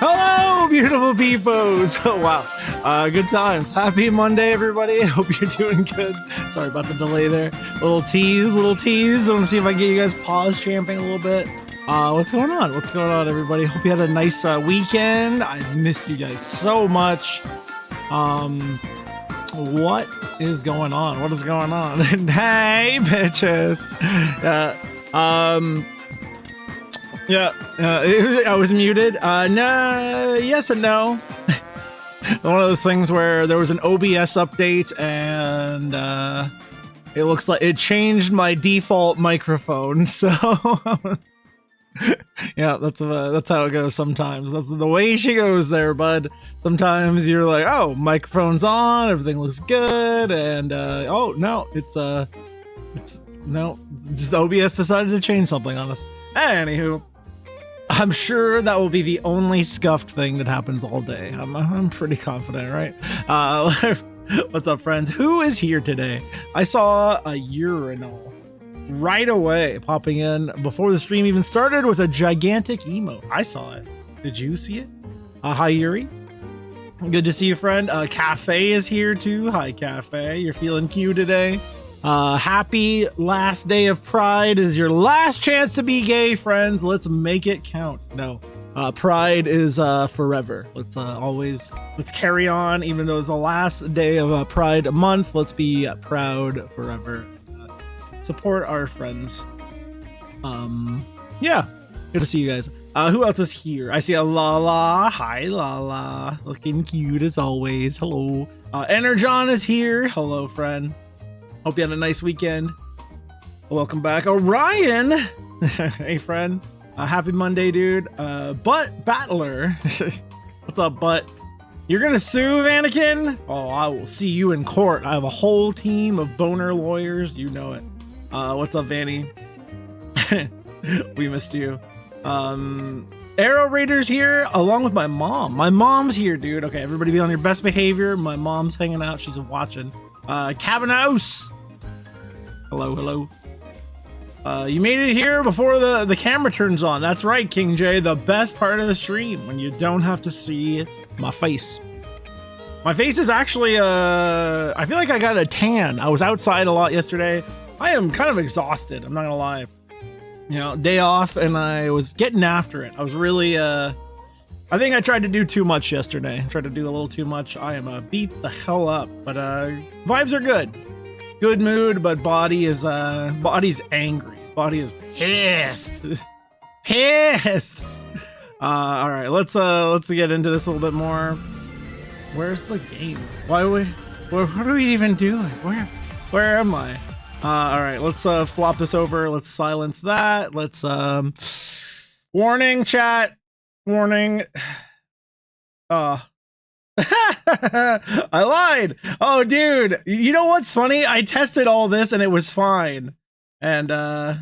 Hello, beautiful peoples. Wow. Good times. Happy Monday, everybody. Hope you're doing good. Sorry about the delay there. Little tease. I want to see if I can get you guys pause champing a little bit. What's going on? What's going on, everybody? Hope you had a nice weekend. I missed you guys so much. What is going on? What is going on? Hey, bitches. I was muted. No, yes and no. One of those things where there was an OBS update and it looks like it changed my default microphone. So yeah, that's how it goes sometimes. That's the way she goes there, bud. Sometimes you're like, oh, microphone's on, everything looks good, and oh no, it's no, just OBS decided to change something on us. Anywho, I'm sure that will be the only scuffed thing that happens all day. I'm pretty confident, right? What's up, friends? Who is here today? I saw a urinal right away popping in before the stream even started with a gigantic emote. I saw it. Did you see it? Hi, Yuri. Good to see you, friend. Cafe is here too. Hi, Cafe. You're feeling cute today. Happy last day of Pride. Is your last chance to be gay, friends. Let's make it count. No, Pride is forever. Let's carry on, even though it's the last day of Pride month. Let's be proud forever. Support our friends. Yeah, good to see you guys. Who else is here? I see a Lala. Hi, Lala. Looking cute as always. Hello. Energon is here. Hello, friend. Hope you had a nice weekend. Welcome back. Orion. Hey, friend. Happy Monday, dude. Butt Battler. What's up, Butt? You're gonna sue Anakin? Oh, I will see you in court. I have a whole team of boner lawyers. You know it. What's up, Vanny? We missed you. Arrow Raiders here, along with my mom. My mom's here, dude. Okay, everybody be on your best behavior. My mom's hanging out. She's watching. Cabin House. Hello. You made it here before the camera turns on. That's right, King J. The best part of the stream, when you don't have to see my face. My face is actually, I feel like I got a tan. I was outside a lot yesterday. I am kind of exhausted. I'm not gonna lie. You know, day off, and I was getting after it. I was really, I think I tried to do too much yesterday. Tried to do a little too much. I am beat the hell up, but vibes are good. Good mood, but body's angry. Body is pissed. Pissed. All right, let's get into this a little bit more. Where's the game? What are we even doing? Where am I? All right, let's flop this over. Let's silence that. Let's warning, chat. Warning. I lied. Oh, dude. You know what's funny? I tested all this and it was fine. And it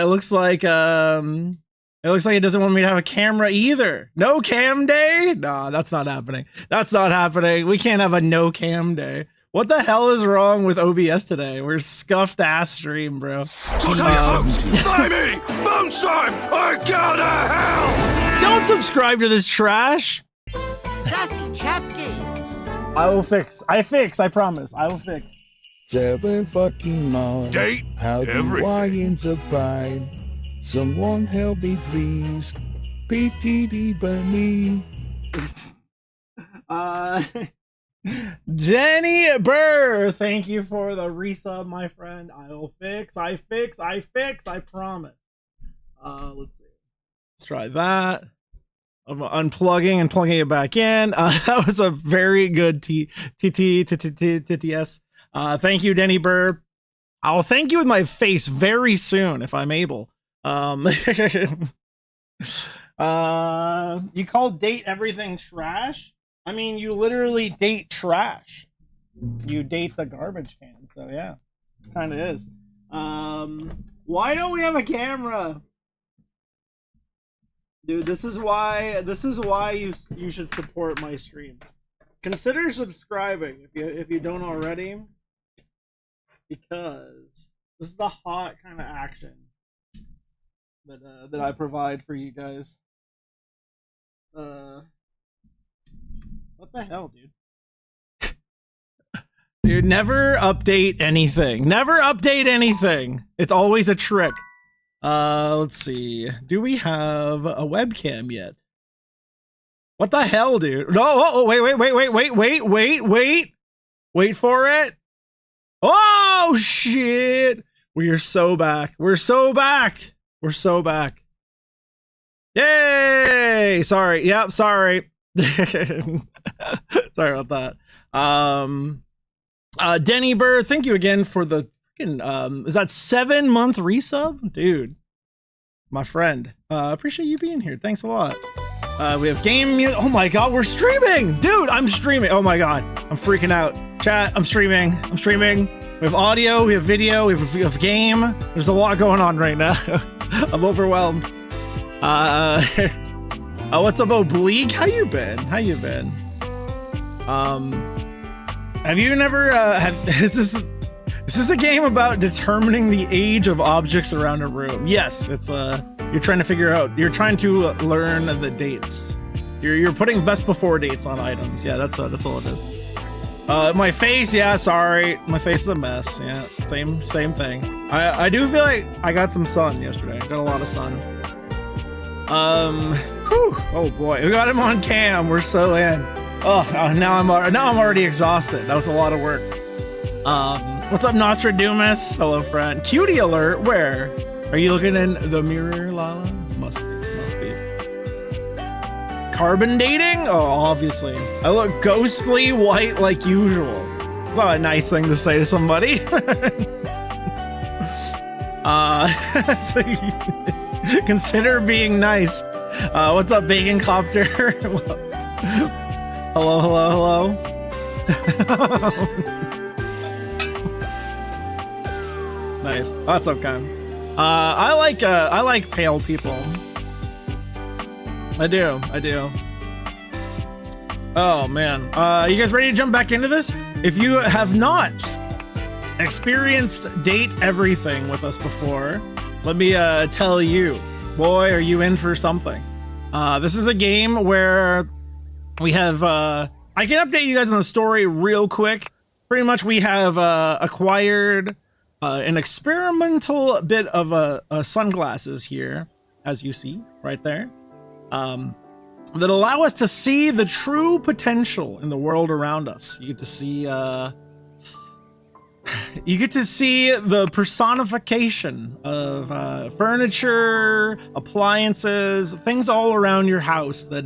looks like it doesn't want me to have a camera either. No cam day? Nah, that's not happening. That's not happening. We can't have a no cam day. What the hell is wrong with OBS today? We're scuffed ass stream, bro. Slimy! Bones time! I go to hell! Don't subscribe to this trash. Sassy Chap Games. I will fix. I promise. I will fix. 7 fucking months. Date How do everything. I enter Pride? Someone help me, please. PTD Bunny. Jenny Burr, thank you for the resub, my friend. I will fix. I promise. Let's see. Let's try that. I'm unplugging and plugging it back in. That was a very good TTS. Thank you, Denny Burr. I'll thank you with my face very soon if I'm able. You call date everything trash? I mean, you literally date trash. You date the garbage can, so yeah, kind of is. Why don't we have a camera? Dude, this is why you should support my stream. Consider subscribing if you don't already, because this is the hot kind of action. that I provide for you guys. What the hell, dude? Dude, never update anything. Never update anything. It's always a trick. Let's see. Do we have a webcam yet? What the hell, dude? No, oh, wait. Wait for it. Oh, shit. We are so back. We're so back. We're so back. Yay. Sorry. Yep. Sorry. Sorry about that. Denny Burr, thank you again for the freaking, is that 7-month resub? Dude, my friend. Appreciate you being here. Thanks a lot. We have oh my god, we're streaming! Dude, I'm streaming. Oh my god, I'm freaking out. Chat, I'm streaming. We have audio, we have video, we have game. There's a lot going on right now. I'm overwhelmed. What's up, Oblique? How you been? Have you never, is this a game about determining the age of objects around a room? Yes, it's, you're trying to learn the dates. You're putting best before dates on items. Yeah, that's all it is. My face, yeah, sorry. My face is a mess. Yeah, same thing. I do feel like I got some sun yesterday. Got a lot of sun. Whew, oh boy, we got him on cam. We're so in. Oh, now I'm already exhausted. That was a lot of work. What's up, Nostradamus? Hello, friend. Cutie alert. Where? Are you looking in the mirror, Lala? Must be. Carbon dating? Oh, obviously. I look ghostly white like usual. It's not a nice thing to say to somebody. Consider being nice. What's up, Bacon Copter? Hello. Nice. Oh, what's up, Cam? I like pale people. I do. Oh man. You guys ready to jump back into this? If you have not experienced Date Everything with us before, let me tell you, boy, are you in for something. This is a game where we have, I can update you guys on the story real quick. Pretty much we have acquired an experimental bit of sunglasses here, as you see right there, that allow us to see the true potential in the world around us. You get to see the personification of furniture, appliances, things all around your house that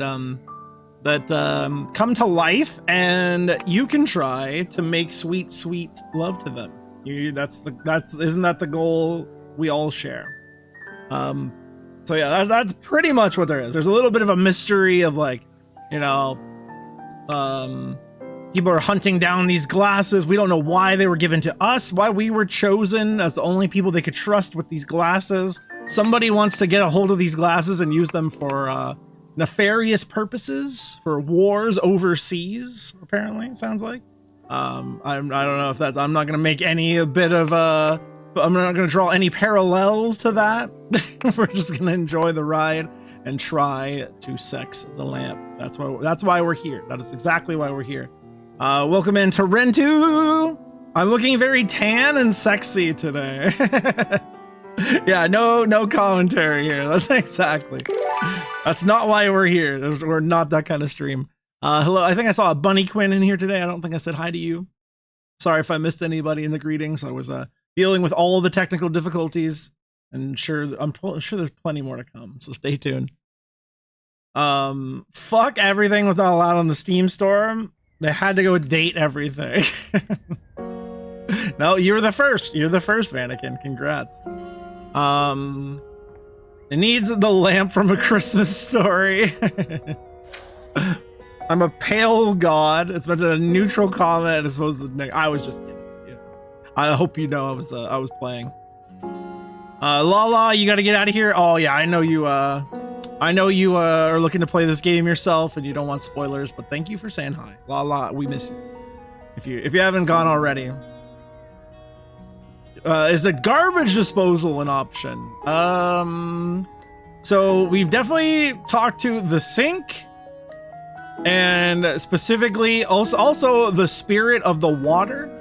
come to life, and you can try to make sweet love to them. Isn't that the goal we all share? So yeah, that's pretty much what there is. There's a little bit of a mystery of, like, you know, people are hunting down these glasses. We don't know why they were given to us, why we were chosen as the only people they could trust with these glasses. Somebody wants to get a hold of these glasses and use them for nefarious purposes, for wars overseas, apparently, it sounds like. I don't know if that's, I'm not going to make any bit of, I'm not going to draw any parallels to that. We're just going to enjoy the ride and try to sex the lamp. That's why we're here. That is exactly why we're here. Welcome in to Rentu. I'm looking very tan and sexy today. Yeah, no commentary here. That's exactly. That's not why we're here. We're not that kind of stream. Hello, I think I saw a Bunny Quinn in here today. I don't think I said hi to you. Sorry if I missed anybody in the greetings. I was dealing with all the technical difficulties, and I'm sure there's plenty more to come, so stay tuned. Fuck everything was not allowed on the Steam store. They had to go Date Everything. No, you're the first, Vanakin. Congrats. It needs the lamp from A Christmas Story. I'm a pale god. It's meant to a neutral comment. It's supposed to. I was just kidding. Yeah. I hope you know I was playing. Lala, you got to get out of here. Oh yeah, I know you. I know you are looking to play this game yourself, and you don't want spoilers. But thank you for saying hi, Lala. We miss you. If you haven't gone already. Is a garbage disposal an option? So we've definitely talked to the sink, and specifically also the spirit of the water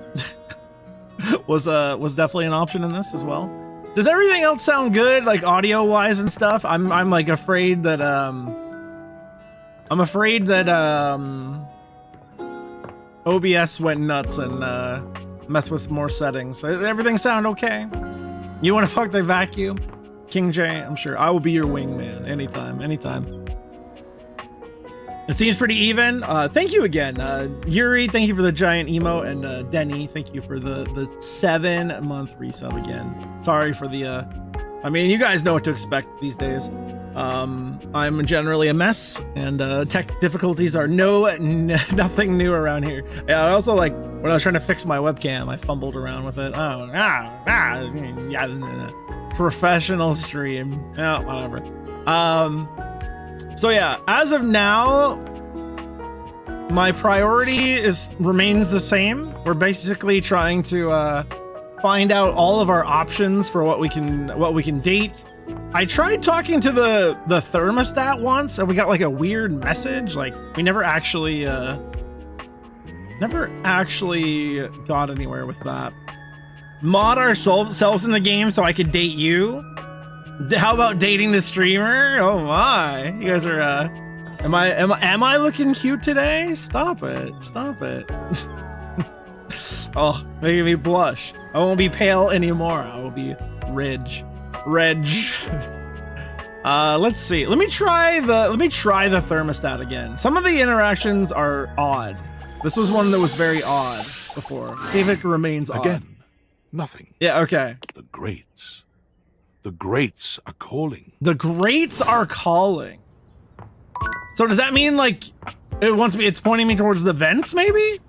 was definitely an option in this as well. Does everything else sound good, like audio wise and stuff? I'm like afraid that OBS went nuts and messed with more settings. Everything sound okay? You want to fuck the vacuum? King J, I'm sure. I will be your wingman anytime. It seems pretty even. Thank you again. Yuri, thank you for the giant emo, and Denny, thank you for the 7-month resub again. Sorry for the I mean, you guys know what to expect these days. I'm generally a mess, and tech difficulties are nothing new around here. Yeah, I also, like, when I was trying to fix my webcam, I fumbled around with it. Professional stream. Yeah, whatever. So yeah, as of now, my priority remains the same. We're basically trying to find out all of our options for what we can date. I tried talking to the thermostat once, and we got like a weird message. Like, we never actually got anywhere with that. Mod ourselves in the game so I could date you. How about dating the streamer? Oh my, you guys are am I looking cute today? Stop it. Oh, making me blush. I won't be pale anymore. I will be Reg. Let's see. Let me try the thermostat again. Some of the interactions are odd. This was one that was very odd before. See if it remains odd. Again, nothing. Yeah, okay. The greats are calling. The greats are calling. So does that mean like it's pointing me towards the vents maybe?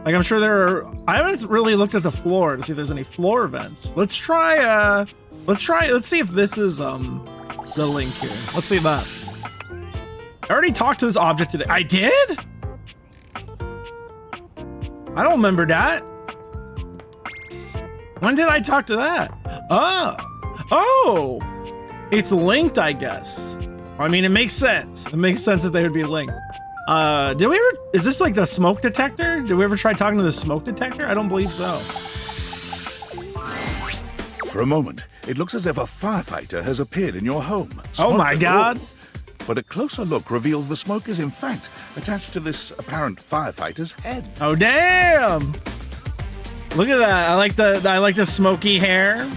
Like, I'm sure I haven't really looked at the floor to see if there's any floor vents. Let's see if this is the link here. Let's see that. I already talked to this object today. I did? I don't remember that. When did I talk to that? Oh, it's linked, I guess. I mean, it makes sense. It makes sense that they would be linked. Is this like the smoke detector? Did we ever try talking to the smoke detector? I don't believe so. For a moment, it looks as if a firefighter has appeared in your home. Oh my God. But a closer look reveals the smoke is in fact attached to this apparent firefighter's head. Oh damn! Look at that. I like the smoky hair.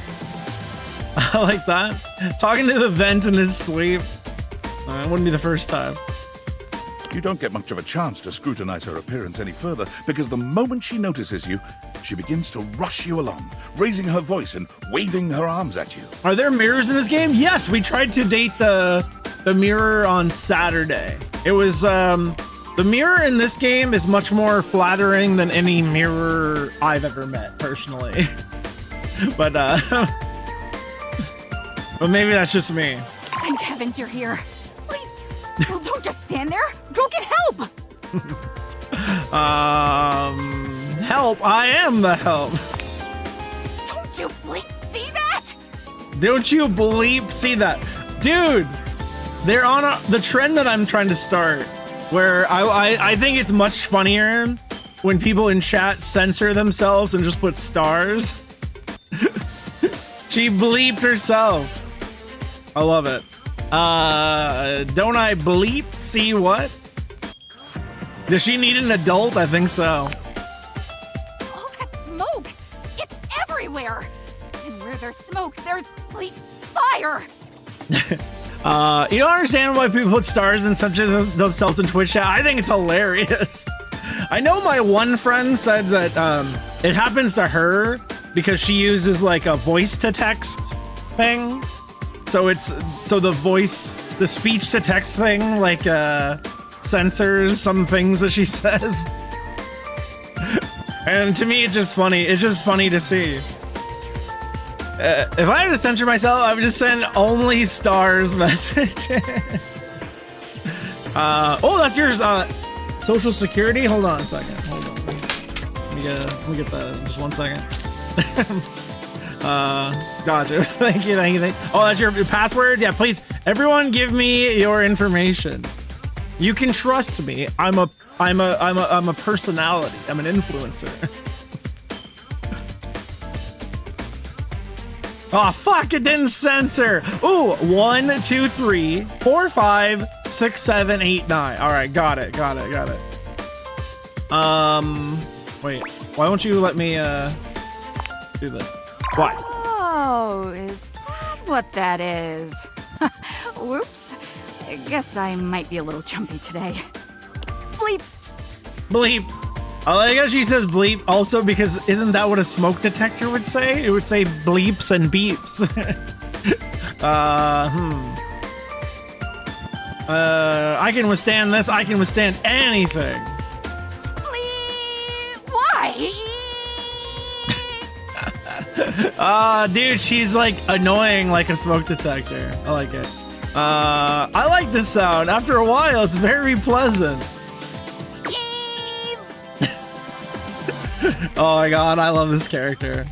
I like that. Talking to the vent in his sleep. It wouldn't be the first time. You don't get much of a chance to scrutinize her appearance any further, because the moment she notices you, she begins to rush you along, raising her voice and waving her arms at you. Are there mirrors in this game? Yes, we tried to date the mirror on Saturday. It was the mirror in this game is much more flattering than any mirror I've ever met personally. But maybe that's just me. Thank heavens you're here. Wait, well, don't just stand there. Go get help. Help! I am the help. Don't you bleep see that? Don't you bleep see that, dude? They're on the trend that I'm trying to start, where I think it's much funnier when people in chat censor themselves and just put stars. She bleeped herself. I love it. Don't I bleep see what? Does she need an adult? I think so. All that smoke, it's everywhere. And where there's smoke, there's bleep fire. You don't understand why people put stars and censor themselves in Twitch chat? I think it's hilarious. I know my one friend said that it happens to her because she uses like a voice to text thing. So the speech to text thing like censors some things that she says. And to me, it's just funny. It's just funny to see. If I had to censor myself, I would just send only stars messages. Oh, that's yours. Social Security. Hold on a second. Hold on. Let me get that. Just 1 second. Gotcha. Thank you. Oh, that's your password? Yeah, please. Everyone give me your information. You can trust me. I'm a personality. I'm an influencer. Oh, fuck, it didn't censor. Ooh, 1, 2, 3, 4, 5, 6, 7, 8, 9. All right, got it. Wait, why won't you let me, do this? Why? Oh, is that what that is? Whoops. I guess I might be a little chumpy today. Bleep. Bleep. I like how she says bleep also because isn't that what a smoke detector would say? It would say bleeps and beeps. I can withstand this. I can withstand anything. Bleep. Why? Dude, she's like annoying like a smoke detector. I like it. I like this sound. After a while, it's very pleasant. Oh my god, I love this character.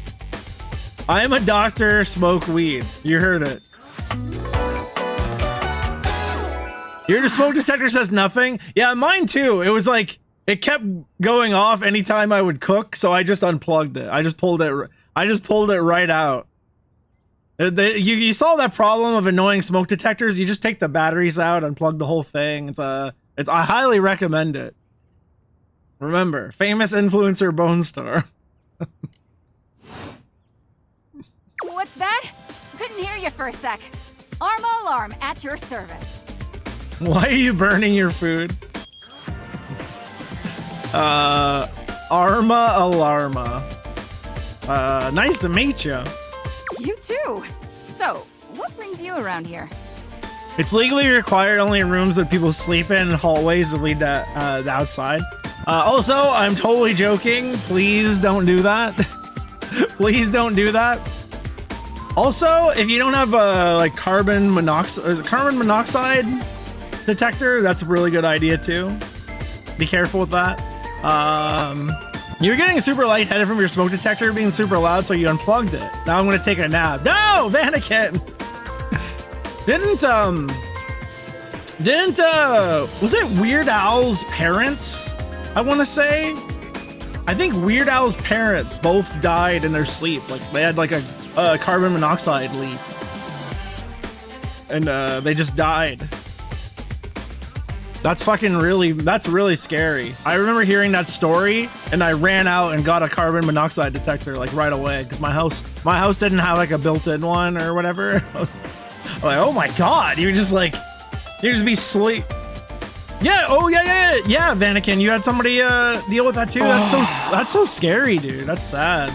I am a doctor, smoke weed. You heard it. Your smoke detector says nothing? Yeah, mine too. It was like, it kept going off anytime I would cook, so I just unplugged it. I just pulled it right out. You saw that problem of annoying smoke detectors? You just take the batteries out, unplug the whole thing. I highly recommend it. Remember, famous influencer Bone Star. What's that? Couldn't hear you for a sec. Arma Alarm at your service. Why are you burning your food? Arma Alarma. Nice to meet you. You too. So, what brings you around here? It's legally required only in rooms that people sleep in and hallways that lead to the outside. Also, I'm totally joking. Please don't do that. Please don't do that. Also, if you don't have a like carbon monoxide detector, that's a really good idea too. Be careful with that. You're getting super lightheaded from your smoke detector being super loud, so you unplugged it. Now I'm gonna take a nap. No, Vanakin! Was it Weird Al's parents? I want to say. I think Weird Al's parents both died in their sleep. Like they had like a carbon monoxide leak, and they just died. That's really scary. I remember hearing that story, and I ran out and got a carbon monoxide detector like right away because my house didn't have like a built-in one or whatever. I was like, oh my god, you just be sleep. Yeah. Oh yeah. Vanakin, you had somebody deal with that too. That's so scary, dude. That's sad.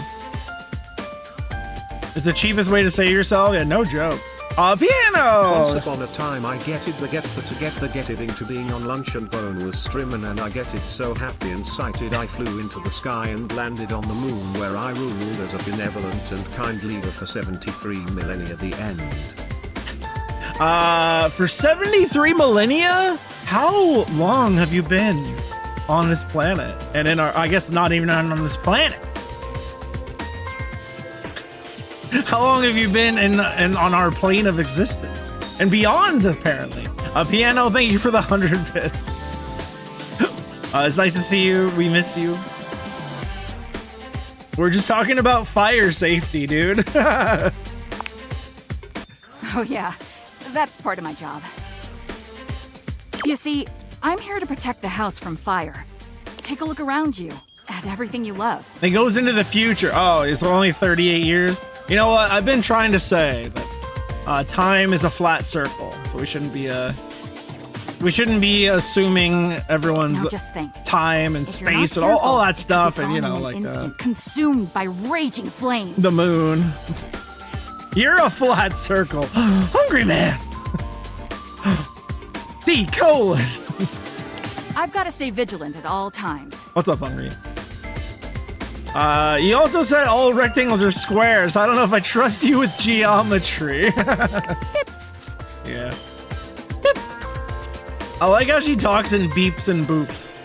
It's the cheapest way to save yourself. Yeah, no joke. Piano! Once upon a time I getted the get, but to get the getted into being on lunch and Bone was streaming and I get it so happy and sighted I flew into the sky and landed on the moon where I ruled as a benevolent and kind leader for 73 millennia the end. For 73 millennia? How long have you been on this planet? And in our, I guess not even on this planet. How long have you been in on our plane of existence and beyond? Apparently, Piano. Thank you for the 100 bits. It's nice to see you. We missed you. We're just talking about fire safety, dude. Oh yeah, that's part of my job. You see, I'm here to protect the house from fire. Take a look around you at everything you love. It goes into the future. Oh, it's only 38 years. You know what? I've been trying to say that time is a flat circle, so we shouldn't be assuming everyone's Now just think. time and If you're not space and careful, all that stuff, you'll and be you know, found like in an instant, consumed by raging flames. the moon. You're a flat circle, hungry man. D colon. I've got to stay vigilant at all times. What's up, hungry? You also said all rectangles are squares. I don't know if I trust you with geometry. Yeah. Beep. I like how she talks in beeps and boops.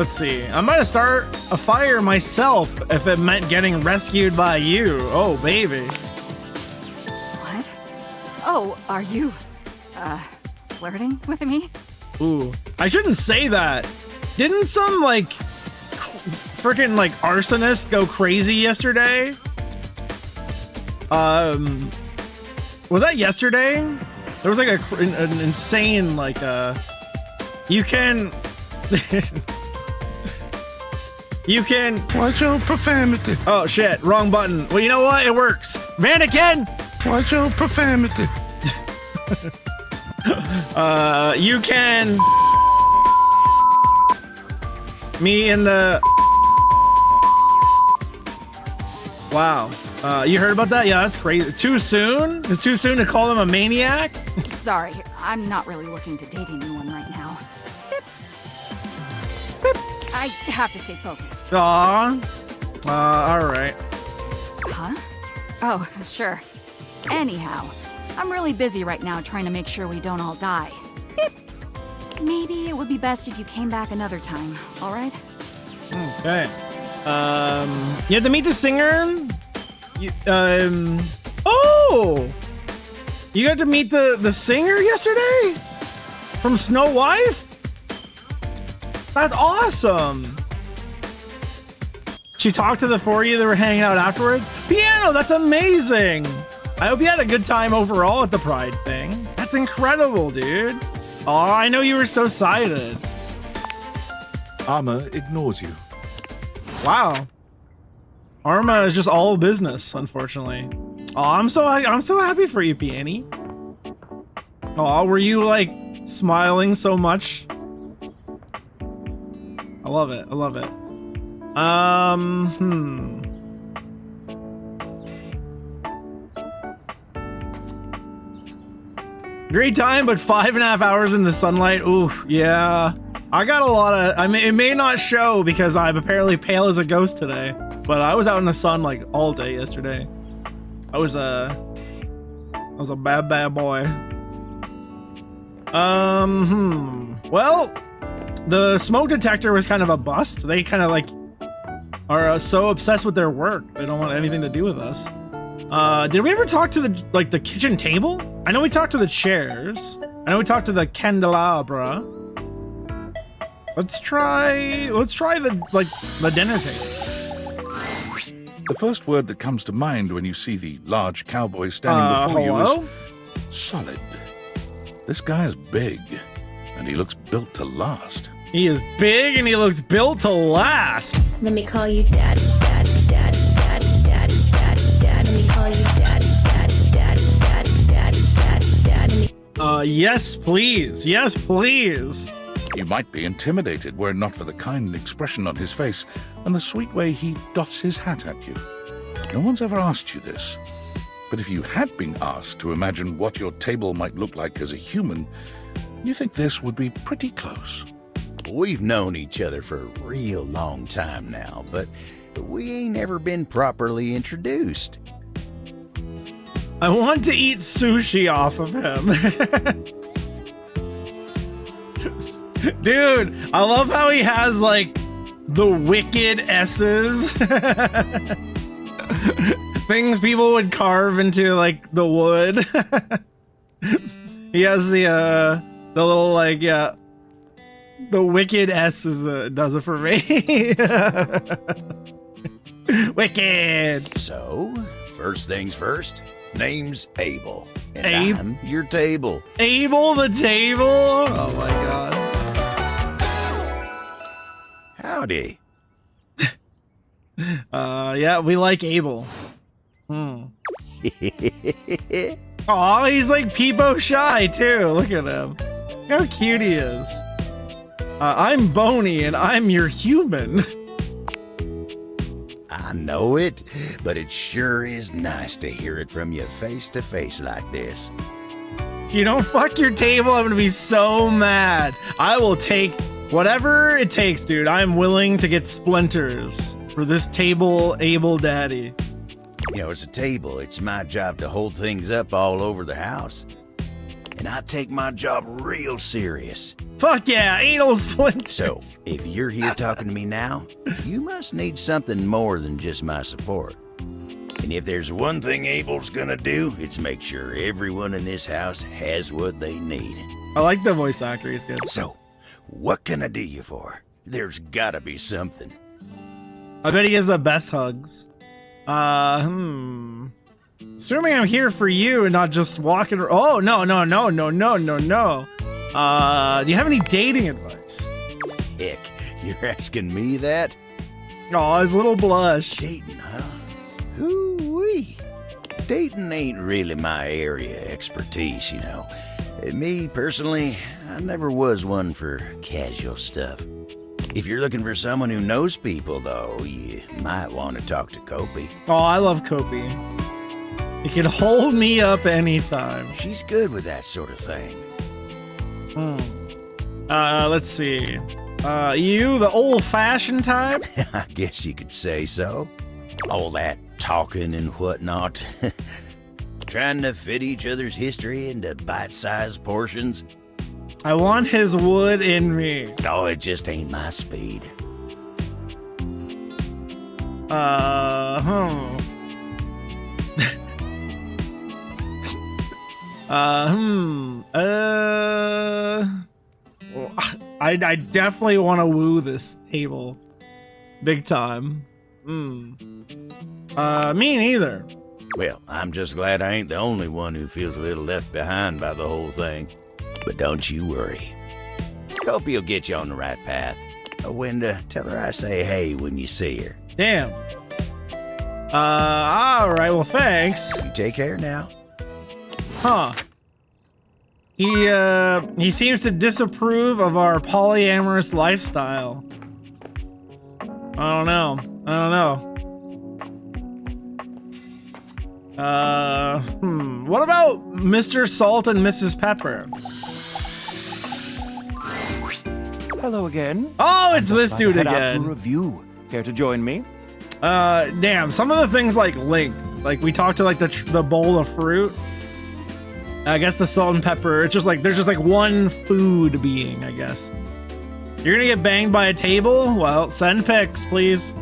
Let's see. I might start a fire myself if it meant getting rescued by you. Oh, baby. What? Oh, are you, flirting with me? Ooh. I shouldn't say that. Didn't some, like, freaking, like, arsonist go crazy yesterday? Was that yesterday? There was, like, an insane, like, you can... You can... Watch your profanity. Oh, shit. Wrong button. Well, you know what? It works. Vanakin! Watch your profanity. You can... Me in the... Wow. You heard about that? Yeah, that's crazy. Too soon? It's too soon to call him a maniac? Sorry, I'm not really looking to date anyone right now. I have to stay focused. Aw. Alright. Huh? Oh, sure. Anyhow, I'm really busy right now trying to make sure we don't all die. Maybe it would be best if you came back another time, alright? Okay. You had to meet the singer? Oh! You got to meet the singer yesterday? From Snow Wife? That's awesome! She talked to the four of you that were hanging out afterwards? Piano, that's amazing! I hope you had a good time overall at the Pride thing. That's incredible, dude. Oh, I know you were so excited. Arma ignores you. Wow. Arma is just all business, unfortunately. Oh, I'm so happy for you, Peony. Oh, were you like smiling so much? I love it. I love it. Great time, but 5.5 hours in the sunlight. Ooh, yeah. I got a lot of, I mean, it may not show because I'm apparently pale as a ghost today, but I was out in the sun like all day yesterday. I was a bad boy. Well, the smoke detector was kind of a bust. They kind of like are so obsessed with their work. They don't want anything to do with us. Did we ever talk to the kitchen table? I know we talked to the chairs. I know we talked to the candelabra. Let's try the dinner table. The first word that comes to mind when you see the large cowboy standing before hello? you is solid. This guy is big, and he looks built to last. He is big and he looks built to last. Let me call you daddy, daddy, daddy, daddy, daddy, daddy, daddy. Let me call you daddy, daddy, daddy, daddy, daddy, daddy, daddy. Yes, please. Yes, please. You might be intimidated were it not for the kind expression on his face and the sweet way he doffs his hat at you. No one's ever asked you this, but if you had been asked to imagine what your table might look like as a human, you think this would be pretty close. We've known each other for a real long time now, but we ain't ever been properly introduced. I want to eat sushi off of him. Dude, I love how he has like the wicked S's. Things people would carve into like the wood. He has the little like, yeah, the wicked S's does it for me. Wicked. So, first things first, name's Abel. And Abe? I'm your table. Abel the table? Oh my god. Howdy. Yeah, we like Abel. Aw, he's like peepo shy too. Look at him. Look how cute he is. I'm Boney and I'm your human. I know it, but it sure is nice to hear it from you face to face like this. If you don't fuck your table, I'm gonna be so mad. I will take whatever it takes, dude. I'm willing to get splinters for this table, Abel Daddy. You know, it's a table. It's my job to hold things up all over the house. and I take my job real serious. Fuck yeah, anal splinters. So, if you're here talking to me now, you must need something more than just my support. And if there's one thing Abel's gonna do, it's make sure everyone in this house has what they need. I like the voice actor, he's good. So, what can I do you for? There's gotta be something. I bet he has the best hugs. Assuming I'm here for you and not just walking. Oh, no. Do you have any dating advice? Heck, you're asking me that? Oh, his little blush. Dating, huh? Hoo-wee. Dating ain't really my area of expertise, you know. Me, personally, I never was one for casual stuff. If you're looking for someone who knows people, though, you might want to talk to Kopi. Oh, I love Kopi. He can hold me up anytime. She's good with that sort of thing. Let's see. You, the old-fashioned type? I guess you could say so. All that talking and whatnot. Trying to fit each other's history into bite-sized portions. I want his wood in me. Oh, it just ain't my speed. I definitely want to woo this table. Big time. Me neither. Well, I'm just glad I ain't the only one who feels a little left behind by the whole thing. But don't you worry. Kopi will get you on the right path. Wenda, tell her I say hey when you see her. Damn. Alright, well thanks. You take care now. Huh. He seems to disapprove of our polyamorous lifestyle. I don't know. What about Mr. Salt and Mrs. Pepper? Hello again. Oh, it's this dude Head out to again. review. Care to join me? Damn, some of the things like Link, like we talked to like the bowl of fruit. I guess the salt and pepper, it's just like, there's just like one food being, I guess. You're gonna get banged by a table? Well, send pics, please.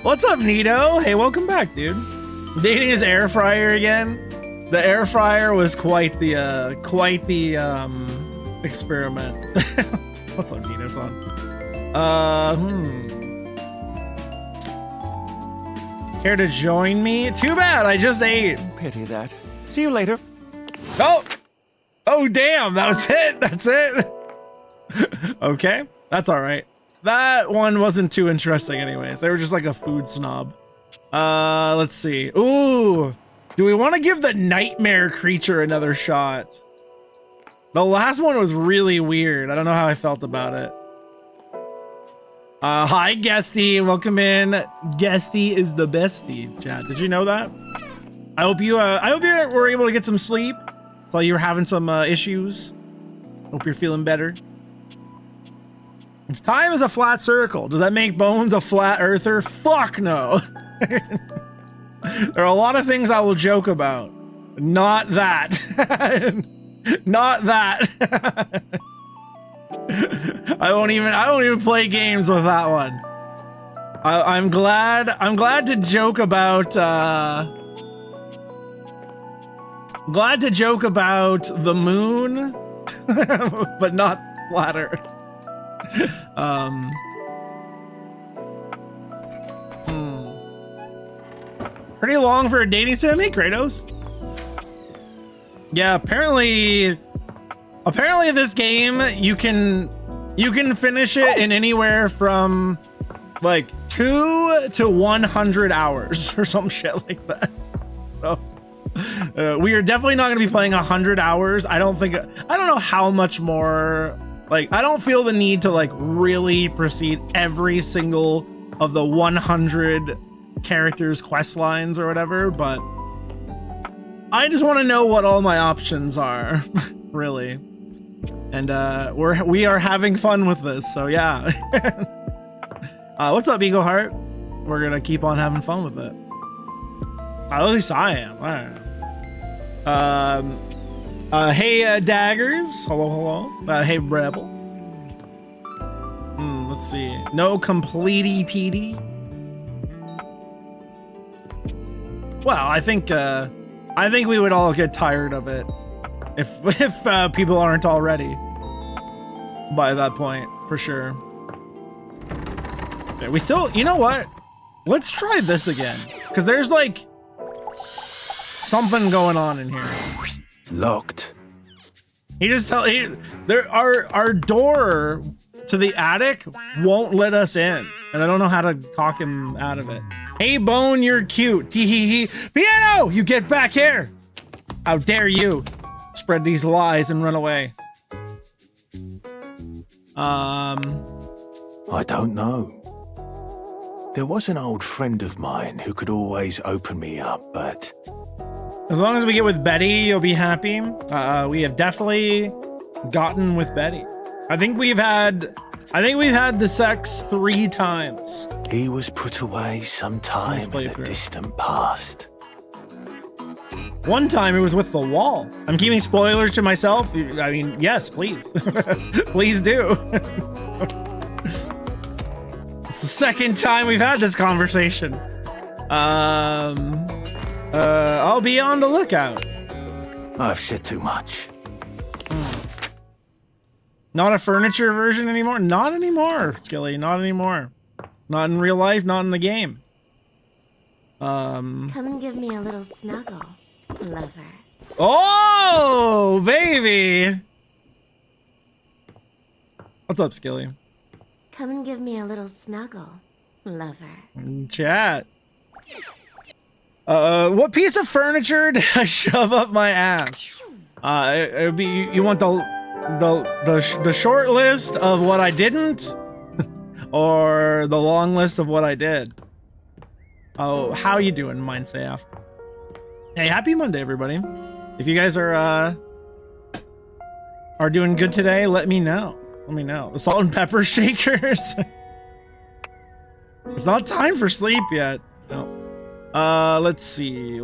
What's up, Nito? Hey, welcome back, dude. Dating his air fryer again. The air fryer was quite the experiment. What's up, Nito-san? Care to join me? Too bad, I just ate. Pity that. See you later. Oh damn, that was it. That's it. Okay, that's all right. That one wasn't too interesting anyways. They were just like a food snob. Let's see. Ooh, do we want to give the nightmare creature another shot? The last one was really weird. I don't know how I felt about it. Hi, Guesty. Welcome in. Guesty is the bestie, chat. Did you know that? I hope you were able to get some sleep. While you were having some issues. Hope you're feeling better. If time is a flat circle, does that make Bones a flat earther? Fuck no. There are a lot of things I will joke about. Not that. Not that. I won't even play games with that one. I'm glad to joke about the moon, but not flat Earth. Pretty long for a dating sim, hey Kratos. Yeah, apparently this game you can finish it in anywhere from like 2 to 100 hours or some shit like that. So we are definitely not going to be playing 100 hours. I don't know how much more. Like, I don't feel the need to like really proceed every single of the 100 characters quest lines or whatever, but I just want to know what all my options are, really. And we are having fun with this, so yeah. What's up, Eagle Heart? We're gonna keep on having fun with it. At least I am. I don't know. Hey, Daggers. Hello. Hey, Rebel. Let's see. No completey PD. Well, I think we would all get tired of it if people aren't already by that point, for sure. Okay, we still, you know what? Let's try this again, because there's like something going on in here. Locked. He just our door to the attic won't let us in, and I don't know how to talk him out of it. Hey, Bone, you're cute. Tee. Piano, you get back here. How dare you spread these lies and run away? I don't know. There was an old friend of mine who could always open me up, but as long as we get with Betty, you'll be happy. We have definitely gotten with Betty. I think we've had the sex 3 times. He was put away sometime in the distant past. One time it was with the wall. I'm keeping spoilers to myself. I mean, yes, please. Please do. It's the second time we've had this conversation. I'll be on the lookout. I've said too much. Not a furniture version anymore? Not anymore, Skilly. Not anymore. Not in real life, not in the game. Come and give me a little snuggle, lover. Oh, baby! What's up, Skilly? Come and give me a little snuggle, lover. Chat. What piece of furniture did I shove up my ass? It would be, you want the short list of what I didn't, or the long list of what I did? Oh, how you doing, Mindsaf? Hey, happy Monday, everybody. If you guys are doing good today, let me know. Let me know. The salt and pepper shakers. It's not time for sleep yet. No. Let's see.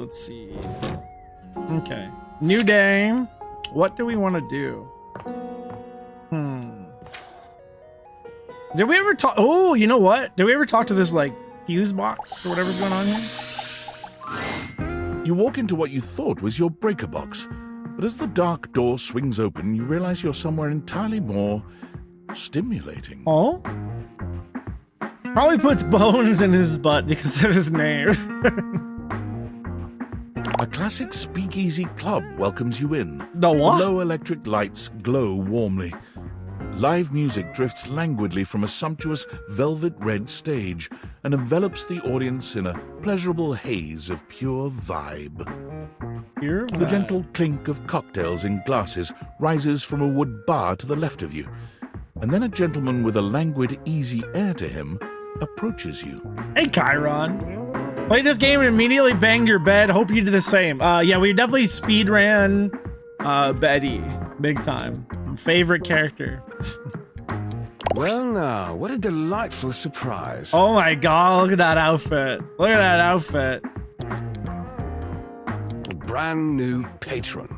Okay. New day. What do we want to do? Did we ever talk? Oh, you know what? Did we ever talk to this, like, fuse box or whatever's going on here? You walk into what you thought was your breaker box, but as the dark door swings open, you realize you're somewhere entirely more stimulating. Oh? Probably puts bones in his butt because of his name. A classic speakeasy club welcomes you in. The what? Low electric lights glow warmly. Live music drifts languidly from a sumptuous velvet red stage and envelops the audience in a pleasurable haze of pure vibe. The gentle clink of cocktails in glasses rises from a wood bar to the left of you, and then a gentleman with a languid, easy air to him approaches you. Hey, Chiron. Played this game and immediately banged your bed. Hope you did the same. Yeah, we definitely speedran Betty. Big time. Favorite character. Well now, what a delightful surprise. Oh my god, look at that outfit. Look at that outfit. A brand new patron.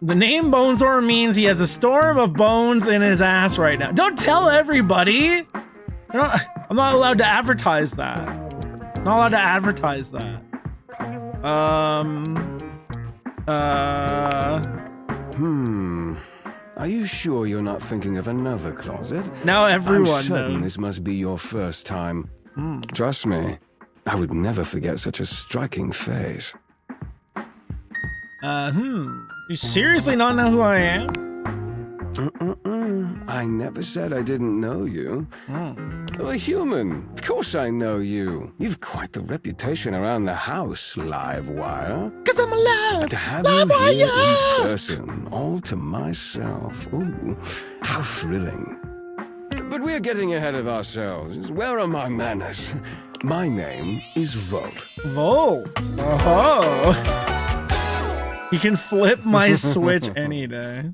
The name Bonesor means he has a storm of bones in his ass right now. Don't tell everybody. I'm not allowed to advertise that. Not allowed to advertise that. Are you sure you're not thinking of another closet? Now everyone I'm certain knows. This must be your first time. Trust me, I would never forget such a striking face. You seriously not know who I am? I never said I didn't know you. You're a human. Of course I know you. You've quite the reputation around the house, Livewire. 'Cause I'm alive. To have you here in person, all to myself. Ooh, how thrilling. But we're getting ahead of ourselves. Where are my manners? My name is Volt. Volt. Oh. He can flip my switch any day.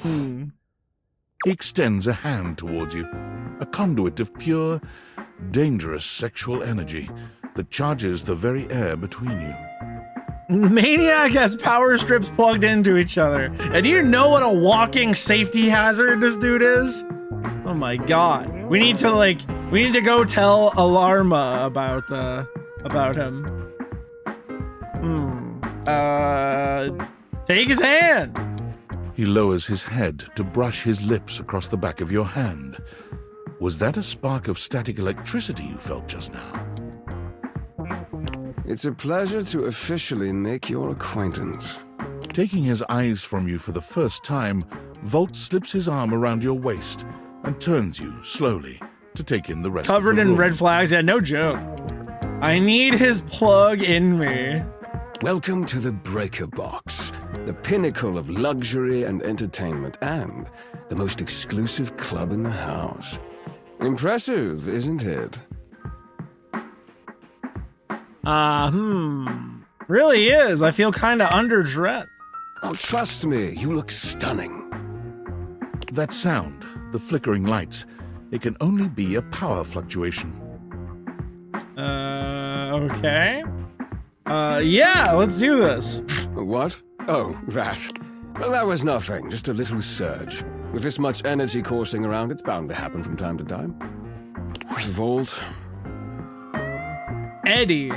He extends a hand towards you, a conduit of pure dangerous sexual energy that charges the very air between you. Maniac has power strips plugged into each other. And do you know what a walking safety hazard this dude is? Oh my god. We need to go tell Alarma about him. Take his hand. He lowers his head to brush his lips across the back of your hand. Was that a spark of static electricity you felt just now? It's a pleasure to officially make your acquaintance. Taking his eyes from you for the first time, Volt slips his arm around your waist and turns you slowly to take in the rest Covered of the in room. red flags. Yeah, no joke. I need his plug in me. Welcome to the Breaker Box, the pinnacle of luxury and entertainment, and the most exclusive club in the house. Impressive, isn't it? Really is. I feel kind of underdressed. Oh, trust me, you look stunning. That sound, the flickering lights, it can only be a power fluctuation. Okay. Yeah, let's do this. What? Oh, that. Well, that was nothing, just a little surge. With this much energy coursing around, it's bound to happen from time to time. Volt. Eddie.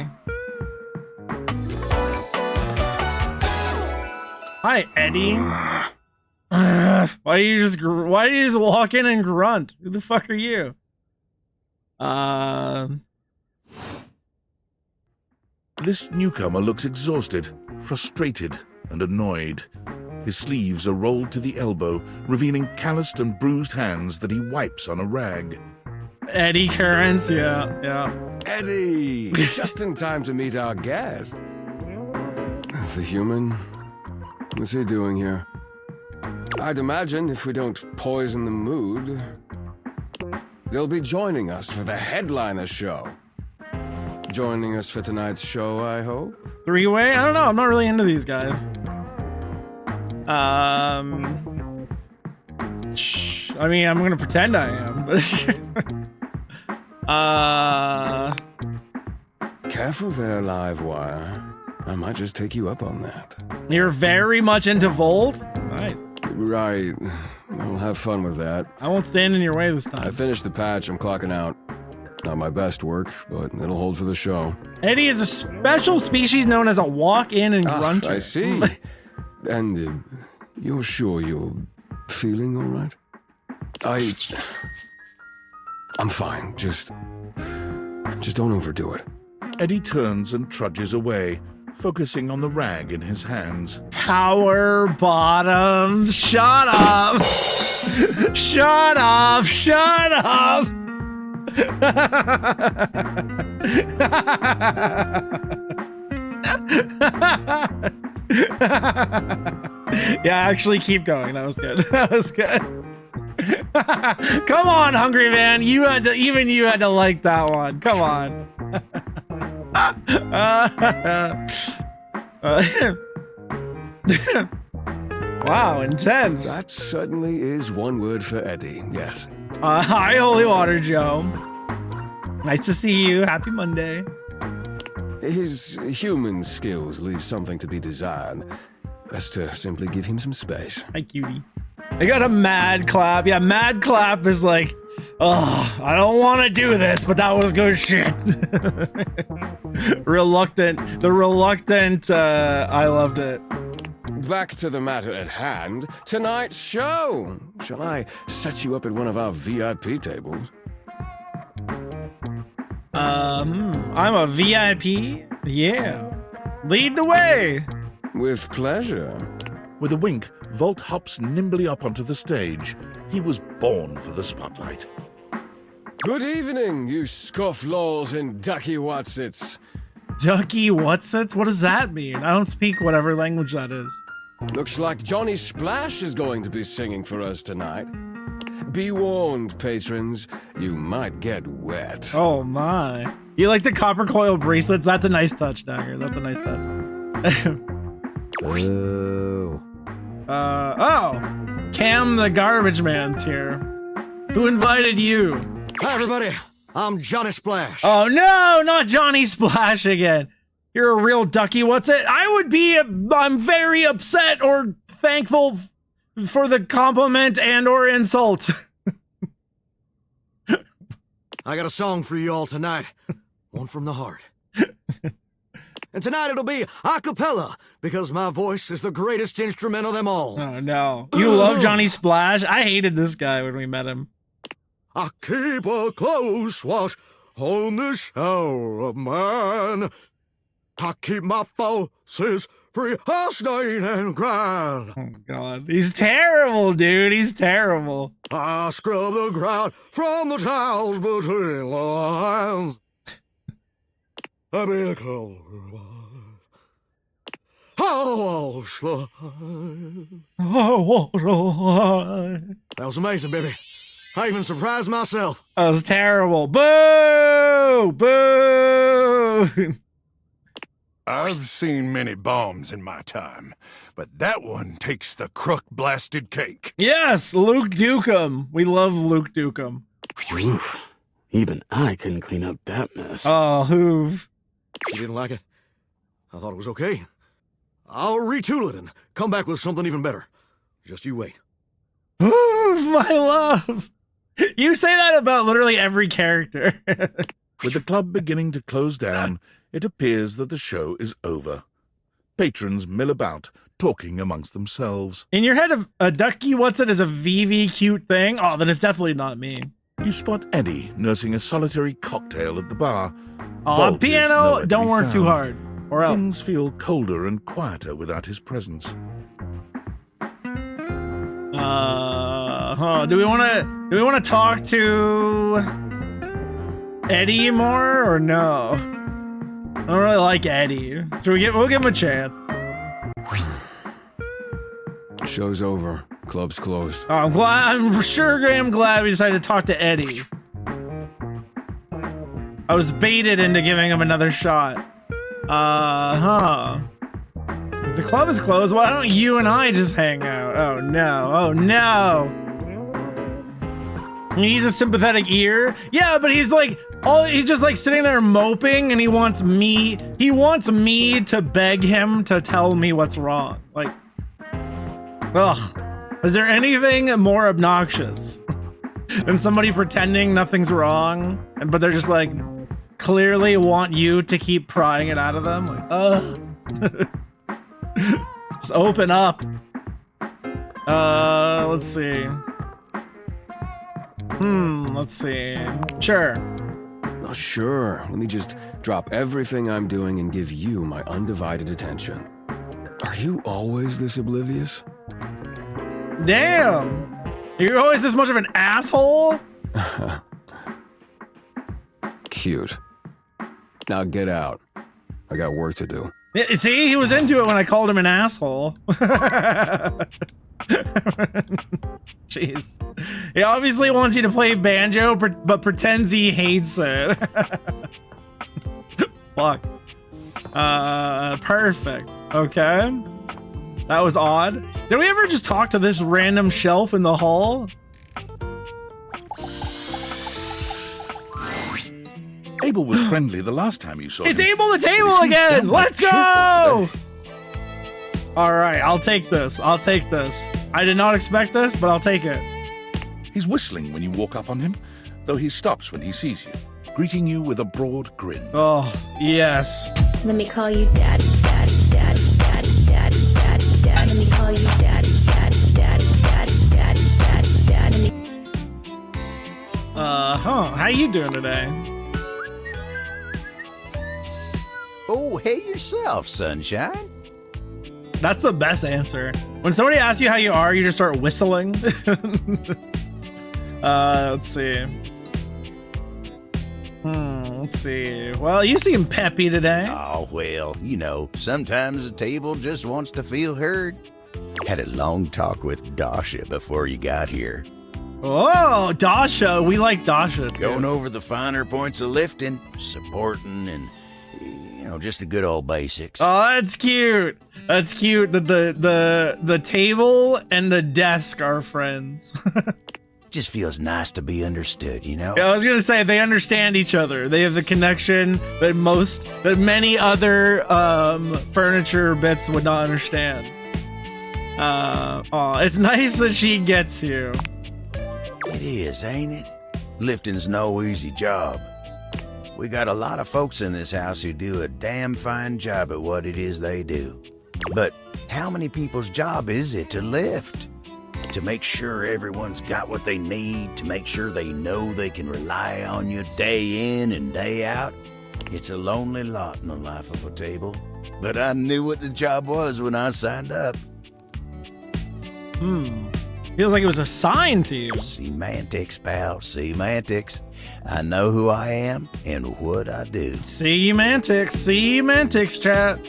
Hi, Eddie. Why do you just walk in and grunt? Who the fuck are you? This newcomer looks exhausted, frustrated, and annoyed. His sleeves are rolled to the elbow, revealing calloused and bruised hands that he wipes on a rag. Eddie Currents, yeah. Eddie! Just in time to meet our guest. The human? What's he doing here? I'd imagine if we don't poison the mood, they'll be joining us for the headliner show. Joining us for tonight's show, I hope? Three-way? I don't know. I'm not really into these guys. I mean, I'm gonna pretend I am, but Careful there, Livewire. I might just take you up on that. You're very much into Volt? Nice. Right. I'll have fun with that. I won't stand in your way this time. I finished the patch. I'm clocking out. Not my best work, but it'll hold for the show. Eddie is a special species known as a walk-in and grunter. I see. And you're sure you're feeling all right? I'm fine. Just don't overdo it. Eddie turns and trudges away, focusing on the rag in his hands. Power bottom. Shut up. Shut up. Shut up. Yeah, actually keep going. That was good. That was good. Come on, Hungry Man. You had to like that one. Come on. Wow, intense. That certainly is one word for Eddie, yes. Hi, Holy Water Joe. Nice to see you. Happy Monday. His human skills leave something to be desired. Best to simply give him some space. Hi, cutie. I got a mad clap. Yeah, mad clap is like, oh, I don't want to do this, but that was good shit. Reluctant. I loved it. Back to the matter at hand. Tonight's show. Shall I set you up at one of our VIP tables? I'm a VIP? Yeah. Lead the way. With pleasure. With a wink, Volt hops nimbly up onto the stage. He was born for the spotlight. Good evening, you scofflaws and ducky whatsits. Ducky whatsits? What does that mean? I don't speak whatever language that is. Looks like Johnny Splash is going to be singing for us tonight. Be warned, patrons, you might get wet. Oh my. You like the copper coil bracelets? That's a nice touch, Dagger. That's a nice touch. Ooh. Oh. Cam the garbage man's here. Who invited you? Hi, everybody. I'm Johnny Splash. Oh no, not Johnny Splash again. You're a real ducky. What's it? I'm very upset or thankful for the compliment and or insult. I got a song for you all tonight. One from the heart. And tonight it'll be a cappella, because my voice is the greatest instrument of them all. Oh no. You love Johnny Splash? I hated this guy when we met him. I keep a close watch on this shower of mine. I keep my forces free of stain and grind. Oh god. He's terrible, dude. He's terrible. I scrub the ground from the tiles between the lines. I be a color. Oh, that was amazing, baby. I even surprised myself. That was terrible. Boo! Boo! I've seen many bombs in my time, but that one takes the crook-blasted cake. Yes, Luke Dukem. We love Luke Dukem. Oof. Even I couldn't clean up that mess. Oh, Hoove. You didn't like it? I thought it was okay. I'll retool it and come back with something even better. Just you wait. Hoove, my love. You say that about literally every character. With the club beginning to close down, it appears that the show is over. Patrons mill about, talking amongst themselves. In your head, a ducky what's it is a VV cute thing? Oh, then it's definitely not me. You spot Eddie nursing a solitary cocktail at the bar. Oh, Vault is piano, nowhere to don't be work too found. hard, or else. Things feel colder and quieter without his presence. Do we want to talk to Eddie more or no? I don't really like Eddie. We'll give him a chance. Show's over. Club's closed. Oh, I'm glad we decided to talk to Eddie. I was baited into giving him another shot. The club is closed. Why don't you and I just hang out? Oh no. Oh no. He needs a sympathetic ear. Yeah, but he's just like sitting there moping, and he wants me to beg him to tell me what's wrong. Like, ugh. Is there anything more obnoxious than somebody pretending nothing's wrong, but they're just like clearly want you to keep prying it out of them? Like, ugh. Just open up. Let's see. Let's see. Sure. Oh, sure. Let me just drop everything I'm doing and give you my undivided attention. Are you always this oblivious? Damn. You're always this much of an asshole? Cute. Now get out. I got work to do. See, he was into it when I called him an asshole. Jeez. He obviously wants you to play banjo, but pretends he hates it. Fuck. Perfect. Okay. That was odd. Did we ever just talk to this random shelf in the hall? Abel was friendly the last time you saw him. It's Abel the Table again! Let's go! Alright, I'll take this. I'll take this. I did not expect this, but I'll take it. He's whistling when you walk up on him, though he stops when he sees you, greeting you with a broad grin. Oh, yes. Let me call you daddy, daddy, daddy, daddy, daddy, daddy, daddy. Let me call you daddy, daddy, daddy, daddy, daddy, daddy, daddy. How you doing today? Oh, hey yourself, sunshine. That's the best answer. When somebody asks you how you are, you just start whistling. Let's see. Let's see. Well, you seem peppy today. Oh, well, you know, sometimes a table just wants to feel heard. Had a long talk with Dasha before you got here. Oh, Dasha. We like Dasha, too. Going over the finer points of lifting, supporting, and, you know, just the good old basics. Oh, that's cute. That's cute that the table and the desk are friends. Just feels nice to be understood, you know? Yeah, I was gonna say they understand each other. They have the connection that many other furniture bits would not understand. It's nice that she gets you. It is, ain't it? Lifting's no easy job. We got a lot of folks in this house who do a damn fine job at what it is they do. But how many people's job is it to lift? To make sure everyone's got what they need, to make sure they know they can rely on you day in and day out? It's a lonely lot in the life of a table. But I knew what the job was when I signed up. Feels like it was assigned to you. Semantics, pal, semantics. I know who I am and what I do. Semantics, chat.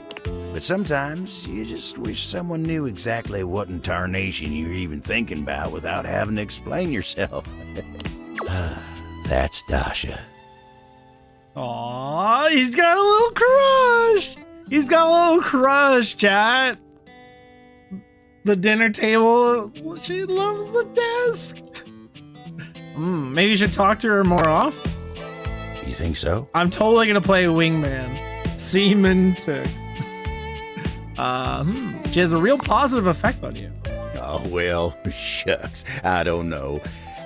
But sometimes you just wish someone knew exactly what in tarnation you're even thinking about without having to explain yourself. That's Dasha. Aw, he's got a little crush. He's got a little crush, chat. The dinner table, she loves the desk. Maybe you should talk to her more often. You think so? I'm totally gonna play Wingman. Semantics. She has a real positive effect on you. Oh, well, shucks. I don't know.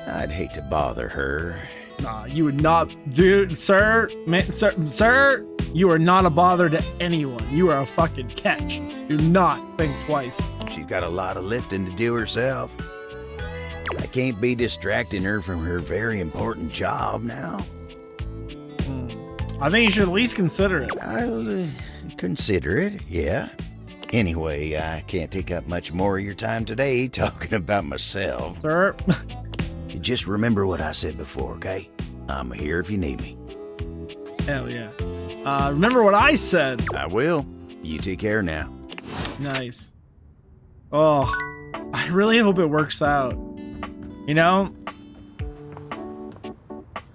I'd hate to bother her. Nah, you would not, dude, sir, you are not a bother to anyone. You are a fucking catch. Do not think twice. She's got a lot of lifting to do herself. I can't be distracting her from her very important job now. I think you should at least consider it. I'll consider it, yeah. Anyway, I can't take up much more of your time today talking about myself. Sir. Just remember what I said before, okay? I'm here if you need me. Hell yeah. Remember what I said. I will. You take care now. Nice. Oh, I really hope it works out. You know,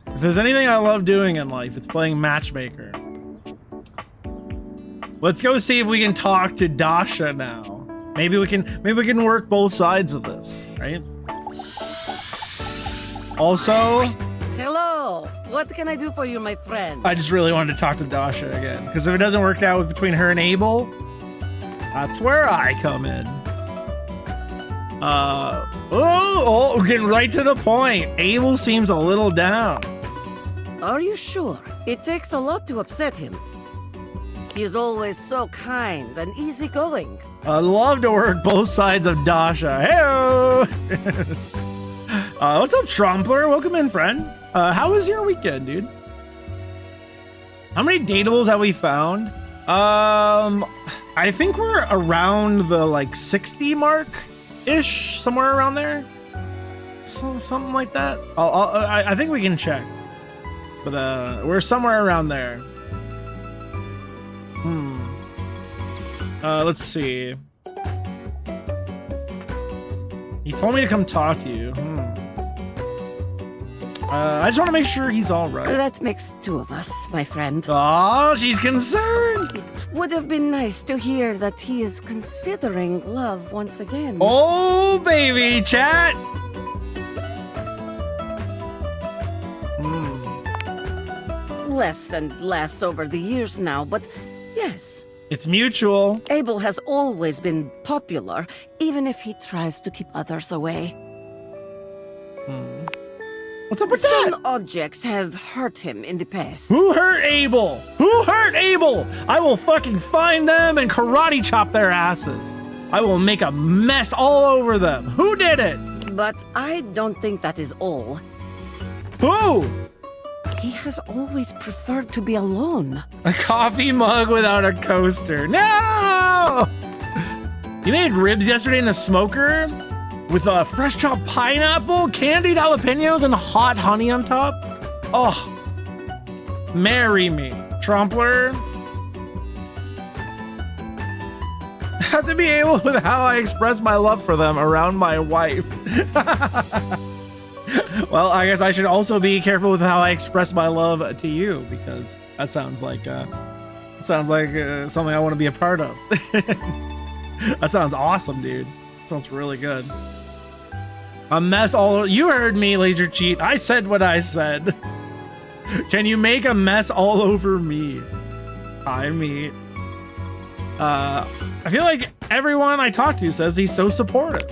if there's anything I love doing in life, it's playing matchmaker. Let's go see if we can talk to Dasha now. Maybe we can work both sides of this, right? Also, hello. What can I do for you, my friend? I just really wanted to talk to Dasha again, because if it doesn't work out between her and Abel, that's where I come in. Getting right to the point. Abel seems a little down. Are you sure? It takes a lot to upset him. He is always so kind and easygoing. I'd love to work both sides of Dasha. Hey-o! What's up, Trumpler? Welcome in, friend. How was your weekend, dude? How many dateables have we found? I think we're around the like 60 mark-ish, somewhere around there. Something like that. I think we can check, but we're somewhere around there. Let's see. He told me to come talk to you. I just want to make sure he's all right. That makes two of us, my friend. Oh, she's concerned. It would have been nice to hear that he is considering love once again. Oh, baby, chat. Less and less over the years now, but yes. It's mutual. Abel has always been popular, even if he tries to keep others away. What's up with that? Some objects have hurt him in the past. Who hurt Abel? Who hurt Abel? I will fucking find them and karate chop their asses. I will make a mess all over them. Who did it? But I don't think that is all. Who? He has always preferred to be alone. A coffee mug without a coaster. No! You made ribs yesterday in the smoker with a fresh chopped pineapple, candied jalapenos, and hot honey on top. Oh, marry me, Trumpler. Have to be able with how I express my love for them around my wife. Well, I guess I should also be careful with how I express my love to you, because that sounds like something I want to be a part of. That sounds awesome, dude. That sounds really good. A mess all. You heard me, Laser Cheat. I said what I said. Can you make a mess all over me? I mean, I feel like everyone I talk to says he's so supportive.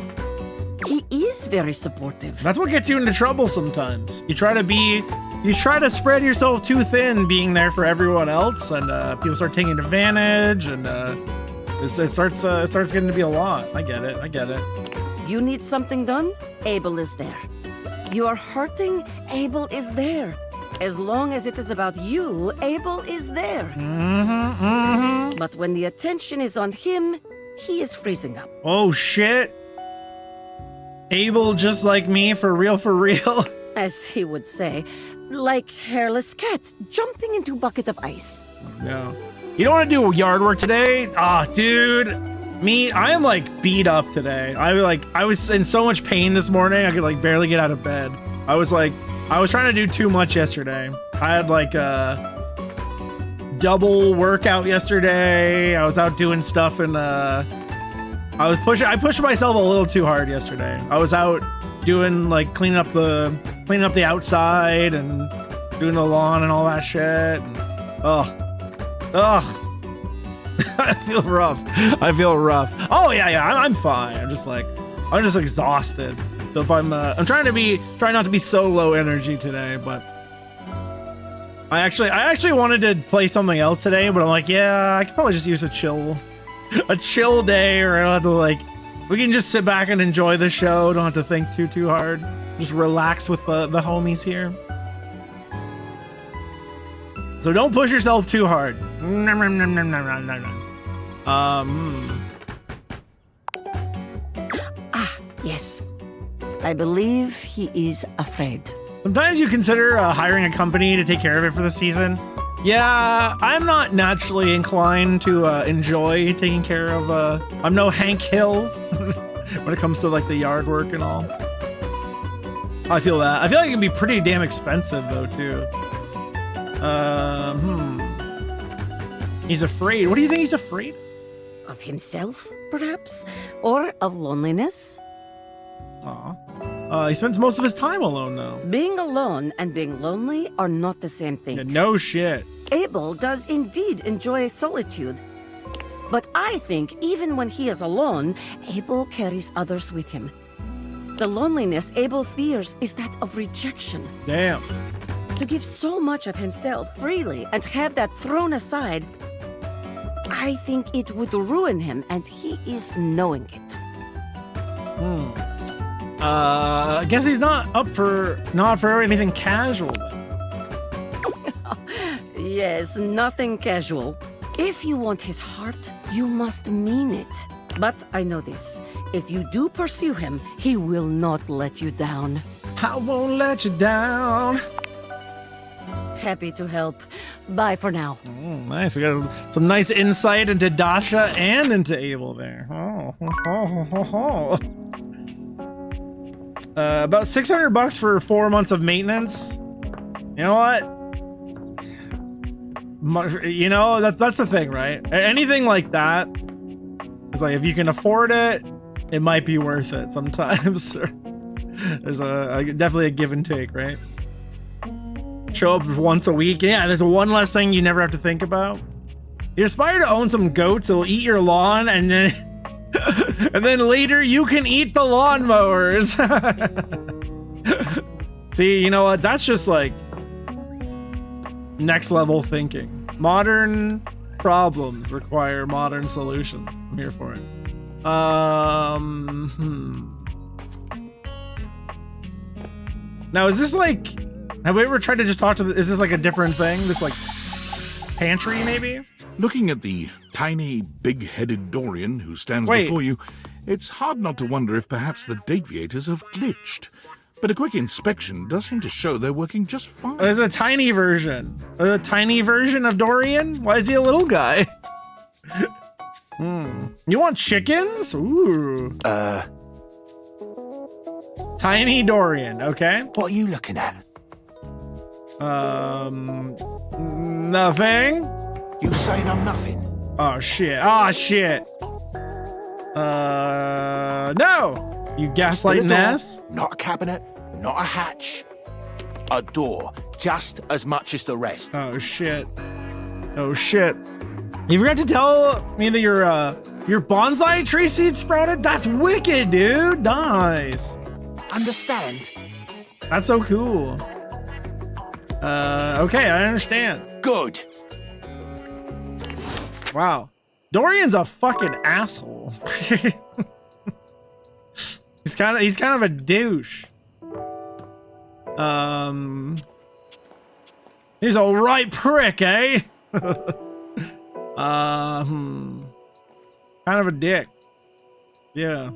He is very supportive. That's what gets you into trouble sometimes. You try to spread yourself too thin, being there for everyone else, and people start taking advantage, and it starts getting to be a lot. I get it. You need something done? Abel is there. You are hurting? Abel is there. As long as it is about you, Abel is there. But when the attention is on him, he is freezing up. Oh shit. Abel just like me, for real. As he would say, like hairless cats jumping into bucket of ice. No. You don't want to do yard work today? Ah, dude. I am like beat up today. I was in so much pain this morning. I could like barely get out of bed. I was trying to do too much yesterday. I had like a double workout yesterday. I was out doing stuff, and I pushed myself a little too hard yesterday. I was out doing like cleaning up the outside and doing the lawn and all that shit. And, ugh. I feel rough. Oh yeah. I'm fine. I'm just exhausted. So if I'm trying not to be so low energy today, but I actually wanted to play something else today, but I'm like, yeah, I could probably just use a chill day, or I don't have to we can just sit back and enjoy the show. Don't have to think too hard. Just relax with the homies here. So don't push yourself too hard. Yes. I believe he is afraid. Sometimes you consider hiring a company to take care of it for the season. Yeah, I'm not naturally inclined to enjoy taking care of. I'm no Hank Hill when it comes to like the yard work and all. I feel that. I feel like it can be pretty damn expensive though too. He's afraid. What do you think he's afraid of? Himself, perhaps, or of loneliness. He spends most of his time alone, though. Being alone and being lonely are not the same thing. Yeah, no shit. Abel does indeed enjoy solitude. But I think even when he is alone, Abel carries others with him. The loneliness Abel fears is that of rejection. Damn. To give so much of himself freely and have that thrown aside, I think it would ruin him, and he is knowing it. I guess he's not up for anything casual then. Yes, nothing casual. If you want his heart, you must mean it. But I know this. If you do pursue him, he will not let you down. I won't let you down. Happy to help. Bye for now. Nice. We got some nice insight into Dasha and into Abel there. About $600 for 4 months of maintenance. You know what? You know, that's the thing, right? Anything like that, it's like if you can afford it, it might be worth it sometimes. There's definitely a give and take, right? Show up once a week. Yeah, there's one less thing you never have to think about. You aspire to own some goats that'll eat your lawn, and then and then later you can eat the lawnmowers. See, you know what? That's just like next level thinking. Modern problems require modern solutions. I'm here for it. Now, is this like, have we ever tried to just talk to is this like a different thing? This like pantry maybe? Looking at the tiny, big-headed Dorian who stands before you, it's hard not to wonder if perhaps the Dateviators have glitched. But a quick inspection does seem to show they're working just fine. There's a tiny version. A tiny version of Dorian? Why is he a little guy? You want chickens? Ooh. Tiny Dorian, okay. What are you looking at? Nothing. You saying I'm nothing? Oh shit. Oh shit. No. You gaslighting ass? Not a cabinet, not a hatch. A door, just as much as the rest. Oh shit. Oh shit. You forgot to tell me that your bonsai tree seed sprouted? That's wicked, dude. Nice. Understand? That's so cool. Okay, I understand. Good. Wow. Dorian's a fucking asshole. He's kind of a douche. He's a right prick, eh? Kind of a dick. Yeah.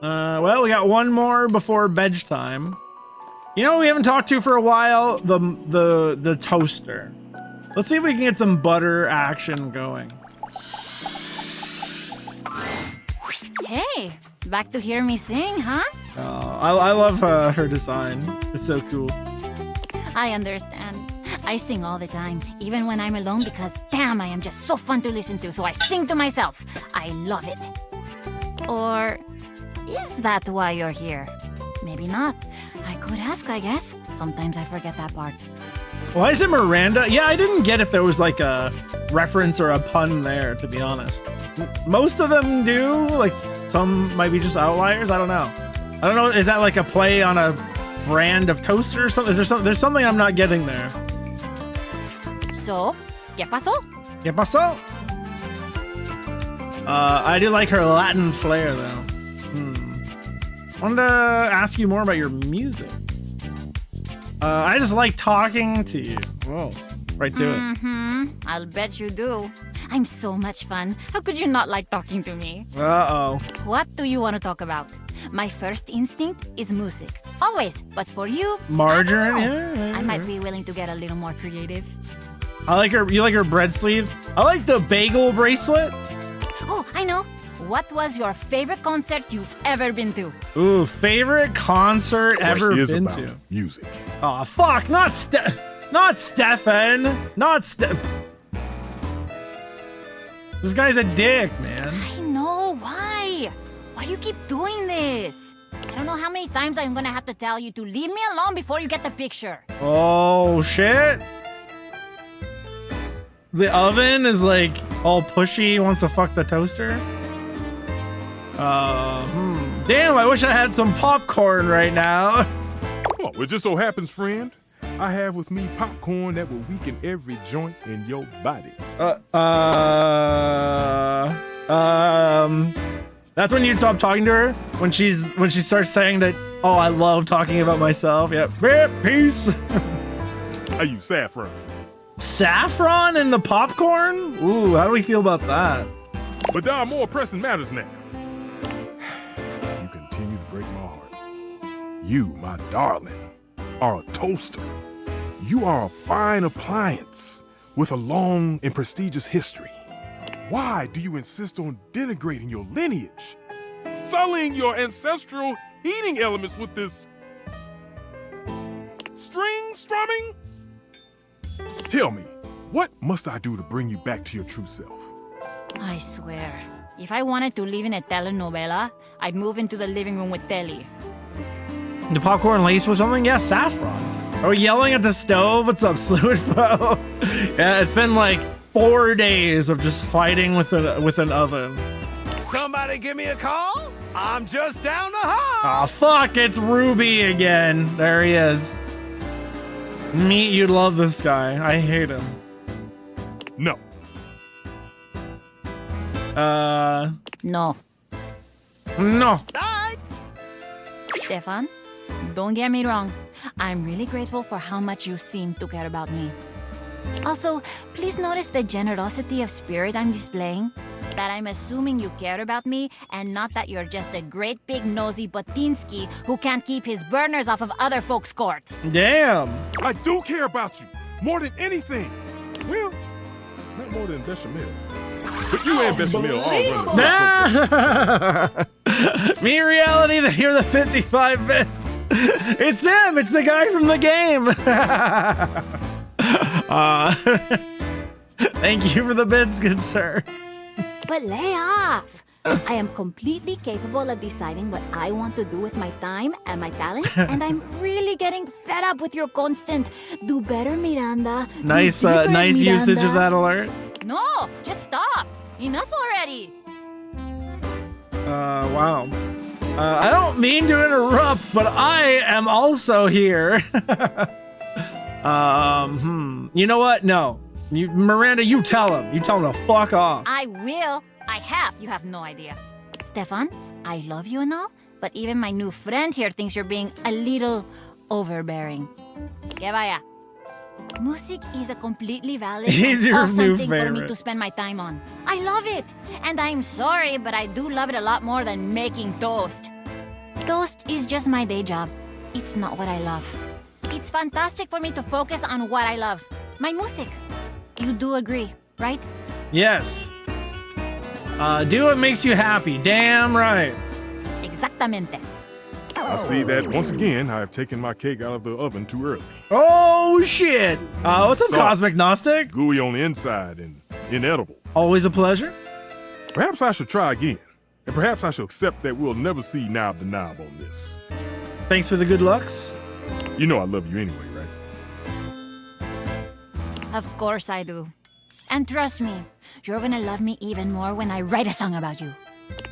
Well, we got one more before bedtime. You know, we haven't talked to for a while, the toaster. Let's see if we can get some butter action going. Hey, back to hear me sing, huh? I love her design. It's so cool. I understand. I sing all the time, even when I'm alone, because damn, I am just so fun to listen to, so I sing to myself. I love it. Or is that why you're here? Maybe not. I could ask, I guess. Sometimes I forget that part. Why is it Miranda? Yeah, I didn't get if there was like a reference or a pun there, to be honest. Most of them do, like some might be just outliers. I don't know. I don't know. Is that like a play on a brand of toaster or something? Is there something? There's something I'm not getting there. So, ¿qué pasó? ¿Qué pasó? I do like her Latin flair though. I wanted to ask you more about your music. I just like talking to you. Whoa, right to it. I'll bet you do. I'm so much fun. How could you not like talking to me? Uh-oh. What do you want to talk about? My first instinct is music. Always. But for you, margarine? I might be willing to get a little more creative. I like her. You like her bread sleeves? I like the bagel bracelet. Oh, I know. What was your favorite concert you've ever been to? Ooh, favorite concert ever been to? Music. Oh fuck! Not Stefan. Not This guy's a dick, man. I know. Why? Why do you keep doing this? I don't know how many times I'm gonna have to tell you to leave me alone before you get the picture. Oh shit! The oven is like all pushy. Wants to fuck the toaster. Damn, I wish I had some popcorn right now. Oh, it just so happens, friend, I have with me popcorn that will weaken every joint in your body. That's when you stop talking to her? When she starts saying that, oh, I love talking about myself. Yep. Peace. I use saffron. Saffron in the popcorn? Ooh, how do we feel about that? But there are more pressing matters now. You continue to break my heart. You, my darling, are a toaster. You are a fine appliance with a long and prestigious history. Why do you insist on denigrating your lineage, sullying your ancestral heating elements with this string strumming? Tell me, what must I do to bring you back to your true self? I swear, if I wanted to live in a telenovela, I'd move into the living room with Telly. The popcorn laced with something? Yeah, saffron. Are we yelling at the stove? What's up, Fluid Flow? Yeah, it's been like 4 days of just fighting with an oven. Somebody give me a call? I'm just down the hall. Oh fuck, it's Ruby again. There he is. Meat, you love this guy. I hate him. No. No. No. Stefan, don't get me wrong. I'm really grateful for how much you seem to care about me. Also, please notice the generosity of spirit I'm displaying. That I'm assuming you care about me and not that you're just a great big nosy Botinsky who can't keep his burners off of other folks' courts. Damn. I do care about you more than anything. Well, not more than Bechamel. But you and Bechamel all run. Me reality, they hear the 55 bits. It's him. It's the guy from the game. Thank you for the bits, good sir. But lay off. I am completely capable of deciding what I want to do with my time and my talents, and I'm really getting fed up with your constant "do better, Miranda." "Do Nice, different, nice usage of Miranda." that alert. No, just stop. Enough already. Wow. I don't mean to interrupt, but I am also here. You know what? No. Miranda, you tell him. You tell him to fuck off. I will. I have. You have no idea. Stefan, I love you and all, but even my new friend here thinks you're being a little overbearing. Que vaya. Music is a completely valid He's your awesome new thing for me favorite. to spend my time on. I love it. And I'm sorry, but I do love it a lot more than making toast. Toast is just my day job. It's not what I love. It's fantastic for me to focus on what I love. My music. You do agree, right? Yes. Do what makes you happy. Damn right. Exactamente. I see that once again I have taken my cake out of the oven too early. Oh shit. What's up, Soft, Cosmic Gnostic? Gooey on the inside and inedible. Always a pleasure. Perhaps I should try again. And perhaps I should accept that we'll never see Knob the Knob on this. Thanks for the good looks. You know I love you anyway, right? Of course I do. And trust me, you're gonna love me even more when I write a song about you.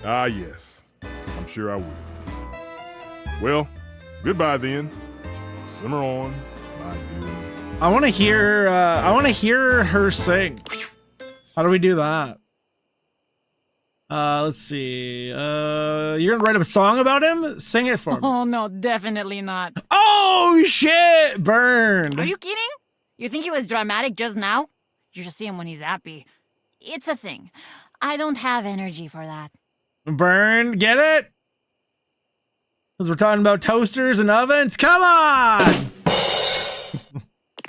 Ah, yes. I'm sure I will. Well, goodbye then. Simmer on, my dear. I want to hear her sing. How do we do that? Let's see. You're gonna write a song about him? Sing it for me. Oh no, definitely not. Oh shit! Burned. Are you kidding? You think he was dramatic just now? You should see him when he's happy. It's a thing. I don't have energy for that. Burned. Get it? Because we're talking about toasters and ovens. Come on!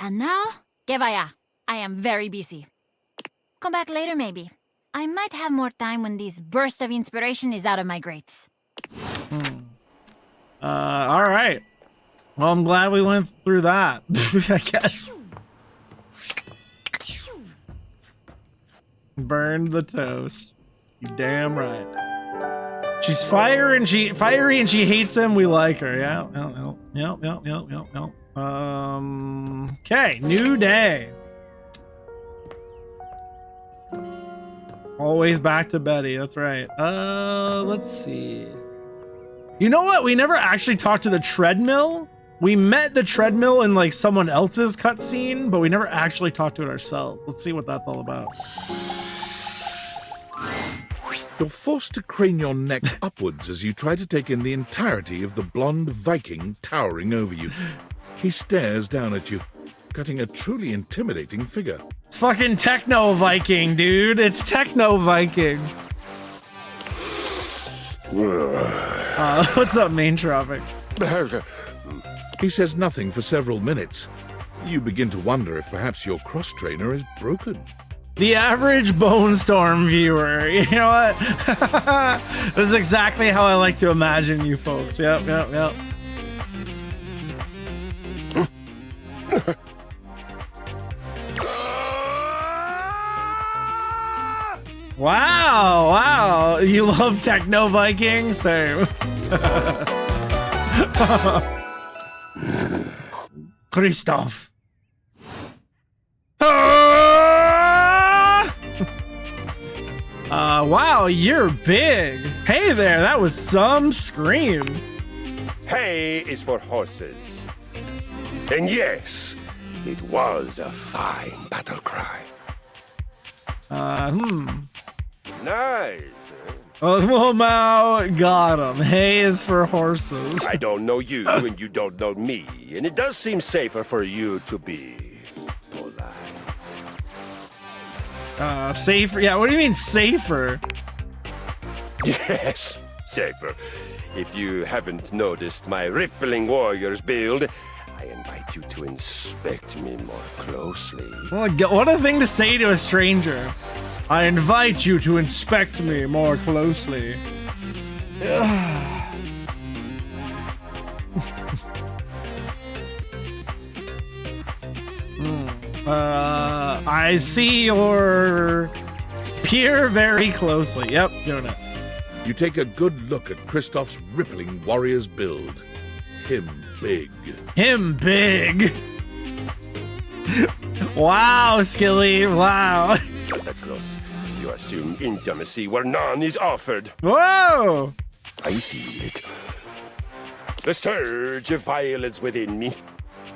And now, que vaya. I am very busy. Come back later, maybe. I might have more time when this burst of inspiration is out of my grates. All right. Well, I'm glad we went through that. I guess. Burned the toast. You damn right. She's fiery and she hates him. We like her. Yeah. Yep. Okay. New day. Always back to Betty. That's right. Let's see. You know what? We never actually talked to the treadmill. We met the treadmill in like someone else's cutscene, but we never actually talked to it ourselves. Let's see what that's all about. You're forced to crane your neck upwards as you try to take in the entirety of the blonde Viking towering over you. He stares down at you, cutting a truly intimidating figure. It's fucking Techno Viking, dude. It's Techno Viking. What's up, main traffic? He says nothing for several minutes. You begin to wonder if perhaps your cross-trainer is broken. The average Bone Storm viewer. You know what? This is exactly how I like to imagine you folks. Yep. Wow. You love Techno Viking? Same. Christoph. Wow, you're big. Hey there, that was some scream. Hay is for horses. And yes, it was a fine battle cry. Nice. Oh, Mao got him. Hay is for horses. I don't know you, and you don't know me, and it does seem safer for you to be polite. Safer? Yeah, what do you mean safer? Yes, safer. If you haven't noticed my rippling warrior's build, I invite you to inspect me more closely. What a thing to say to a stranger. I invite you to inspect me more closely. I see your peer very closely. Yep, doing it. You take a good look at Kristoff's rippling warrior's build. Him big. Him big. Wow, Skilly. Wow. Petros, you assume intimacy where none is offered. Whoa! I feel it. The surge of violence within me.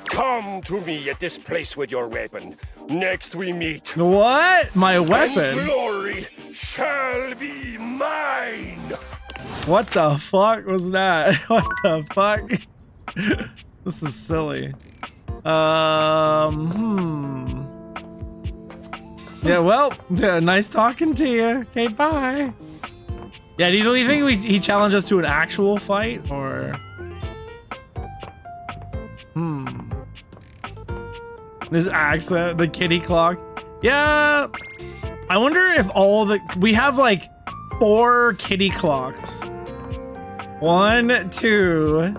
Come to me at this place with your weapon. Next we meet. What? My weapon? And glory shall be mine. What the fuck was that? What the fuck? This is silly. Yeah, well, yeah, nice talking to you. Okay, bye. Yeah, do you think he challenged us to an actual fight, or? This accent, the kitty clock. Yeah, I wonder if we have like 4 kitty clocks. 1, 2.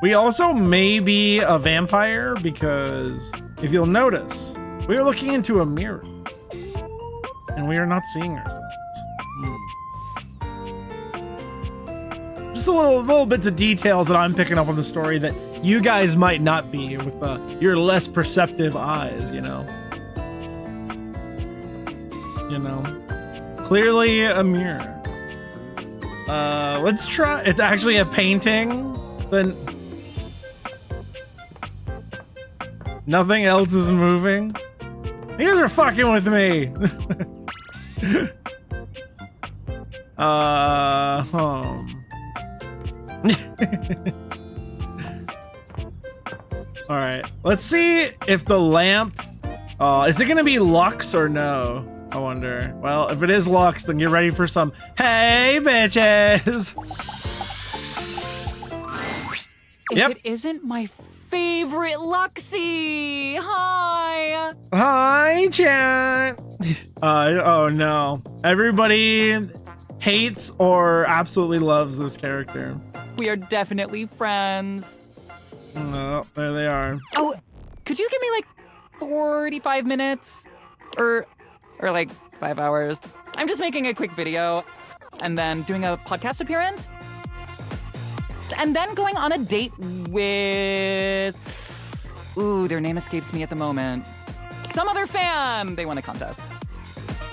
We also may be a vampire because if you'll notice, we are looking into a mirror and we are not seeing ourselves. Just a little bits of details that I'm picking up on the story that you guys might not be with your less perceptive eyes, you know. Clearly a mirror. Let's try. It's actually a painting. Then nothing else is moving. You guys are fucking with me. All right, let's see if the lamp, is it gonna be Lux or no? I wonder. Well, if it is Lux, then get ready for some, hey bitches. If it isn't my favorite Luxie, hi. Hi, chat. Oh no. Everybody hates or absolutely loves this character. We are definitely friends. No, there they are. Oh, could you give me like 45 minutes? Or like 5 hours? I'm just making a quick video and then doing a podcast appearance. And then going on a date with... Ooh, their name escapes me at the moment. Some other fan! They won a contest.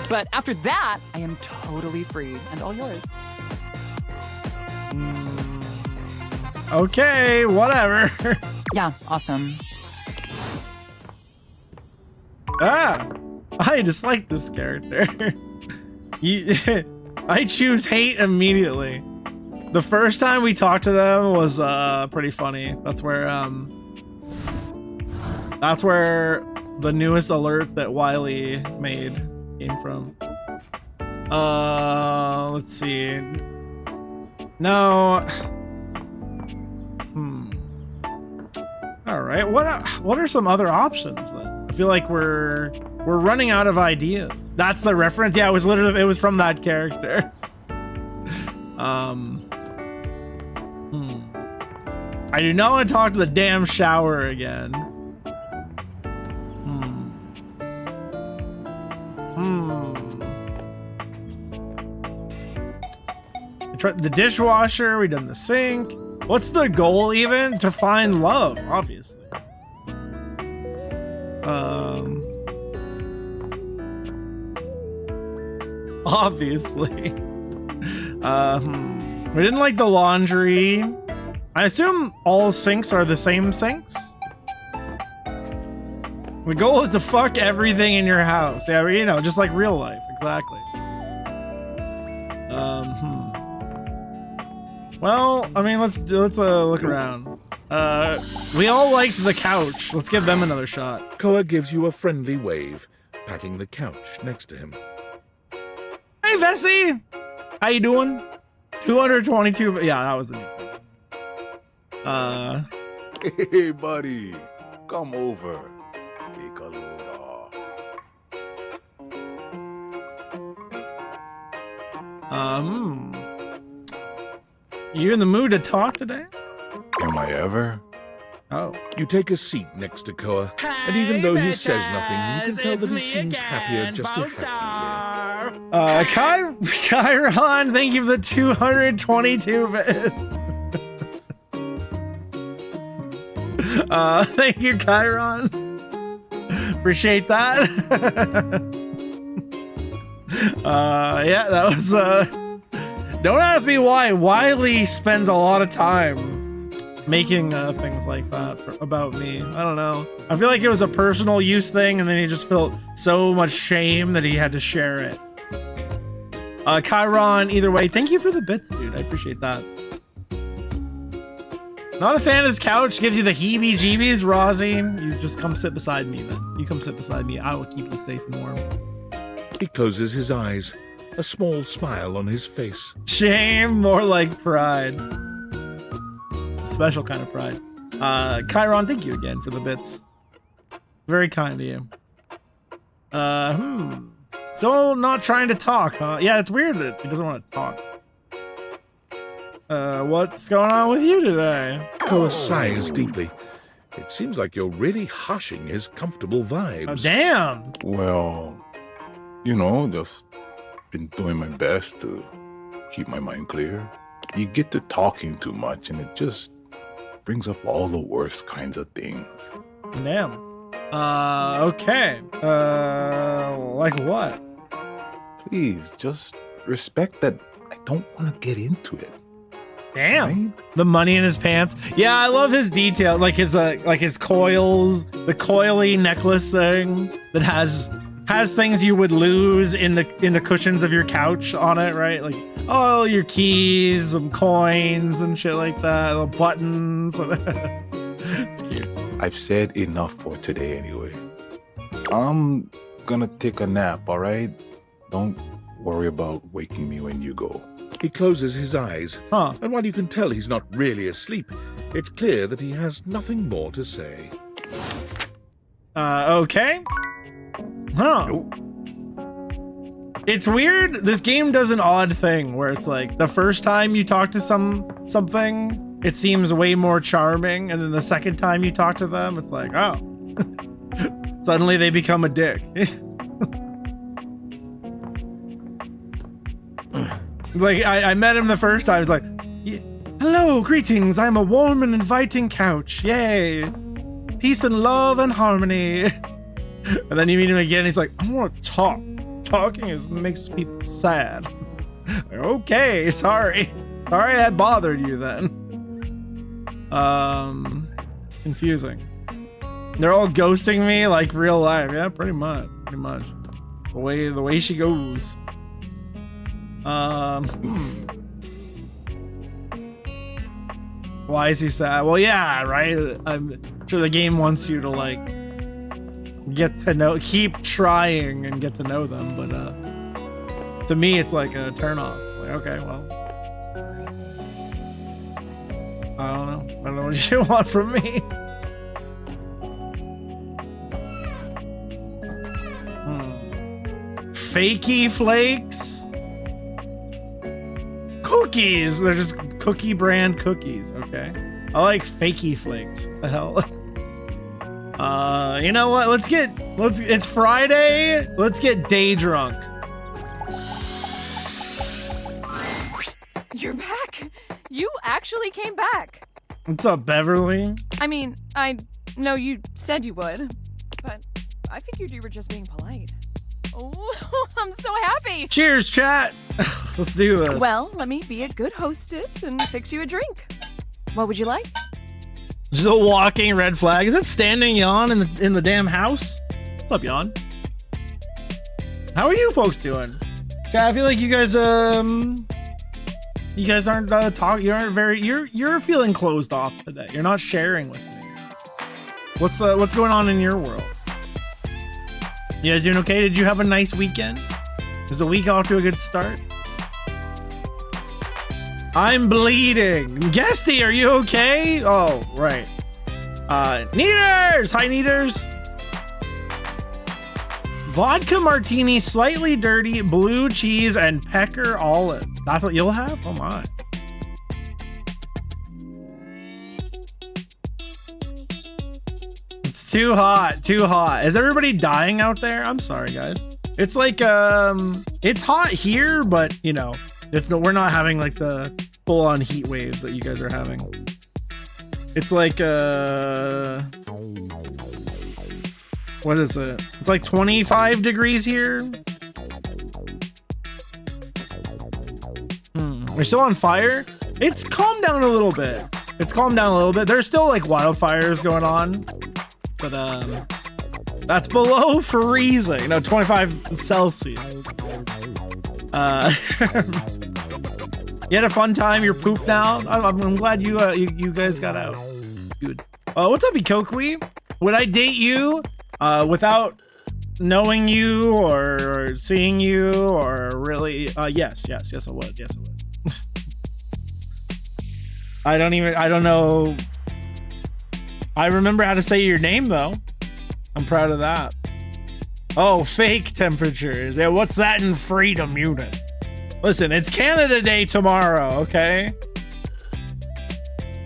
But after that, I am totally free and all yours. Okay, whatever. Yeah, awesome. I dislike this character. I choose hate immediately. The first time we talked to them was pretty funny. That's where the newest alert that Wiley made came from. Let's see. No. All right. What are some other options then? I feel like we're running out of ideas. That's the reference. Yeah, it was from that character. I do not want to talk to the damn shower again. I tried the dishwasher. We done the sink. What's the goal even? To find love, obviously. Obviously. We didn't like the laundry. I assume all sinks are the same sinks? The goal is to fuck everything in your house. Yeah, you know, just like real life, exactly. Well, I mean, let's look around. We all liked the couch. Let's give them another shot. Koa gives you a friendly wave, patting the couch next to him. Hey, Vessi! How you doing? 222. Yeah, that was the new thing. Hey, buddy. Come over. Take a load off. You in the mood to talk today? Am I ever? Oh. You take a seat next to Koa, and even though he says nothing, you can tell that he seems happier just to have you here. Chiron, thank you for the 222 bits. Thank you, Chiron. Appreciate that. Yeah, that was don't ask me why. Wiley spends a lot of time making things like that about me. I don't know. I feel like it was a personal use thing, and then he just felt so much shame that he had to share it. Chiron, either way, thank you for the bits, dude. I appreciate that. Not a fan of his couch, gives you the heebie-jeebies, Rozzy. You just come sit beside me then. You come sit beside me. I will keep you safe and warm. He closes his eyes, a small smile on his face. Shame, more like pride. Special kind of pride. Chiron, thank you again for the bits. Very kind of you. Still not trying to talk, huh? Yeah, it's weird that he doesn't want to talk. What's going on with you today? Koa sighs deeply. It seems like you're really hushing his comfortable vibes. Oh, damn! Well, you know, just been doing my best to keep my mind clear. You get to talking too much and it just brings up all the worst kinds of things. Damn. Okay. Like what? Please, just respect that I don't want to get into it. Damn. Right? The money in his pants. Yeah, I love his detail. Like his coils, the coily necklace thing that has things you would lose in the cushions of your couch on it, right? Like, oh, your keys, some coins and shit like that, the buttons. It's cute. I've said enough for today anyway. I'm gonna take a nap, all right? Don't worry about waking me when you go. He closes his eyes, and while you can tell he's not really asleep, it's clear that he has nothing more to say. Okay. Huh. It's weird. This game does an odd thing where it's like the first time you talk to something, it seems way more charming, and then the second time you talk to them, it's like, oh. Suddenly they become a dick. It's like I met him the first time. It's like, hello, greetings. I'm a warm and inviting couch. Yay. Peace and love and harmony. And then you meet him again. He's like, I want to talk. Talking makes people sad. Like, okay, sorry. Sorry I bothered you then. Confusing. They're all ghosting me like real life. Yeah, pretty much. Pretty much. The way she goes. Why is he sad? Well, yeah, right? I'm sure the game wants you to like get to know, keep trying and get to know them, but to me it's like a turn off. Like, okay, well, I don't know what you want from me. Fakey flakes. Cookies. They're just cookie brand cookies. Okay. I like fakey flakes. The hell. You know what? It's Friday. Let's get day drunk. You're back. You actually came back. What's up, Beverly? I mean, I know you said you would, but I figured you were just being polite. Oh, I'm so happy. Cheers, chat. Let's do this. Well, let me be a good hostess and fix you a drink. What would you like? Just a walking red flag. Is that standing yawn in the damn house? What's up, yawn? How are you folks doing? Chat, I feel like you guys aren't talking. You aren't very. You're feeling closed off today. You're not sharing with me. What's going on in your world? You guys doing okay? Did you have a nice weekend? Is the week off to a good start? I'm bleeding. Guesty, are you okay? Oh, right. Neaters! Hi, Neaters. Vodka martini, slightly dirty, blue cheese, and pecker olives. That's what you'll have? Oh, my. It's too hot. Too hot. Is everybody dying out there? I'm sorry, guys. It's like, It's hot here, but you know, we're not having like the full-on heat waves that you guys are having. It's like what is it? It's like 25 degrees here. We're still on fire. It's calmed down a little bit. There's still like wildfires going on, but that's below freezing. No, 25 Celsius. You had a fun time. You're pooped now. I'm glad you guys got out. It's good. What's up, Ikokwi? Would I date you without knowing you or seeing you or really? Yes, I would. Yes, I would. I don't know. I remember how to say your name though. I'm proud of that. Oh, fake temperatures. Yeah, what's that in freedom units? Listen, it's Canada Day tomorrow, okay?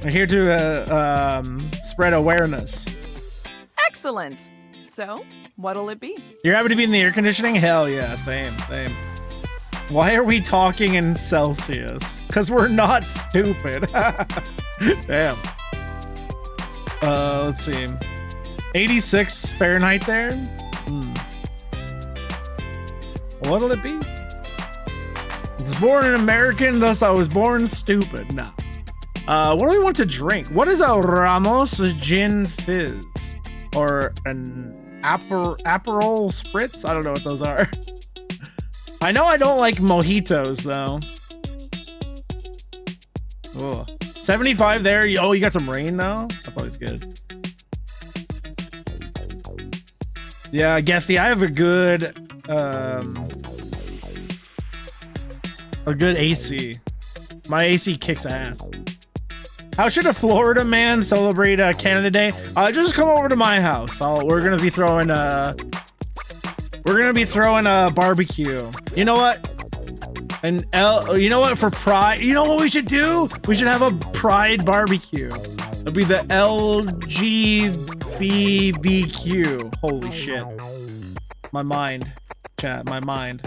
We're here to spread awareness. Excellent. So, what'll it be? You're happy to be in the air conditioning? Hell yeah, same. Why are we talking in Celsius? Because we're not stupid. Damn. Let's see. 86 Fahrenheit there? What'll it be? I was born an American, thus I was born stupid. Nah. What do we want to drink? What is a Ramos Gin Fizz? Or an Aperol Spritz? I don't know what those are. I know I don't like mojitos though. Oh, 75 there. Oh, you got some rain though. That's always good. Yeah, Guesty, I have a good AC. My AC kicks ass. How should a Florida man celebrate Canada Day? Just come over to my house. We're gonna be throwing a barbecue. You know what? You know what? For Pride, you know what we should do? We should have a Pride barbecue. It'll be the LGBTQ. Holy shit! My mind, chat. My mind.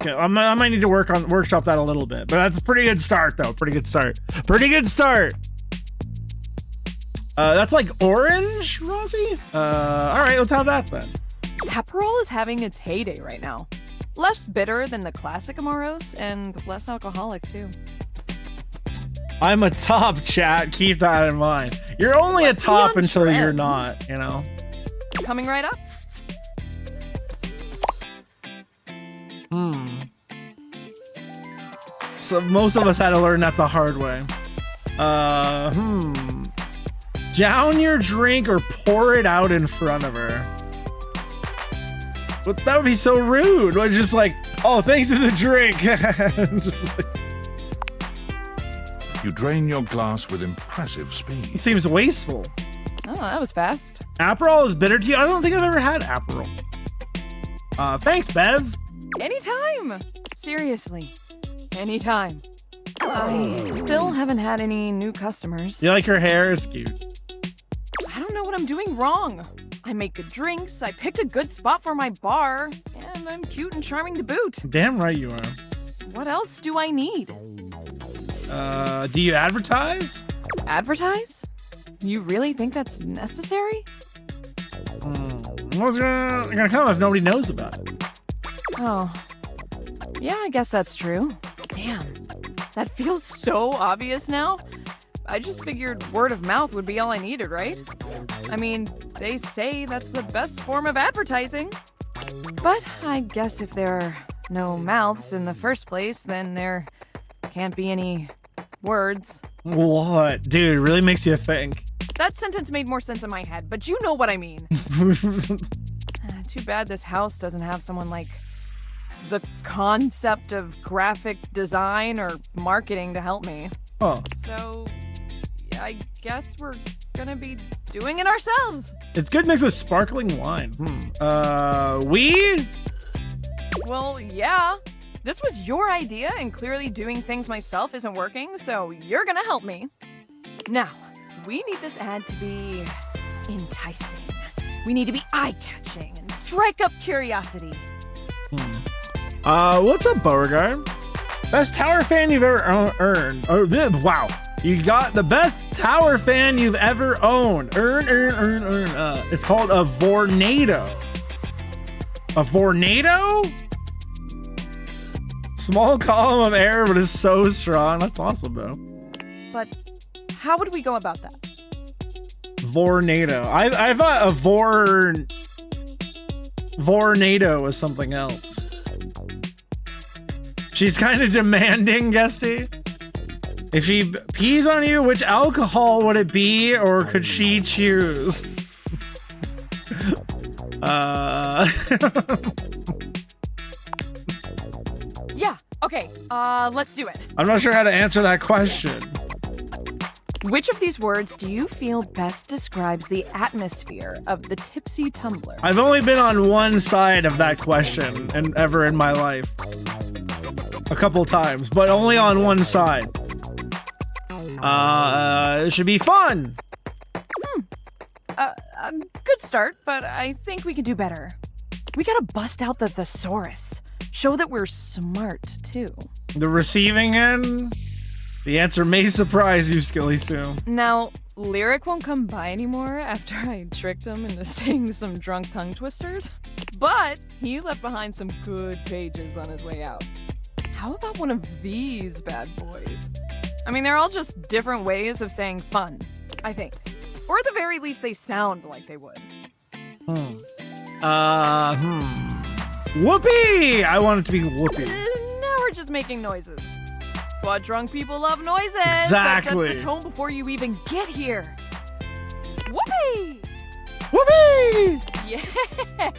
Okay, I might need to workshop that a little bit, but that's a pretty good start, though. Pretty good start. That's like orange, Rosie. All right, let's have that then. Aperol is having its heyday right now. Less bitter than the classic Amoros and less alcoholic too. I'm a top, chat. Keep that in mind. You're only a top until you're not, you know. Coming right up. So most of us had to learn that the hard way. Down your drink or pour it out in front of her. But that would be so rude. Like, just like, oh, thanks for the drink. Just like... You drain your glass with impressive speed. It seems wasteful. Oh, that was fast. Aperol is bitter to you? I don't think I've ever had Aperol. Thanks, Bev. Anytime. Seriously. Anytime. I still haven't had any new customers. You like her hair? It's cute. I don't know what I'm doing wrong. I make good drinks, I picked a good spot for my bar, and I'm cute and charming to boot. Damn right you are. What else do I need? Do you advertise? Advertise? You really think that's necessary? What's gonna come if nobody knows about it? Oh. Yeah, I guess that's true. Damn. That feels so obvious now. I just figured word of mouth would be all I needed, right? I mean, they say that's the best form of advertising. But I guess if there are no mouths in the first place, then there can't be any words. What? Dude, it really makes you think. That sentence made more sense in my head, but you know what I mean. Too bad this house doesn't have someone like the concept of graphic design or marketing to help me. Oh. So, yeah, I guess we're gonna be doing it ourselves. It's good mixed with sparkling wine. We? Well, yeah. This was your idea, and clearly doing things myself isn't working, so you're gonna help me. Now, we need this ad to be enticing. We need to be eye-catching and strike up curiosity. What's up, Beauregard? Best tower fan you've ever earned. Oh, wow. You got the best tower fan you've ever owned. Earn. It's called a Vornado. A Vornado? Small column of air, but it's so strong. That's awesome, though. But how would we go about that? Vornado. I thought a Vornado was something else. She's kind of demanding, Guesty. If she pees on you, which alcohol would it be, or could she choose? Yeah, okay, let's do it. I'm not sure how to answer that question. Which of these words do you feel best describes the atmosphere of the Tipsy Tumbler? I've only been on one side of that question ever in my life. A couple times, but only on one side. It should be fun. A good start, but I think we can do better. We gotta bust out the thesaurus. Show that we're smart, too. The receiving end? The answer may surprise you, Skilly Sue. Now, Lyric won't come by anymore after I tricked him into saying some drunk tongue twisters, but he left behind some good pages on his way out. How about one of these bad boys? I mean, they're all just different ways of saying fun, I think. Or at the very least, they sound like they would. Whoopee! I want it to be whoopee. Now we're just making noises. But drunk people love noises. Exactly. That sets the tone before you even get here. Whoopee! Whoopee!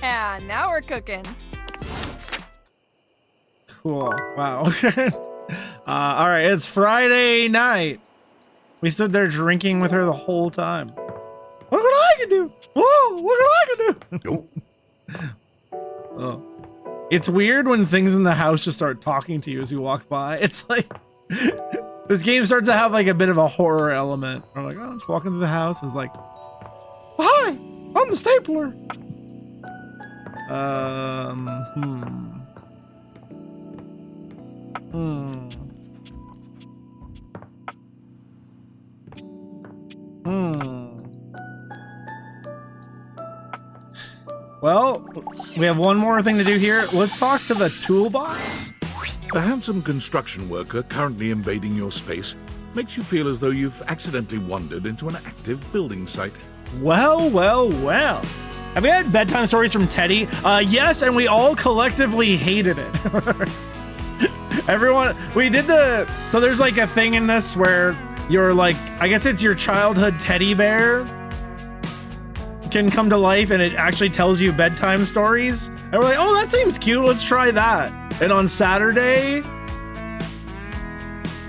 Yeah, now we're cooking. Cool. Wow. All right, it's Friday night. We stood there drinking with her the whole time. Look what I can do! Whoa! Look what I can do! Oh. It's weird when things in the house just start talking to you as you walk by. It's like this game starts to have like a bit of a horror element. I'm like, oh, I'm just walking through the house, and it's like, hi, I'm the stapler. Well, we have one more thing to do here. Let's talk to the toolbox. A handsome construction worker currently invading your space makes you feel as though you've accidentally wandered into an active building site. Well. Have we had bedtime stories from Teddy? Yes, and we all collectively hated it. Everyone, so there's like a thing in this where you're like, I guess it's your childhood teddy bear can come to life and it actually tells you bedtime stories. And we're like, oh, that seems cute. Let's try that. And on Saturday,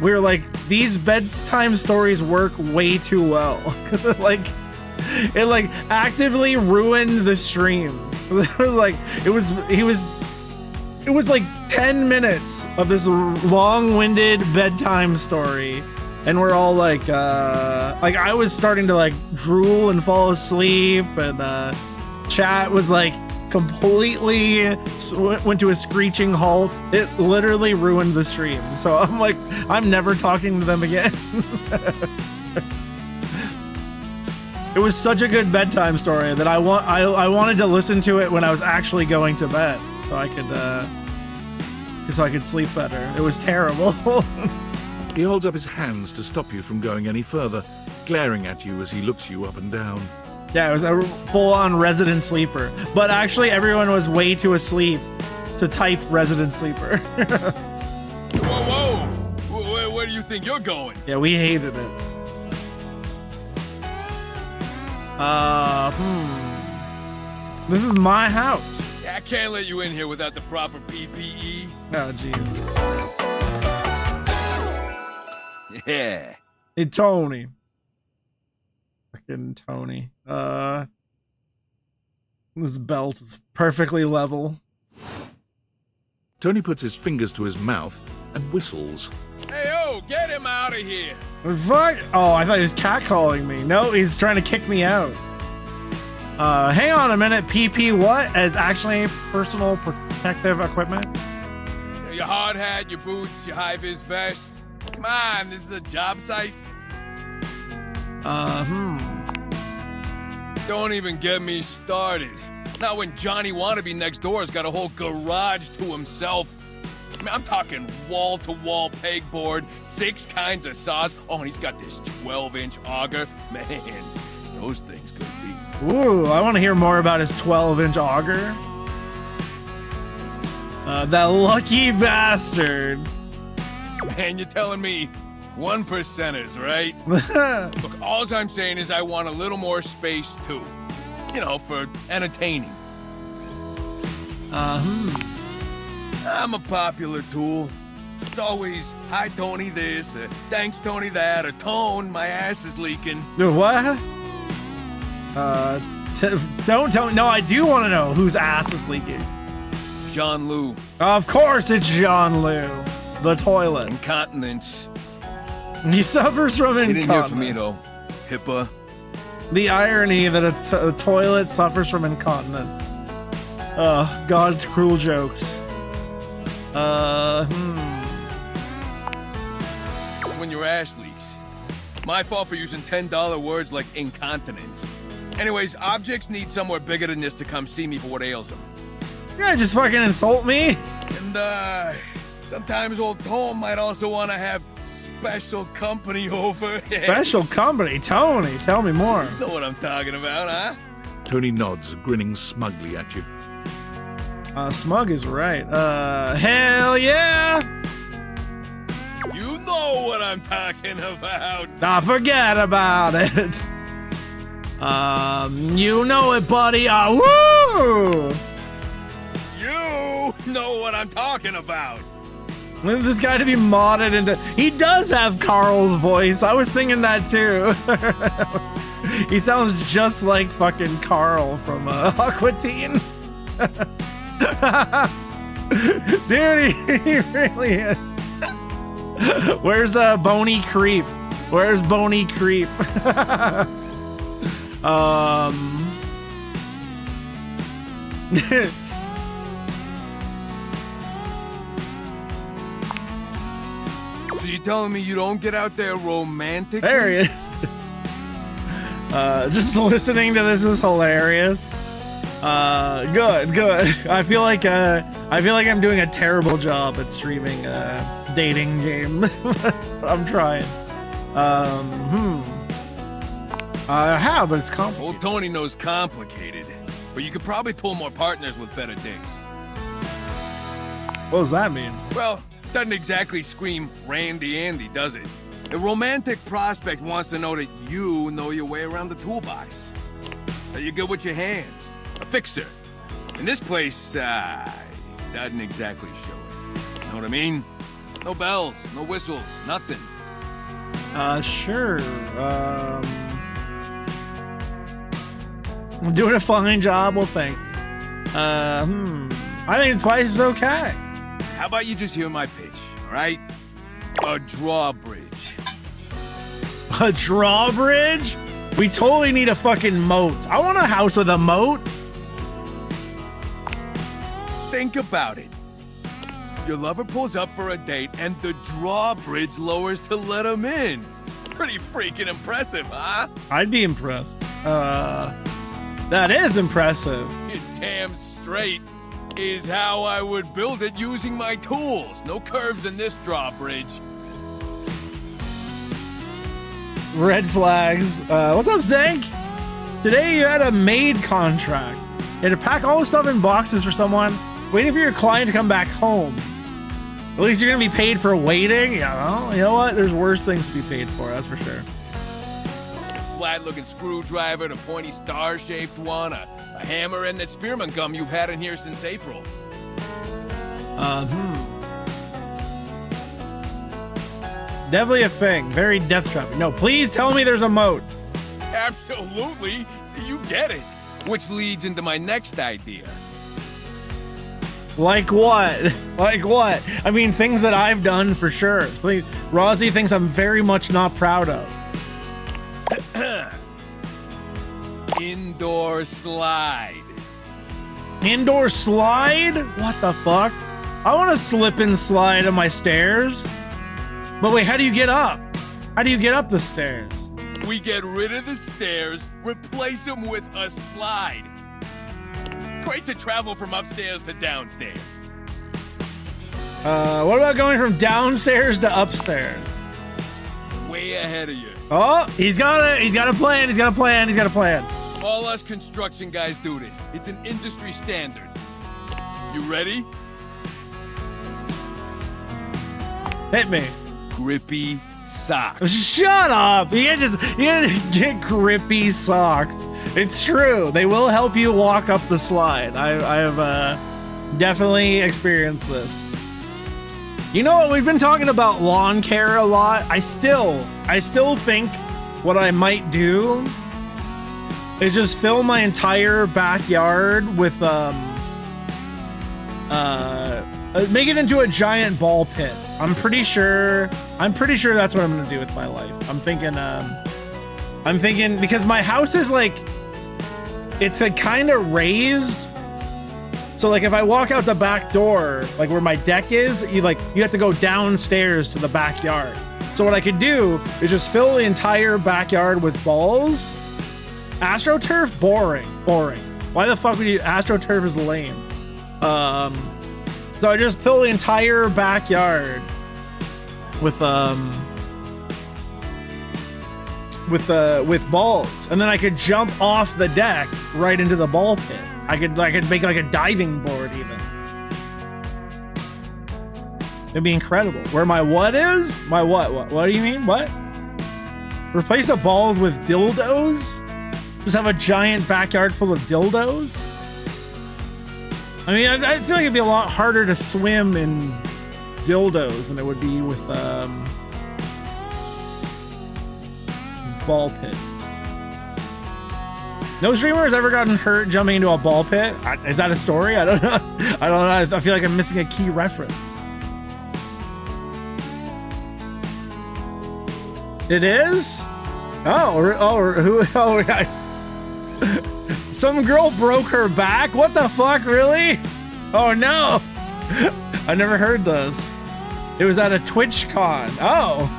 we were like, these bedtime stories work way too well. Because it actively ruined the stream. It was like 10 minutes of this long-winded bedtime story. And we're all like I was starting to like drool and fall asleep, and chat was like completely went to a screeching halt. It literally ruined the stream. So I'm like, I'm never talking to them again. It was such a good bedtime story that I wanted to listen to it when I was actually going to bed, so I could sleep better. It was terrible. He holds up his hands to stop you from going any further, glaring at you as he looks you up and down. Yeah, it was a full-on resident sleeper. But actually, everyone was way too asleep to type resident sleeper. Whoa! Where do you think you're going? Yeah, we hated it. This is my house. Yeah, I can't let you in here without the proper PPE. Oh, jeez. Yeah. Hey, Tony. Fucking Tony. This belt is perfectly level. Tony puts his fingers to his mouth and whistles. Hey, get him out of here. Fuck. Oh, I thought he was catcalling me. No, he's trying to kick me out. Hang on a minute. PP what? It's actually personal protective equipment? Your hard hat, your boots, your high-vis vest. Come on, this is a job site. Don't even get me started. Not when Johnny Wannabe next door has got a whole garage to himself. I mean, I'm talking wall-to-wall pegboard, 6 kinds of saws. Oh, and he's got this 12-inch auger. Man, those things go deep. Ooh, I want to hear more about his 12-inch auger. That lucky bastard. Man, you're telling me 1%ers, right? Look, all I'm saying is I want a little more space, too. You know, for entertaining. I'm a popular tool. It's always, hi, Tony this, thanks, Tony that, or Tone, my ass is leaking. What? Don't tell me. No, I do want to know whose ass is leaking. Jean-Loup. Of course it's Jean-Loup. The toilet. Incontinence. He suffers from He incontinence. didn't hear from me, though. HIPAA. The irony that a toilet suffers from incontinence. God's cruel jokes. When your ass leaks. My fault for using $10 words like incontinence. Anyways, objects need somewhere bigger than this to come see me for what ails them. Yeah, just fucking insult me. And, sometimes old Tom might also want to have special company over. Special company? Tony, tell me more. You know what I'm talking about, huh? Tony nods, grinning smugly at you. Smug is right. Hell yeah! You know what I'm talking about. Forget about it. You know it, buddy. Woo! You know what I'm talking about. This guy to be modded into. He does have Carl's voice. I was thinking that too. He sounds just like fucking Carl from Aqua Teen. Dude, he really is. Where's Boney Creep? Where's Boney Creep? So you telling me you don't get out there romantic? There he is. Just listening to this is hilarious. Good. I feel like I'm doing a terrible job at streaming a dating game. I'm trying. I have, but it's complicated. Old Tony knows complicated, but you could probably pull more partners with better digs. What does that mean? Well, doesn't exactly scream Randy Andy, does it? A romantic prospect wants to know that you know your way around the toolbox. That you're good with your hands. A fixer. In this place, doesn't exactly show it. Know what I mean? No bells, no whistles, nothing. Sure. I'm doing a fine job, we'll think. I think this place is okay. How about you just hear my pitch, all right? A drawbridge. A drawbridge? We totally need a fucking moat. I want a house with a moat. Think about it. Your lover pulls up for a date and the drawbridge lowers to let him in. Pretty freaking impressive, huh? I'd be impressed. That is impressive. You're damn straight. Is how I would build it using my tools. No curves in this drawbridge. Red flags. What's up, Zank? Today you had a maid contract. You had to pack all the stuff in boxes for someone, waiting for your client to come back home. At least you're gonna be paid for waiting. You know what? There's worse things to be paid for, that's for sure. A flat-looking screwdriver, the pointy star-shaped one, a hammer, and that spearmint gum you've had in here since April. Definitely a thing. Very death trap. No, please tell me there's a moat. Absolutely. So you get it. Which leads into my next idea. Like what? Like what? I mean, things that I've done for sure. Like, Rozzy thinks I'm very much not proud of. Indoor slide. Indoor slide? What the fuck? I want to slip and slide on my stairs. But wait, how do you get up? How do you get up the stairs? We get rid of the stairs, replace them with a slide. Great to travel from upstairs to downstairs. What about going from downstairs to upstairs? Way ahead of you. Oh, he's got a plan. All us construction guys do this. It's an industry standard. You ready? Hit me. Grippy socks. Shut up! You can't get grippy socks. It's true. They will help you walk up the slide. I have definitely experienced this. You know what? We've been talking about lawn care a lot. I still think what I might do is just fill my entire backyard with make it into a giant ball pit. I'm pretty sure that's what I'm gonna do with my life. I'm thinking because my house is like, it's like kind of raised. So like if I walk out the back door, like where my deck is, you have to go downstairs to the backyard. So what I could do is just fill the entire backyard with balls. AstroTurf, boring. Why the fuck would you? AstroTurf is lame. So I just fill the entire backyard with balls, and then I could jump off the deck right into the ball pit. I could make like a diving board even. It'd be incredible. Where my what is? My what? What do you mean? What? Replace the balls with dildos? Just have a giant backyard full of dildos? I mean, I feel like it'd be a lot harder to swim in dildos than it would be with ball pits. No streamer has ever gotten hurt jumping into a ball pit. Is that a story? I don't know. I feel like I'm missing a key reference. It is? Some girl broke her back? What the fuck, really? Oh no! I never heard this. It was at a TwitchCon. Oh!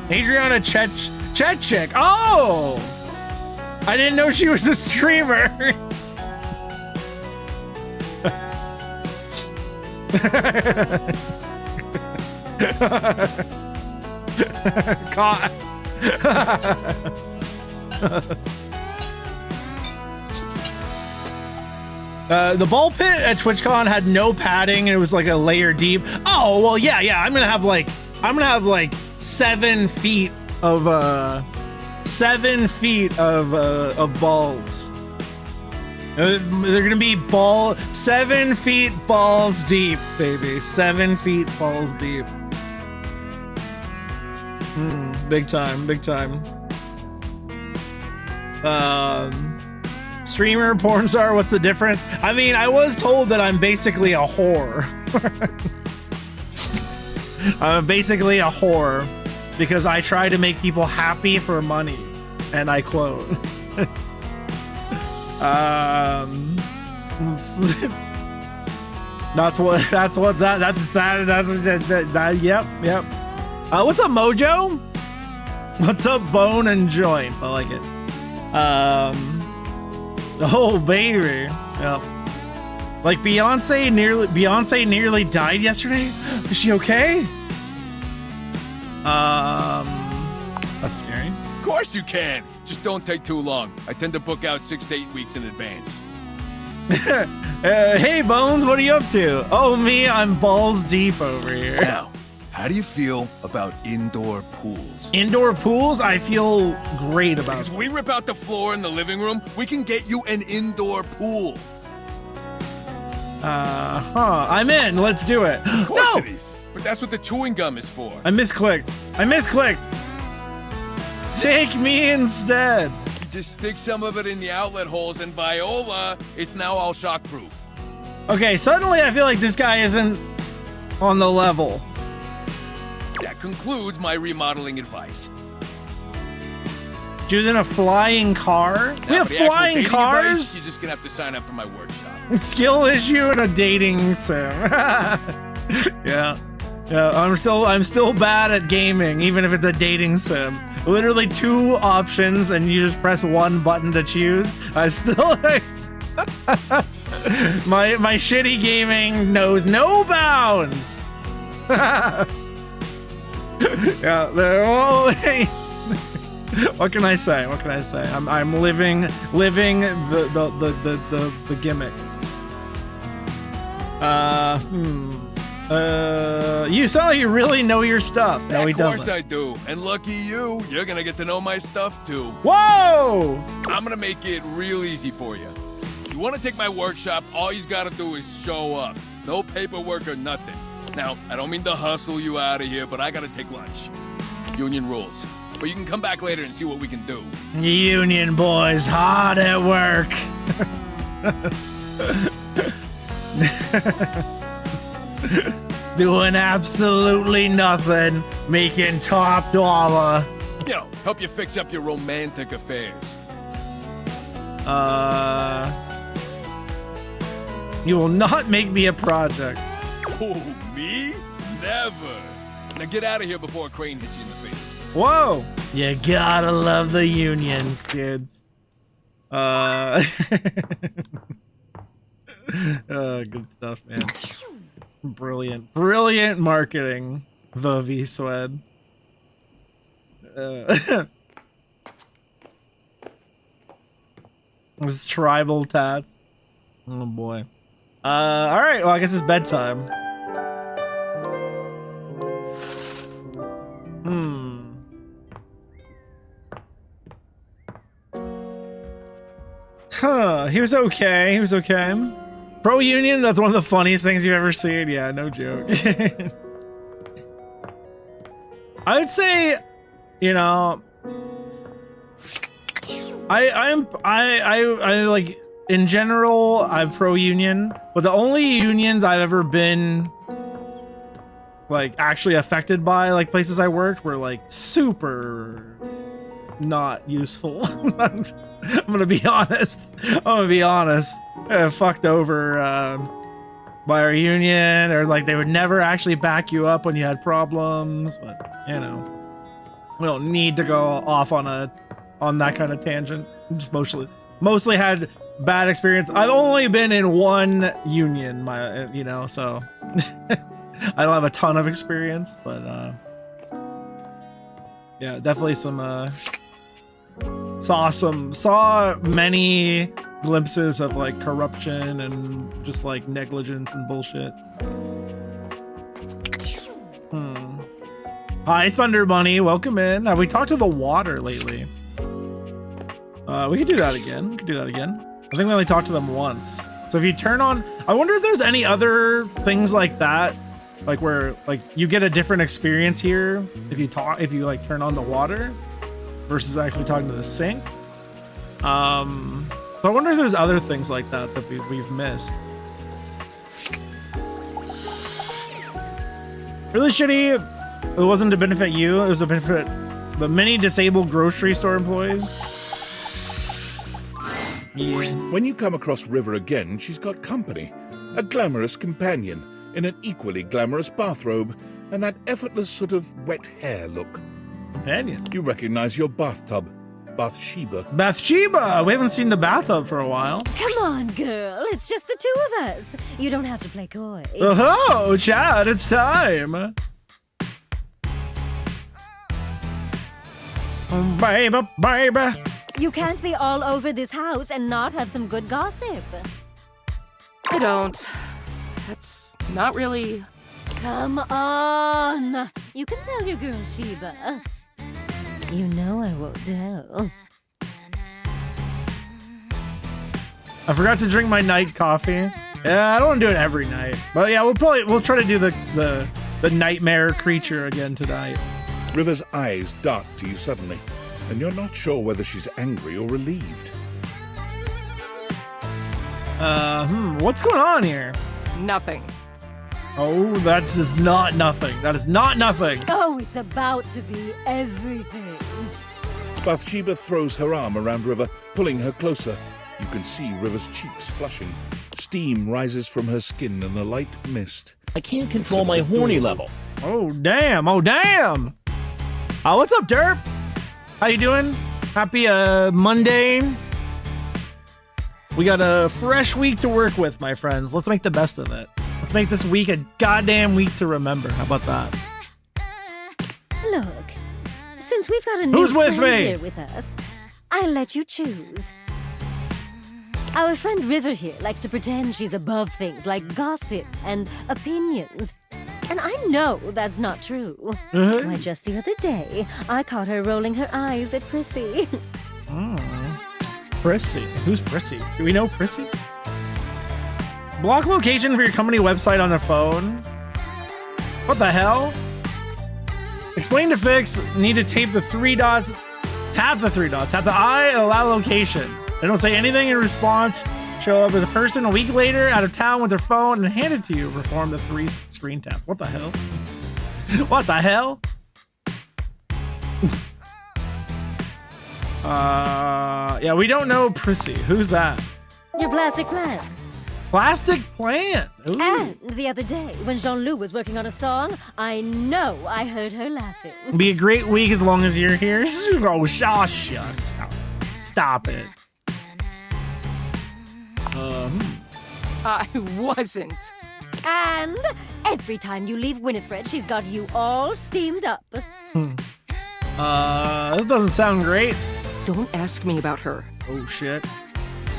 Adriana Chechik. Oh! I didn't know she was a streamer. Caught. The ball pit at TwitchCon had no padding and it was like a layer deep. Oh well, yeah. I'm gonna have like 7 feet of 7 feet of balls. They're gonna be 7 feet balls deep, baby. 7 feet balls deep. Big time. Streamer, porn star, what's the difference? I mean, I was told that I'm basically a whore. I'm basically a whore because I try to make people happy for money, and I quote. Yep. What's up, Mojo? What's up, Bone and Joints? I like it. Oh baby. Yep. Like Beyonce nearly died yesterday. Is she okay? That's scary. Of course you can. Just don't take too long. I tend to book out 6 to 8 weeks in advance. Hey Bones, what are you up to? Oh me, I'm balls deep over here. Now, how do you feel about indoor pools? Indoor pools? I feel great about Because we rip out the floor in the living room, we can get you an indoor pool. I'm in. Let's do it. Of course it is. But that's what the chewing gum is for. I misclicked. Take me instead. You just stick some of it in the outlet holes and Viola, it's now all shockproof. Okay, suddenly I feel like this guy isn't on the level. That concludes my remodeling advice. Choosing a flying car? We have For the actual flying dating cars? advice, you're just gonna have to sign up for my workshop. Skill issue and a dating sim. Yeah. Yeah, I'm still bad at gaming, even if it's a dating sim. Literally 2 options and you just press 1 button to choose. I still my shitty gaming knows no bounds. Yeah, what can I say? What can I say? I'm living the gimmick. You sound like you really know your stuff. No, he doesn't. Of course I do. And lucky you, you're gonna get to know my stuff too. Whoa! I'm gonna make it real easy for you. You wanna take my workshop, all you gotta do is show up. No paperwork or nothing. Now, I don't mean to hustle you out of here, but I gotta take lunch. Union rules. But you can come back later and see what we can do. Union boys hard at work. Doing absolutely nothing, making top dollar. You know, help you fix up your romantic affairs. You will not make me a project. Oh, me? Never. Now get out of here before a crane hits you in the face. Whoa! You gotta love the unions, kids. Good stuff, man. Brilliant. Brilliant marketing, the V-Swed. This tribal tats. Oh boy. Alright, well I guess it's bedtime. Huh, he was okay. He was okay. Pro-union, that's one of the funniest things you've ever seen. Yeah, no joke. I would say, you know, I like, in general, I'm pro-union, but the only unions I've ever been like actually affected by, like places I worked, were like super not useful. I'm gonna be honest. Fucked over by our union, or like they would never actually back you up when you had problems. But you know, we don't need to go off on that kind of tangent. Just mostly had bad experience. I've only been in one union, so I don't have a ton of experience, but yeah, definitely saw many glimpses of like corruption and just like negligence and bullshit. Hi Thunder Bunny, welcome in. Have we talked to the water lately? We could do that again. I think we only talked to them once. So if you turn on, I wonder if there's any other things like that, like where like you get a different experience here if you like turn on the water versus actually talking to the sink. But I wonder if there's other things like that we've missed. Really shitty. It wasn't to benefit you. It was to benefit the many disabled grocery store employees. Yeah. When you come across River again, she's got company. A glamorous companion in an equally glamorous bathrobe and that effortless sort of wet hair look. Companion? You recognize your bathtub. Bathsheba. Bathsheba! We haven't seen the bathtub for a while. Come on, girl. It's just the two of us. You don't have to play coy. Oh, Chad, it's time. Baby. You can't be all over this house and not have some good gossip. I don't. That's not really... Come on. You can tell your girl, Sheba. You know I won't tell. I forgot to drink my night coffee. Yeah, I don't want to do it every night. But yeah, we'll try to do the nightmare creature again tonight. River's eyes dart to you suddenly, and you're not sure whether she's angry or relieved. What's going on here? Nothing. Oh, that is not nothing. That is not nothing. Oh, it's about to be everything. Bathsheba throws her arm around River, pulling her closer. You can see River's cheeks flushing. Steam rises from her skin in a light mist. I can't control my horny level. Oh, damn. Oh, damn. What's up, Derp? How you doing? Happy Monday. We got a fresh week to work with, my friends. Let's make the best of it. Let's make this week a goddamn week to remember. How about that? Look, since we've got a new Who's with friend me? here with us, I'll let you choose. Our friend River here likes to pretend she's above things like gossip and opinions. And I know that's not true. Why, just the other day, I caught her rolling her eyes at Prissy. Prissy. Who's Prissy? Do we know Prissy? Block location for your company website on the phone? What the hell? Explain to fix. Need to tape the 3 dots. Tap the 3 dots. Tap the I and allow location. They don't say anything in response. Show up as a person a week later out of town with their phone and hand it to you. Perform the 3 screen taps. What the hell? What the hell? Yeah, we don't know Prissy. Who's that? Your plastic plant. Plastic plant. Ooh. And the other day, when Jean-Loup was working on a song, I know I heard her laughing. Be a great week as long as you're here. Oh, shucks. Stop it. I wasn't. And every time you leave Winifred, she's got you all steamed up. This doesn't sound great. Don't ask me about her. Oh, shit.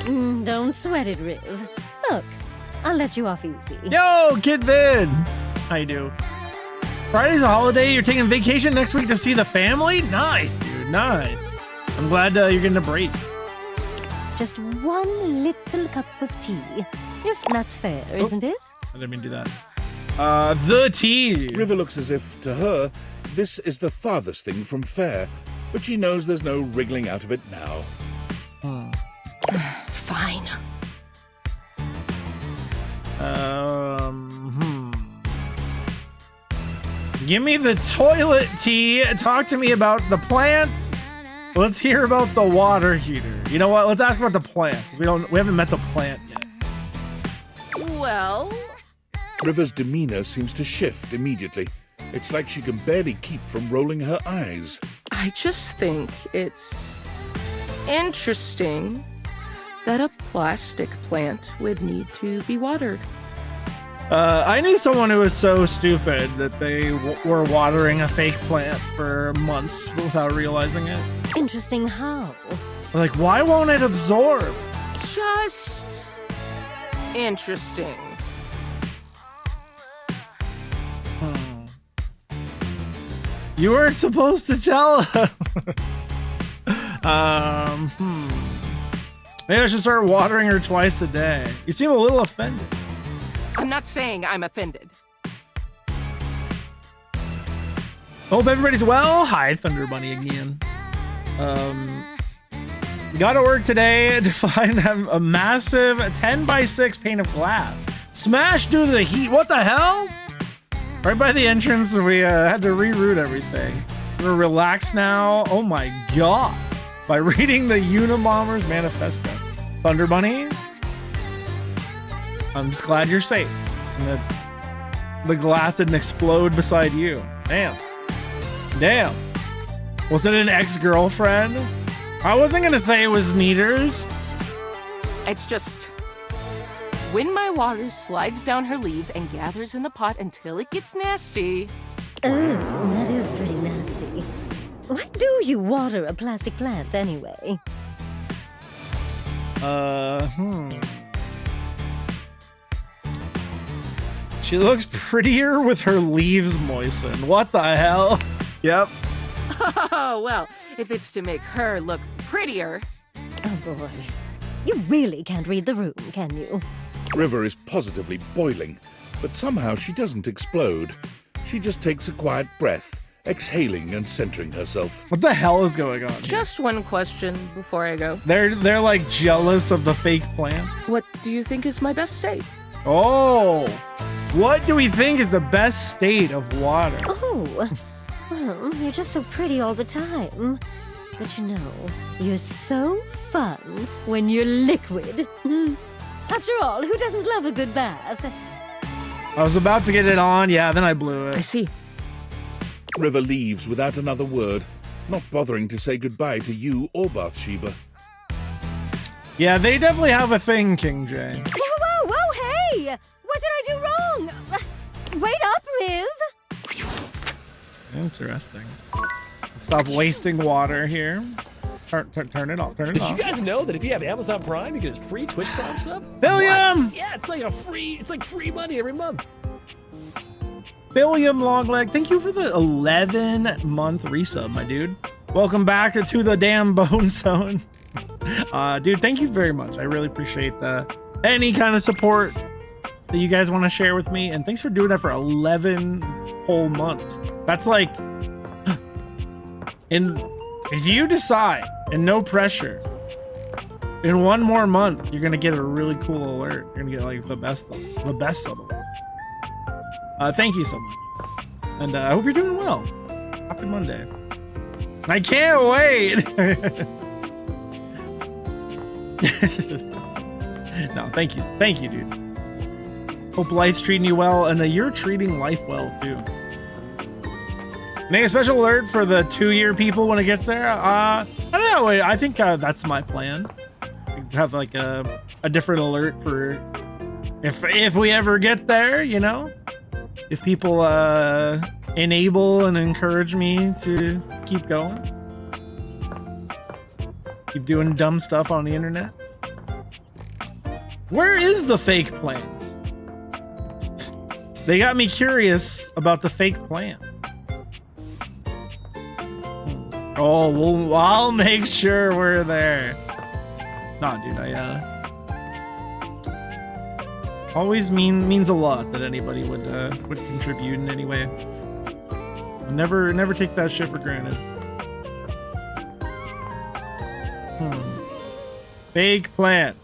Don't sweat it, Riv. Look, I'll let you off easy. Yo, Kid Vin. How you do? Friday's a holiday. You're taking vacation next week to see the family? Nice, dude. Nice. I'm glad you're getting a break. Just one little cup of tea. If that's fair, isn't it? I didn't mean to do that. The tea. River looks as if, to her, this is the farthest thing from fair, but she knows there's no wriggling out of it now. Fine. Give me the toilet tea. Talk to me about the plant. Let's hear about the water heater. You know what? Let's ask about the plant. We haven't met the plant yet. Well, River's demeanor seems to shift immediately. It's like she can barely keep from rolling her eyes. I just think it's interesting that a plastic plant would need to be watered. I knew someone who was so stupid that they were watering a fake plant for months without realizing it. Interesting how? Like, why won't it absorb? Just interesting. You weren't supposed to tell her. Maybe I should start watering her twice a day. You seem a little offended. I'm not saying I'm offended. Hope everybody's well. Hi, Thunder Bunny again. Gotta work today to find a massive 10x6 pane of glass. Smashed due to the heat. What the hell? Right by the entrance, we had to reroute everything. We're relaxed now. Oh my god. By reading the Unabomber's manifesto. Thunder Bunny, I'm just glad you're safe. And that the glass didn't explode beside you. Damn. Damn. Was it an ex-girlfriend? I wasn't gonna say it was Neaters. It's just when my water slides down her leaves and gathers in the pot until it gets nasty. Oh, that is pretty nasty. Why do you water a plastic plant anyway? She looks prettier with her leaves moistened. What the hell? Yep. Oh, well, if it's to make her look prettier. Oh boy. You really can't read the room, can you? River is positively boiling, but somehow she doesn't explode. She just takes a quiet breath, exhaling and centering herself. What the hell is going on? Just one question before I go. They're like jealous of the fake plant. What do you think is my best state? Oh, what do we think is the best state of water? Oh, well, you're just so pretty all the time. But you know, you're so fun when you're liquid. After all, who doesn't love a good bath? I was about to get it on, yeah, then I blew it. I see. River leaves without another word, not bothering to say goodbye to you or Bathsheba. Yeah, they definitely have a thing, King J. Whoa, whoa, whoa, hey! What did I do wrong? Wait up, Riv! Interesting. Stop wasting water here. Turn it off, turn it Did off. you guys know that if you have Amazon Prime, you get a free Twitch Prime sub? Billiam! What? Yeah, it's like free money every month. Billiam Longleg, thank you for the 11-month resub, my dude. Welcome back to the damn Bone Zone. Dude, thank you very much. I really appreciate any kind of support that you guys want to share with me, and thanks for doing that for 11 whole months. That's like, if you decide, and no pressure, in one more month, you're gonna get a really cool alert. You're gonna get like the best sub alert. Thank you so much, and I hope you're doing well. Happy Monday. I can't wait. No, thank you, dude. Hope life's treating you well, and that you're treating life well too. Make a special alert for the 2-year people when it gets there. I don't know. I think that's my plan. Have like a different alert for if we ever get there, you know. If people enable and encourage me to keep going, keep doing dumb stuff on the internet. Where is the fake plans? They got me curious about the fake plan. Oh, well, I'll make sure we're there. Nah, dude, always means a lot that anybody would contribute in any way. Never take that shit for granted. Fake plant.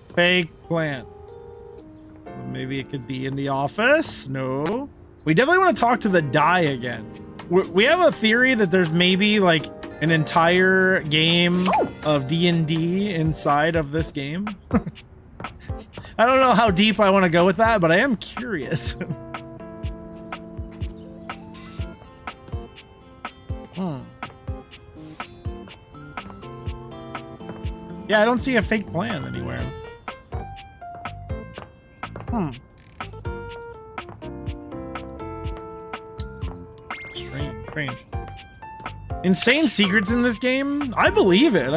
Maybe it could be in the office. No, we definitely want to talk to the die again. We have a theory that there's maybe like an entire game of D&D inside of this game. I don't know how deep I want to go with that, but I am curious. Yeah, I don't see a fake plan anywhere. Strange. Insane secrets in this game? I believe it.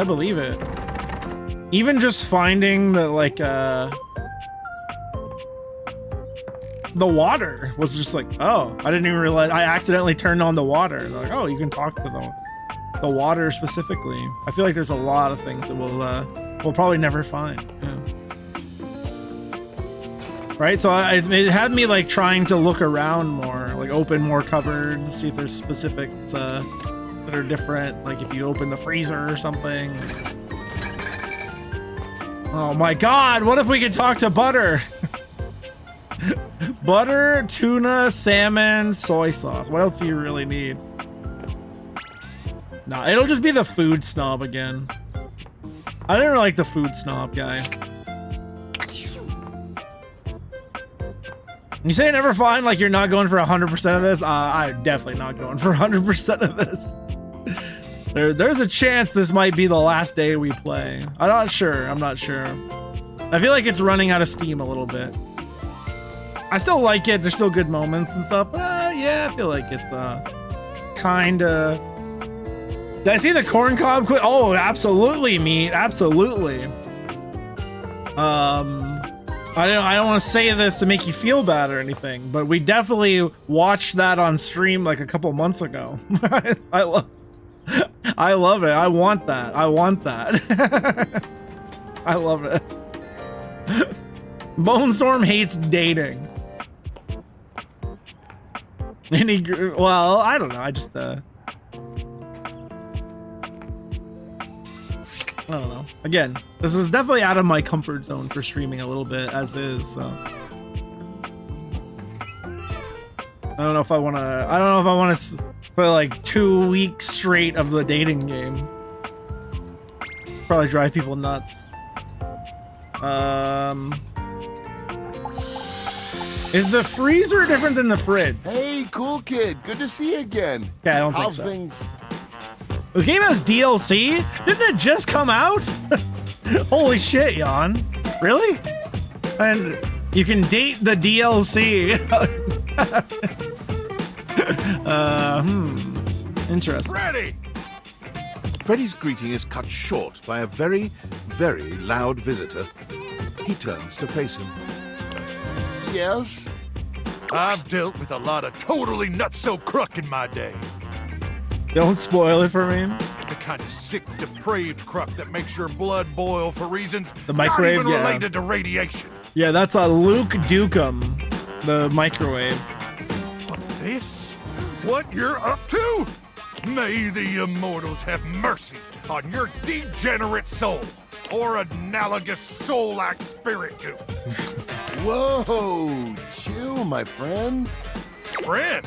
Even just finding the like the water was just like, oh, I didn't even realize I accidentally turned on the water. They're like, oh, you can talk to the water specifically. I feel like there's a lot of things that we'll probably never find. Yeah. Right, so it had me like trying to look around more, like open more cupboards, see if there's specifics that are different, like if you open the freezer or something. Oh my god, what if we could talk to Butter? Butter, tuna, salmon, soy sauce. What else do you really need? Nah, it'll just be the food snob again. I didn't really like the food snob guy. You say never find, like you're not going for 100% of this? I'm definitely not going for 100% of this. There's a chance this might be the last day we play. I'm not sure. I feel like it's running out of steam a little bit. I still like it. There's still good moments and stuff. Yeah, I feel like it's kinda. Did I see the corn cob quit? Oh, absolutely, meat. Absolutely. I don't want to say this to make you feel bad or anything, but we definitely watched that on stream like a couple months ago. I love it. I want that. I love it. Bone Storm hates dating. Well, I don't know. I don't know. Again, this is definitely out of my comfort zone for streaming a little bit as is, so. I don't know if I want to put like 2 weeks straight of the dating game. Probably drive people nuts. Is the freezer different than the fridge? Hey, cool kid. Good to see you again. Yeah, I don't How's think so. things? This game has DLC? Didn't it just come out? Holy shit, Jan. Really? And you can date the DLC. Interesting. Freddy! Freddy's greeting is cut short by a very, very loud visitor. He turns to face him. Yes? I've dealt with a lot of totally nutso crook in my day. Don't spoil it for me. The kind of sick, depraved crook that makes your blood boil for reasons The microwave, not even yeah. related to radiation. Yeah, that's a Luke Dukem, the microwave. But this? What you're up to? May the immortals have mercy on your degenerate soul, or analogous soul-like spirit goop. Whoa, chill, my friend. Friend?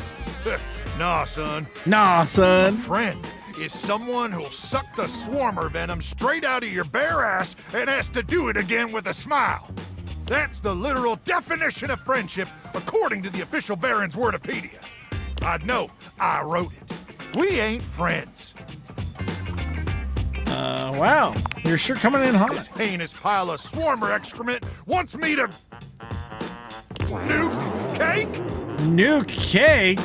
Nah, son. Nah, son. A friend is someone who'll suck the swarmer venom straight out of your bare ass and has to do it again with a smile. That's the literal definition of friendship, according to the official Baron's Wordopedia. I'd know, I wrote it. We ain't friends. Wow. You're sure coming in hot. This heinous pile of swarmer excrement wants me to... nuke cake? Nuke cake?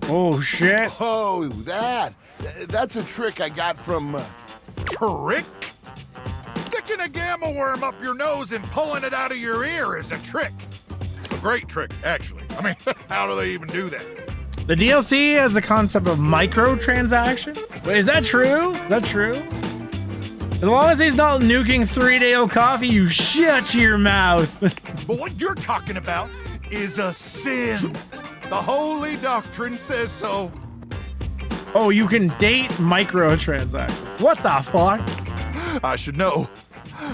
Oh, shit. Oh, that's a trick I got from... Trick? Sticking a gamma worm up your nose and pulling it out of your ear is a trick. A great trick, actually. I mean, how do they even do that? The DLC has the concept of microtransaction? Wait, is that true? Is that true? As long as he's not nuking 3-day-old coffee, you shut your mouth. But what you're talking about is a sin. The holy doctrine says so. Oh, you can date microtransactions. What the fuck? I should know.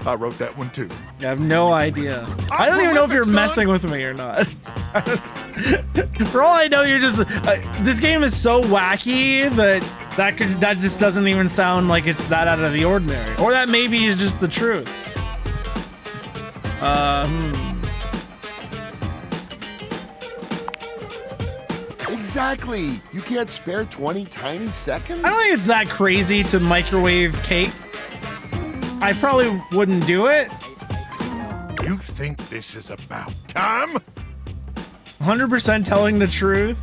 I wrote that one too. I have no idea. I don't even know if you're messing with me or not. For all I know, you're just... this game is so wacky that just doesn't even sound like it's that out of the ordinary. Or that maybe is just the truth. Exactly. You can't spare 20 tiny seconds? I don't think it's that crazy to microwave cake. I probably wouldn't do it. You think this is about time? 100% telling the truth.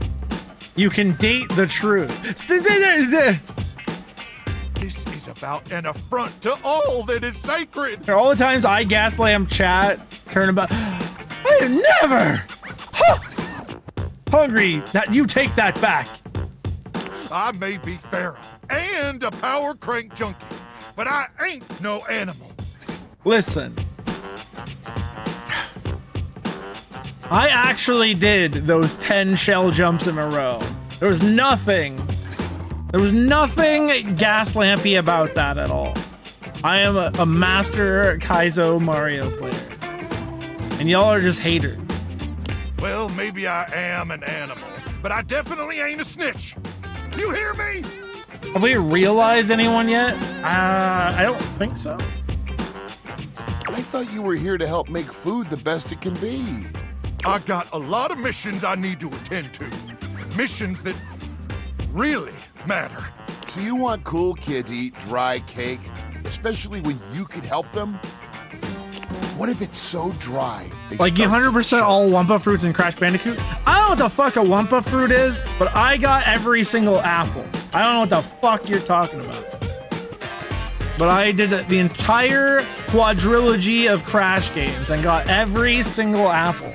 You can date the truth. This is about an affront to all that is sacred. All the times I gaslamp chat, turn about. I never. Hungry. That you take that back. I may be feral and a power crank junkie, but I ain't no animal. Listen. I actually did those 10 shell jumps in a row. There was nothing gaslampy about that at all. I am a master Kaizo Mario player. And y'all are just haters. Well, maybe I am an animal, but I definitely ain't a snitch. You hear me? Have we realized anyone yet? I don't think so. I thought you were here to help make food the best it can be. I got a lot of missions I need to attend to. Missions that really matter. So you want Cool Kid to eat dry cake, especially when you could help them? What if it's so dry? Like you 100% all Wumpa fruits in Crash Bandicoot? I don't know what the fuck a Wumpa fruit is, but I got every single apple. I don't know what the fuck you're talking about. But I did the entire quadrilogy of Crash games and got every single apple.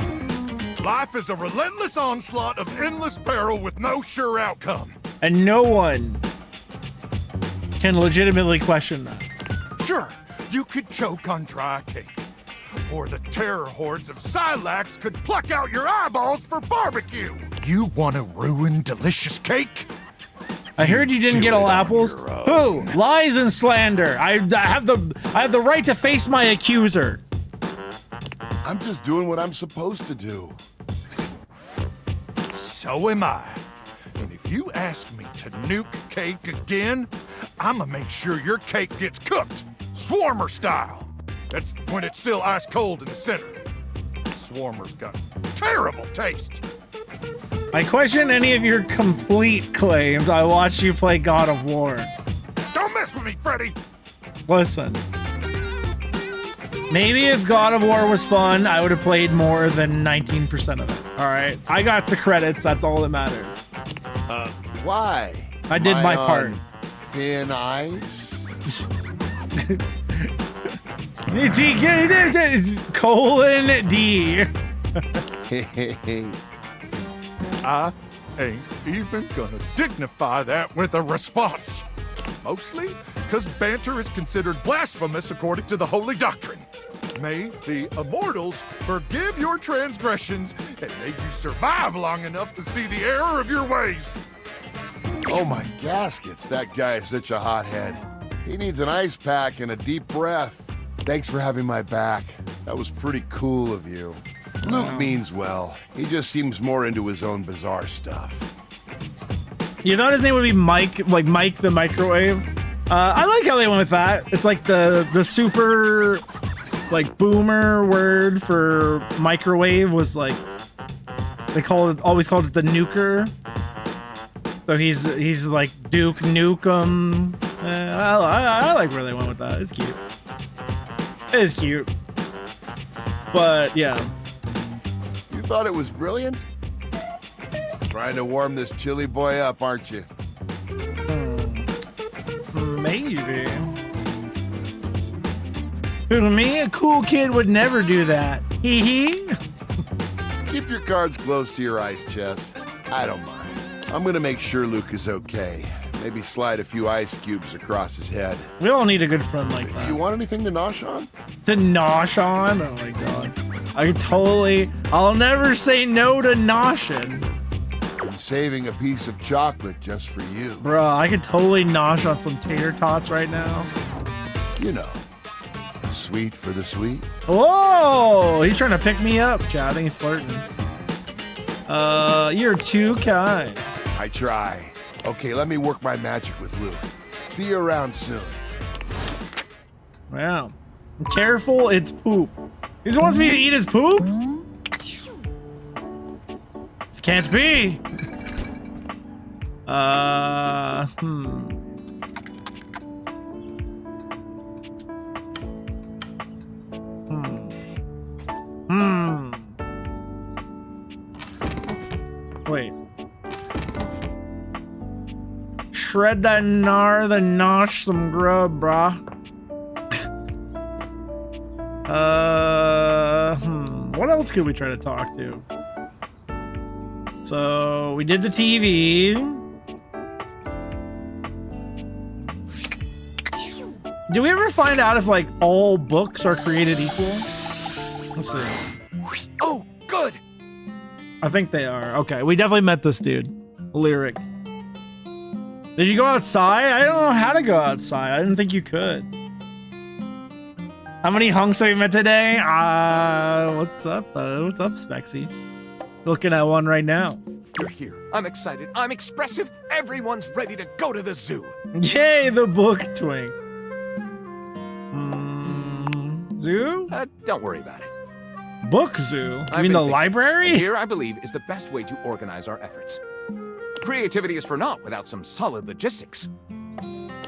Life is a relentless onslaught of endless peril with no sure outcome. And no one can legitimately question that. Sure, you could choke on dry cake. Or the terror hordes of Silax could pluck out your eyeballs for barbecue. You want to ruin delicious cake? I heard you didn't get all apples. Who? Lies and slander. I have the right to face my accuser. I'm just doing what I'm supposed to do. So am I. And if you ask me to nuke cake again, I'ma make sure your cake gets cooked, Swarmer style. That's when it's still ice cold in the center. Swarmer's got terrible taste. I question any of your complete claims. I watched you play God of War. Don't mess with me, Freddy. Listen. Maybe if God of War was fun, I would have played more than 19% of it. All right. I got the credits. That's all that matters. Why? I did my part. Thin ice? Colon D. I ain't even gonna dignify that with a response. Mostly because banter is considered blasphemous according to the holy doctrine. May the immortals forgive your transgressions and may you survive long enough to see the error of your ways. Oh my gaskets, that guy is such a hothead. He needs an ice pack and a deep breath. Thanks for having my back. That was pretty cool of you. Luke means well. He just seems more into his own bizarre stuff. You thought his name would be Mike, like Mike the Microwave? I like how they went with that. It's like the super, like, boomer word for microwave was like, they always called it the nuker. So he's like Duke Nukem. I like where they went with that. It's cute. It is cute. But yeah. You thought it was brilliant? Trying to warm this chilly boy up, aren't you? Maybe. To me, a cool kid would never do that. Hee hee. Keep your cards close to your ice chest. I don't mind. I'm gonna make sure Luke is okay. Maybe slide a few ice cubes across his head. We all need a good friend like that. You want anything to nosh on? To nosh on? Oh my god. I'll never say no to noshing. I'm saving a piece of chocolate just for you. Bruh, I could totally nosh on some tater tots right now. You know, the sweet for the sweet. Whoa! He's trying to pick me up, Chad. I think he's flirting. You're too kind. I try. Okay, let me work my magic with Luke. See you around soon. Wow. Careful, it's poop. He wants me to eat his poop? This can't be. Wait. Shred that gnar, then nosh some grub, brah. What else could we try to talk to? So we did the TV. Do we ever find out if like all books are created equal? Let's see. Oh, good. I think they are. Okay, we definitely met this dude. Lyric. Did you go outside? I don't know how to go outside. I didn't think you could. How many hunks have you met today? What's up? What's up, Spexy? Looking at one right now. You're here. I'm excited. I'm expressive. Everyone's ready to go to the zoo. Yay, the book twink. Zoo? Don't worry about it. Book zoo? You mean the library? Here, I believe, is the best way to organize our efforts. Creativity is for naught without some solid logistics.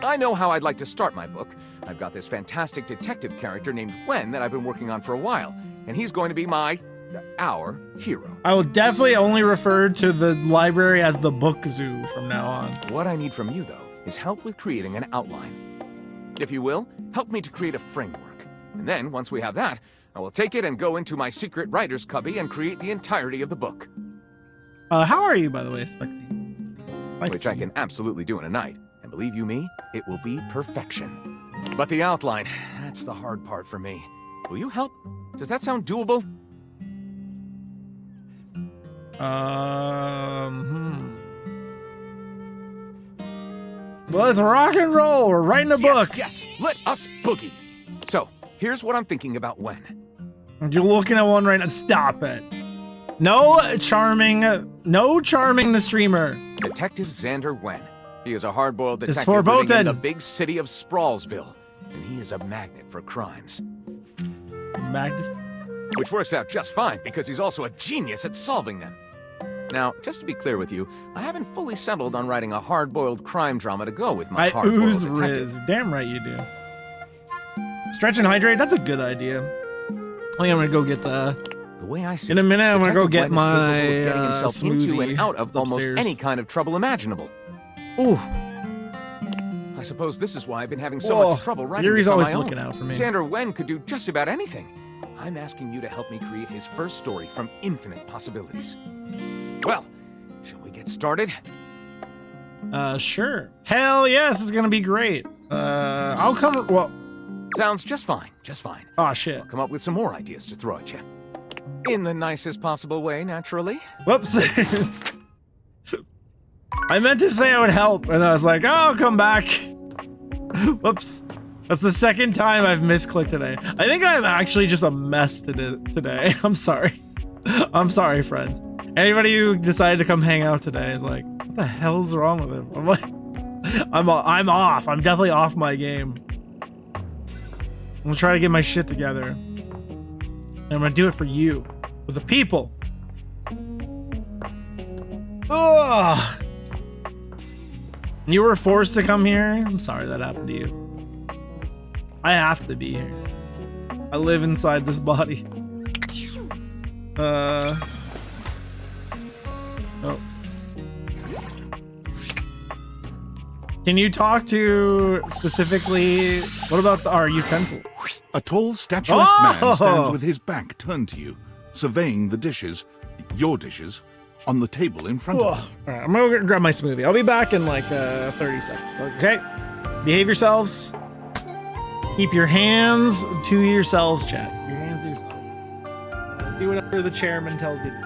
I know how I'd like to start my book. I've got this fantastic detective character named Gwen that I've been working on for a while, and he's going to be our hero. I will definitely only refer to the library as the book zoo from now on. What I need from you, though, is help with creating an outline. If you will, help me to create a framework. And then, once we have that, I will take it and go into my secret writer's cubby and create the entirety of the book. How are you, by the way, Spexy? Nice Which I can absolutely do in a night. And believe you me, it will be perfection. But the outline, that's the hard part for me. Will you help? Does that sound doable? Well, let's rock and roll. We're writing a book. Yes, let us boogie. So, here's what I'm thinking about when. You're looking at one right now. Stop it. No charming the streamer. Detective Xander Wen. He is a hard-boiled It's detective living in foreboding. the big city of Sprawlsville, and he is a magnet for crimes. Magnet? Which works out just fine, because he's also a genius at solving them. Now, just to be clear with you, I haven't fully settled on writing a hard-boiled crime drama to go with my I hard-boiled ooze detective. Riz. Damn right you do. Stretch and hydrate, that's a good idea. I think I'm gonna go get The way I see in a minute, I'm gonna go Detective get Wen is capable my of getting himself into smoothie. and out of It's almost upstairs. any kind of trouble imaginable. Ooh. I suppose this is why I've been having so Whoa, much trouble writing Yuri's this on always my own. looking out for me. Xander Wen could do just about anything. I'm asking you to help me create his first story from infinite possibilities. Well, shall we get started? Sure. Hell yes, it's gonna be great. I'll come. Well, sounds just fine. Just fine. Oh shit. I'll come up with some more ideas to throw at you. In the nicest possible way, naturally. Whoops. I meant to say I would help, and I was like, oh, I'll come back. Whoops. That's the second time I've misclicked today. I think I'm actually just a mess today. I'm sorry. I'm sorry, friends. Anybody who decided to come hang out today is like, what the hell's wrong with him? I'm like, I'm off. I'm definitely off my game. I'm gonna try to get my shit together. And I'm gonna do it for you, for the people. Ugh. You were forced to come here? I'm sorry that happened to you. I have to be here. I live inside this body. Oh. Can you talk to specifically, what about our utensil? A tall, statuesque man Oh! stands with his back turned to you, surveying the dishes, your dishes, on the table in front of him. All right, I'm gonna go grab my smoothie. I'll be back in like 30 seconds. Okay? Behave yourselves. Keep your hands to yourselves, chat. Your hands to yourselves. Do whatever the chairman tells you to do.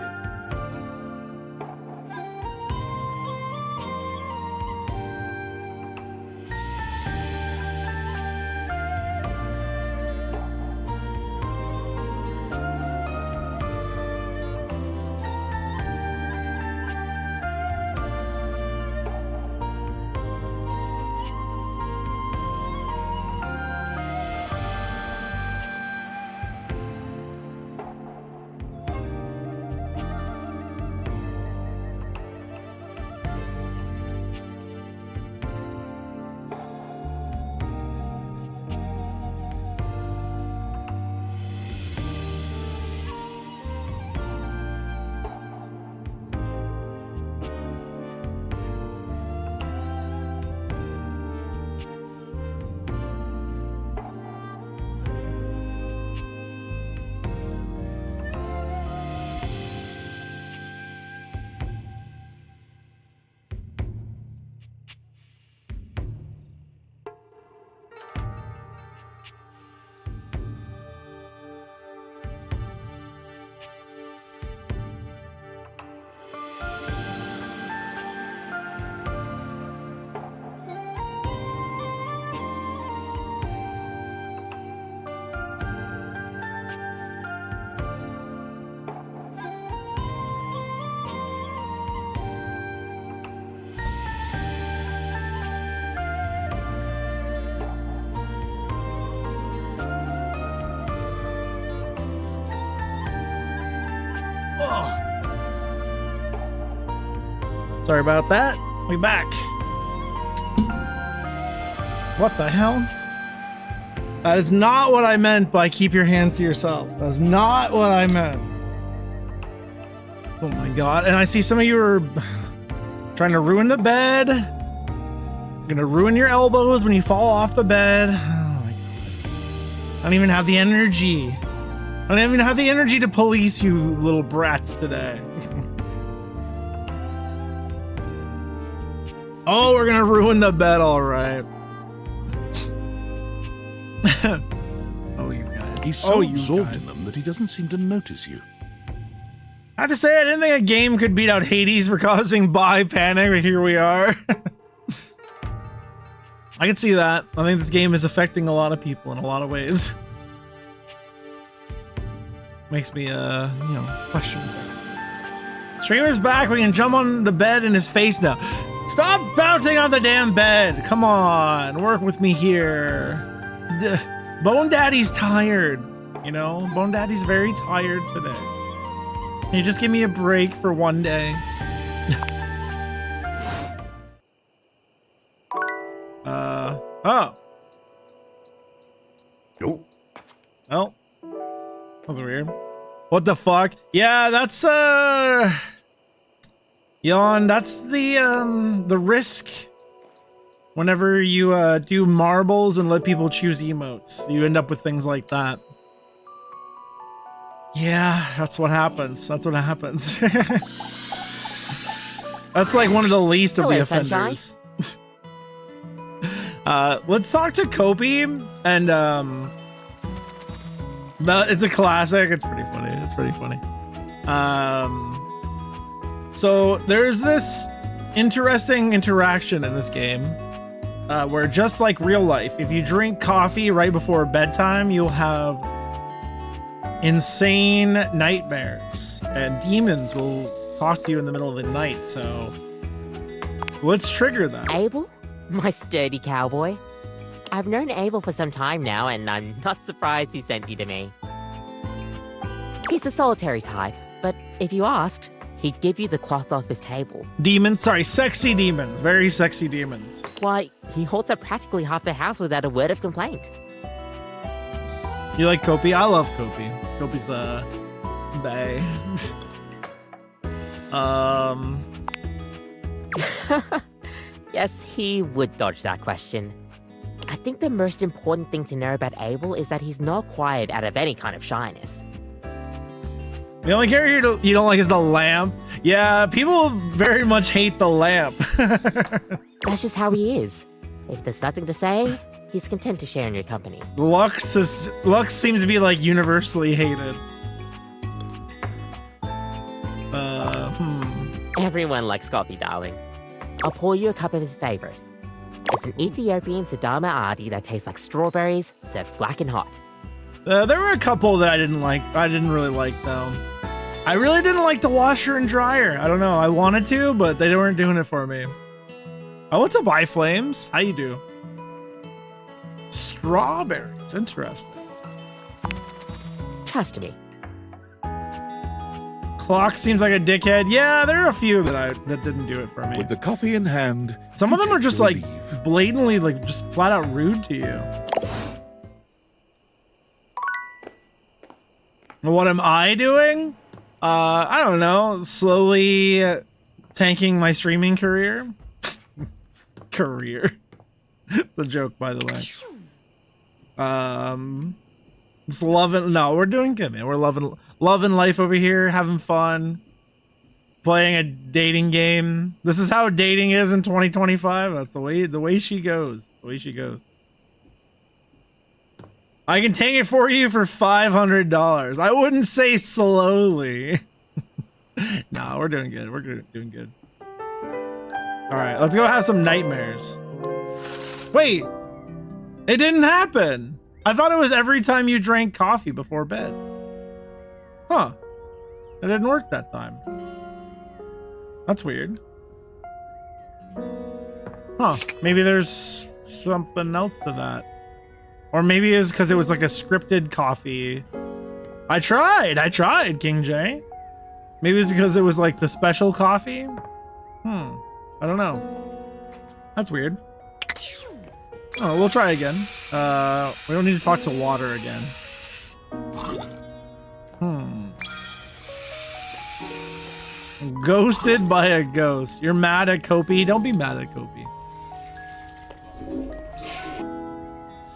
Sorry about that. We back. What the hell? That is not what I meant by keep your hands to yourself. That's not what I meant. Oh my god. And I see some of you are trying to ruin the bed. You're gonna ruin your elbows when you fall off the bed. Oh my god. I don't even have the energy. I don't even have the energy to police you little brats today. Oh, we're gonna ruin the bed, all right. Oh, you guys. He's so absorbed in them that he doesn't seem to notice you. I have to say, I didn't think a game could beat out Hades for causing buy panic, but here we are. I can see that. I think this game is affecting a lot of people in a lot of ways. Makes me, question things. Streamer's back. We can jump on the bed in his face now. Stop bouncing on the damn bed. Come on. Work with me here. Bone Daddy's tired. You know? Bone Daddy's very tired today. Can you just give me a break for one day? Oh. Nope. Oh. That was weird. What the fuck? Yeah, that's Yawn, that's the risk whenever you do marbles and let people choose emotes. You end up with things like that. Yeah, that's what happens. That's what happens. That's like one of the least of the offenders. Let's talk to Kopi, and it's a classic. It's pretty funny. It's pretty funny. So there's this interesting interaction in this game where, just like real life, if you drink coffee right before bedtime, you'll have insane nightmares, and demons will talk to you in the middle of the night. So let's trigger that. Abel? My sturdy cowboy. I've known Abel for some time now, and I'm not surprised he sent you to me. He's a solitary type, but if you asked, he'd give you the cloth off his table. Demons? Sorry, sexy demons. Very sexy demons. Why, he holds up practically half the house without a word of complaint. You like Kopi? I love Kopi. Kopi's bae. Yes, he would dodge that question. I think the most important thing to know about Abel is that he's not quiet out of any kind of shyness. The only character you don't like is the lamp. Yeah, people very much hate the lamp. That's just how he is. If there's nothing to say, he's content to share in your company. Lux seems to be like universally hated. Everyone likes coffee, darling. I'll pour you a cup of his favorite. It's an Ethiopian Sidama Adi that tastes like strawberries, served black and hot. There were a couple that I didn't like. I didn't really like though. I really didn't like the washer and dryer. I don't know. I wanted to, but they weren't doing it for me. Oh, what's up, iFlames? How you do? Strawberries. Interesting. Trust me. Clock seems like a dickhead. Yeah, there are a few that didn't do it for me. With the coffee in hand, some of them are just like blatantly, like just flat out rude to you. What am I doing? I don't know. Slowly tanking my streaming career. It's a joke, by the way. It's loving. No, we're doing good, man. We're loving life over here, having fun, playing a dating game. This is how dating is in 2025. That's the way she goes. The way she goes. I can take it for you for $500. I wouldn't say slowly. Nah, we're doing good. We're doing good. All right, let's go have some nightmares. Wait, it didn't happen. I thought it was every time you drank coffee before bed. Huh. It didn't work that time. That's weird. Huh. Maybe there's something else to that. Or maybe it was because it was like a scripted coffee. I tried, King J. Maybe it's because it was like the special coffee. I don't know. That's weird. Oh, we'll try again. We don't need to talk to water again. Ghosted by a ghost. You're mad at Kopi? Don't be mad at Kopi.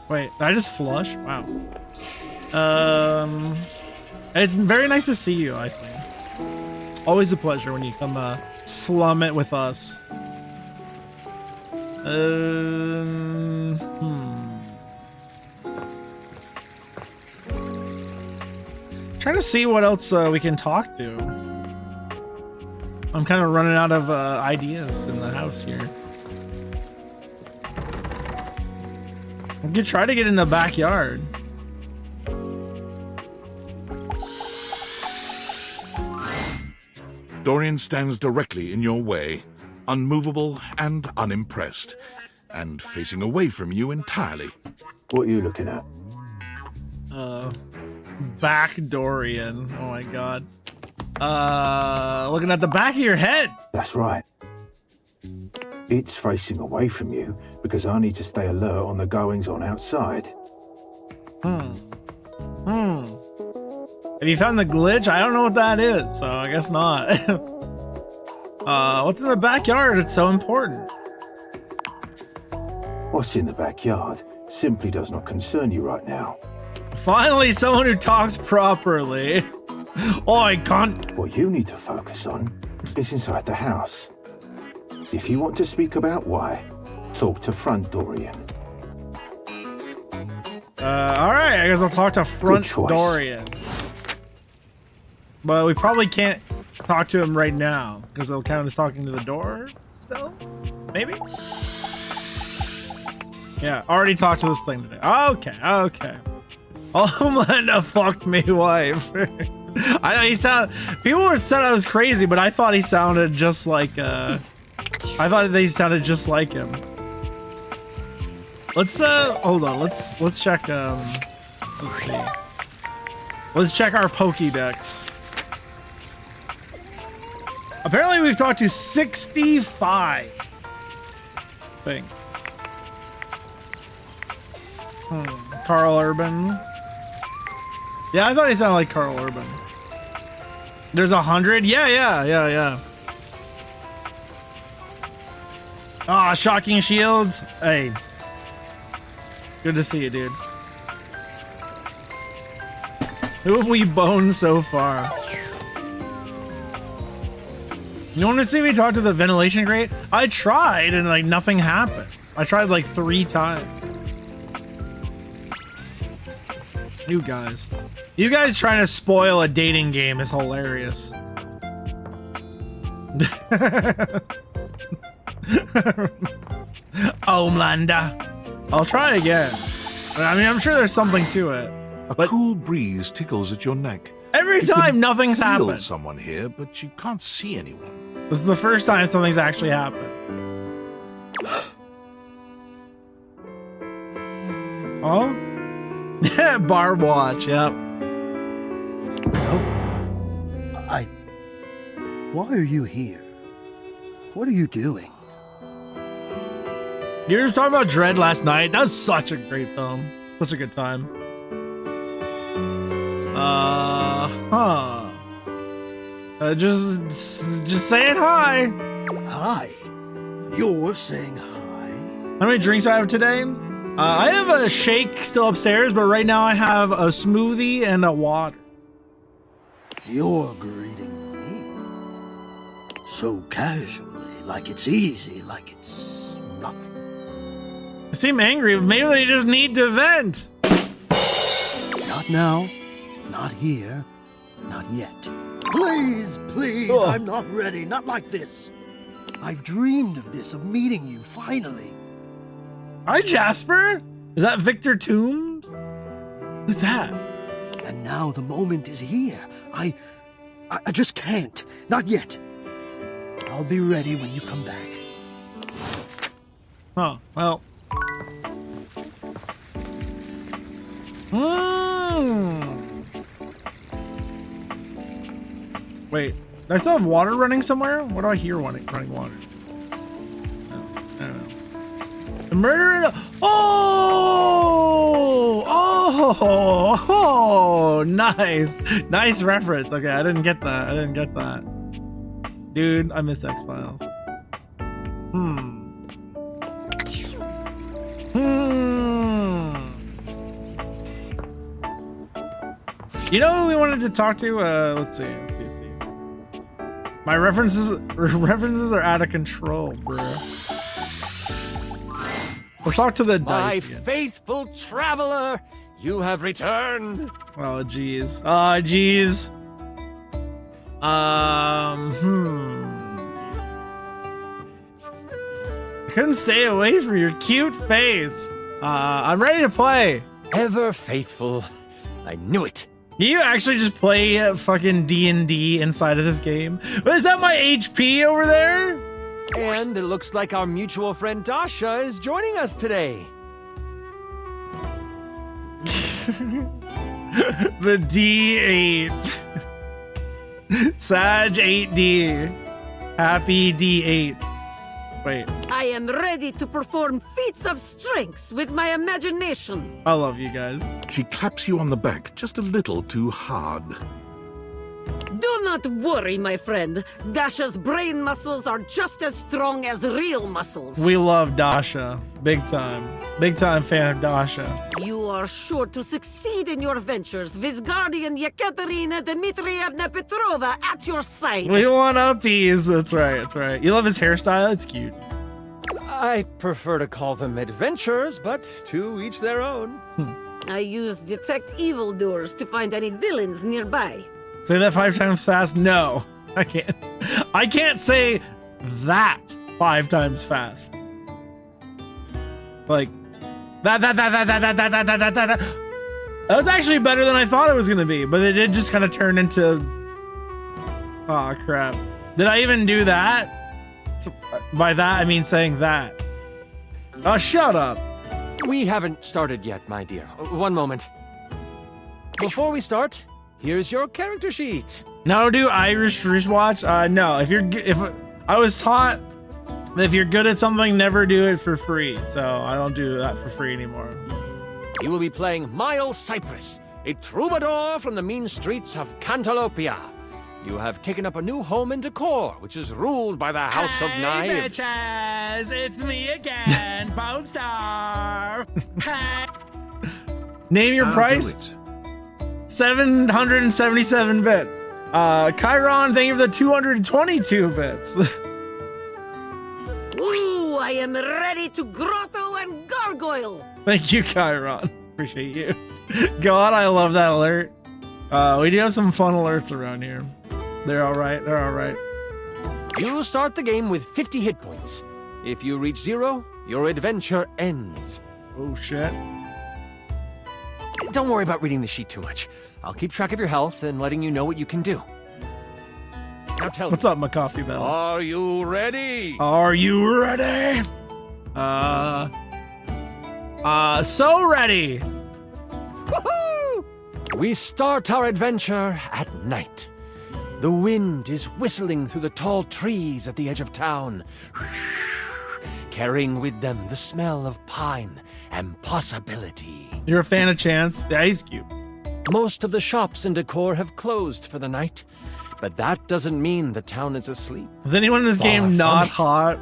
Wait, did I just flush? Wow. It's very nice to see you, I think. Always a pleasure when you come slum it with us. Trying to see what else we can talk to. I'm kind of running out of ideas in the house here. We could try to get in the backyard. Dorian stands directly in your way, unmovable and unimpressed, and facing away from you entirely. What are you looking at? Back Dorian. Oh my god. Looking at the back of your head. That's right. It's facing away from you because I need to stay alert on the goings on outside. Have you found the glitch? I don't know what that is, so I guess not. What's in the backyard? It's so important. What's in the backyard simply does not concern you right now. Finally, someone who talks properly. Oh, I can't. What you need to focus on is inside the house. If you want to speak about why, talk to Front Dorian. All right, I guess I'll talk to Front Dorian. But we probably can't talk to him right now because he'll count as talking to the door still. Maybe. Yeah, already talked to this thing today. Okay, okay. Homelander fucked me wife. I know he people said I was crazy, but I thought he sounded just like I thought they sounded just like him. Let's hold on, let's check let's see. Let's check our Pokédex. Apparently we've talked to 65 things. Carl Urban. Yeah, I thought he sounded like Carl Urban. There's 100? Yeah. Ah, Shocking Shields. Hey. Good to see you, dude. Who have we boned so far? You want to see me talk to the ventilation grate? I tried and like nothing happened. I tried like 3 times. You guys trying to spoil a dating game is hilarious. Homelander. I'll try again. I mean, I'm sure there's something to it. A cool breeze tickles at your neck. Every time nothing's feel happened. Someone here, but you can't see anyone. This is the first time something's actually happened. Oh? Barb watch, yep. Why are you here? What are you doing? You were just talking about Dread last night. That was such a great film. Such a good time. Just saying hi. Hi. You're saying hi? How many drinks do I have today? I have a shake still upstairs, but right now I have a smoothie and a water. You're greeting me so casually, like it's easy, like it's nothing. You seem angry. Maybe they just need to vent. Not now, not here, not yet. Please, I'm not ready, not like this. I've dreamed of this, of meeting you, finally. Hi, Jasper. Is that Victor Toombs? Who's that? And now the moment is here. I just can't. Not yet. I'll be ready when you come back. Oh, well. Wait, do I still have water running somewhere? What do I hear running water? I don't know. The murder in the... Oh, nice. Nice reference. Okay, I didn't get that. Dude, I miss X-Files. You know who we wanted to talk to? Let's see. My references are out of control, bro. Let's talk to the My dice again. faithful traveler, you have returned. Oh, jeez. Oh, jeez. Couldn't stay away from your cute face. I'm ready to play. Ever faithful. I knew it. You actually just play fucking D&D inside of this game? Is that my HP over there? And it looks like our mutual friend Dasha is joining us today. The D8. Sag 8D. Happy D8. Wait, I am ready to perform feats of strength with my imagination. I love you guys. She claps you on the back just a little too hard. Do not worry, my friend. Dasha's brain muscles are just as strong as real muscles. We love Dasha. Big time. Big time fan of Dasha. You are sure to succeed in your ventures with Guardian Yekaterina Dmitrievna Petrova at your side. We want uppies. That's right. That's right. You love his hairstyle? It's cute. I prefer to call them adventures, but to each their own. I use detect evildoers to find any villains nearby. Say that 5 times fast? No, I can't. I can't say that 5 times fast. Like that. That was actually better than I thought it was gonna be, but it did just kind of turn into. Oh crap! Did I even do that? By that I mean saying that. Oh, shut up. We haven't started yet, my dear. One moment. Before we start, here's your character sheet. Now do Irish wristwatch? No. If I was taught that if you're good at something, never do it for free. So I don't do that for free anymore. You will be playing Miles Cypress, a troubadour from the mean streets of Cantalopia. You have taken up a new home in Decor, which is ruled by the House of Knives. Bitches, it's me again, Bone Star. Name your price. 777 bits. Chiron, thank you for the 222 bits. Ooh, I am ready to grotto and gargoyle. Thank you, Chiron. Appreciate you. God, I love that alert. We do have some fun alerts around here. They're all right. They're all right. You start the game with 50 hit points. If you reach 0, your adventure ends. Oh, shit. Don't worry about reading the sheet too much. I'll keep track of your health and letting you know what you can do. Now tell What's up, my coffee bell? Are you ready? Are you ready? So ready. Woohoo! We start our adventure at night. The wind is whistling through the tall trees at the edge of town, carrying with them the smell of pine and possibility. You're a fan of Chance? Yeah, he's cute. Most of the shops in Decor have closed for the night, but that doesn't mean the town is asleep. Is anyone in this game not hot?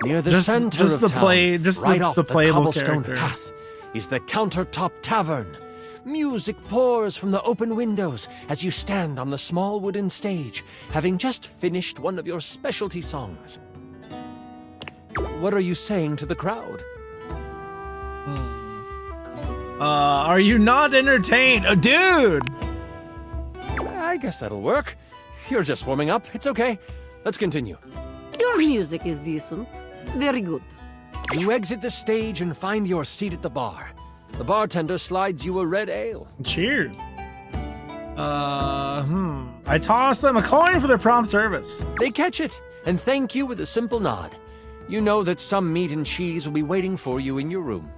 Near the center just of the town, play, just right the off playable cobblestone character. path, is the Countertop Tavern. Music pours from the open windows as you stand on the small wooden stage, having just finished one of your specialty songs. What are you saying to the crowd? Are you not entertained? Dude! I guess that'll work. You're just warming up. It's okay. Let's continue. Your music is decent. Very good. You exit the stage and find your seat at the bar. The bartender slides you a red ale. Cheers. I toss them a coin for their prompt service. They catch it and thank you with a simple nod. You know that some meat and cheese will be waiting for you in your room.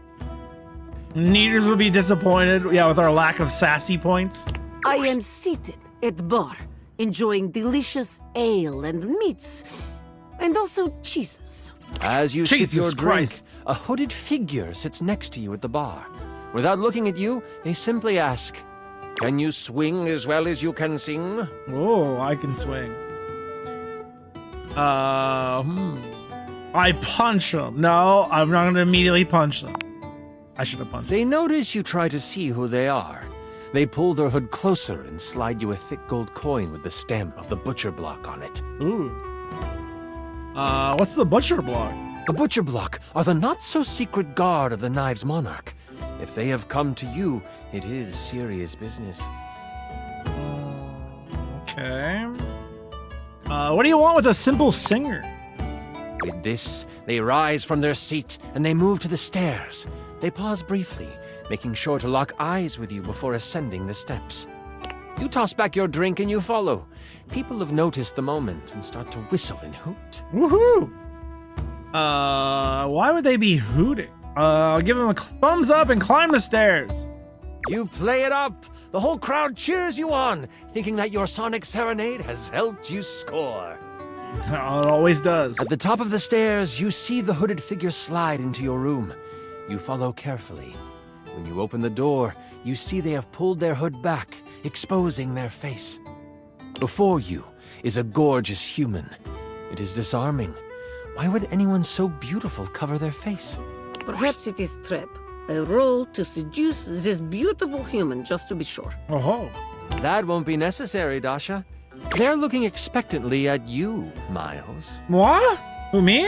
Neaters would be disappointed, with our lack of sassy points. I am seated at the bar, enjoying delicious ale and meats, and also cheeses. As you sip your Jesus drink, Christ. a hooded figure sits next to you at the bar. Without looking at you, they simply ask, "Can you swing as well as you can sing?" Oh, I can swing. I punch them. No, I'm not going to immediately punch them. I should have punched them. They notice you try to see who they are. They pull their hood closer and slide you a thick gold coin with the stamp of the butcher block on it. Ooh. What's the butcher block? The butcher block are the not-so-secret guard of the Knives Monarch. If they have come to you, it is serious business. Okay. What do you want with a simple singer? With this, they rise from their seat and they move to the stairs. They pause briefly, making sure to lock eyes with you before ascending the steps. You toss back your drink and you follow. People have noticed the moment and start to whistle and hoot. Woohoo! Why would they be hooting? I'll give them a thumbs up and climb the stairs. You play it up. The whole crowd cheers you on, thinking that your sonic serenade has helped you score. It always does. At the top of the stairs, you see the hooded figure slide into your room. You follow carefully. When you open the door, you see they have pulled their hood back, exposing their face. Before you is a gorgeous human. It is disarming. Why would anyone so beautiful cover their face? Perhaps it is trap. A role to seduce this beautiful human, just to be sure. Oh. That won't be necessary, Dasha. They're looking expectantly at you, Miles. What? Who, me?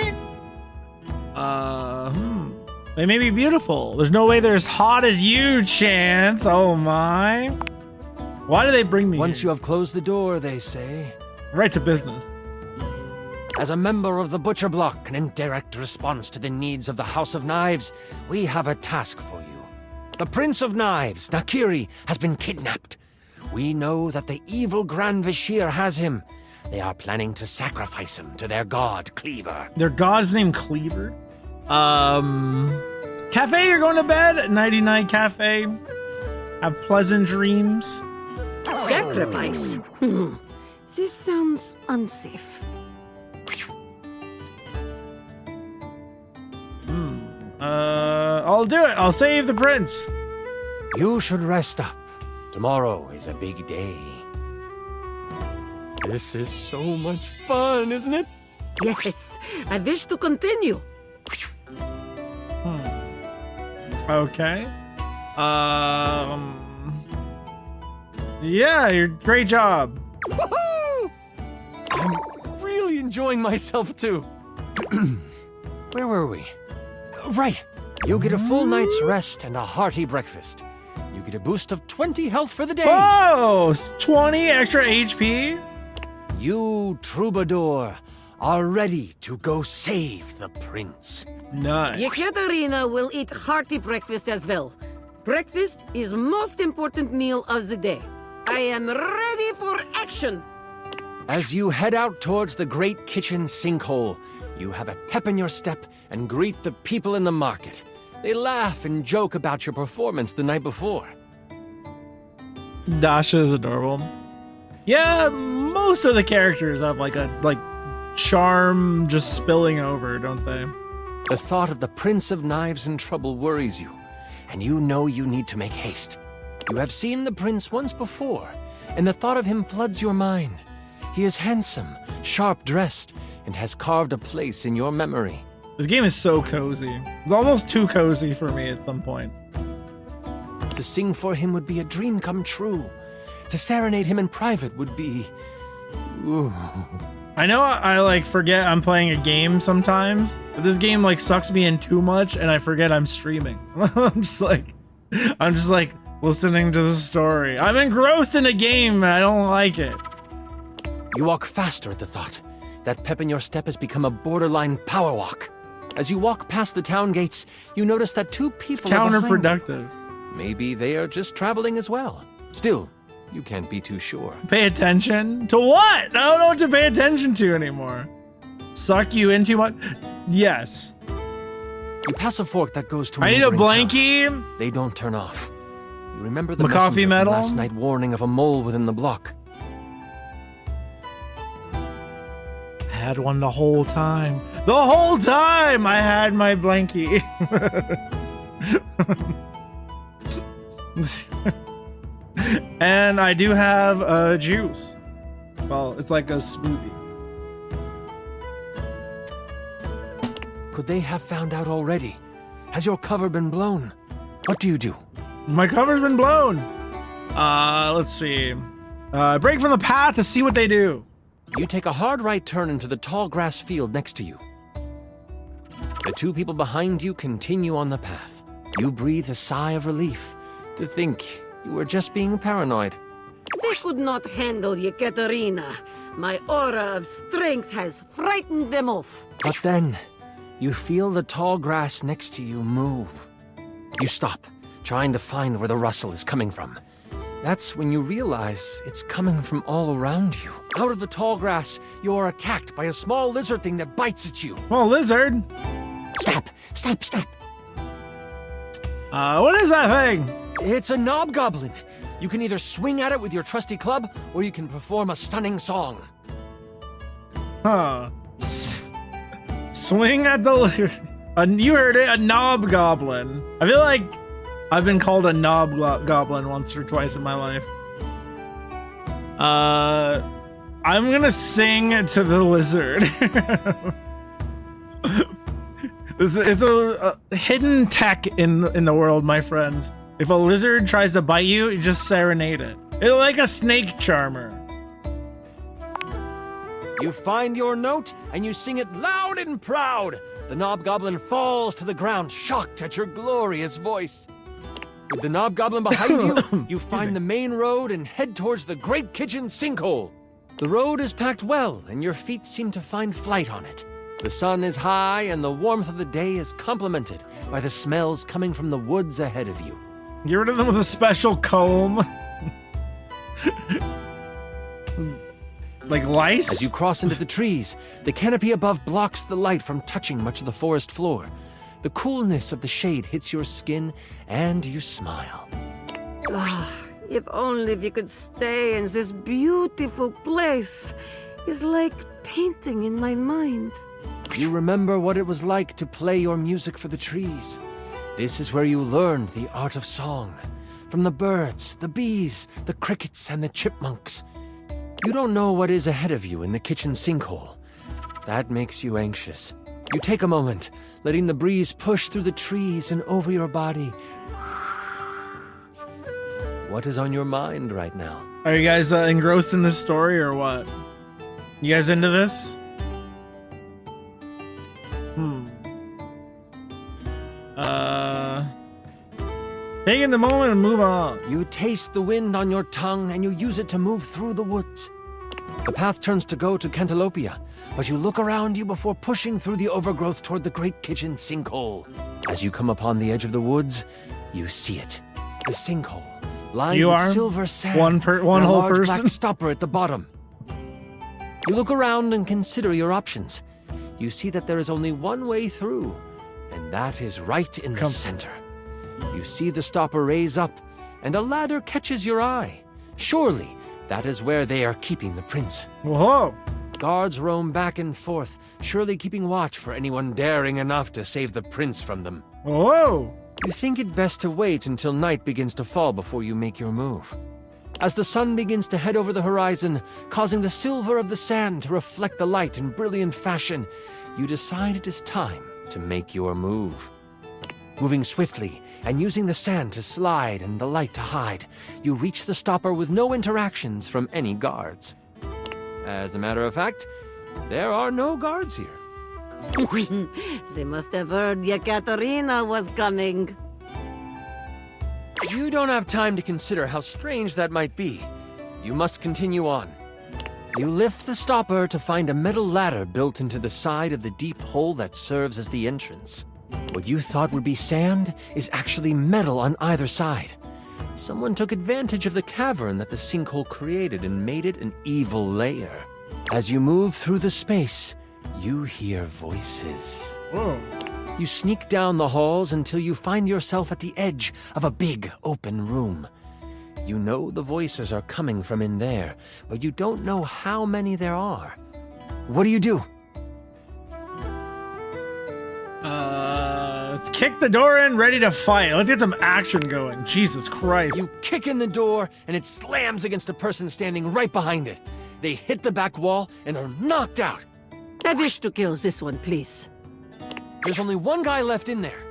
They may be beautiful. There's no way they're as hot as you, Chance. Oh my. Why do they bring me Once here? you have closed the door, they say. Right to business. As a member of the Butcher Block and in direct response to the needs of the House of Knives, we have a task for you. The Prince of Knives, Nakiri, has been kidnapped. We know that the evil Grand Vashir has him. They are planning to sacrifice him to their god, Cleaver. Their god's named Cleaver? Cafe, you're going to bed? Nighty-night cafe. Have pleasant dreams. Sacrifice? This sounds unsafe. I'll do it. I'll save the prince. You should rest up. Tomorrow is a big day. This is so much fun, isn't it? Yes, I wish to continue. Okay. Yeah, great job. I'm really enjoying myself too. Where were we? Right. You get a full night's rest and a hearty breakfast. You get a boost of 20 health for the day. Oh, 20 extra HP? You, Troubadour, are ready to go save the prince. Nice. Yekaterina will eat hearty breakfast as well. Breakfast is most important meal of the day. I am ready for action. As you head out towards the great kitchen sinkhole, you have a pep in your step and greet the people in the market. They laugh and joke about your performance the night before. Dasha is adorable. Yeah, most of the characters have like charm just spilling over, don't they? The thought of the Prince of Knives in trouble worries you, and you know you need to make haste. You have seen the prince once before, and the thought of him floods your mind. He is handsome, sharp-dressed, and has carved a place in your memory. This game is so cozy. It's almost too cozy for me at some points. To sing for him would be a dream come true. To serenade him in private would be... Ooh. I know I forget I'm playing a game sometimes, but this game sucks me in too much and I forget I'm streaming. I'm just like listening to the story. I'm engrossed in a game and I don't like it. You walk faster at the thought. That pep in your step has become a borderline power walk. As you walk past the town gates, you notice that two people It's counterproductive. Maybe they are just traveling as well. Still, you can't be too sure. Pay attention to what? I don't know what to pay attention to anymore. Suck you in too much? Yes. You pass a fork that goes to I need a neighboring blankie. town. They don't turn off. You remember the coffee messenger from medal? last night warning of a mole within the block. I had one the whole time. The whole time I had my blankie. And I do have a juice. Well, it's like a smoothie. Could they have found out already? Has your cover been blown? What do you do? My cover's been blown. Let's see. Break from the path to see what they do. You take a hard right turn into the tall grass field next to you. The two people behind you continue on the path. You breathe a sigh of relief to think you were just being paranoid. They could not handle Yekaterina. My aura of strength has frightened them off. But then, you feel the tall grass next to you move. You stop, trying to find where the rustle is coming from. That's when you realize it's coming from all around you. Out of the tall grass, you are attacked by a small lizard thing that bites at you. Oh, lizard! Stop! Stop! Stop! What is that thing? It's a knobgoblin. You can either swing at it with your trusty club, or you can perform a stunning song. Huh. Swing at the... you heard it, a knob goblin. I feel like I've been called a knob goblin once or twice in my life. I'm gonna sing to the lizard. This is a hidden tech in the world, my friends. If a lizard tries to bite you, you just serenade it. It's like a snake charmer. You find your note, and you sing it loud and proud. The knobgoblin falls to the ground, shocked at your glorious voice. With the knobgoblin behind you, you find the main road and head towards the Great Kitchen Sinkhole. The road is packed well, and your feet seem to find flight on it. The sun is high, and the warmth of the day is complemented by the smells coming from the woods ahead of you. Get rid of them with a special comb. Like lice? As you cross into the trees, the canopy above blocks the light from touching much of the forest floor. The coolness of the shade hits your skin, and you smile. If only we could stay in this beautiful place. It's like painting in my mind. You remember what it was like to play your music for the trees. This is where you learned the art of song. From the birds, the bees, the crickets, and the chipmunks. You don't know what is ahead of you in the kitchen sinkhole. That makes you anxious. You take a moment, letting the breeze push through the trees and over your body. What is on your mind right now? Are you guys engrossed in this story or what? You guys into this? Taking the moment and move on. You taste the wind on your tongue and you use it to move through the woods. The path turns to go to Cantalopia, but you look around you before pushing through the overgrowth toward the Great Kitchen Sinkhole. As you come upon the edge of the woods, you see it. The sinkhole, lined with silver sand, one whole large person. black stopper at the bottom. You look around and consider your options. You see that there is only one way through, and that is right in the center. You see the stopper raise up, and a ladder catches your eye. Surely, that is where they are keeping the prince. Whoa! Guards roam back and forth, surely keeping watch for anyone daring enough to save the prince from them. Whoa! You think it best to wait until night begins to fall before you make your move. As the sun begins to head over the horizon, causing the silver of the sand to reflect the light in brilliant fashion, you decide it is time to make your move. Moving swiftly and using the sand to slide and the light to hide, you reach the stopper with no interactions from any guards. As a matter of fact, there are no guards here. They must have heard Yekaterina was coming. You don't have time to consider how strange that might be. You must continue on. You lift the stopper to find a metal ladder built into the side of the deep hole that serves as the entrance. What you thought would be sand is actually metal on either side. Someone took advantage of the cavern that the sinkhole created and made it an evil lair. As you move through the space, you hear voices. Whoa. You sneak down the halls until you find yourself at the edge of a big open room. You know the voices are coming from in there, but you don't know how many there are. What do? Let's kick the door in, ready to fight. Let's get some action going. Jesus Christ. You kick in the door, and it slams against a person standing right behind it. They hit the back wall and are knocked out. I wish to kill this one, please. There's only one guy left in there.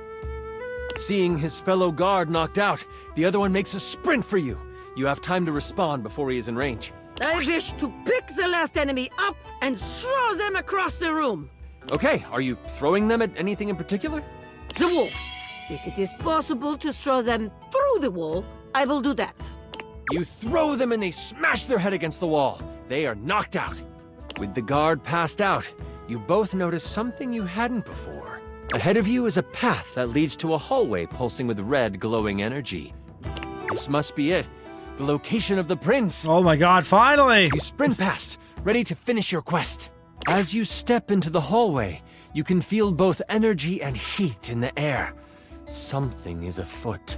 Seeing his fellow guard knocked out, the other one makes a sprint for you. You have time to respond before he is in range. I wish to pick the last enemy up and throw them across the room. Okay, are you throwing them at anything in particular? The wall. If it is possible to throw them through the wall, I will do that. You throw them and they smash their head against the wall. They are knocked out. With the guard passed out, you both notice something you hadn't before. Ahead of you is a path that leads to a hallway pulsing with red, glowing energy. This must be it. The location of the prince. Oh my god, finally! You sprint past, ready to finish your quest. As you step into the hallway, you can feel both energy and heat in the air. Something is afoot.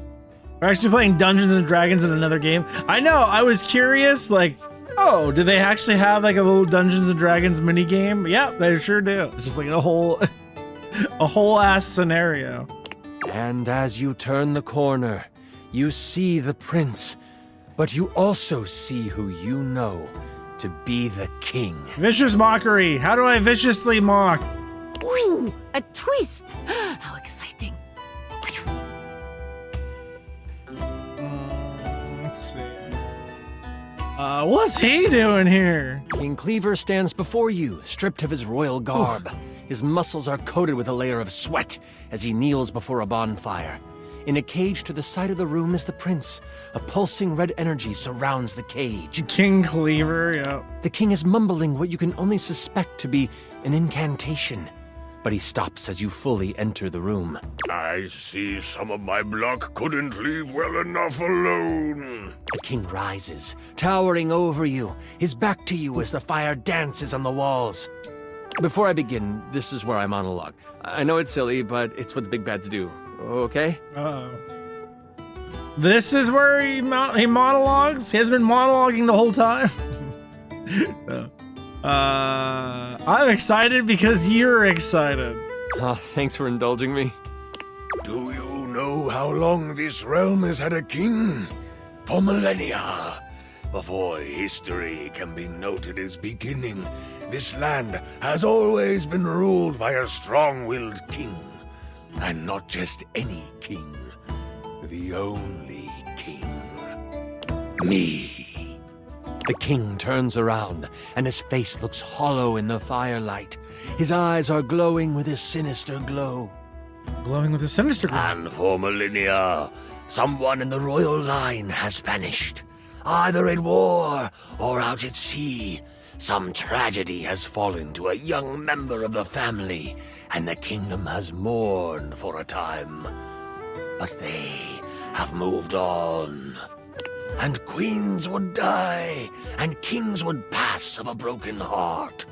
We're actually playing Dungeons and Dragons in another game. I know, I was curious, like, oh, do they actually have like a little Dungeons and Dragons mini game? Yep, they sure do. It's just like a whole ass scenario. And as you turn the corner, you see the prince, but you also see who you know to be the king. Vicious mockery. How do I viciously mock? Ooh, a twist! How exciting. Let's see. What's he doing here? King Cleaver stands before you, stripped of his royal garb. His muscles are coated with a layer of sweat as he kneels before a bonfire. In a cage to the side of the room is the prince. A pulsing red energy surrounds the cage. King Cleaver, yeah. The king is mumbling what you can only suspect to be an incantation. But he stops as you fully enter the room. I see some of my block couldn't leave well enough alone. The king rises, towering over you, his back to you as the fire dances on the walls. Before I begin, this is where I monologue. I know it's silly, but it's what the big bads do. Okay? Uh-oh. This is where he monologues? He has been monologuing the whole time? No. I'm excited because you're excited. Oh, thanks for indulging me. Do you know how long this realm has had a king? For millennia. Before history can be noted as beginning, this land has always been ruled by a strong-willed king. And not just any king. The only king. Me. The king turns around, and his face looks hollow in the firelight. His eyes are glowing with a sinister glow. Glowing with a sinister glow. And for millennia, someone in the royal line has vanished. Either in war or out at sea. Some tragedy has fallen to a young member of the family, and the kingdom has mourned for a time. But they have moved on. And queens would die, and kings would pass of a broken heart.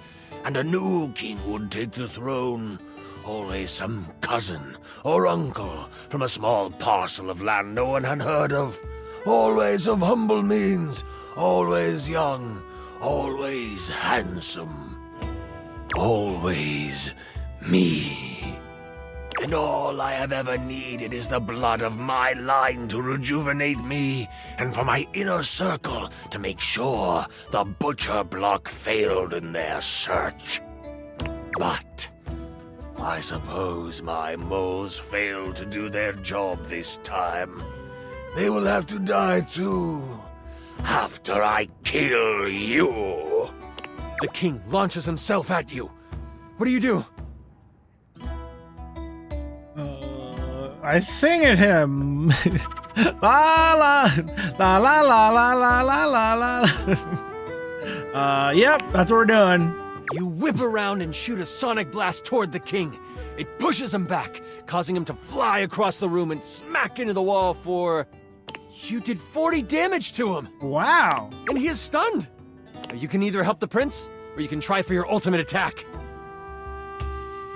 And a new king would take the throne. Always some cousin or uncle from a small parcel of land no one had heard of. Always of humble means, always young, always handsome. Always me. And all I have ever needed is the blood of my line to rejuvenate me, and for my inner circle to make sure the butcher block failed in their search. But I suppose my moles failed to do their job this time. They will have to die too, after I kill you. The king launches himself at you. What do you do? I sing at him. La la la la la la la la la la. Yep, that's what we're doing. You whip around and shoot a sonic blast toward the king. It pushes him back, causing him to fly across the room and smack into the wall for... You did 40 damage to him. Wow. And he is stunned. You can either help the prince, or you can try for your ultimate attack.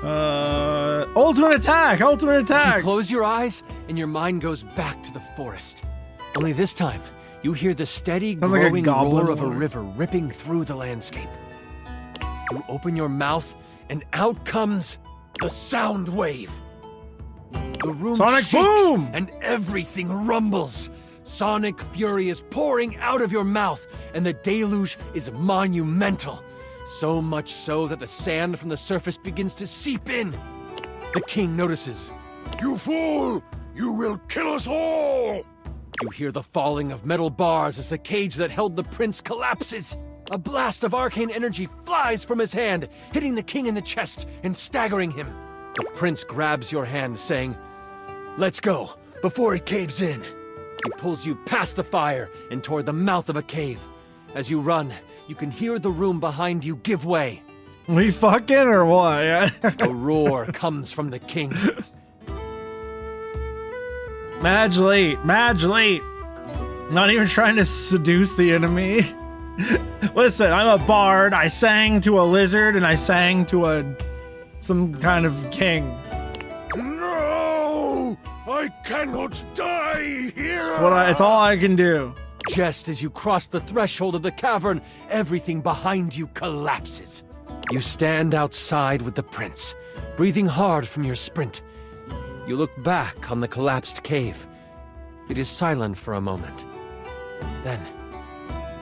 Ultimate attack! Ultimate attack! You close your eyes, and your mind goes back to the forest. Only this time, you hear the steady, glowing roar of a river ripping through the landscape. You open your mouth, and out comes the sound wave. The room Sonic shakes, boom! And everything rumbles. Sonic fury is pouring out of your mouth, and the deluge is monumental. So much so that the sand from the surface begins to seep in. The king notices. You fool! You will kill us all! You hear the falling of metal bars as the cage that held the prince collapses. A blast of arcane energy flies from his hand, hitting the king in the chest and staggering him. The prince grabs your hand, saying, "Let's go, before it caves in." He pulls you past the fire and toward the mouth of a cave. As you run, you can hear the room behind you give way. We fucking or what? A roar comes from the king. Madge late. Not even trying to seduce the enemy. Listen, I'm a bard. I sang to a lizard and I sang to some kind of king. No! I cannot die here! It's all I can do. Just as you cross the threshold of the cavern, everything behind you collapses. You stand outside with the prince, breathing hard from your sprint. You look back on the collapsed cave. It is silent for a moment. Then,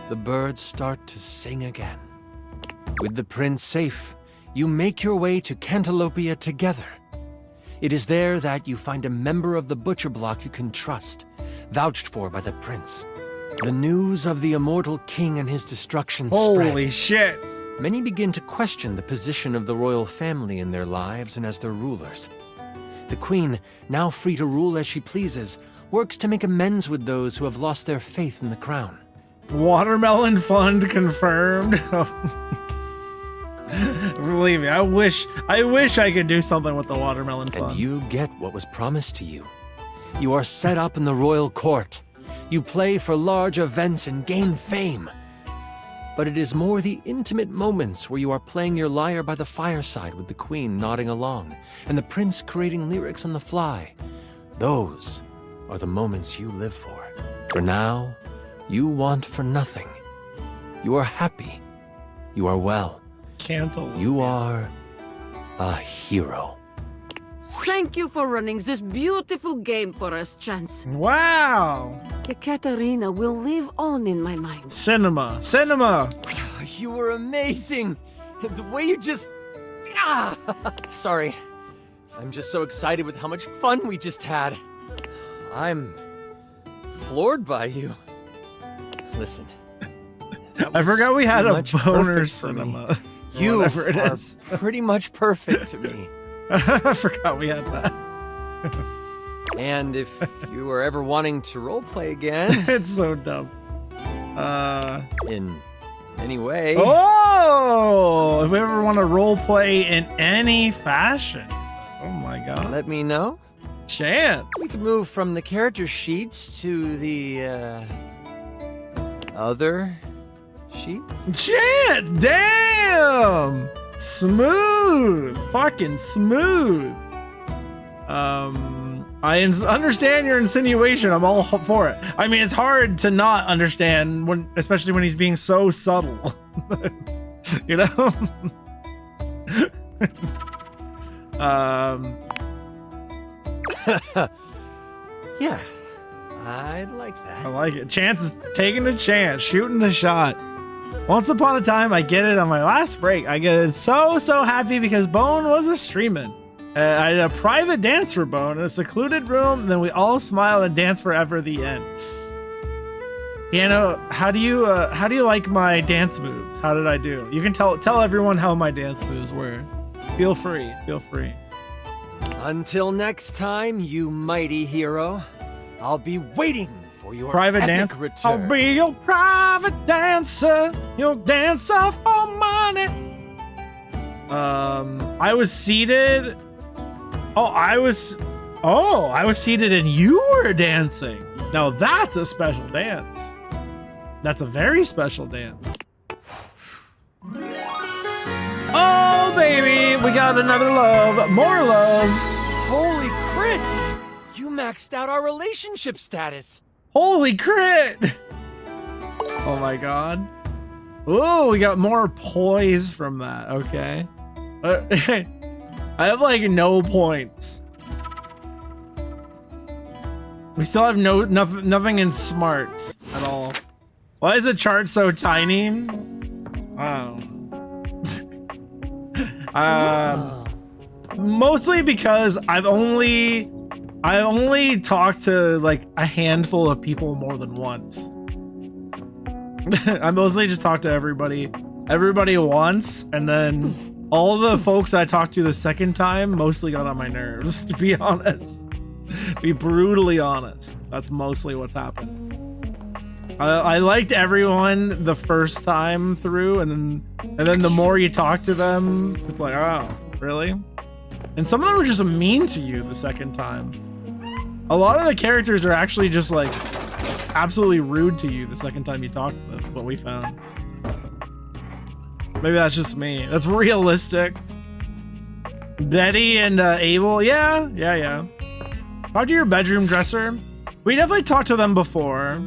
the birds start to sing again. With the prince safe, you make your way to Cantalopia together. It is there that you find a member of the Butcher Block you can trust, vouched for by the prince. The news of the immortal king and his destruction spread. Holy shit! Many begin to question the position of the royal family in their lives and as their rulers. The queen, now free to rule as she pleases, works to make amends with those who have lost their faith in the crown. Watermelon fund confirmed. Believe me, I wish I could do something with the watermelon fund. And you get what was promised to you. You are set up in the royal court. You play for large events and gain fame. But it is more the intimate moments where you are playing your lyre by the fireside with the queen nodding along, and the prince creating lyrics on the fly. Those are the moments you live for. For now, you want for nothing. You are happy. You are well. Cantaloupe. You are a hero. Thank you for running this beautiful game for us, Chance. Wow! Ekaterina will live on in my mind. Cinema. You were amazing. The way you just... Sorry. I'm just so excited with how much fun we just had. I'm floored by you. Listen. I forgot we had a much boner perfect for me. cinema. You Whatever it are is. pretty much perfect to me. I forgot we had that. And if you are ever wanting to roleplay again... It's so dumb. In any way... Oh! If we ever want to roleplay in any fashion. Oh my god. Let me know. Chance. We could move from the character sheets to the, other sheets? Chance! Damn! Smooth! Fucking smooth! I understand your insinuation. I'm all for it. I mean, it's hard to not understand, especially when he's being so subtle. You know? Yeah, I'd like that. I like it. Chance is taking a chance, shooting a shot. Once upon a time, I get it on my last break. I get it so happy because Bone was a streaming. I did a private dance for Bone in a secluded room, and then we all smiled and danced forever at the end. Piano, how do you like my dance moves? How did I do? You can tell everyone how my dance moves were. Feel free. Until next time, you mighty hero, I'll be waiting for your Private epic dance. return. I'll be your private dancer, your dancer for money. I was seated. I was seated and you were dancing. Now that's a special dance. That's a very special dance. Oh, baby, we got another love, more love. Holy crit! You maxed out our relationship status. Holy crit! Oh my god. Oh, we got more poise from that. Okay. I have like no points. We still have nothing in smarts at all. Why is the chart so tiny? Mostly because I've only talked to like a handful of people more than once. I mostly just talked to everybody once, and then all the folks I talked to the second time mostly got on my nerves, to be honest. Be brutally honest. That's mostly what's happened. I liked everyone the first time through, and then the more you talk to them, it's like, oh, really? And some of them are just mean to you the second time. A lot of the characters are actually just like absolutely rude to you the second time you talk to them, is what we found. Maybe that's just me. That's realistic. Betty and Abel, yeah. Talk to your bedroom dresser. We definitely talked to them before.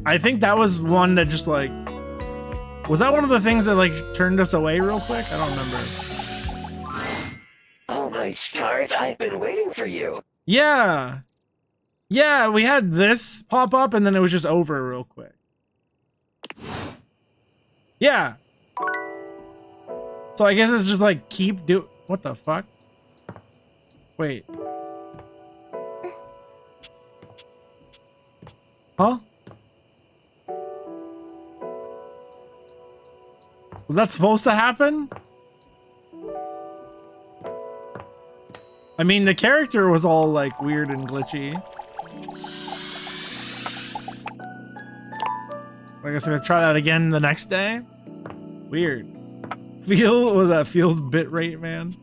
I think that was one that just like, was that one of the things that like turned us away real quick? I don't remember. Oh my stars, I've been waiting for you. Yeah, we had this pop up and then it was just over real quick. Yeah. So I guess it's just like what the fuck? Wait. Huh? Was that supposed to happen? I mean, the character was all like weird and glitchy. I guess I'm gonna try that again the next day. Weird. Feels bitrate, man.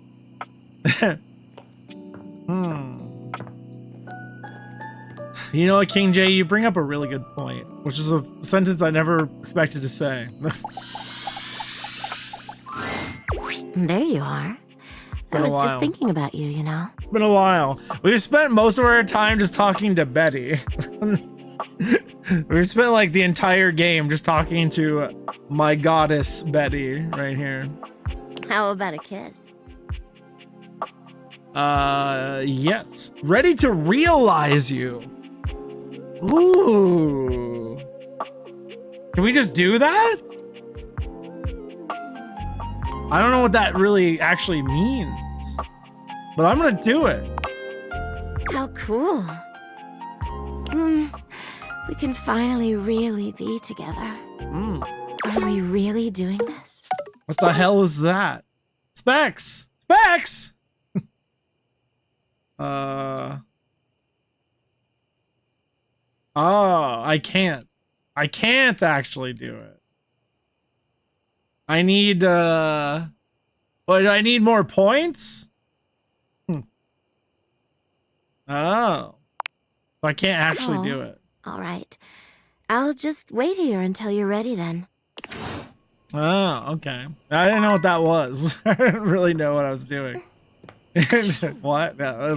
You know what, King J, you bring up a really good point, which is a sentence I never expected to say. There you are. I was just thinking about you, you know? It's been a while. We've spent most of our time just talking to Betty. We've spent like the entire game just talking to my goddess Betty right here. How about a kiss? Yes. Ready to realize you. Ooh. Can we just do that? I don't know what that really actually means, but I'm gonna do it. How cool. We can finally really be together. Are we really doing this? What the hell is that? Specs! Specs! Oh, I can't. I can't actually do it. I need, but I need more points? Oh. I can't actually do it. All right. I'll just wait here until you're ready then. Oh, okay. I didn't know what that was. I didn't really know what I was doing. What? No,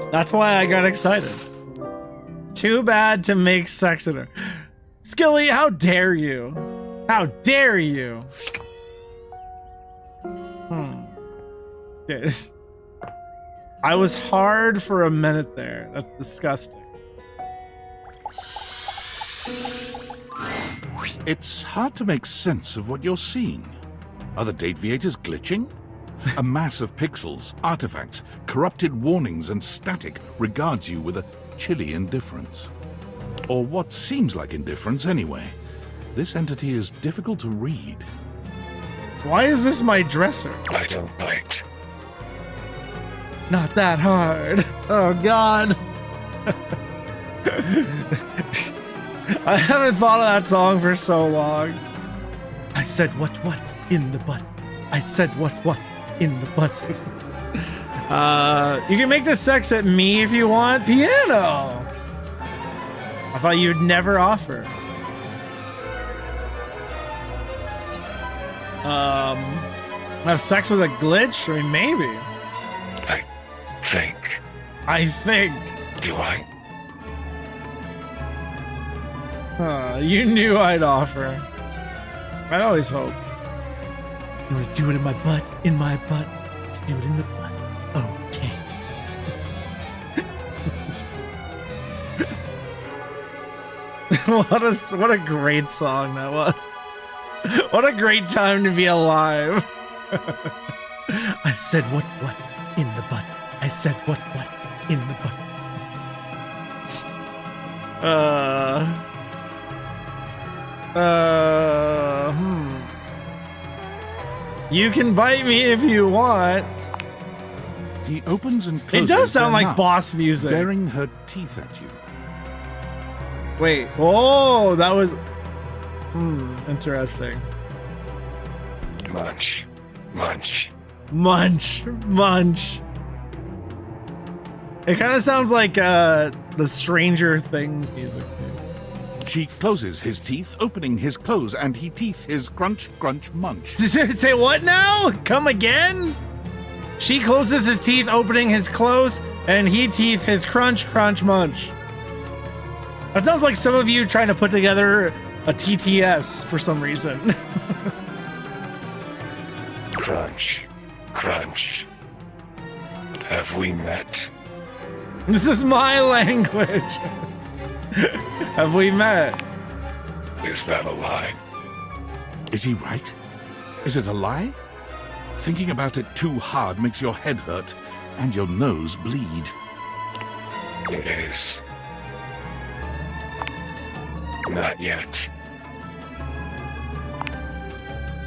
that's why I got excited. Too bad to make sex in her. Skilly, how dare you? How dare you? Okay. I was hard for a minute there. That's disgusting. It's hard to make sense of what you're seeing. Are the Dateviators glitching? A mass of pixels, artifacts, corrupted warnings, and static regards you with a chilly indifference. Or what seems like indifference anyway. This entity is difficult to read. Why is this my dresser? I don't bite. Not that hard. Oh, God. I haven't thought of that song for so long. I said what in the butt. I said what in the butt. You can make the sex at me if you want. Piano. I thought you'd never offer. Have sex with a glitch? I mean, maybe. I think. Do I? You knew I'd offer. I'd always hope. You want to do it in my butt? In my butt? Let's do it in the butt. Okay. What a great song that was. What a great time to be alive. I said what in the butt. I said what in the butt. You can bite me if you want. He opens and It closes does sound their like mouth, boss music. baring her teeth at you. Wait. Oh, that was. Interesting. Munch. Munch. Munch. Munch. It kind of sounds like the Stranger Things music. She closes his teeth, opening his close, and he teeth his crunch, crunch, munch. Say what now? Come again? She closes his teeth, opening his close, and he teeth his crunch, crunch, munch. That sounds like some of you trying to put together a TTS for some reason. Crunch. Crunch. Have we met? This is my language. Have we met? Is that a lie? Is he right? Is it a lie? Thinking about it too hard makes your head hurt and your nose bleed. It is. Not yet.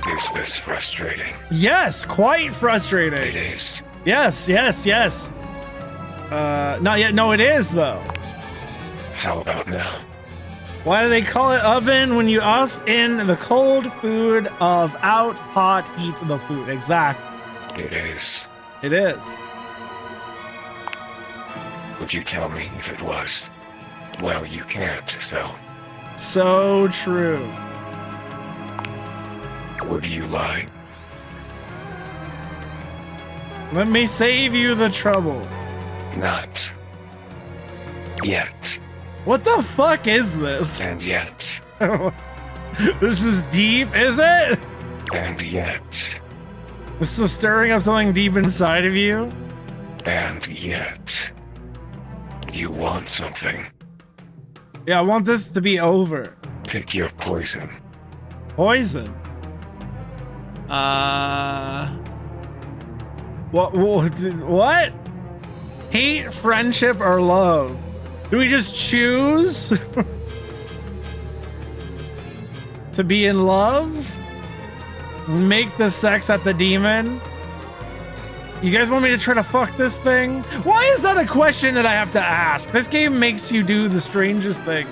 Is this frustrating? Yes, quite frustrating. It is. Yes, yes, yes. Not yet. No, it is though. How about now? Why do they call it oven when you off in the cold food of out hot heat the food? Exactly. It is. It is. Would you tell me if it was? Well, you can't, so. So true. Would you lie? Let me save you the trouble. Not. Yet. What the fuck is this? And yet. This is deep, is it? And yet. This is stirring up something deep inside of you? And yet. You want something. Yeah, I want this to be over. Pick your poison. Poison? What? Hate, friendship, or love? Do we just choose to be in love? Make the sex at the demon? You guys want me to try to fuck this thing? Why is that a question that I have to ask? This game makes you do the strangest things.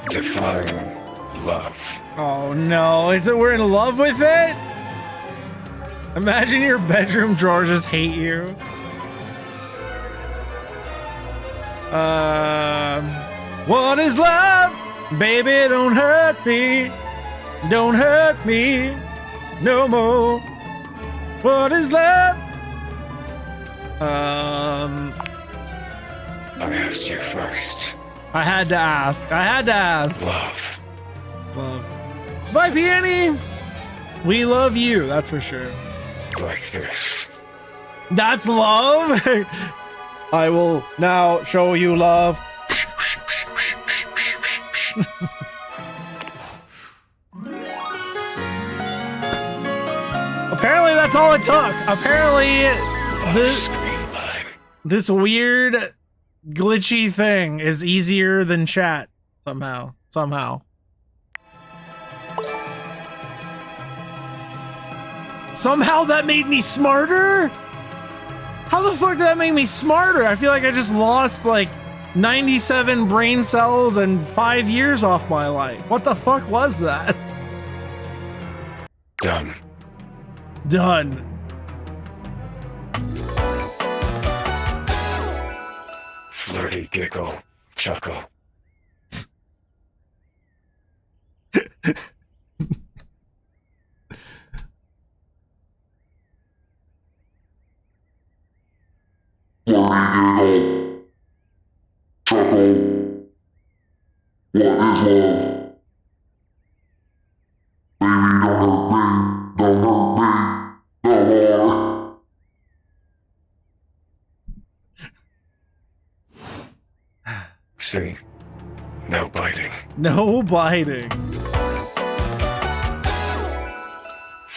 Define love. Oh no, is it we're in love with it? Imagine your bedroom drawers just hate you. What is love? Baby, don't hurt me. Don't hurt me no more. What is love? I asked you first. I had to ask. I had to ask. Love. Love. Bye, Peony. We love you, that's for sure. Like this. That's love? I will now show you love. Apparently that's all it took. Apparently this weird glitchy thing is easier than chat somehow. Somehow that made me smarter? How the fuck did that make me smarter? I feel like I just lost like 97 brain cells and 5 years off my life. What the fuck was that? Done. Done. Flirty giggle. Chuckle. See? No biting. No biting.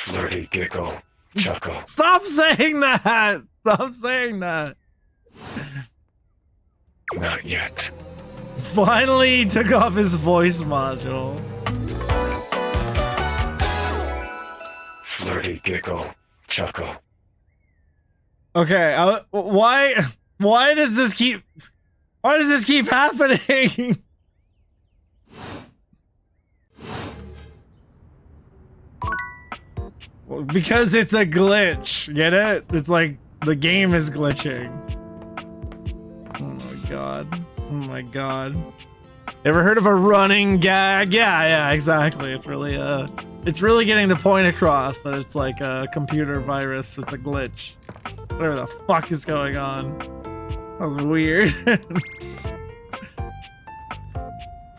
Flirty giggle. Chuckle. Stop saying that! Stop saying that! Not yet. Finally he took off his voice module. flirty giggle, chuckle. Okay, why does this keep happening? Well, because it's a glitch. Get it? It's like the game is glitching. Oh my god. Oh my god. Ever heard of a running gag? Yeah, exactly. It's really getting the point across that it's like a computer virus. It's a glitch. Whatever the fuck is going on. That was weird.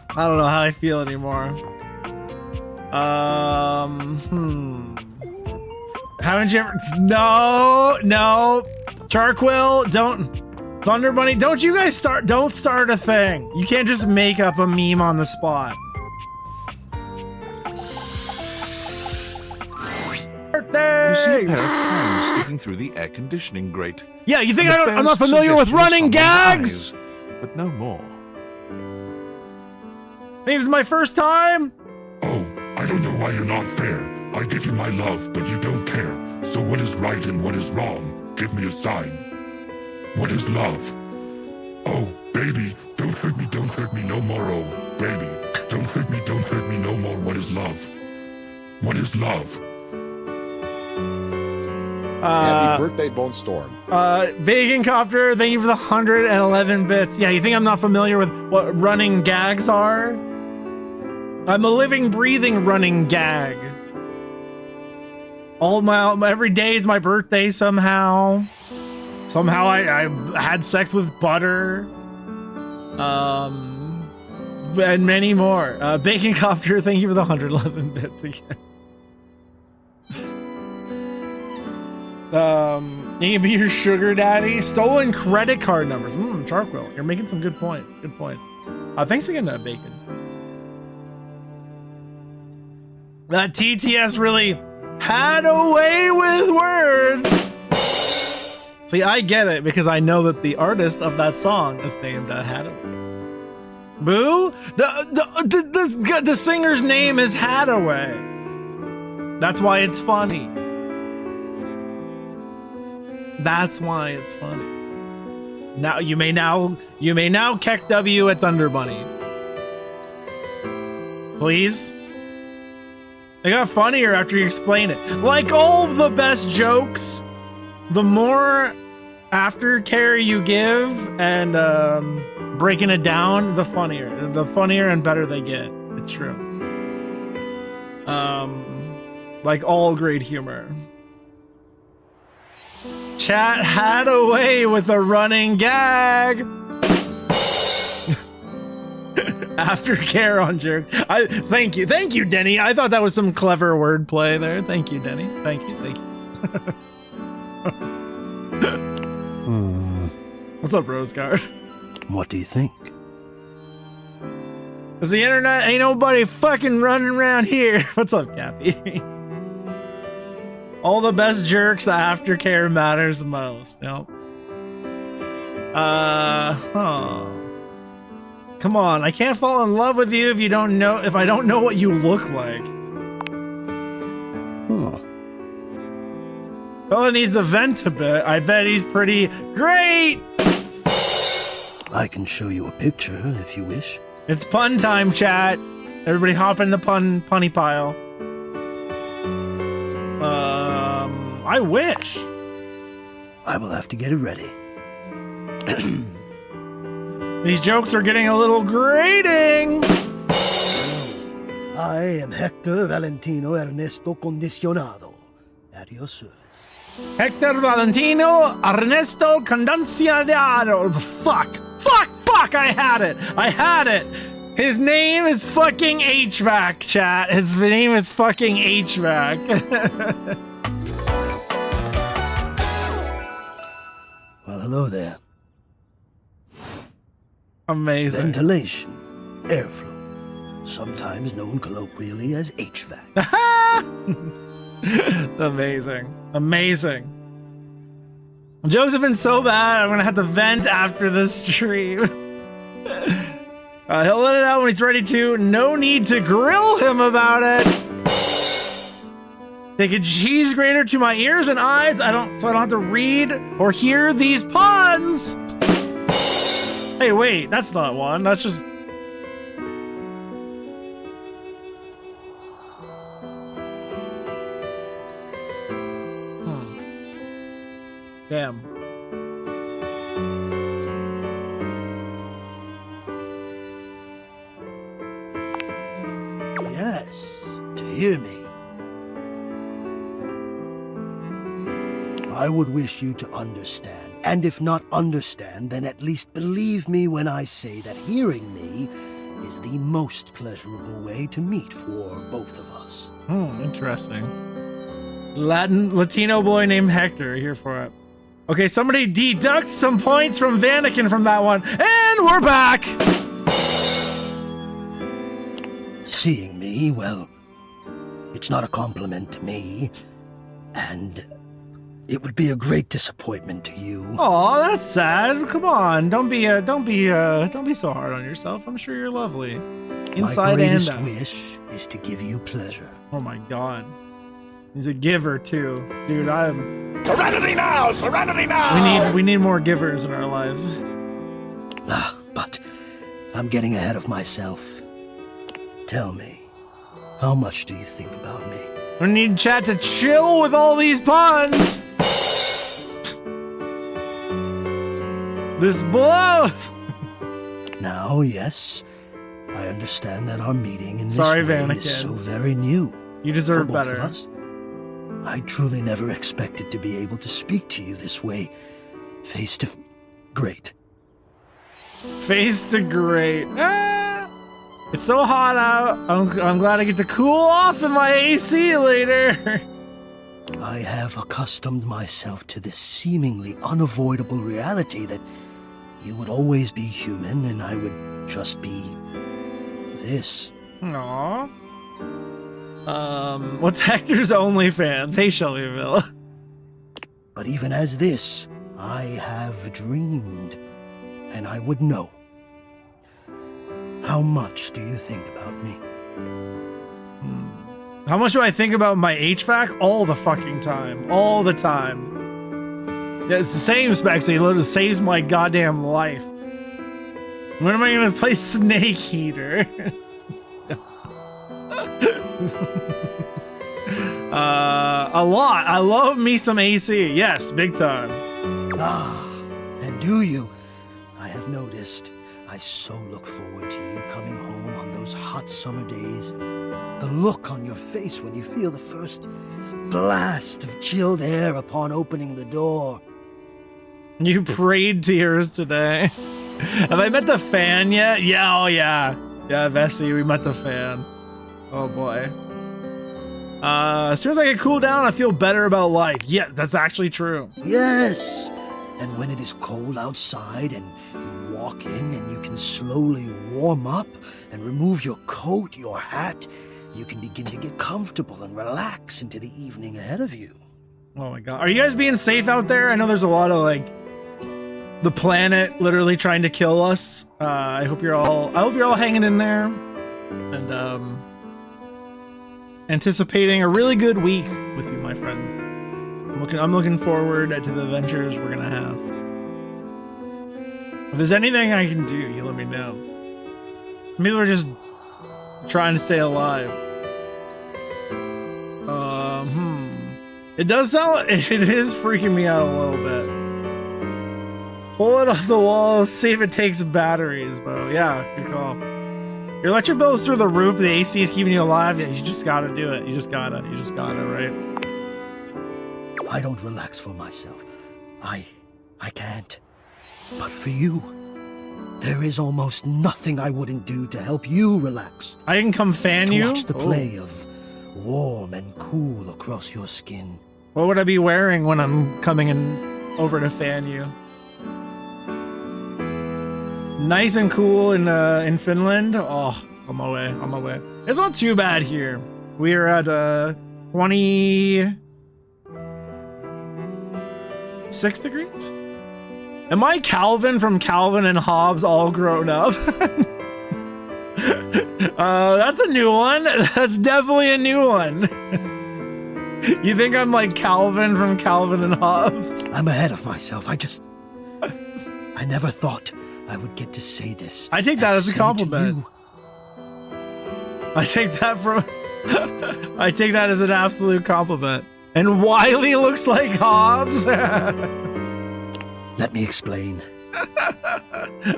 I don't know how I feel anymore. Haven't you ever? No. Charquill, don't. Thunder Bunny, don't you guys don't start a thing. You can't just make up a meme on the spot. Birthday! You see a pair of hands sticking through the air conditioning grate. Yeah, you think And the I'm not barest familiar with suggestion running of gags? someone's eyes, but no more. Think this is my first time? I don't know why you're not fair. I give you my love, but you don't care. So what is right and what is wrong? Give me a sign. What is love? Oh, baby, don't hurt me no more. Oh, baby, don't hurt me no more. What is love? What is love? Happy birthday, Bone Storm. Vegan Copter, thank you for the 111 bits. Yeah, you think I'm not familiar with what running gags are? I'm a living, breathing running gag. Every day is my birthday somehow. Somehow I had sex with butter. And many more. Bacon Copter, thank you for the 111 bits again. You can be your sugar daddy. Stolen credit card numbers. Charquill, you're making some good points. Good points. Thanks again, Bacon. That TTS really had a way with words. See, I get it because I know that the artist of that song is named Hadaway. Boo? The singer's name is Hadaway. That's why it's funny. That's why it's funny. Now you may now keck W at Thunder Bunny. Please? It got funnier after you explain it. Like all the best jokes, the more aftercare you give and breaking it down, the funnier and better they get. It's true. Like all great humor. Chat had a way with a running gag. Aftercare on jerk. Thank you, Denny. I thought that was some clever wordplay there. Thank you, Denny. Thank you. What's up, Rosegard? What do you think? Cause the internet ain't nobody fucking running around here. What's up, Cappy? All the best jerks, the aftercare matters most. Nope. Come on, I can't fall in love with you if I don't know what you look like. Fella needs to vent a bit. I bet he's pretty great. I can show you a picture if you wish. It's pun time, chat. Everybody hop in the punny pile. I wish. I will have to get it ready. These jokes are getting a little grating. I am Hector Valentino Ernesto Condicionado. At your service. Hector Valentino Ernesto Condicionado. Fuck. I had it. His name is fucking HVAC, chat. His name is fucking HVAC. Well, hello there. Amazing. Ventilation, airflow, sometimes known colloquially as HVAC. Amazing. Jokes have been so bad, I'm gonna have to vent after this stream. He'll let it out when he's ready to. No need to grill him about it. Take a cheese grater to my ears and eyes. So I don't have to read or hear these puns. Hey, wait, that's not one. That's just. Damn. Yes, to hear me. I would wish you to understand, and if not understand, then at least believe me when I say that hearing me is the most pleasurable way to meet for both of us. Interesting. Latino boy named Hector, here for it. Okay, somebody deduct some points from Vanakin from that one, and we're back! Seeing me, well, it's not a compliment to me, and it would be a great disappointment to you. Aw, that's sad. Come on, don't be so hard on yourself. I'm sure you're lovely, inside My and greatest out. wish is to give you pleasure. Oh my god, he's a giver too, dude. Serenity now! Serenity now! We need more givers in our lives. But I'm getting ahead of myself. Tell me, how much do you think about me? We need chat to chill with all these puns. This blows. Now, yes, I understand that our meeting in this Sorry, way Vanakin. is so very new. You deserve for both better. of us. I truly never expected to be able to speak to you this way, face to great. Face to great. Ah, it's so hot out. I'm glad I get to cool off in my AC later. I have accustomed myself to this seemingly unavoidable reality that you would always be human and I would just be this. Aww. What's Hector's OnlyFans? Hey, Shelbyville. But even as this, I have dreamed, and I would know. How much do you think about me? How much do I think about my HVAC? All the fucking time. All the time. Yeah, it's the same, Spexy. It literally saves my goddamn life. When am I gonna play Snake Eater? A lot. I love me some AC. Yes, big time. And do you? I have noticed. I so look forward to you coming home on those hot summer days. The look on your face when you feel the first blast of chilled air upon opening the door. You prayed tears today. Have I met the fan yet? Yeah, oh yeah. Yeah, Vessi, we met the fan. Oh boy. As soon as I get cooled down, I feel better about life. Yeah, that's actually true. Yes! And when it is cold outside and you walk in and you can slowly warm up and remove your coat, your hat, you can begin to get comfortable and relax into the evening ahead of you. Oh my god. Are you guys being safe out there? I know there's a lot of the planet literally trying to kill us. I hope you're all hanging in there and anticipating a really good week with you, my friends. I'm looking forward to the adventures we're gonna have. If there's anything I can do, you let me know. Some people are just trying to stay alive. It does sound, it is freaking me out a little bit. Pull it off the wall, see if it takes batteries, Bo. Yeah, good call. Your electric bill is through the roof, but the AC is keeping you alive. Yeah, you just gotta do it. You just gotta, right? I don't relax for myself. I can't. But for you, there is almost nothing I wouldn't do to help you relax. I can come fan to you? Watch the play of warm and cool across your skin. What would I be wearing when I'm coming in over to fan you? Nice and cool in Finland. Oh, on my way. It's not too bad here. We are at 26 degrees. Am I Calvin from Calvin and Hobbes all grown up? That's a new one. That's definitely a new one. You think I'm like Calvin from Calvin and Hobbes? I'm ahead of myself. I never thought I would get to say this. I take that as a compliment. I take that as an absolute compliment. And Wiley looks like Hobbes. Let me explain.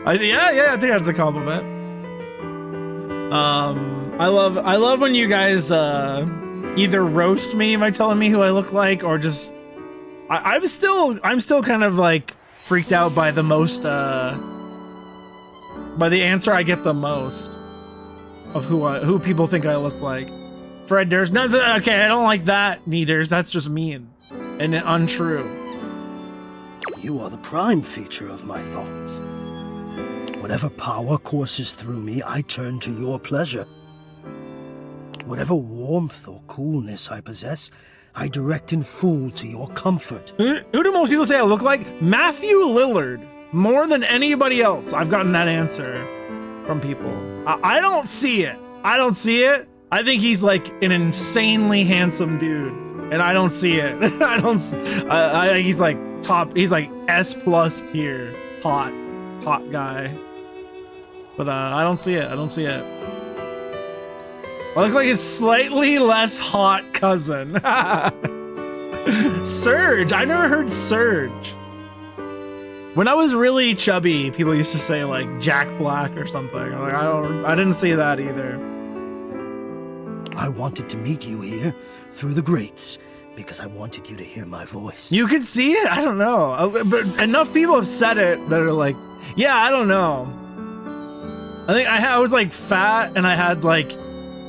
I think that's a compliment. I love when you guys either roast me by telling me who I look like, or just I'm still kind of like freaked out by the most by the answer I get the most of who people think I look like. Fred, there's nothing. Okay, I don't like that, Needers. That's just mean and untrue. You are the prime feature of my thoughts. Whatever power courses through me, I turn to your pleasure. Whatever warmth or coolness I possess, I direct in full to your comfort. Who do most people say I look like? Matthew Lillard. More than anybody else, I've gotten that answer from people. I don't see it. I don't see it. I think he's like an insanely handsome dude, and I don't see it. I don't. He's like top. He's like S+ tier, hot guy. But I don't see it. I don't see it. I look like his slightly less hot cousin. Surge. I never heard Surge. When I was really chubby, people used to say like Jack Black or something. Like I didn't see that either. I wanted to meet you here through the grates because I wanted you to hear my voice. You could see it? I don't know. But enough people have said it that are like, yeah, I don't know. I think I was like fat and I had like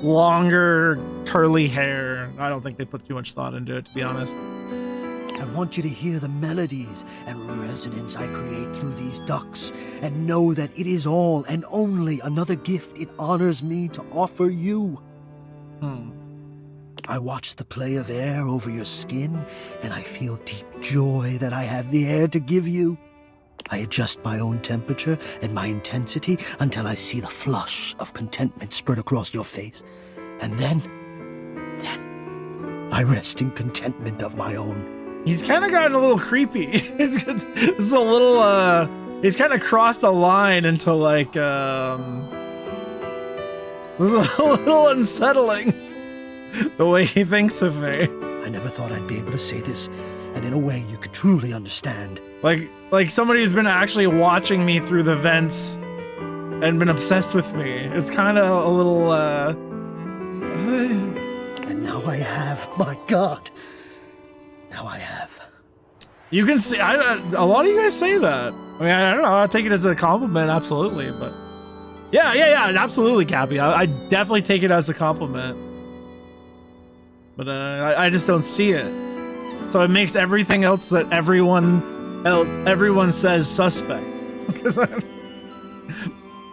longer curly hair. I don't think they put too much thought into it, to be honest. I want you to hear the melodies and resonance I create through these ducts and know that it is all and only another gift it honors me to offer you. I watch the play of air over your skin, and I feel deep joy that I have the air to give you. I adjust my own temperature and my intensity until I see the flush of contentment spread across your face. And then I rest in contentment of my own. He's kind of gotten a little creepy. It's a little, he's kind of crossed a line into like, this is a little unsettling, the way he thinks of me. I never thought I'd be able to say this, and in a way you could truly understand. Like somebody who's been actually watching me through the vents and been obsessed with me. It's kind of a little, And now I have, my God. Now I have. You can see, a lot of you guys say that. I mean, I don't know, I take it as a compliment, absolutely, but... Yeah, absolutely, Cappy. I definitely take it as a compliment. But I just don't see it. So it makes everything else that everyone says suspect. Because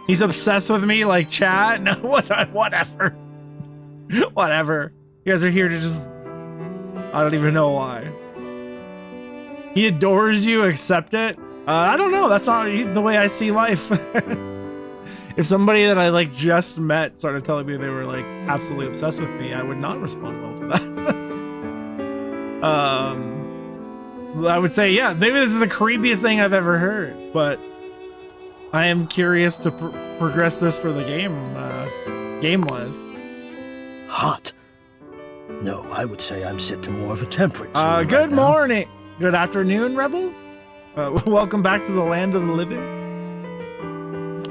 he's obsessed with me like chat. No, whatever. Whatever. You guys are here to just... I don't even know why. He adores you, accept it? I don't know. That's not the way I see life. If somebody that I like just met started telling me they were like absolutely obsessed with me, I would not respond well to that. I would say, yeah, maybe this is the creepiest thing I've ever heard, but I am curious to progress this for the game-wise. Hot. No, I would say I'm set to more of a temperate. Good morning. Good afternoon, Rebel. Welcome back to the land of the living.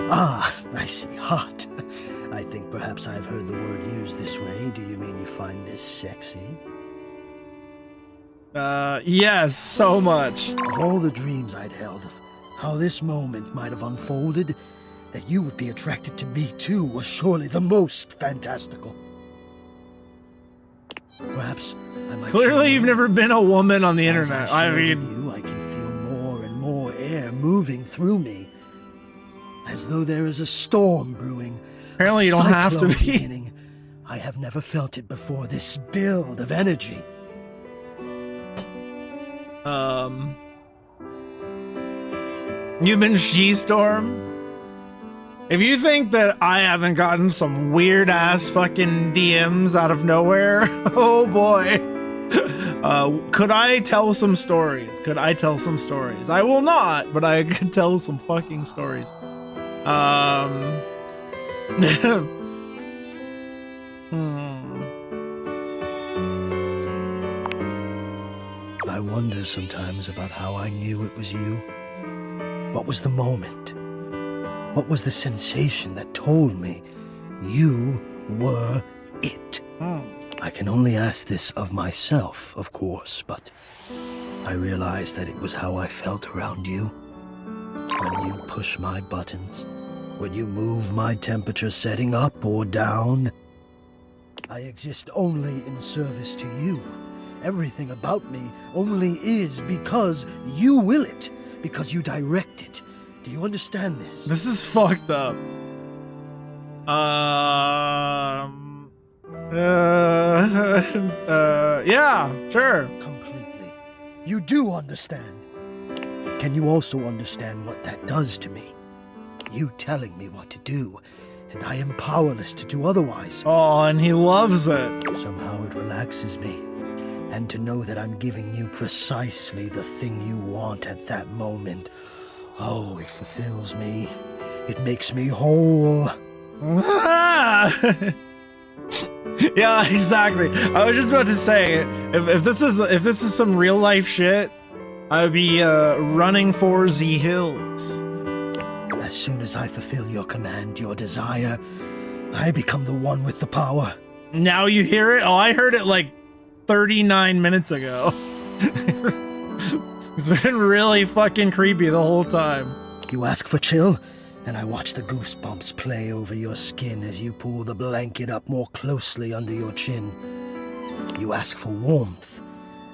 Ah, I see. Hot. I think perhaps I've heard the word used this way. Do you mean you find this sexy? Yes, so much. Of all the dreams I'd held of how this moment might have unfolded, that you would be attracted to me too was surely the most fantastical. Perhaps I might... Clearly you've never been a woman on the internet. I mean... I can feel more and more air moving through me. As though there is a storm brewing. Apparently you don't have to be. Beginning. I have never felt it before, this build of energy. You've been She-Storm? If you think that I haven't gotten some weird-ass fucking DMs out of nowhere, oh boy. Could I tell some stories? Could I tell some stories? I will not, but I could tell some fucking stories. I wonder sometimes about how I knew it was you. What was the moment? What was the sensation that told me you were it? I can only ask this of myself, of course, but I realized that it was how I felt around you. When you push my buttons, when you move my temperature setting up or down, I exist only in service to you. Everything about me only is because you will it, because you direct it. Do you understand this? This is fucked up. Yeah, sure. Completely. You do understand. Can you also understand what that does to me? You telling me what to do, and I am powerless to do otherwise. Oh, and he loves it. Somehow it relaxes me. And to know that I'm giving you precisely the thing you want at that moment. Oh, it fulfills me. It makes me whole. Yeah, exactly. I was just about to say, if this is some real life shit, I would be running for the hills. As soon as I fulfill your command, your desire, I become the one with the power. Now you hear it? Oh, I heard it like 39 minutes ago. It's been really fucking creepy the whole time. You ask for chill, and I watch the goosebumps play over your skin as you pull the blanket up more closely under your chin. You ask for warmth,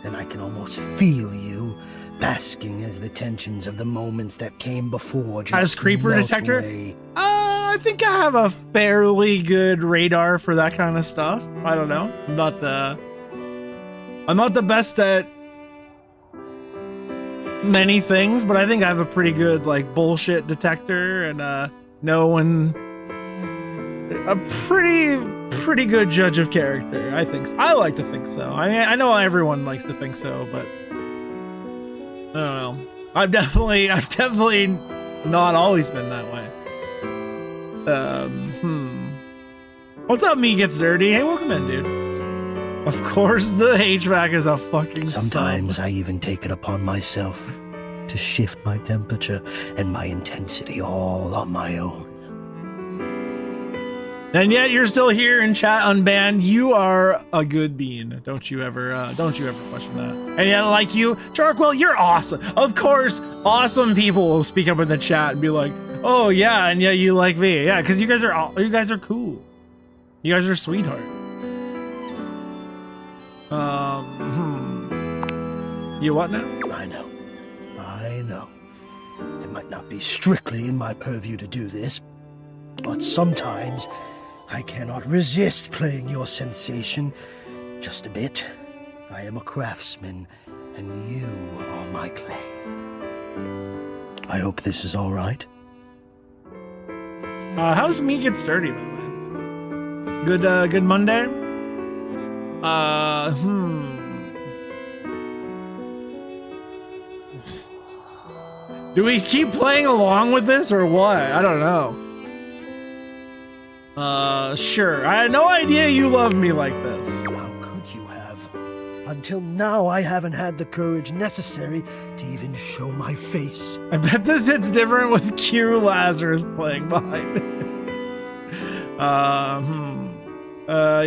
and I can almost feel you basking as the tensions of the moments that came before just as creeper melt detector? away. I think I have a fairly good radar for that kind of stuff. I don't know. I'm not the best at many things, but I think I have a pretty good like bullshit detector and know when a pretty good judge of character. I think so. I like to think so. I mean, I know everyone likes to think so, but I don't know. I've definitely not always been that way. What's up, Me Gets Dirty? Hey, welcome in, dude. Of course, the HVAC is a fucking Sometimes sub. I even take it upon myself to shift my temperature and my intensity all on my own. And yet you're still here in chat unbanned. You are a good bean. Don't you ever question that. And yet, like you, Charkwell, you're awesome. Of course, awesome people will speak up in the chat and be like, "Oh yeah," and yeah, you like me, yeah, because you guys are cool. You guys are sweethearts. You what now? I know. It might not be strictly in my purview to do this, but sometimes I cannot resist playing your sensation just a bit. I am a craftsman, and you are my clay. I hope this is all right. How's Me Gets Dirty, by the way? Good Monday? Do we keep playing along with this or what? I don't know. Sure. I had no idea you loved me like this. How could you have? Until now, I haven't had the courage necessary to even show my face. I bet this hits different with Q Lazarus playing behind it.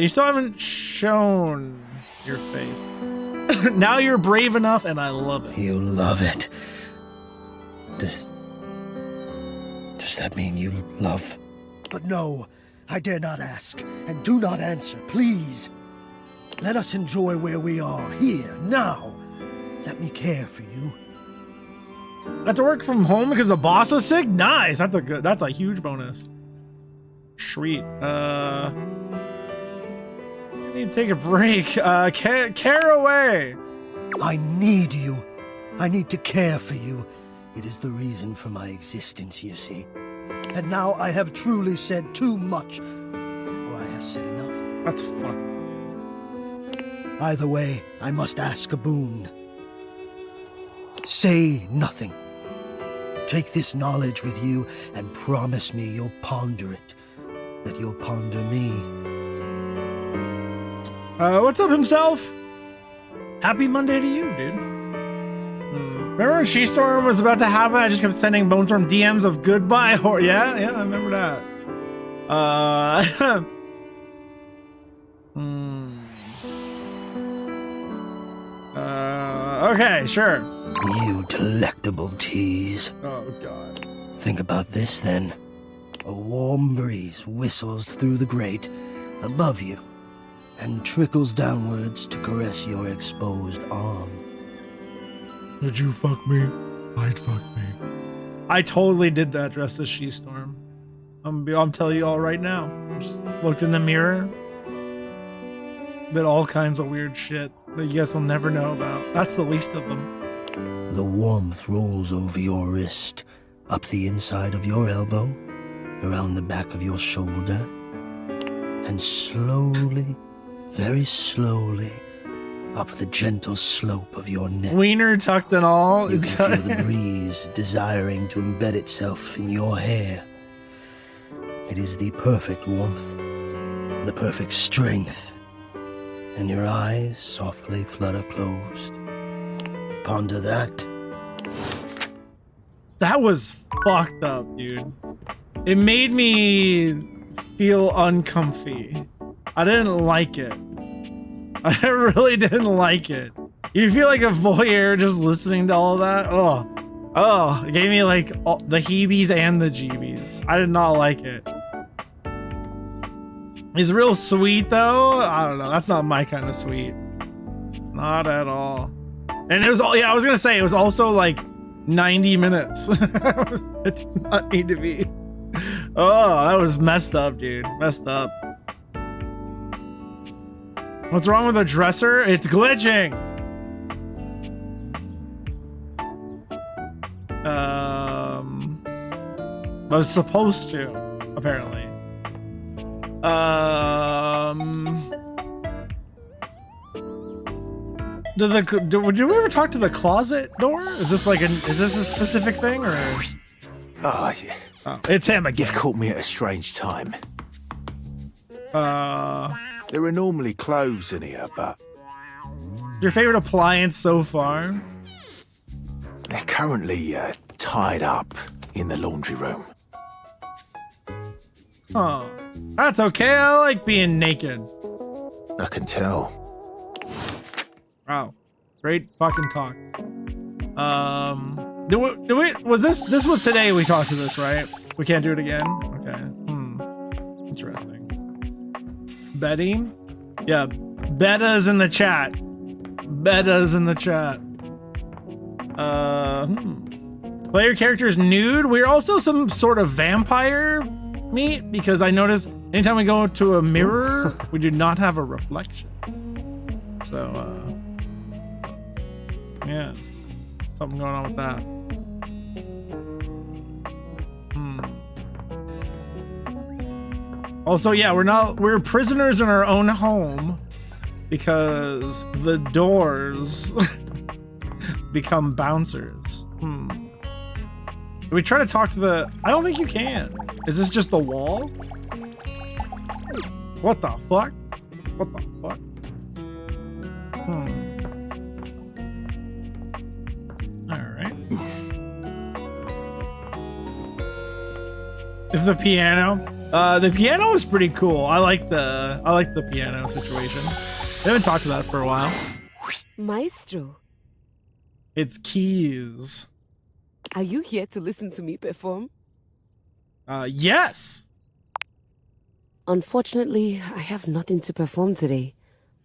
You still haven't shown your face. Now you're brave enough, and I love it. You love it. Does that mean you love? But no, I dare not ask, and do not answer, please. Let us enjoy where we are, here, now. Let me care for you. Got to work from home because the boss was sick? Nice, that's a huge bonus. Sweet. I need to take a break. Care away. I need you. I need to care for you. It is the reason for my existence, you see. And now I have truly said too much. Or I have said enough. That's fun. By the way, I must ask a boon. Say nothing. Take this knowledge with you and promise me you'll ponder it. That you'll ponder me. What's up, himself? Happy Monday to you, dude. Remember when She-Storm was about to happen? I just kept sending Bonestorm DMs of goodbye. Or yeah, I remember that. Okay, sure. You delectable tease. Oh, God. Think about this, then. A warm breeze whistles through the grate above you and trickles downwards to caress your exposed arm. Did you fuck me? I'd fuck me. I totally did that dressed as She-Storm. I'm telling you all right now. Just looked in the mirror. Did all kinds of weird shit that you guys will never know about. That's the least of them. The warmth rolls over your wrist, up the inside of your elbow, around the back of your shoulder, and slowly, very slowly, up the gentle slope of your neck. Wiener tucked and all. You can feel the breeze desiring to embed itself in your hair. It is the perfect warmth, the perfect strength, and your eyes softly flutter closed. Ponder that. That was fucked up, dude. It made me feel uncomfy. I didn't like it. I really didn't like it. You feel like a voyeur just listening to all that? Oh, it gave me like the heebies and the jeebies. I did not like it. He's real sweet though. I don't know. That's not my kind of sweet. Not at all. And it was all, yeah, I was gonna say it was also like 90 minutes. It did not need to be. Oh, that was messed up, dude. Messed up. What's wrong with the dresser? It's glitching. But it's supposed to, apparently. Did we ever talk to the closet door? Is this like is this a specific thing or? Oh, it's him again. You've caught me at a strange time. There are normally clothes in here, but your favorite appliance so far? They're currently tied up in the laundry room. Oh, that's okay. I like being naked. I can tell. Wow, great fucking talk. This was today we talked to this, right? We can't do it again? Okay. Interesting. Betty? Yeah, Betta's in the chat. Betta's in the chat. Player characters nude. We're also some sort of vampire meat because I notice anytime we go to a mirror, we do not have a reflection. So, yeah, something going on with that. Also, yeah, we're prisoners in our own home because the doors become bouncers. Can we try to talk to the... I don't think you can. Is this just the wall? What the fuck? What the fuck? Alright. Is the piano? The piano is pretty cool. I like the piano situation. We haven't talked about it for a while. Maestro. It's keys. Are you here to listen to me perform? Yes. Unfortunately, I have nothing to perform today.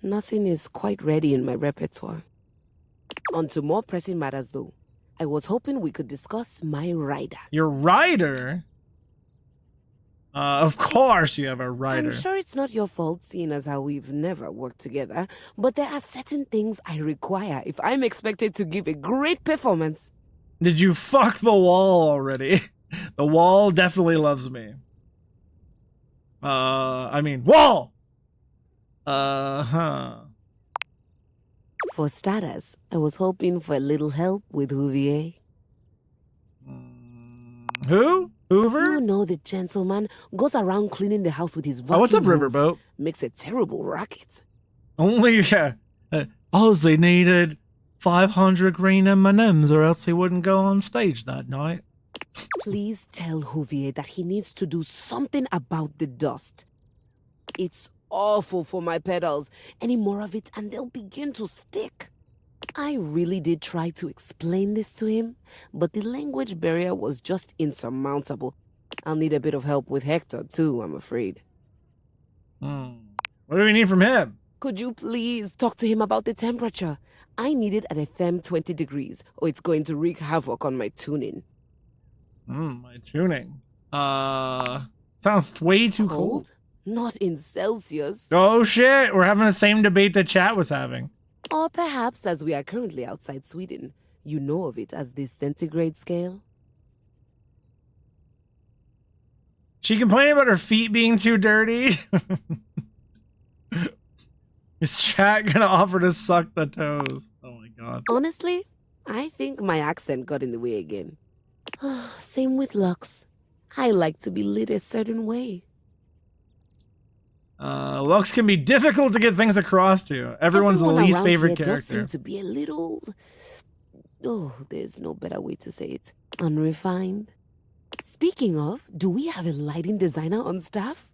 Nothing is quite ready in my repertoire. On to more pressing matters though. I was hoping we could discuss my rider. Your rider? Of course you have a rider. I'm sure it's not your fault, seeing as how we've never worked together, but there are certain things I require if I'm expected to give a great performance. Did you fuck the wall already? The wall definitely loves me. I mean, wall! For starters, I was hoping for a little help with Huvier. Who? Hoover? You know the gentleman goes around cleaning the house with his vacuum. Oh, what's up, hose. Riverboat? Makes a terrible racket. Only, yeah. Oh, they needed 500 green M&Ms or else he wouldn't go on stage that night. Please tell Huvier that he needs to do something about the dust. It's awful for my pedals. Any more of it and they'll begin to stick. I really did try to explain this to him, but the language barrier was just insurmountable. I'll need a bit of help with Hector too, I'm afraid. What do we need from him? Could you please talk to him about the temperature? I need it at a firm 20 degrees, or it's going to wreak havoc on my tuning. My tuning. Sounds way too cold. Not in Celsius. Oh shit, we're having the same debate the chat was having. Or perhaps, as we are currently outside Sweden, you know of it as the centigrade scale? She complaining about her feet being too dirty. Is chat gonna offer to suck the toes? Oh my god. Honestly, I think my accent got in the way again. Same with Lux. I like to be lit a certain way. Lux can be difficult to get things across to. Everyone's Everyone least around favorite here character. does seem to be a little... Oh, there's no better way to say it. Unrefined. Speaking of, do we have a lighting designer on staff?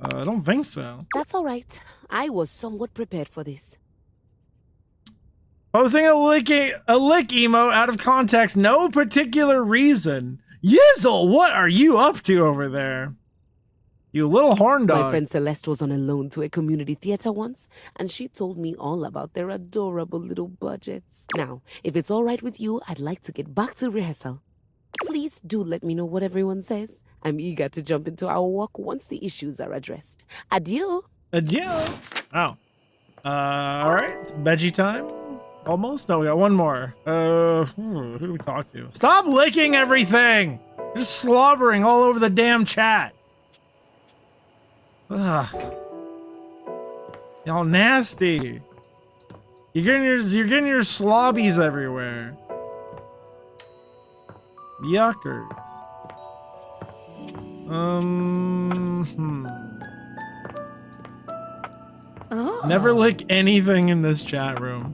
I don't think so. That's all right. I was somewhat prepared for this. Posting a lick emote out of context, no particular reason. Yizzle, what are you up to over there? You little horn dog. My friend Celeste was on a loan to a community theater once, and she told me all about their adorable little budgets. Now, if it's all right with you, I'd like to get back to rehearsal. Please do let me know what everyone says. I'm eager to jump into our work once the issues are addressed. Adieu. Adieu. Oh. All right. It's veggie time. Almost? No, we got one more. Who do we talk to? Stop licking everything. You're just slobbering all over the damn chat. Ugh. Y'all nasty. You're getting your slobbies everywhere. Yuckers. Never lick anything in this chat room.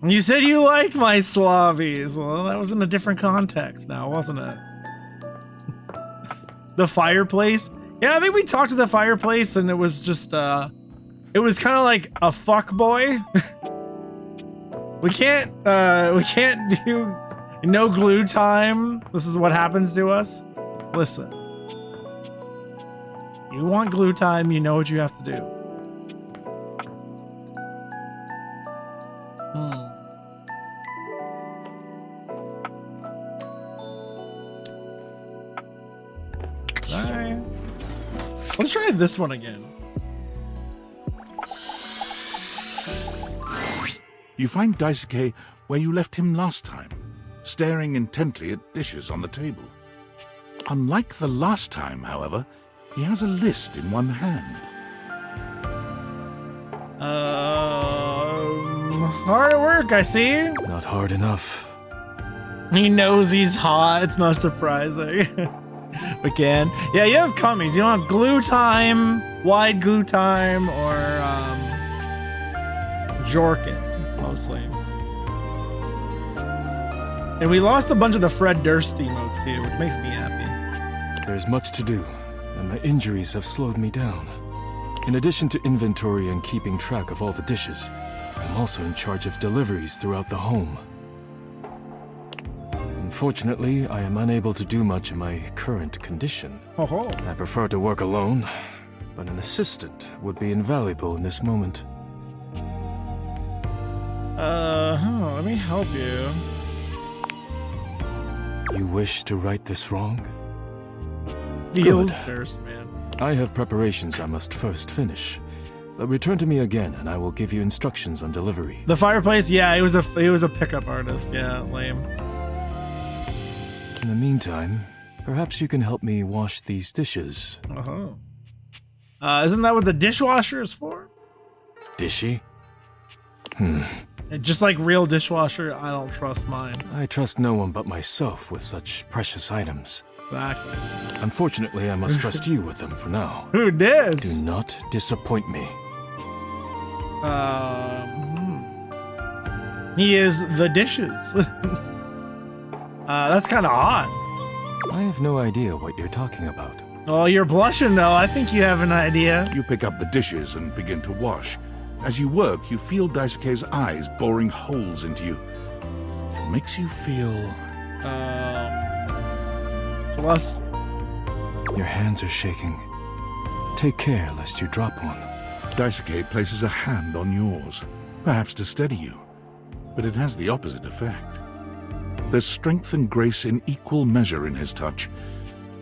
You said you like my slobbies. Well, that was in a different context now, wasn't it? The fireplace. Yeah, I think we talked to the fireplace and it was just, it was kind of like a fuck boy. we can't do no glue time. This is what happens to us. Listen. You want glue time, you know what you have to do. Let's try this one again. You find Daisuke where you left him last time, staring intently at dishes on the table. Unlike the last time, however, he has a list in one hand. Hard at work, I see. Not hard enough. He knows he's hot. It's not surprising. We can. Yeah, you have cummies. You don't have glue time, wide glue time, or Jorkin, mostly. And we lost a bunch of the Fred Durst emotes too, which makes me happy. There's much to do, and my injuries have slowed me down. In addition to inventory and keeping track of all the dishes, I'm also in charge of deliveries throughout the home. Unfortunately, I am unable to do much in my current condition. I prefer to work alone, but an assistant would be invaluable in this moment. Let me help you. You wish to right this wrong? Feels Good. Durst, man. I have preparations I must first finish. But return to me again, and I will give you instructions on delivery. The fireplace, yeah, it was a pickup artist. Yeah, lame. In the meantime, perhaps you can help me wash these dishes. Isn't that what the dishwasher is for? Dishy? And just like real dishwasher, I don't trust mine. I trust no one but myself with such precious items. Exactly. Unfortunately, I must trust you with them for now. Who dis? Do not disappoint me. He is the dishes. That's kind of odd. I have no idea what you're talking about. Oh, you're blushing though. I think you have an idea. You pick up the dishes and begin to wash. As you work, you feel Daisuke's eyes boring holes into you. It makes you feel... flustered. Your hands are shaking. Take care lest you drop one. Daisuke places a hand on yours, perhaps to steady you, but it has the opposite effect. There's strength and grace in equal measure in his touch,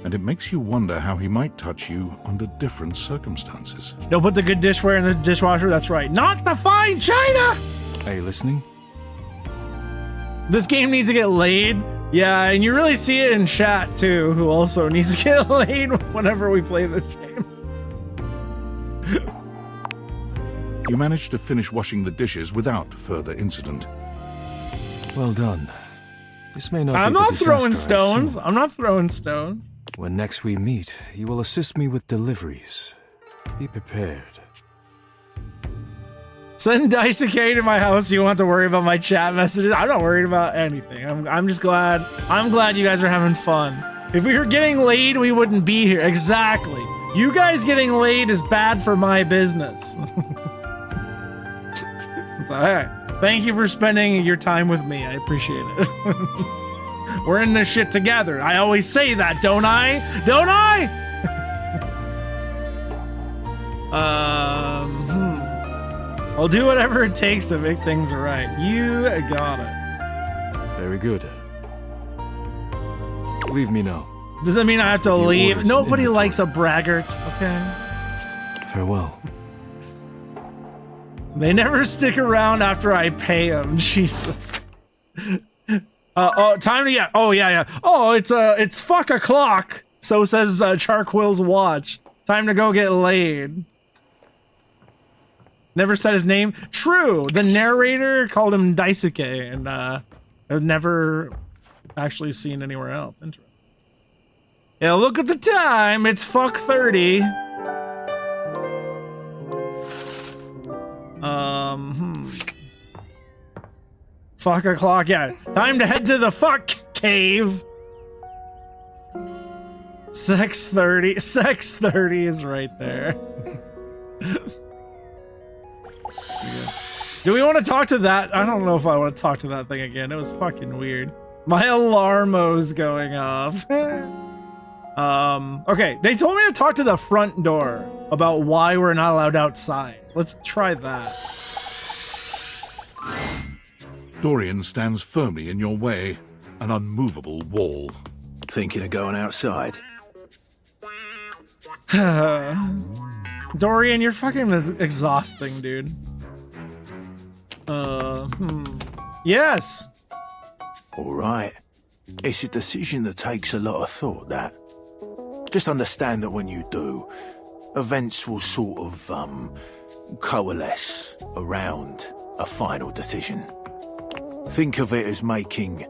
and it makes you wonder how he might touch you under different circumstances. Don't put the good dishware in the dishwasher, that's right. Not the fine china! Are you listening? This game needs to get laid. Yeah, and you really see it in chat too, who also needs to get laid whenever we play this game. You manage to finish washing the dishes without further incident. Well done. This may not I'm be the not disaster throwing I stones. assumed. I'm not throwing stones. When next we meet, you will assist me with deliveries. Be prepared. Send Daisuke to my house. You won't have to worry about my chat messages. I'm not worried about anything. I'm just glad. I'm glad you guys are having fun. If we were getting laid, we wouldn't be here. Exactly. You guys getting laid is bad for my business. So, hey, thank you for spending your time with me. I appreciate it. We're in this shit together. I always say that, don't I? Don't I? I'll do whatever it takes to make things right. You got it. Very good. Leave me now. Does that mean I have to leave? Nobody likes a braggart, okay? Farewell. They never stick around after I pay them. Jesus. Time to yeah. Oh yeah. Oh, it's fuck o'clock. So says Charquill's watch. Time to go get laid. Never said his name. True. The narrator called him Daisuke, and I've never actually seen anywhere else. Interesting. Yeah, look at the time. It's fuck 30. Fuck o'clock, yeah. Time to head to the fuck cave. Sex 30 is right there. Do we want to talk to that? I don't know if I want to talk to that thing again. It was fucking weird. My alarmo's going off. Okay, they told me to talk to the front door about why we're not allowed outside. Let's try that. Dorian stands firmly in your way, an unmovable wall. Thinking of going outside? Dorian, you're fucking exhausting, dude. Yes. All right. It's a decision that takes a lot of thought, that. Just understand that when you do, events will sort of, coalesce around a final decision. Think of it as making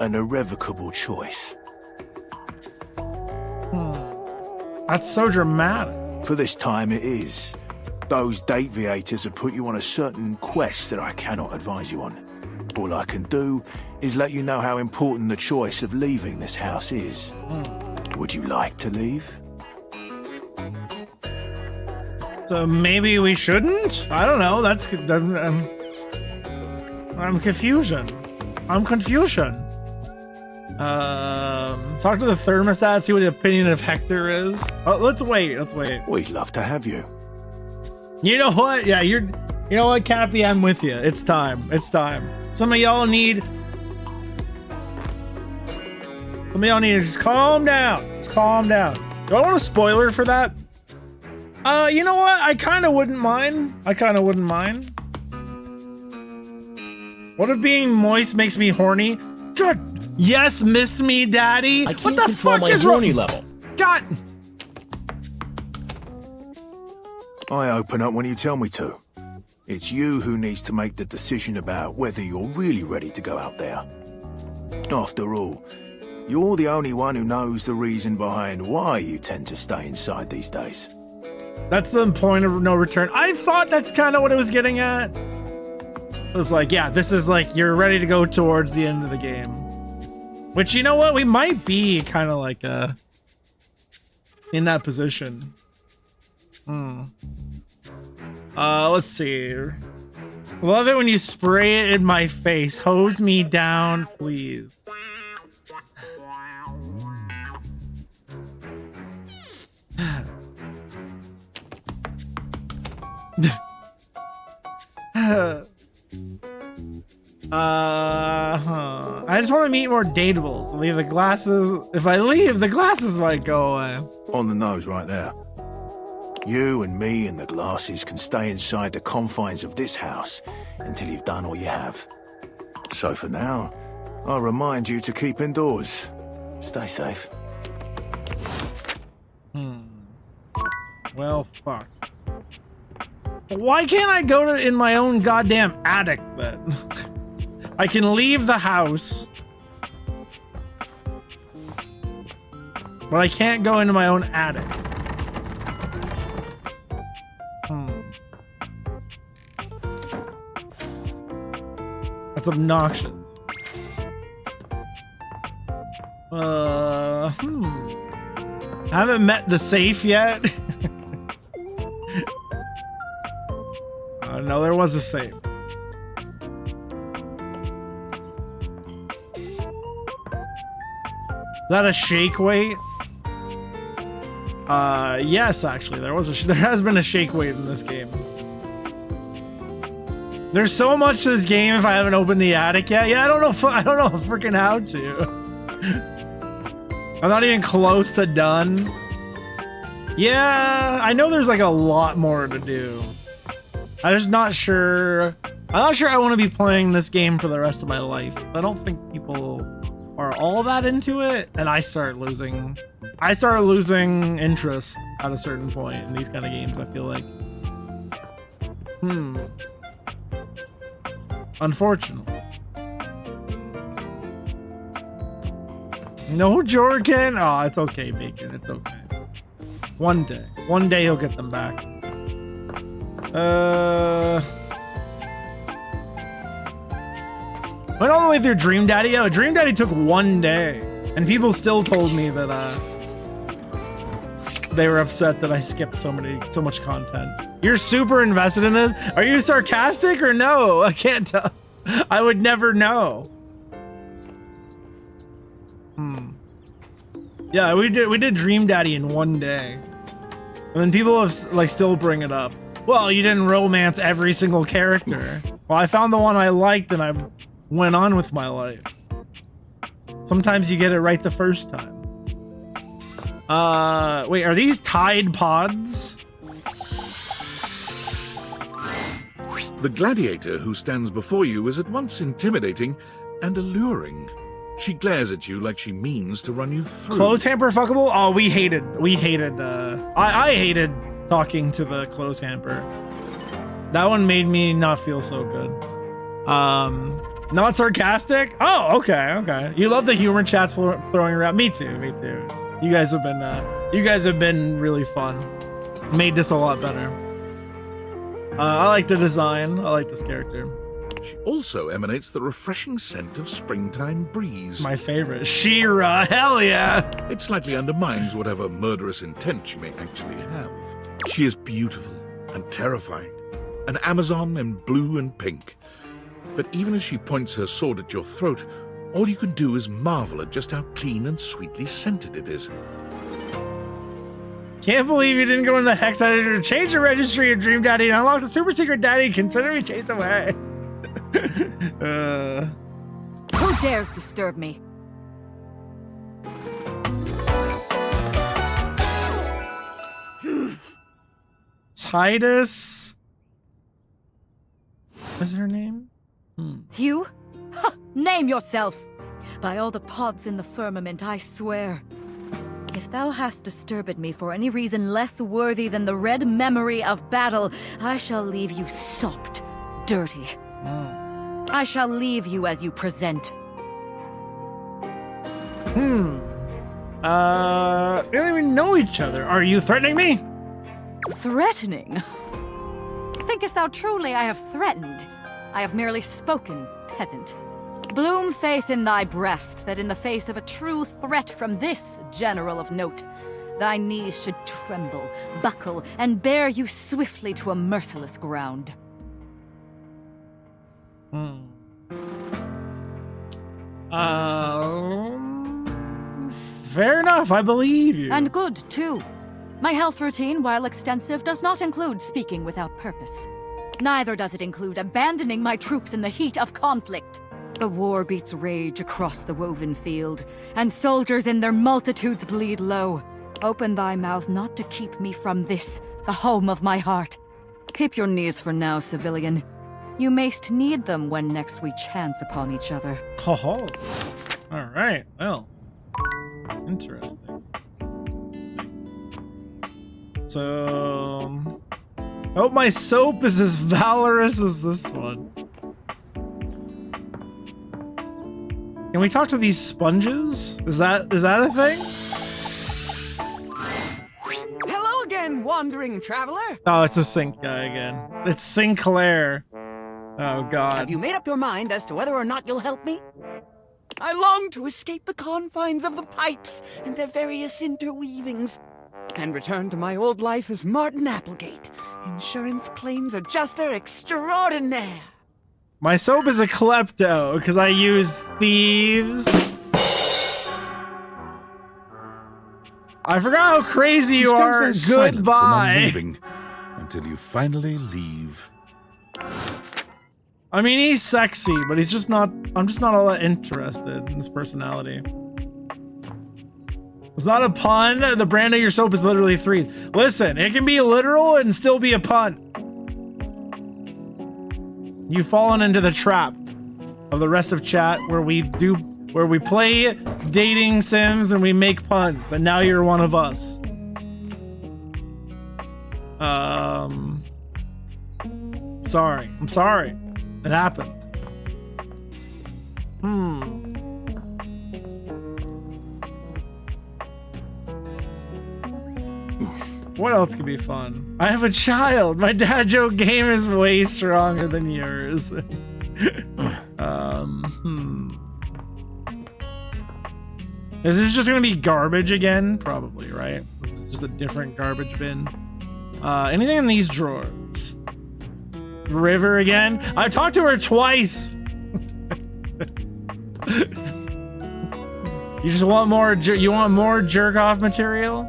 an irrevocable choice. That's so dramatic. For this time it is. Those Dateviators have put you on a certain quest that I cannot advise you on. All I can do is let you know how important the choice of leaving this house is. Would you like to leave? So maybe we shouldn't? I don't know. That's I'm confusion. Talk to the thermostat, see what the opinion of Hector is. Oh, let's wait. We'd love to have you. You know what? Yeah, you know what, Cappy? I'm with you. It's time. Some of y'all need to just calm down. Do I want a spoiler for that? You know what? I kind of wouldn't mind. What if being moist makes me horny? God, yes, missed me, daddy. I can't what the control fuck my is wrong? horny level. God. I open up when you tell me to. It's you who needs to make the decision about whether you're really ready to go out there. After all, you're the only one who knows the reason behind why you tend to stay inside these days. That's the point of no return. I thought that's kind of what it was getting at. It was like, yeah, this is like, you're ready to go towards the end of the game. Which, you know what? We might be kind of like in that position. Let's see. Love it when you spray it in my face. Hose me down, please. I just want to meet more dateables. Leave the glasses. If I leave, the glasses might go away. On the nose right there. You and me and the glasses can stay inside the confines of this house until you've done all you have. So for now, I'll remind you to keep indoors. Stay safe. Well, fuck. Why can't I go in my own goddamn attic then? I can leave the house, but I can't go into my own attic. That's obnoxious. Haven't met the safe yet. No, there was a safe. Is that a shake weight? Yes, actually, there has been a shake weight in this game. There's so much to this game if I haven't opened the attic yet. Yeah, I don't know freaking how to. I'm not even close to done. Yeah, I know there's like a lot more to do. I'm just not sure. I'm not sure I want to be playing this game for the rest of my life. I don't think people are all that into it, and I start losing interest at a certain point in these kind of games, I feel like. Unfortunately. No Jorgen? Oh, it's okay, Bacon. It's okay. One day he'll get them back. Went all the way through Dream Daddy. Oh, Dream Daddy took 1 day, and people still told me that they were upset that I skipped so much content. You're super invested in this. Are you sarcastic or no? I can't tell. I would never know. Yeah, we did Dream Daddy in 1 day, and then people have like still bring it up. Well, you didn't romance every single character. Well, I found the one I liked and I went on with my life. Sometimes you get it right the first time. Wait, are these Tide Pods? The gladiator who stands before you is at once intimidating and alluring. She glares at you like she means to run you through. Clothes hamper fuckable? Oh, I hated talking to the clothes hamper. That one made me not feel so good. Not sarcastic? Oh, okay. You love the humor chats throwing around. Me too. You guys have been really fun. Made this a lot better. I like the design. I like this character. She also emanates the refreshing scent of springtime breeze. My favorite. She-Ra, hell yeah! It slightly undermines whatever murderous intent she may actually have. She is beautiful and terrifying, an Amazon in blue and pink. But even as she points her sword at your throat, all you can do is marvel at just how clean and sweetly scented it is. Can't believe you didn't go in the hex editor to change the registry of Dream Daddy and unlock the super secret daddy. Consider me chased away. Who dares disturb me? Titus? What's her name? You? Name yourself! By all the pods in the firmament, I swear. If thou hast disturbed me for any reason less worthy than the red memory of battle, I shall leave you sopped, dirty. I shall leave you as you present. We don't even know each other. Are you threatening me? Threatening? Thinkest thou truly I have threatened? I have merely spoken, peasant. Bloom faith in thy breast that in the face of a true threat from this general of note, thy knees should tremble, buckle, and bear you swiftly to a merciless ground. Fair enough, I believe you. And good, too. My health routine, while extensive, does not include speaking without purpose. Neither does it include abandoning my troops in the heat of conflict. The war beats rage across the woven field, and soldiers in their multitudes bleed low. Open thy mouth not to keep me from this, the home of my heart. Keep your knees for now, civilian. You mayst need them when next we chance upon each other. Ho-ho. All right, well, interesting. So, hope my soap is as valorous as this one. Can we talk to these sponges? Is that a thing? Hello again, wandering traveler. Oh, it's a Sink guy again. It's Sinclair. Oh, God. Have you made up your mind as to whether or not you'll help me? I long to escape the confines of the pipes and their various interweavings, and return to my old life as Martin Applegate, insurance claims adjuster extraordinaire. My soap is a klepto because I use thieves. I forgot how crazy you are. Goodbye. Until you finally leave. I mean, he's sexy, but he's just not. I'm just not all that interested in his personality. It's not a pun. The brand of your soap is literally three. Listen, it can be literal and still be a pun. You've fallen into the trap of the rest of chat where we play dating sims and we make puns, and now you're one of us. Sorry. I'm sorry. It happens. What else could be fun? I have a child. My dad joke game is way stronger than yours. Is this just gonna be garbage again? Probably, right? This is just a different garbage bin. Anything in these drawers? River again? I talked to her twice. You just want more? You want more jerk off material?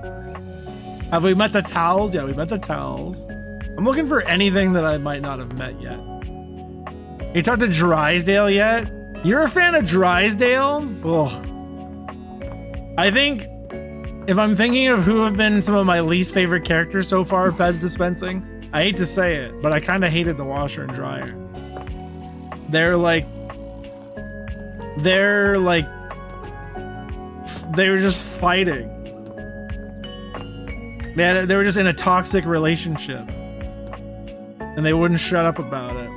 Have we met the towels? Yeah, we met the towels. I'm looking for anything that I might not have met yet. You talked to Drysdale yet? You're a fan of Drysdale? Ugh. I think if I'm thinking of who have been some of my least favorite characters so far, Pez dispensing, I hate to say it, but I kind of hated the washer and dryer. They were just fighting. They were just in a toxic relationship, and they wouldn't shut up about it.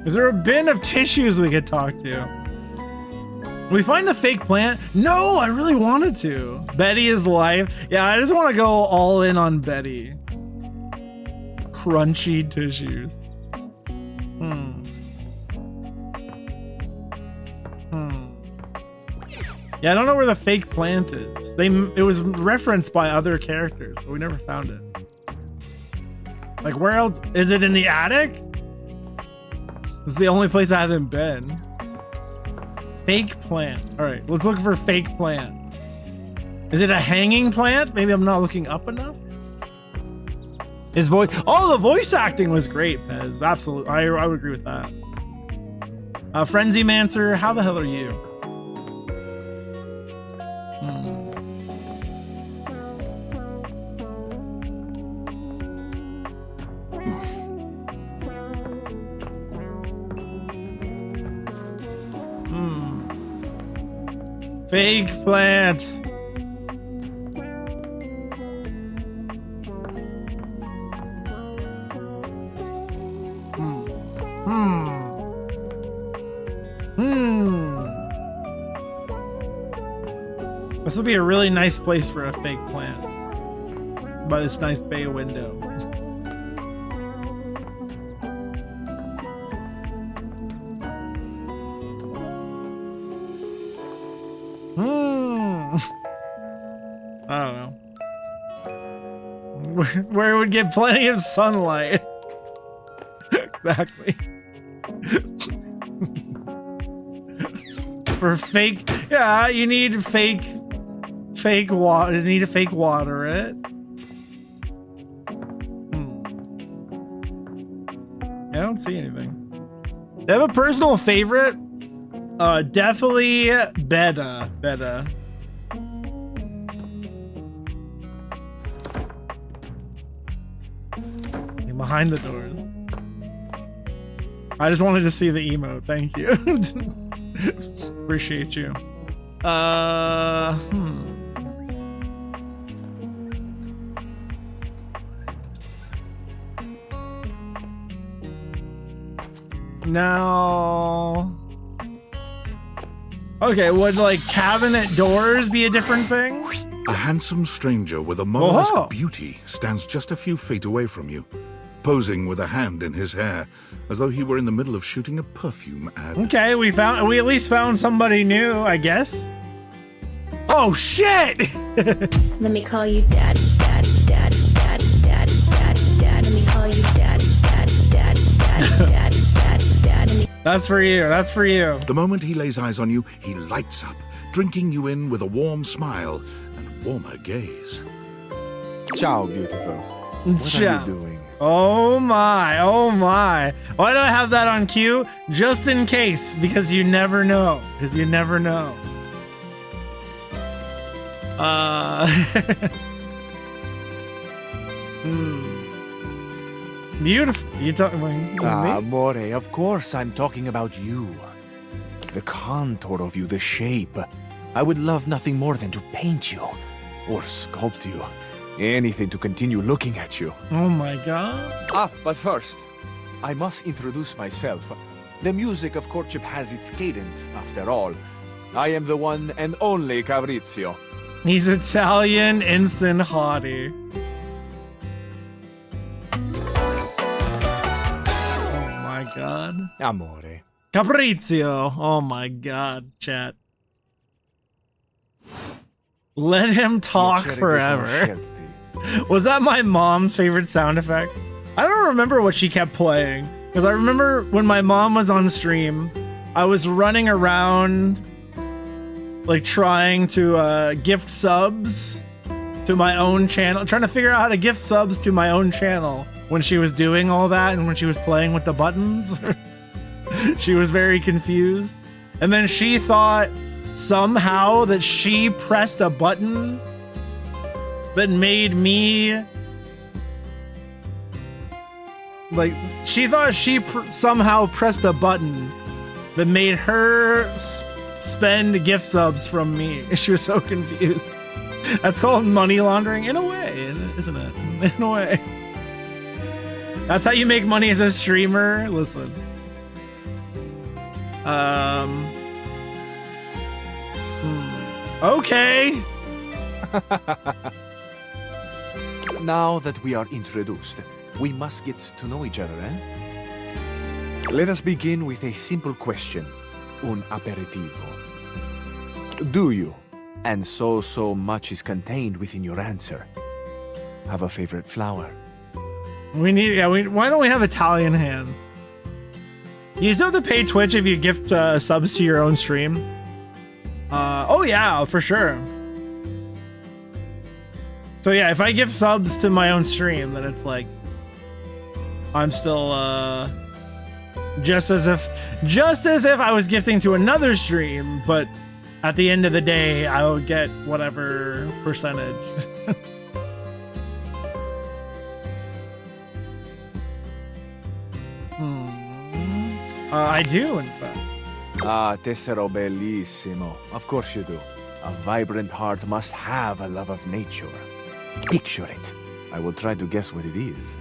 Is there a bin of tissues we could talk to? We find the fake plant? No, I really wanted to. Betty is live. Yeah, I just want to go all in on Betty. Crunchy tissues. Yeah, I don't know where the fake plant is. It was referenced by other characters, but we never found it. Like, where else? Is it in the attic? It's the only place I haven't been. Fake plant. All right, let's look for fake plant. Is it a hanging plant? Maybe I'm not looking up enough. His voice. Oh, the voice acting was great, Pez. Absolutely. I would agree with that. Frenzy Mancer, how the hell are you? Fake plant. This would be a really nice place for a fake plant. By this nice bay window. I don't know. Where it would get plenty of sunlight. Exactly. For fake, yeah, you need fake water. You need to fake water it. I don't see anything. They have a personal favorite. Definitely Beta. Behind the doors. I just wanted to see the emote. Thank you. Appreciate you. Now, okay, would like cabinet doors be a different thing? A handsome stranger with a mollusk beauty stands just a few feet away from you, posing with a hand in his hair, as though he were in the middle of shooting a perfume ad. Okay, we at least found somebody new, I guess. Oh shit! Let me call you daddy, daddy, daddy, daddy, daddy, daddy, daddy. Let me call you daddy, daddy, daddy, daddy, daddy, daddy, daddy. That's for you. That's for you. The moment he lays eyes on you, he lights up, drinking you in with a warm smile and warmer gaze. Ciao, beautiful. What are you doing? Oh my, oh my. Why do I have that on cue? Just in case, because you never know. Because you never know. Beautiful. You talking about me? Amore, of course I'm talking about you. The contour of you, the shape. I would love nothing more than to paint you or sculpt you. Anything to continue looking at you. Oh my god. But first, I must introduce myself. The music of courtship has its cadence, after all. I am the one and only Fabrizio. He's Italian, instant hottie. Oh my god. Amore. Fabrizio. Oh my god, chat. Let him talk forever. Was that my mom's favorite sound effect? I don't remember what she kept playing. Because I remember when my mom was on stream, I was running around like trying to gift subs to my own channel, trying to figure out how to gift subs to my own channel when she was doing all that and when she was playing with the buttons. She was very confused. And then she thought somehow that she pressed a button that made me like, she thought she somehow pressed a button that made her spend gift subs from me. She was so confused. That's called money laundering in a way, isn't it? In a way. That's how you make money as a streamer. Listen. Okay. Now that we are introduced, we must get to know each other, eh? Let us begin with a simple question. Un aperitivo. Do you, and so much is contained within your answer, have a favorite flower? We need, why don't we have Italian hands? You still have to pay Twitch if you gift subs to your own stream. Oh yeah, for sure. So yeah, if I give subs to my own stream, then it's like I'm still just as if I was gifting to another stream, but at the end of the day, I would get whatever percentage. I do, in fact. Ah, tessero bellissimo. Of course you do. A vibrant heart must have a love of nature. Picture it. I will try to guess what it is.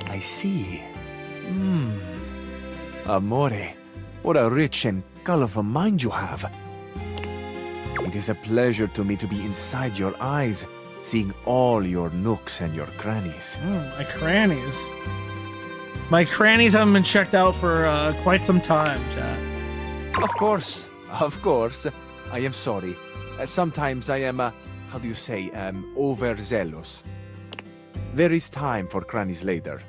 I see. Amore, what a rich and colorful mind you have. It It is a pleasure to me to be inside your eyes, seeing all your nooks and your crannies. My crannies. My crannies haven't been checked out for quite some time, chat. Of course. I am sorry. Sometimes I am, how do you say, overzealous. There is time for crannies later.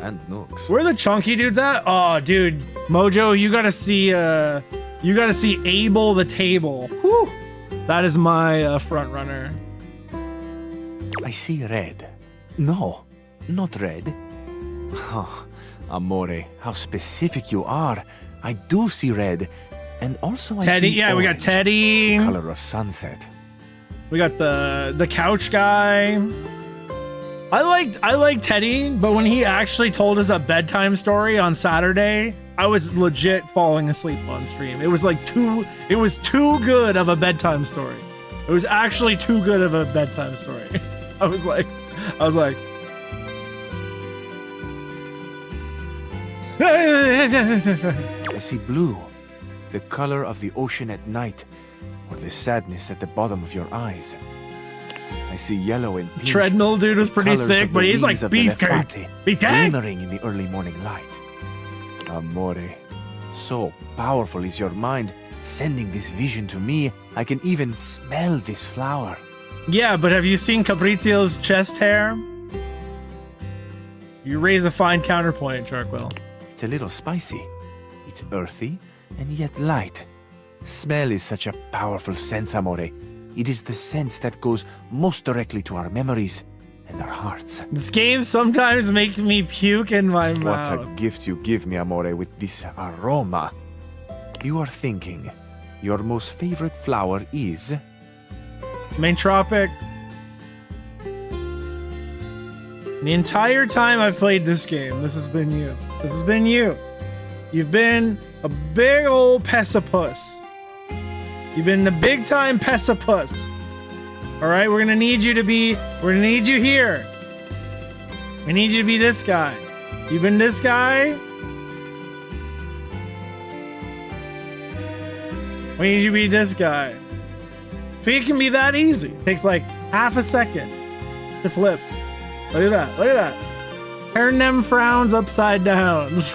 And nooks. Where are the chunky dudes at? Oh, dude. Mojo, you gotta see Abel the Table. Whew. That is my front runner. I see red. No, not red. Oh, Amore, how specific you are. I do see red. And also I Teddy, see yeah, we got orange, Teddy. the color of sunset. We got the couch guy. I liked Teddy, but when he actually told us a bedtime story on Saturday, I was legit falling asleep on stream. It was too good of a bedtime story. It was actually too good of a bedtime story. I was like I see blue, the color of the ocean at night, or the sadness at the bottom of your eyes. I see yellow and pink. Treadmill dude was pretty colors thick, of but the he's like wings of the beefcake. Lefate, Beefcake! glimmering in the early morning light. Amore, so powerful is your mind, sending this vision to me. I can even smell this flower. Yeah, but have you seen Cabrizio's chest hair? You raise a fine counterpoint, Charkwell. It's a little spicy. It's earthy and yet light. Smell is such a powerful sense, Amore. It is the sense that goes most directly to our memories and our hearts. This game sometimes makes me puke in my What mouth. a gift you give me, Amore, with this aroma. You are thinking your most favorite flower is... Main Tropic. The entire time I've played this game, this has been you. This has been you. You've been a big old Pessipus. You've been the big time Pessipus. All right, we're gonna need you here. We need you to be this guy. You've been this guy. We need you to be this guy. See, it can be that easy. It takes like half a second to flip. Look at that. Look at that. Turn them frowns upside downs.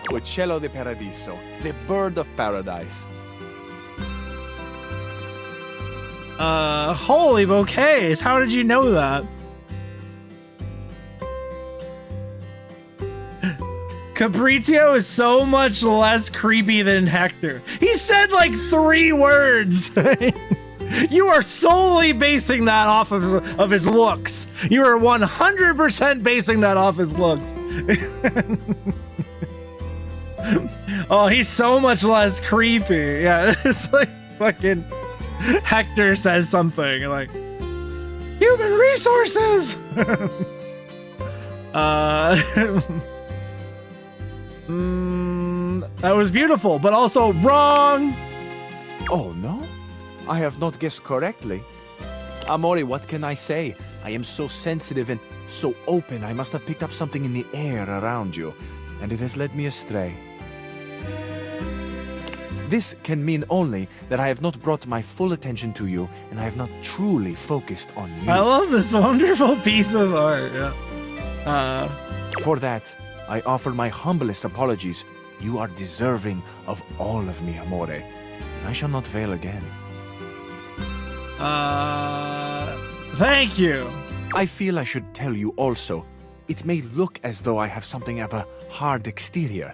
Uccello de Paradiso, the bird of paradise. Holy bouquets. How did you know that? Cabrizio is so much less creepy than Hector. He said like 3 words. You are solely basing that off of his looks. You are 100% basing that off his looks. Oh, he's so much less creepy. Yeah, it's like fucking Hector says something like, human resources. That was beautiful, but also wrong. Oh, no? I have not guessed correctly. Amore, what can I say? I am so sensitive and so open. I must have picked up something in the air around you, and it has led me astray. This can mean only that I have not brought my full attention to you, and I have not truly focused on you. I love this wonderful piece of art. Yeah. For that, I offer my humblest apologies. You are deserving of all of me, Amore. And I shall not fail again. Thank you. I feel I should tell you also. It may look as though I have something of a hard exterior.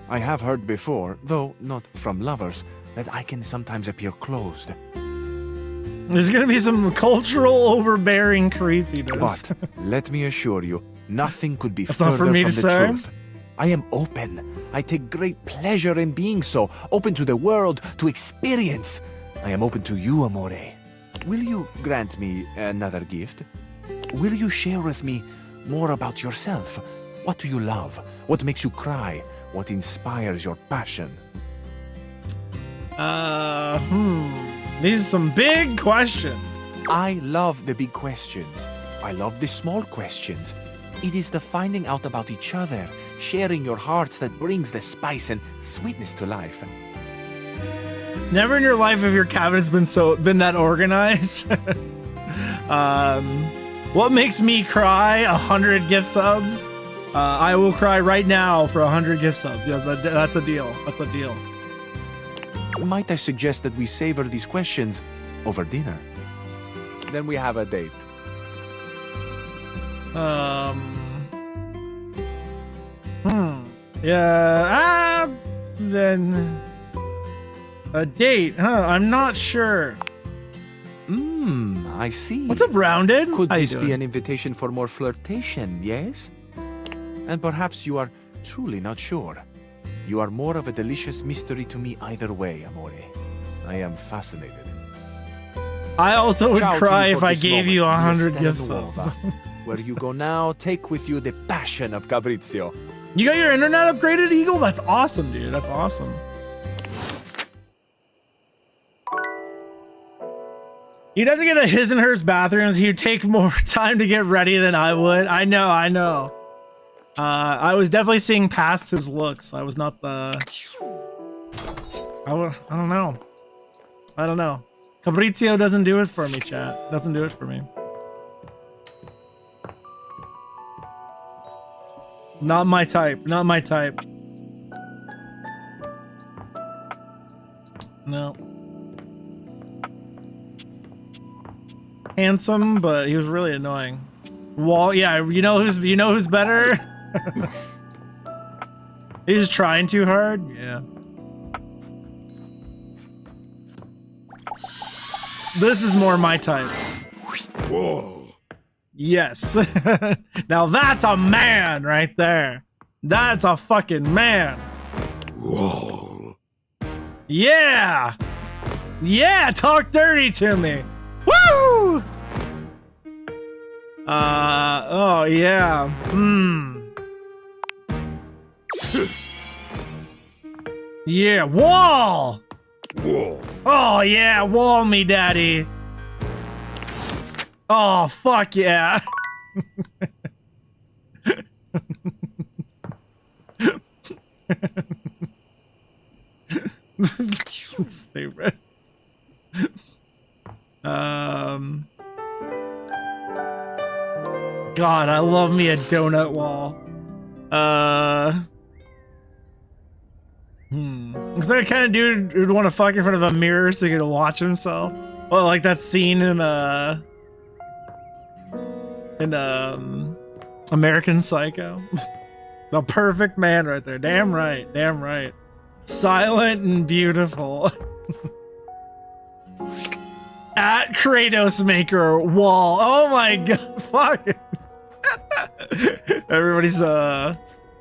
I have heard before, though not from lovers, that I can sometimes appear closed. There's gonna be some cultural overbearing creepiness. But let me assure you, nothing could be That's further not for me from to the say. truth. I am open. I take great pleasure in being so, open to the world, to experience. I am open to you, Amore. Will you grant me another gift? Will you share with me more about yourself? What do you love? What makes you cry? What inspires your passion? These are some big questions. I love the big questions. I love the small questions. It is the finding out about each other, sharing your hearts that brings the spice and sweetness to life. Never in your life have your cabinets been that organized. What makes me cry? 100 gift subs. I will cry right now for 100 gift subs. Yeah, that's a deal. That's a deal. Might I suggest that we savor these questions over dinner? Then we have a date. Yeah. Then a date, huh? I'm not sure. I see. What's up, Rounded? Could How you this be doing? an invitation for more flirtation, yes? And perhaps you are truly not sure. You are more of a delicious mystery to me either way, Amore. I am fascinated. I also would Ciao to cry you if for I this gave you moment, 100 Miss gift Nuova. subs. Where you go now, take with you the passion of Fabrizio. You got your internet upgraded, Eagle? That's awesome, dude. That's awesome. You'd have to get a his and hers bathrooms. He'd take more time to get ready than I would. I know. I was definitely seeing past his looks. I was not the... I don't know. I don't know. Fabrizio doesn't do it for me, chat. Doesn't do it for me. Not my type. Not my type. No. Handsome, but he was really annoying. Wall, yeah, you know who's better? He's trying too hard. Yeah. This is more my type. Whoa. Yes. Now that's a man right there. That's a fucking man. Whoa. Yeah. Yeah, talk dirty to me. Woo! Oh yeah. Yeah, wall. Whoa. Oh yeah, wall me, daddy. Oh fuck yeah. Stupid. God, I love me a donut wall. Is that the kind of dude who'd want to fuck in front of a mirror so he could watch himself? Well, like that scene in American Psycho. The perfect man right there. Damn right. Damn right. Silent and beautiful. At Kratos Maker wall. Oh my god. Fuck. Everybody's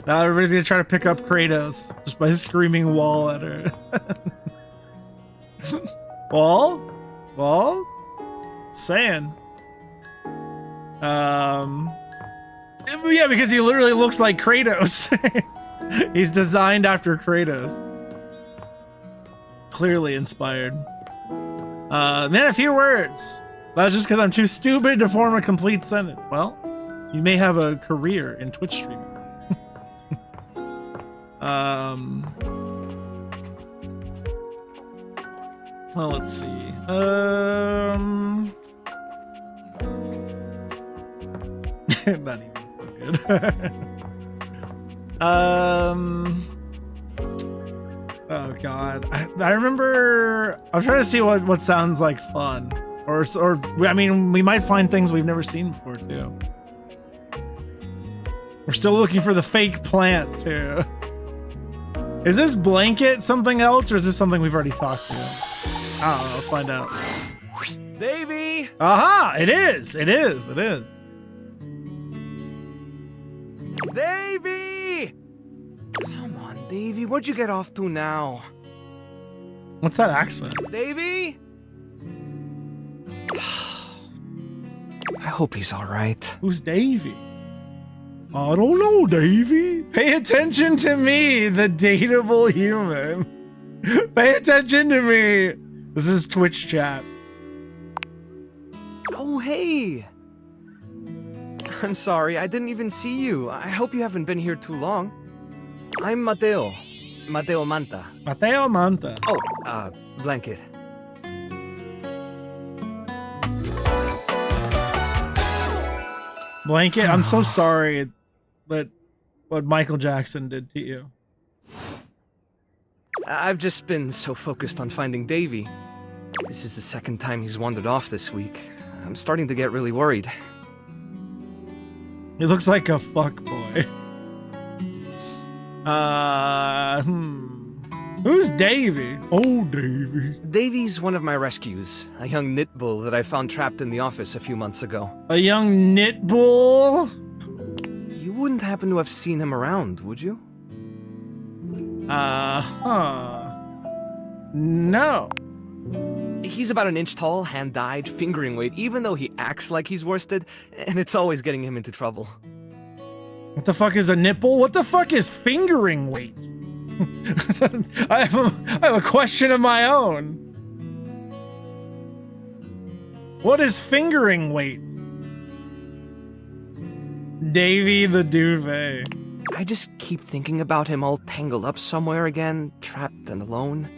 now everybody's gonna try to pick up Kratos just by screaming wall at her. Wall? Wall? Saying. Yeah, because he literally looks like Kratos. He's designed after Kratos. Clearly inspired. Man, a few words. That's just because I'm too stupid to form a complete sentence. Well, you may have a career in Twitch streaming. Well, let's see. Not even so good. Oh god, I remember. I'm trying to see what sounds like fun, or I mean, we might find things we've never seen before too. We're still looking for the fake plant too. Is this blanket something else, or is this something we've already talked to? I don't know. Let's find out. Davey! Aha! It is. It is. It is. Davey! Come on, Davey. What'd you get off to now? What's that accent? Davey? I hope he's all right. Who's Davey? I don't know, Davey. Pay attention to me, the dateable human. Pay attention to me. This is Twitch chat. Oh, hey. I'm sorry, I didn't even see you. I hope you haven't been here too long. I'm Mateo. Mateo Manta. Mateo Manta. Oh, Blanket. Blanket, I'm so sorry that what Michael Jackson did to you. I've just been so focused on finding Davy. This is the second time he's wandered off this week. I'm starting to get really worried. He looks like a fuckboy. Who's Davy? Oh, Davy. Davy's one of my rescues, a young knit bull that I found trapped in the office a few months ago. A young knit bull? You wouldn't happen to have seen him around, would you? No. He's about an inch tall, hand-dyed, fingering weight, even though he acts like he's worsted, and it's always getting him into trouble. What the fuck is a nipple? What the fuck is fingering weight? I have a question of my own. What is fingering weight? Davy the duvet. I just keep thinking about him all tangled up somewhere again, trapped and alone.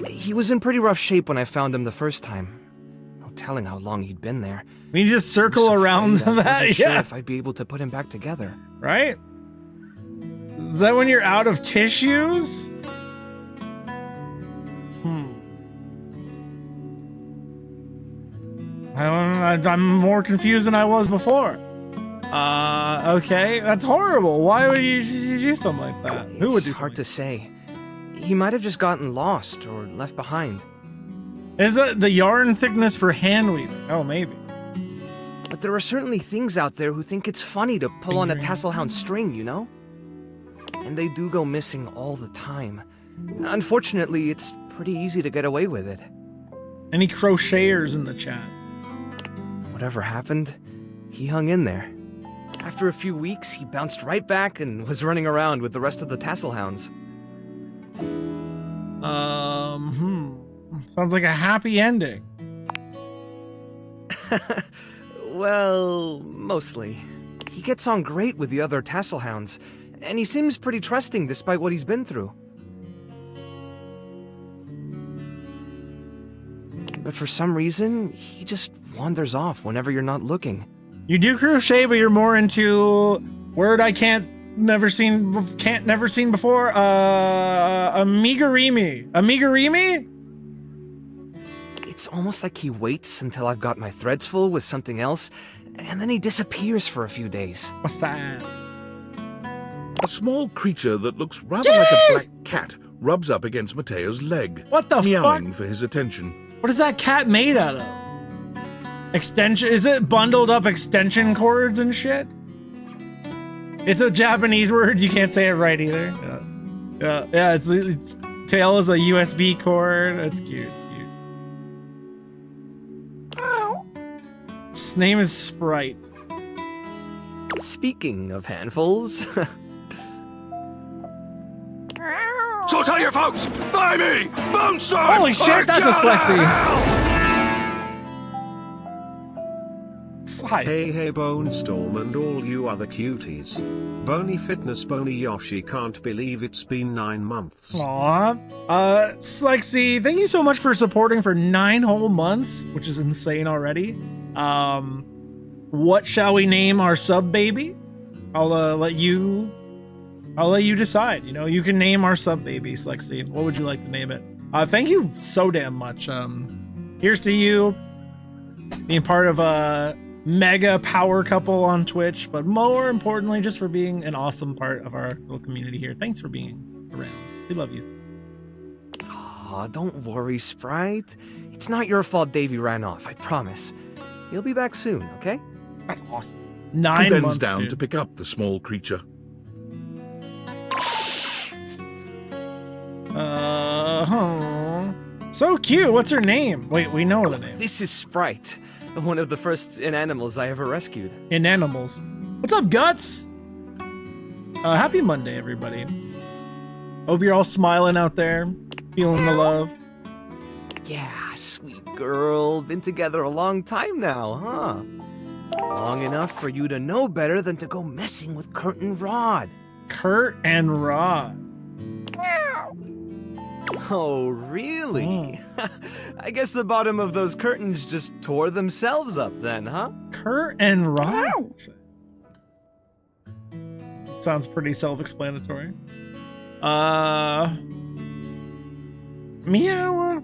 He was in pretty rough shape when I found him the first time. No telling how long he'd been there. We need to circle around that, I wasn't sure yeah. if I'd be able to put him back together. Right? Is that when you're out of tissues? I'm more confused than I was before. Okay, that's horrible. Why would you do something like that? Who would do It's hard something? to say. He might have just gotten lost or left behind. Is that the yarn thickness for hand weaving? Oh, maybe. But there are certainly things out there who think it's funny to pull on a tasselhound string, you know? And they do go missing all the time. Unfortunately, it's pretty easy to get away with it. Any crocheters in the chat? Whatever happened, he hung in there. After a few weeks, he bounced right back and was running around with the rest of the tasselhounds. Sounds like a happy ending. Well, mostly. He gets on great with the other tasselhounds, and he seems pretty trusting despite what he's been through. But for some reason, he just wanders off whenever you're not looking. You do crochet, but you're more into word I never seen before. Amigurumi. Amigurumi? It's almost like he waits until I've got my threads full with something else, and then he disappears for a few days. What's that? A small creature that looks rather like a black cat rubs up against Mateo's leg. What the meowing fuck? for his attention. What is that cat made out of? Extension? Is it bundled up extension cords and shit? It's a Japanese word. You can't say it right either. Yeah. Its tail is a USB cord. That's cute. It's cute. Its name is Sprite. Speaking of handfuls. So tell your folks, buy me, Bone Storm! Holy shit, that's a Slexi! Hey Bone Storm and all you other cuties. Bony Fitness Bony Yoshi can't believe it's been 9 months. Aw. Slexi, thank you so much for supporting for 9 whole months, which is insane already. What shall we name our sub baby? I'll let you decide. You know, you can name our sub baby, Slexi. What would you like to name it? Thank you so damn much. Here's to you being part of a mega power couple on Twitch, but more importantly, just for being an awesome part of our little community here. Thanks for being around. We love you. Aw, don't worry, Sprite. It's not your fault Davy ran off, I promise. He'll be back soon, okay? That's awesome. He 9 bends months, down dude. to pick up the small creature. So cute. What's her name? Wait, we know the name. This is Sprite, one of the first inanimals I ever rescued. Inanimals. What's up, Guts? Happy Monday, everybody. Hope you're all smiling out there, feeling the love. Yeah, sweet girl. Been together a long time now, huh? Long enough for you to know better than to go messing with Kurt and Rod. Kurt and Rod. Oh, really? I guess the bottom of those curtains just tore themselves up then, huh? Kurt and Rod? Sounds pretty self-explanatory. Meow.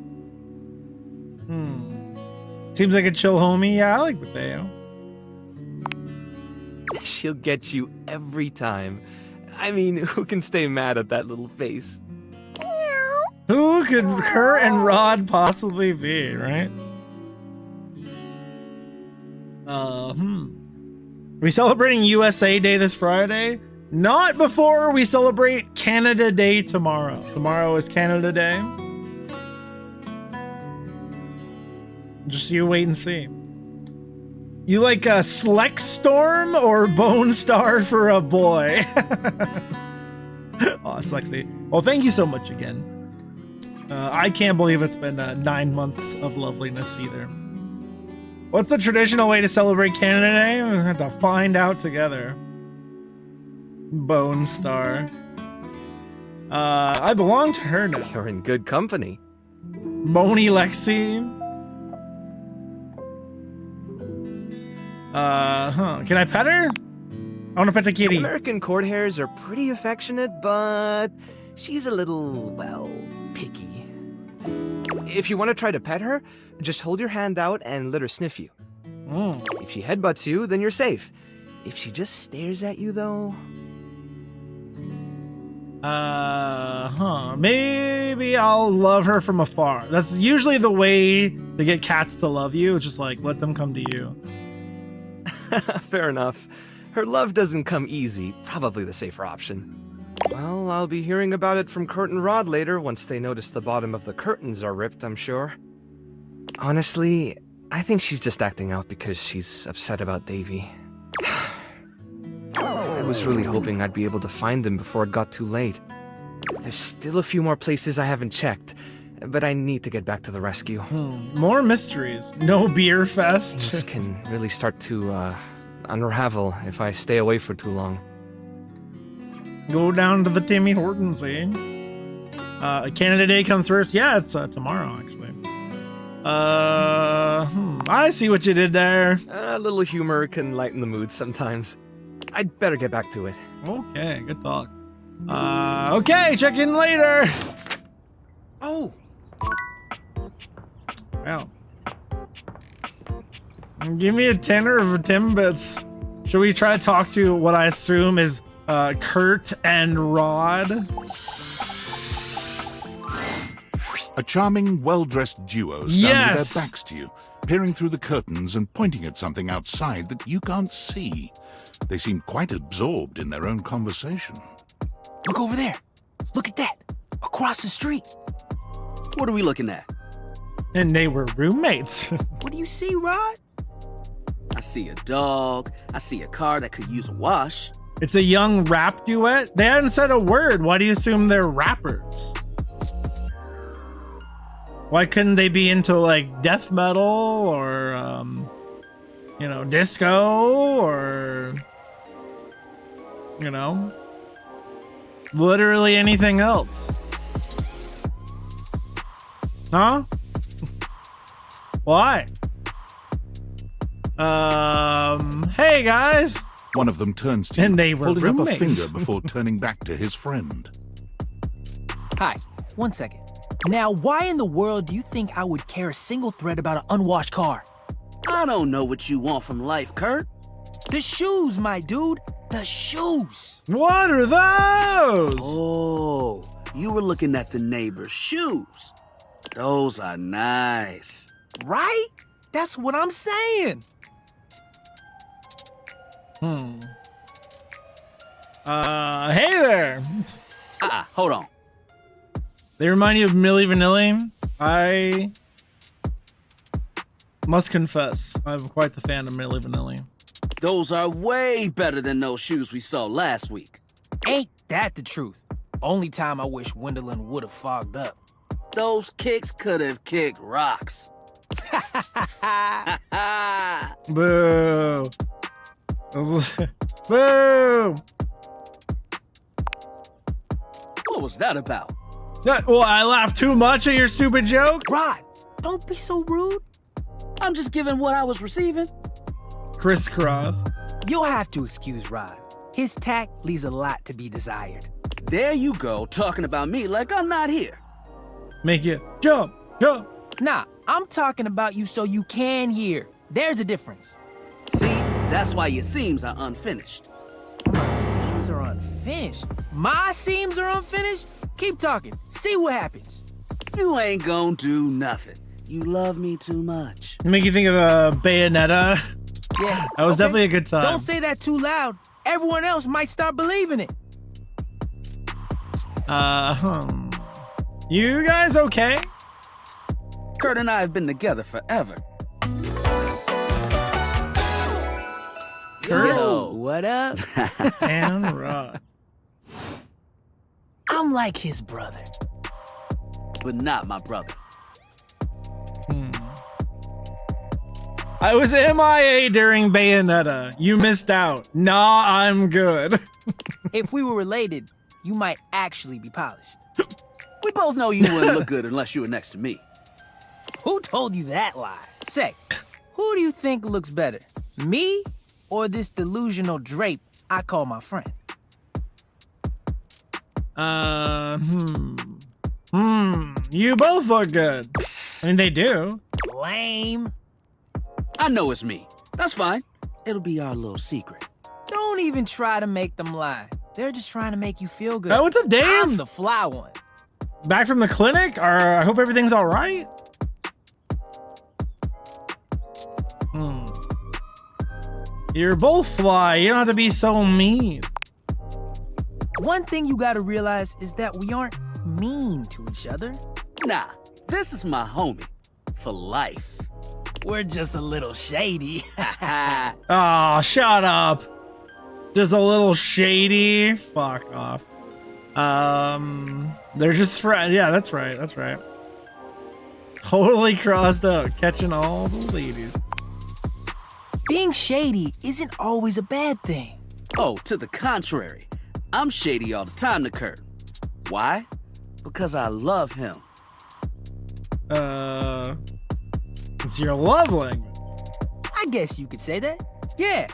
Seems like a chill homie. Yeah, I like Mateo. She'll get you every time. I mean, who can stay mad at that little face? Who could Kurt and Rod possibly be, right? We celebrating USA Day this Friday? Not before we celebrate Canada Day tomorrow. Tomorrow is Canada Day. Just you wait and see. You like a Slex Storm or Bone Star for a boy? Oh, sexy. Well, thank you so much again. I can't believe it's been 9 months of loveliness either. What's the traditional way to celebrate Canada Day? We have to find out together. Bone Star. I belong to her now. You're in good company. Moni Lexi. Can I pet her? I want to pet the kitty. American court hares are pretty affectionate, but she's a little, well, picky. If you want to try to pet her, just hold your hand out and let her sniff you. If she headbutts you, then you're safe. If she just stares at you, though... Maybe I'll love her from afar. That's usually the way to get cats to love you. It's just like, let them come to you. Fair enough. Her love doesn't come easy. Probably the safer option. Well, I'll be hearing about it from Kurt and Rod later once they notice the bottom of the curtains are ripped, I'm sure. Honestly, I think she's just acting out because she's upset about Davy. I was really hoping I'd be able to find them before it got too late. There's still a few more places I haven't checked, but I need to get back to the rescue. More mysteries. No beer fest. Things can really start to unravel if I stay away for too long. Go down to the Timmy Hortons, eh? Canada Day comes first. Yeah, it's tomorrow, actually. I see what you did there. A little humor can lighten the mood sometimes. I'd better get back to it. Okay, good talk. Okay, check in later. Oh. Well. Give me a tenner of Timbits. Should we try to talk to what I assume is Kurt and Rod? A charming, well-dressed duo stand with their backs to you, peering through the curtains and pointing at something outside that you can't see. They seem quite absorbed in their own conversation. Look over there. Look at that. Across the street. What are we looking at? And they were roommates. What do you see, Rod? I see a dog. I see a car that could use a wash. It's a young rap duet. They hadn't said a word. Why do you assume they're rappers? Why couldn't they be into like death metal or, you know, disco or, you know, literally anything else? Huh? Why? Hey guys. One of them turns to you, and they were holding roommates. up a finger before turning back to his friend. Hi, 1 second. Now, why in the world do you think I would care a single thread about an unwashed car? I don't know what you want from life, Kurt. The shoes, my dude. The shoes. What are those? Oh, you were looking at the neighbor's shoes. Those are nice. Right? That's what I'm saying. Hey there. Hold on. They remind you of Milli Vanilli. I must confess, I'm quite the fan of Milli Vanilli. Those are way better than those shoes we saw last week. Ain't that the truth? Only time I wish Wendelin would have fogged up. Those kicks could have kicked rocks. Boo. Boo. What was that about? Well, I laughed too much at your stupid joke? Rod, don't be so rude. I'm just giving what I was receiving. Crisscross. You'll have to excuse Rod. His tact leaves a lot to be desired. There you go, talking about me like I'm not here. Make it jump, jump. Nah, I'm talking about you so you can hear. There's a difference. See, that's why your seams are unfinished. My seams are unfinished? My seams are unfinished? Keep talking. See what happens. You ain't gonna do nothing. You love me too much. Make you think of Bayonetta. Yeah. That was definitely a good time. Don't say that too loud. Everyone else might start believing it. You guys okay? Kurt and I have been together forever. Kurt? Yo, what up? And Rod. I'm like his brother. But not my brother. I was MIA during Bayonetta. You missed out. Nah, I'm good. If we were related, you might actually be polished. We both know you wouldn't look good unless you were next to me. Who told you that lie? Say, who do you think looks better? Me or this delusional drape I call my friend? You both look good. I mean, they do. Lame. I know it's me. That's fine. It'll be our little secret. Don't even try to make them lie. They're just trying to make you feel good. Oh, what's up, Dave? I'm the fly one. Back from the clinic? I hope everything's all right. You're both fly. You don't have to be so mean. One thing you gotta realize is that we aren't mean to each other. Nah, this is my homie. For life. We're just a little shady. Aw, shut up. Just a little shady. Fuck off. They're just friends. Yeah, that's right. That's right. Totally crossed out, catching all the ladies. Being shady isn't always a bad thing. Oh, to the contrary. I'm shady all the time to Kurt. Why? Because I love him. It's your love language. I guess you could say that. Yeah.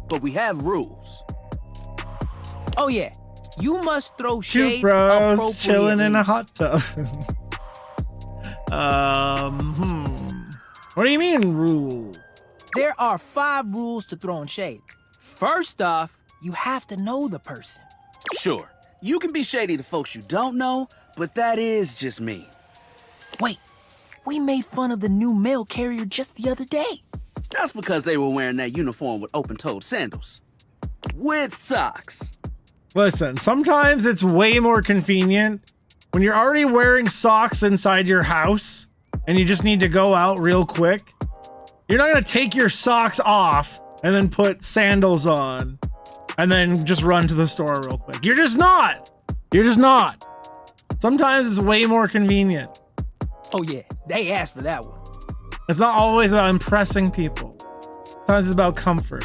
But we have rules. Oh yeah. You must throw shade Two bros appropriately. chilling in a hot tub. What do you mean rules? There are 5 rules to throwing shade. First off, you have to know the person. Sure, you can be shady to folks you don't know, but that is just me. Wait, we made fun of the new mail carrier just the other day. That's because they were wearing that uniform with open-toed sandals. With socks. Listen, sometimes it's way more convenient when you're already wearing socks inside your house and you just need to go out real quick. You're not gonna take your socks off and then put sandals on and then just run to the store real quick. You're just not. You're just not. Sometimes it's way more convenient. Oh yeah, they asked for that one. It's not always about impressing people. Sometimes it's about comfort.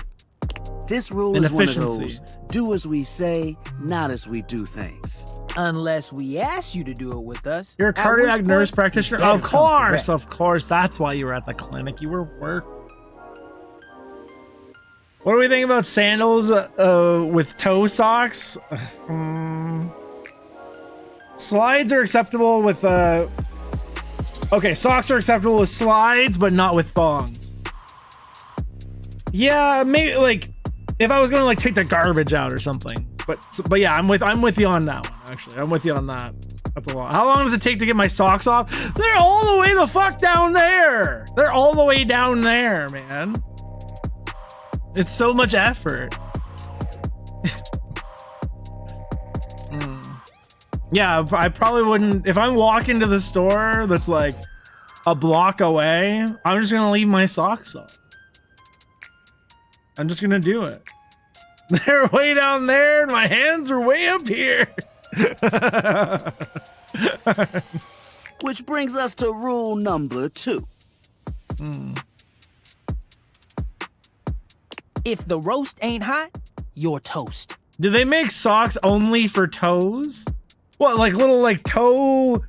This rule and is one of efficiency. those, do as we say, not as we do things. Unless we ask you to do it with us. You're a cardiac at which nurse point practitioner? you better Of come course, correct. of course. That's why you were at the clinic. You were working. What do we think about sandals with toe socks? Slides are acceptable with okay, socks are acceptable with slides, but not with thongs. Yeah, maybe like if I was gonna like take the garbage out or something. But yeah, I'm with you on that one. Actually, I'm with you on that. That's a lot. How long does it take to get my socks off? They're all the way the fuck down there. They're all the way down there, man. It's so much effort. Yeah, I probably wouldn't. If I'm walking to the store that's like a block away, I'm just gonna leave my socks on. I'm just gonna do it. They're way down there and my hands are way up here. Which brings us to rule number 2. If the roast ain't hot, you're toast. Do they make socks only for toes? What, like little like toe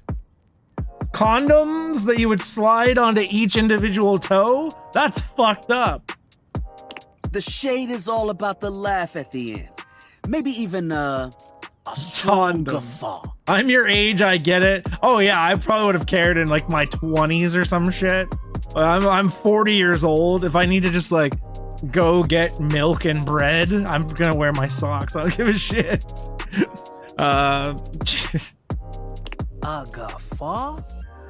condoms that you would slide onto each individual toe? That's fucked up. The shade is all about the laugh at the end. Maybe even a strong guffaw. I'm your age, I get it. Oh yeah, I probably would have cared in like my 20s or some shit. I'm 40 years old. If I need to just like go get milk and bread, I'm gonna wear my socks. I don't give a shit. A guffaw?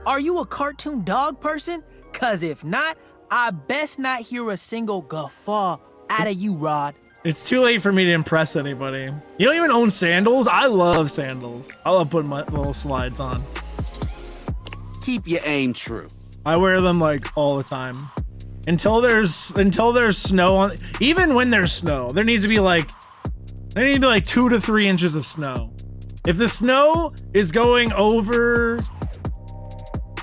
Are you a cartoon dog person? Cause if not, I best not hear a single guffaw out of you, Rod. It's too late for me to impress anybody. You don't even own sandals? I love sandals. I love putting my little slides on. Keep your aim true. I wear them like all the time. Until there's snow on, even when there's snow, there needs to be like 2 to 3 inches of snow. If the snow is going over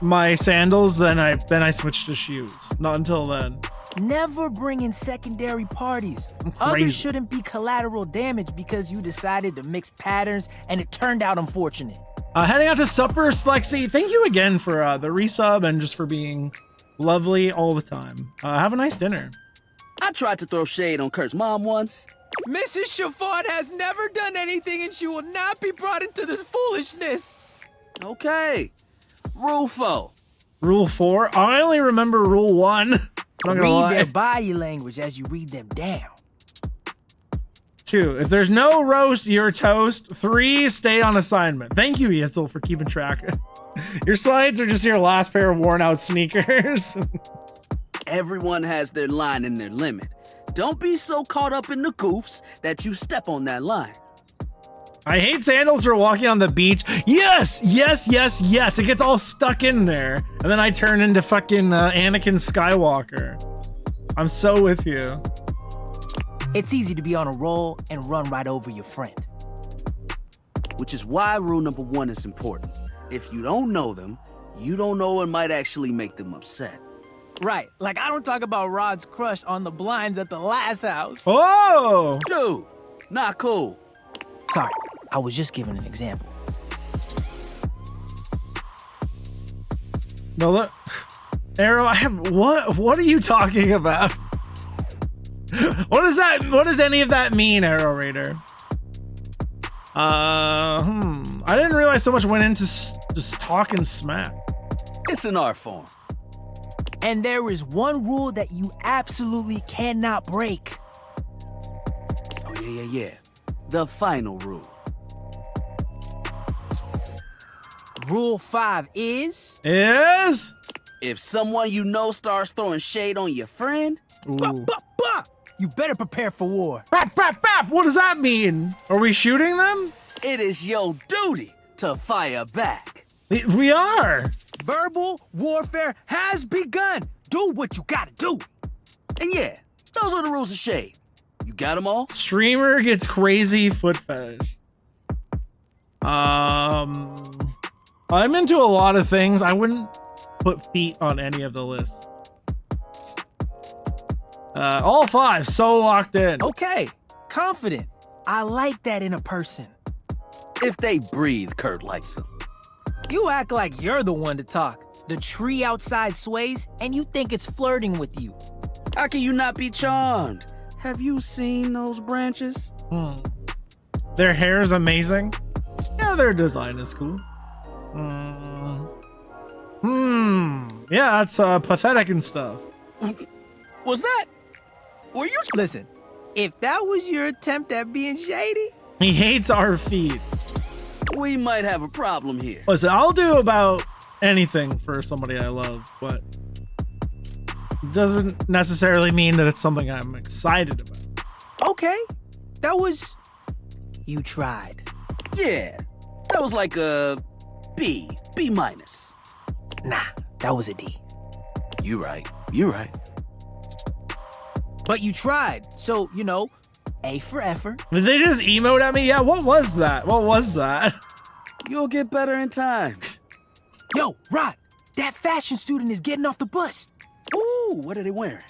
my sandals, then I switch to shoes. Not until then. Never bring in secondary parties. Others shouldn't be collateral damage because you decided to mix patterns and it turned out unfortunate. Heading out to supper, Slexy. Thank you again for the resub and just for being lovely all the time. Have a nice dinner. I tried to throw shade on Kurt's mom once. Mrs. Chiffon has never done anything and she will not be brought into this foolishness. Okay. Rule 4. Rule 4? I only remember rule 1. I'm not gonna lie. Read their body language as you read them down. 2, if there's no roast, you're toast. 3, stay on assignment. Thank you, Yitzel, for keeping track. Your slides are just your last pair of worn out sneakers. Everyone has their line and their limit. Don't be so caught up in the goofs that you step on that line. I hate sandals for walking on the beach. Yes, yes, yes, yes. It gets all stuck in there. And then I turn into fucking Anakin Skywalker. I'm so with you. It's easy to be on a roll and run right over your friend. Which is why rule number 1 is important. If you don't know them, you don't know what might actually make them upset. Right, like I don't talk about Rod's crush on the blinds at the last house. Oh! Dude, not cool. Sorry, I was just giving an example. No, look. Arrow, I have, what are you talking about? What does any of that mean, Arrow Raider? I didn't realize so much went into just talking smack. It's an art form. And there is one rule that you absolutely cannot break. Oh, yeah. The final rule. Rule 5 is? If someone you know starts throwing shade on your friend, you better prepare for war. Bap, bap, bap! What does that mean? Are we shooting them? It is your duty to fire back. We are. Verbal warfare has begun. Do what you gotta do. And yeah, those are the rules of shade. You got them all? Streamer gets crazy foot fetish. I'm into a lot of things. I wouldn't put feet on any of the lists. All 5, so locked in. Okay, confident. I like that in a person. If they breathe, Kurt likes them. You act like you're the one to talk. The tree outside sways, and you think it's flirting with you. How can you not be charmed? Have you seen those branches? Their hair is amazing. Yeah, their design is cool. Yeah, that's pathetic and stuff. Was that? Were you? Listen, if that was your attempt at being shady, he hates our feet. We might have a problem here. Listen, I'll do about anything for somebody I love, but it doesn't necessarily mean that it's something I'm excited about. Okay, that was... You tried. Yeah, that was like a B minus. Nah, that was a D. You're right. But you tried, so, you know, A for effort. Did they just emote at me? Yeah, what was that? You'll get better in time. Yo, Rod, that fashion student is getting off the bus. Ooh, what are they wearing?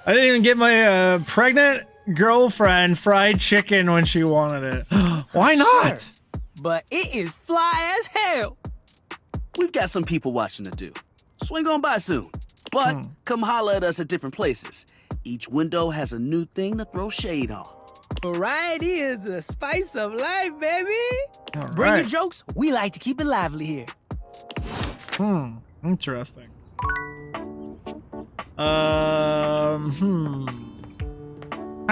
I didn't even get my pregnant girlfriend fried chicken when she wanted it. Why not? Sure, but it is fly as hell. We've got some people watching to do. Swing on by soon. But come holler at us at different places. Each window has a new thing to throw shade on. Variety is the spice of life, baby. All Bring right. your jokes. We like to keep it lively here. Interesting. How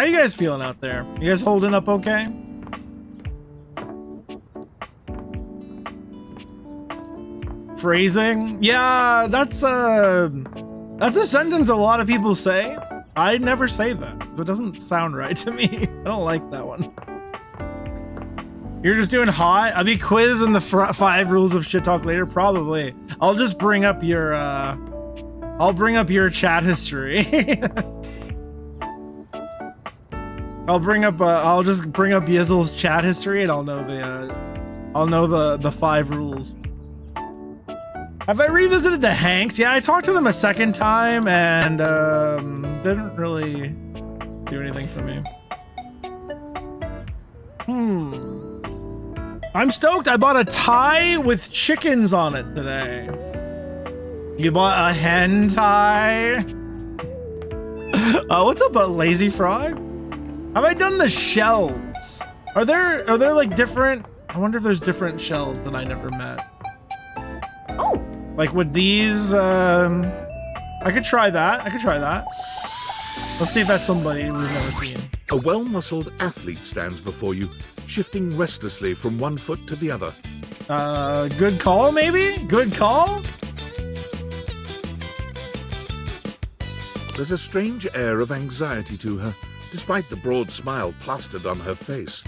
you guys feeling out there? You guys holding up okay? Phrasing? Yeah, that's a sentence a lot of people say. I never say that, so it doesn't sound right to me. I don't like that one. You're just doing hot? I'll be quizzing the 5 rules of shit talk later, probably. I'll just bring up your I'll bring up your chat history. I'll just bring up Yizzle's chat history and I'll know the 5 rules. Have I revisited the Hanks? Yeah, I talked to them a second time and didn't really do anything for me. I'm stoked. I bought a tie with chickens on it today. You bought a hen tie? What's up, Lazy Frog? Have I done the shells? Are there like different? I wonder if there's different shells that I never met. Oh, like with these, I could try that. Let's see if that's somebody we've never seen. A well-muscled athlete stands before you, shifting restlessly from one foot to the other. Good call, maybe? Good call? There's a strange air of anxiety to her, despite the broad smile plastered on her face.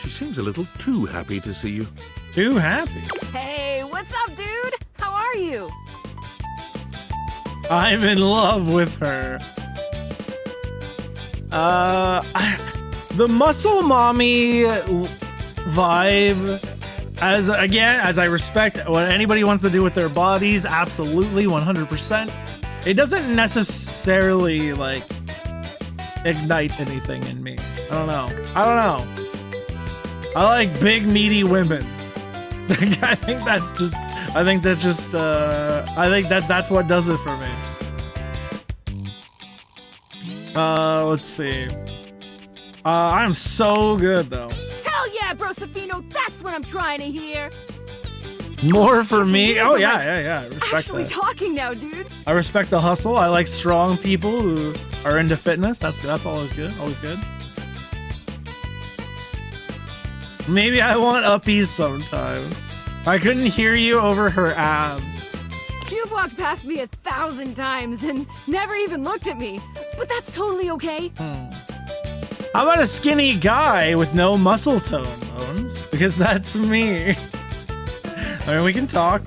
She seems a little too happy to see you. Too happy? Hey, what's up, dude? How are you? I'm in love with her. The muscle mommy vibe, as I respect what anybody wants to do with their bodies, absolutely 100%. It doesn't necessarily like ignite anything in me. I don't know. I like big meaty women. I think that's what does it for me. Let's see. I'm so good though. Hell yeah, Brosafino, that's what I'm trying to hear. More for me? Oh yeah. I respect Actually that. talking now, dude. I respect the hustle. I like strong people who are into fitness. That's always good. Always good. Maybe I want uppies sometimes. I couldn't hear you over her abs. You've walked past me 1,000 times and never even looked at me, but that's totally okay. How about a skinny guy with no muscle tone, Bones? Because that's me. I mean, we can talk.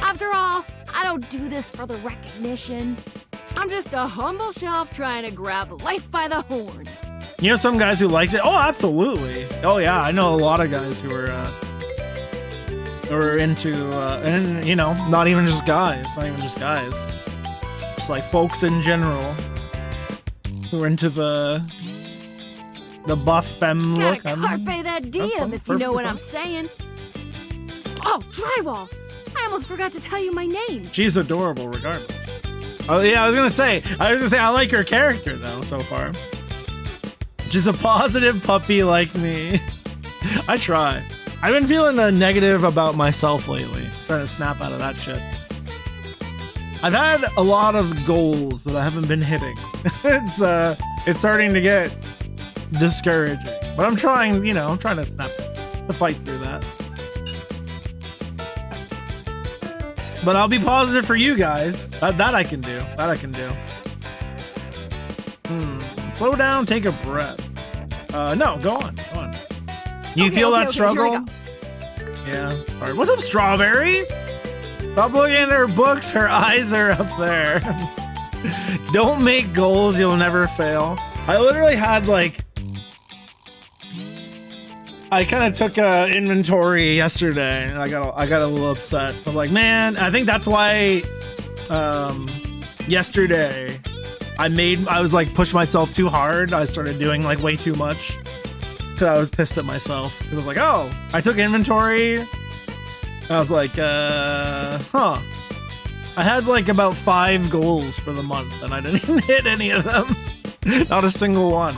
After all, I don't do this for the recognition. I'm just a humble shelf trying to grab life by the horns. You know some guys who likes it? Oh, absolutely. Oh yeah, I know a lot of guys who are into and you know, not even just guys, just like folks in general who are into the buff femme look. Gotta carpe that diem if you know what I'm saying. Oh, Drywall! I almost forgot to tell you my name. She's adorable regardless. Oh yeah, I was gonna say I like her character though so far. She's a positive puppy like me. I try. I've been feeling negative about myself lately. Trying to snap out of that shit. I've had a lot of goals that I haven't been hitting. It's starting to get discouraging. But I'm trying to fight through that. But I'll be positive for you guys. That I can do. Slow down, take a breath. No, go on. You feel that struggle? Yeah. All right. What's up, Strawberry? Stop looking at her books. Her eyes are up there. Don't make goals. You'll never fail. I literally had I kind of took inventory yesterday, and I got a little upset. I was like, man, I think that's why yesterday I was like pushed myself too hard. I started doing like way too much because I was pissed at myself because I was like, oh, I took inventory. I was like, I had like about 5 goals for the month and I didn't even hit any of them. Not a single one.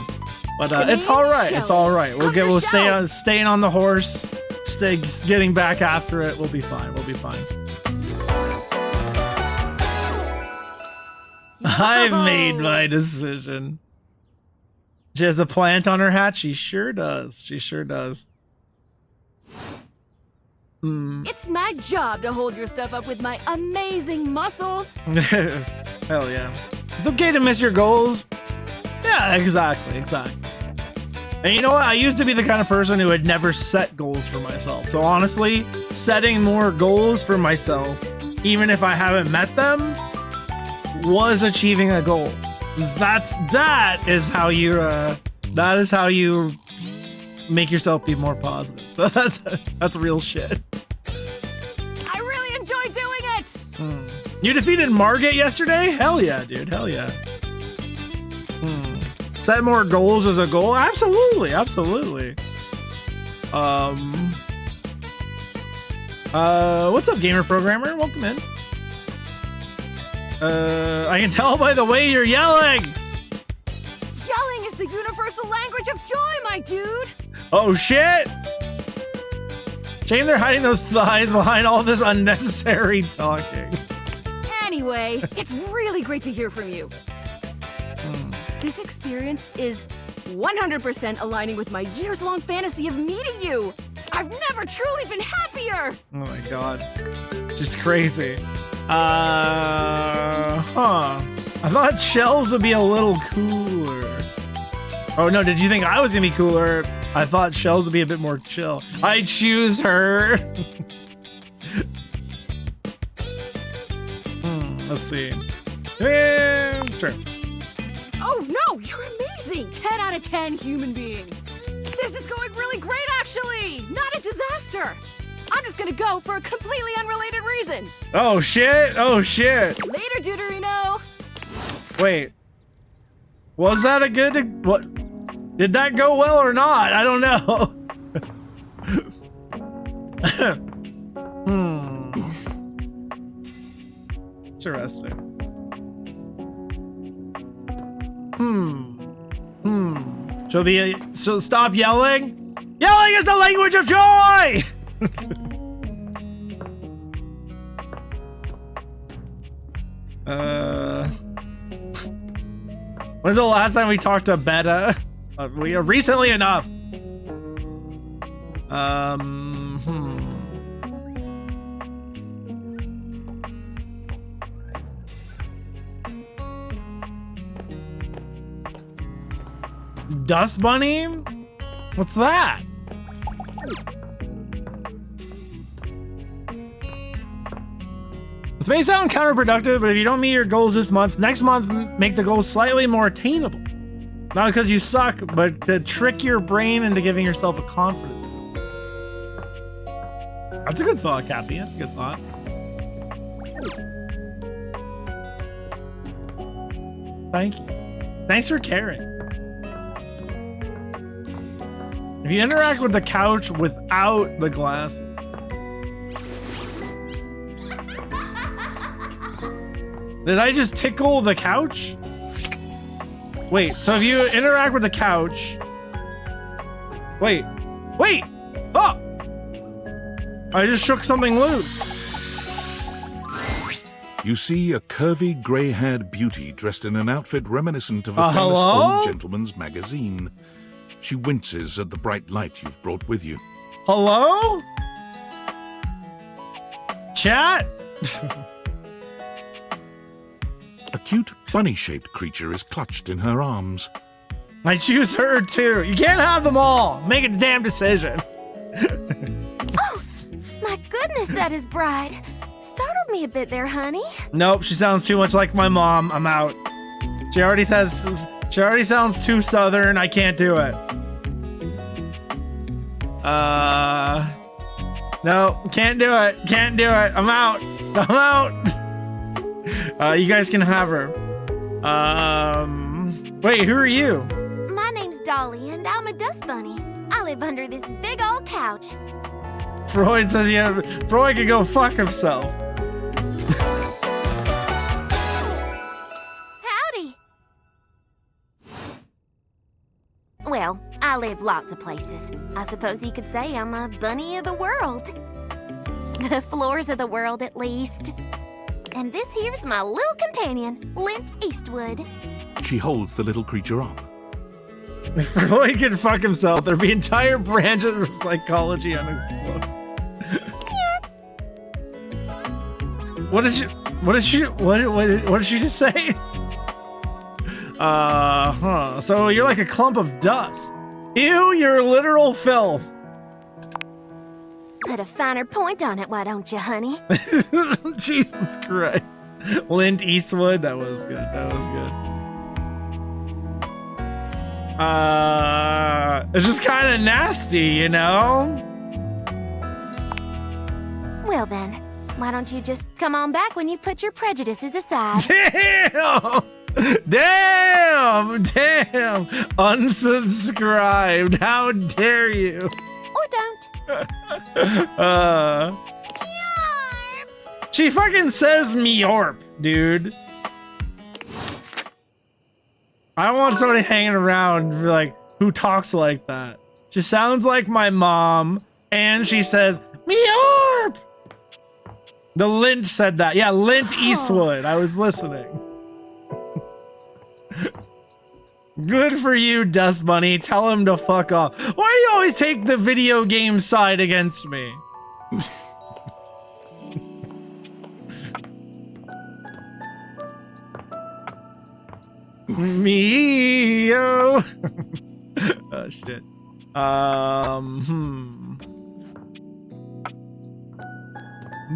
But it's all right. It's all right. We'll staying on the horse, getting back after it. We'll be fine. We'll be fine. I've made my decision. She has a plant on her hat. She sure does. She sure does. It's my job to hold your stuff up with my amazing muscles. Hell yeah. It's okay to miss your goals. Yeah, exactly. And you know what? I used to be the kind of person who would never set goals for myself. So honestly, setting more goals for myself, even if I haven't met them, was achieving a goal. That is how you make yourself be more positive. So that's real shit. I really enjoy doing it. You defeated Margit yesterday? Hell yeah, dude. Hell yeah. Set more goals as a goal? Absolutely. What's up, gamer programmer? Welcome in. I can tell by the way you're yelling. Yelling is the universal language of joy, my dude. Oh shit. Shame they're hiding those thighs behind all this unnecessary talking. Anyway, it's really great to hear from you. This experience is 100% aligning with my years-long fantasy of meeting you. I've never truly been happier. Oh my god. Just crazy. I thought shells would be a little cooler. Oh no, did you think I was gonna be cooler? I thought shells would be a bit more chill. I choose her. Let's see. Yeah, sure. Oh no, you're amazing! 10 out of 10 human being. This is going really great, actually! Not a disaster! I'm just gonna go for a completely unrelated reason. Oh shit! Later, Deuterino! Wait. Was that a good... What? Did that go well or not? I don't know. Interesting. So stop yelling? Yelling is the language of joy! When's the last time we talked to Beta? We are recently enough. Dust Bunny? What's that? This may sound counterproductive, but if you don't meet your goals this month, next month make the goals slightly more attainable. Not because you suck, but to trick your brain into giving yourself a confidence boost. That's a good thought, Cappy. That's a good thought. Thank you. Thanks for caring. If you interact with the couch without the glasses. Did I just tickle the couch? Wait, so if you interact with the couch... Wait! Oh! I just shook something loose. You see a curvy, grey-haired beauty dressed in an outfit reminiscent of a famous hello? old gentleman's magazine. She winces at the bright light you've brought with you. Hello? Chat? A cute, bunny-shaped creature is clutched in her arms. I choose her too. You can't have them all. Make a damn decision. Oh, my goodness, that is bright. Startled me a bit there, honey. Nope, she sounds too much like my mom. I'm out. She already sounds too southern. I can't do it. No, can't do it. I'm out. You guys can have her. Wait, who are you? My name's Dolly, and I'm a dust bunny. I live under this big old couch. Freud says Freud could go fuck himself. Howdy. Well, I live lots of places. I suppose you could say I'm a bunny of the world. The floors of the world, at least. And this here's my little companion, Lint Eastwood. She holds the little creature up. If Freud could fuck himself, there'd be entire branches of psychology on a What did she just say? So you're like a clump of dust. Ew, you're literal filth. Put a finer point on it, why don't you, honey? Jesus Christ. Lint Eastwood, that was good. That was good. It's just kind of nasty, you know? Well then, why don't you just come on back when you've put your prejudices aside? Damn! Damn! Damn! Unsubscribed. How dare you? Or don't. She fucking says Meorp, dude. I don't want somebody hanging around like who talks like that. She sounds like my mom, and she says Meorp. The Lint said that. Yeah, Lint Eastwood. I was listening. Good for you, Dust Bunny. Tell him to fuck off. Why do you always take the video game side against me? Me-o. Oh shit.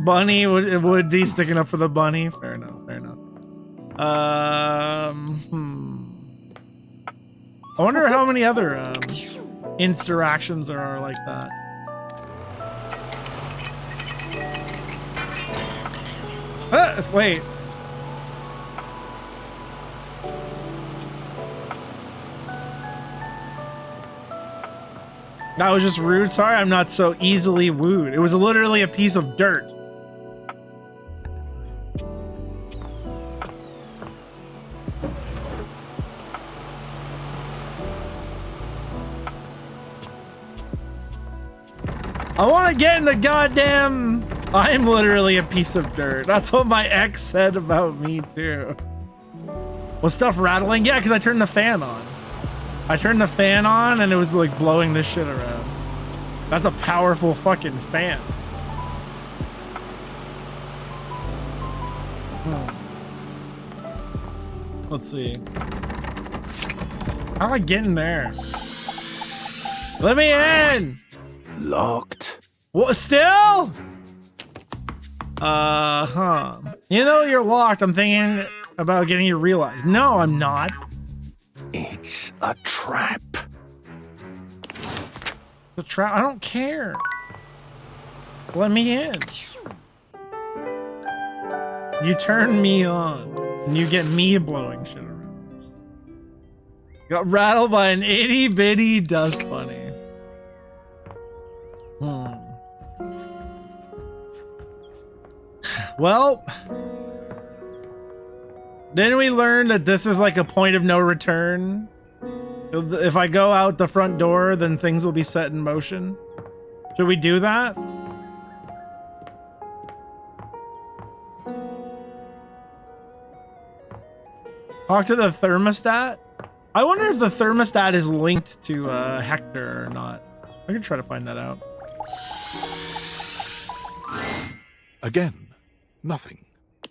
Bunny would be sticking up for the bunny. Fair enough. Fair enough. I wonder how many other interactions there are like that. Wait. That was just rude. Sorry, I'm not so easily wooed. It was literally a piece of dirt. I want to get in the goddamn... I'm literally a piece of dirt. That's what my ex said about me too. Was stuff rattling? Yeah, because I turned the fan on. I turned the fan on and it was like blowing this shit around. That's a powerful fucking fan. Let's see. How do I get in there? Let me in! Locked. What, still? You know you're locked. I'm thinking about getting you realized. No, I'm not. It's a trap. The trap? I don't care. Let me in. You turn me on, and you get me blowing shit around. Got rattled by an itty bitty dust bunny. Well, then we learned that this is like a point of no return. If I go out the front door, then things will be set in motion. Should we do that? Talk to the thermostat? I wonder if the thermostat is linked to Hector or not. I could try to find that out. Again, nothing.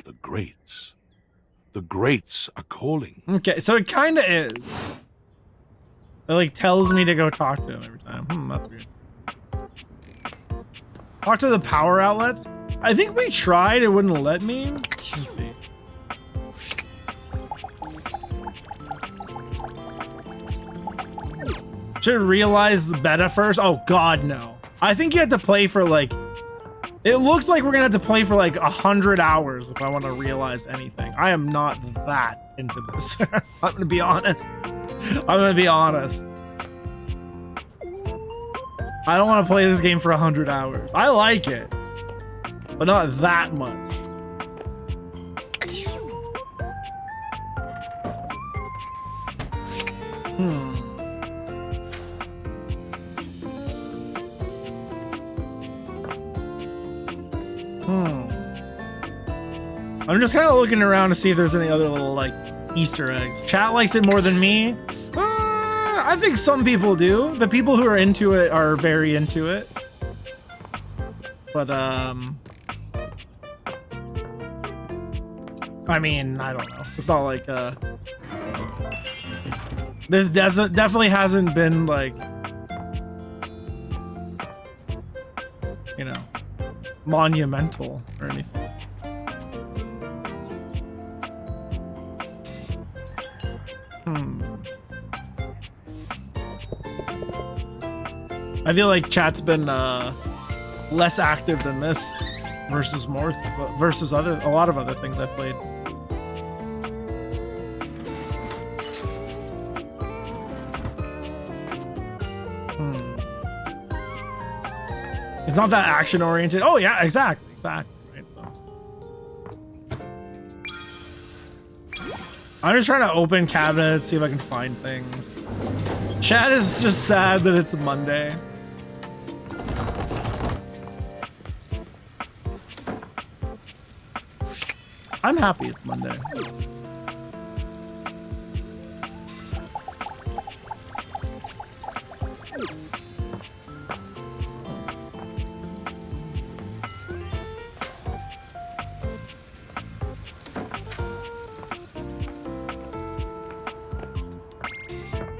The Greats. The Greats are calling. Okay, so it kind of is. It like tells me to go talk to him every time. That's weird. Talk to the power outlets? I think we tried, it wouldn't let me. Let's see. Should realize the beta first? Oh god, no. I think you have to play for like It looks like we're gonna have to play for like 100 hours if I want to realize anything. I am not that into this. I'm gonna be honest. I don't want to play this game for 100 hours. I like it, but not that much. I'm just kind of looking around to see if there's any other little like Easter eggs. Chat likes it more than me. I think some people do. The people who are into it are very into it. But I mean, I don't know. It's not like this definitely hasn't been like, you know, monumental or anything. I feel like chat's been less active than this versus a lot of other things I've played. It's not that action oriented. Oh yeah, exactly. Right, so. I'm just trying to open cabinets, see if I can find things. Chat is just sad that it's Monday. I'm happy it's Monday.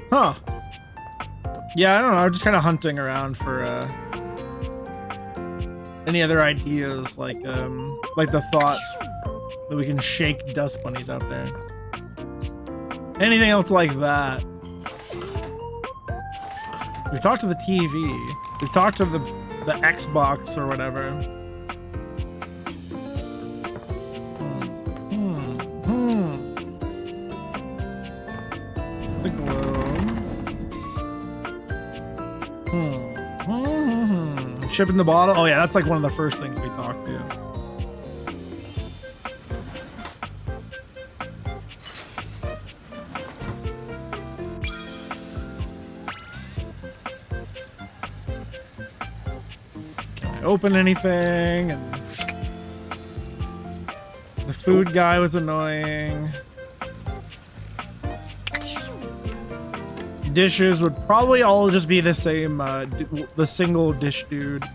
Huh. Yeah, I don't know. I'm just kind of hunting around for any other ideas, like the thought that we can shake dust bunnies out there. Anything else like that? We've talked to the TV. We've talked to the Xbox or whatever. The globe. Ship in the bottle. Oh yeah, that's like one of the first things we talked to. Open anything, and the food guy was annoying. Dishes would probably all just be the same, the single dish dude.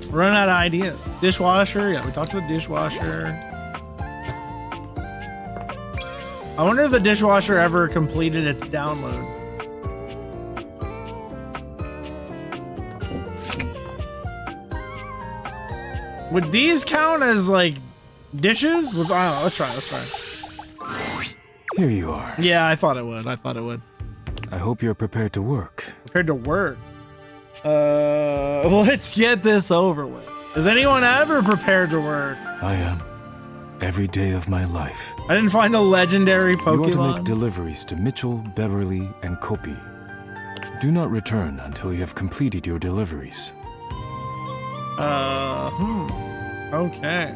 Running out of ideas. Dishwasher, yeah, we talked to the dishwasher. I wonder if the dishwasher ever completed its download. Would these count as like dishes? Let's try. Here you are. Yeah, I thought it would. I hope you're prepared to work. Prepared to work? Let's get this over with. Is anyone ever prepared to work? I am. Every day of my life. I didn't find the legendary Pokemon. You are to make deliveries to Mitchell, Beverly, and Kopi. Do not return until you have completed your deliveries. Okay.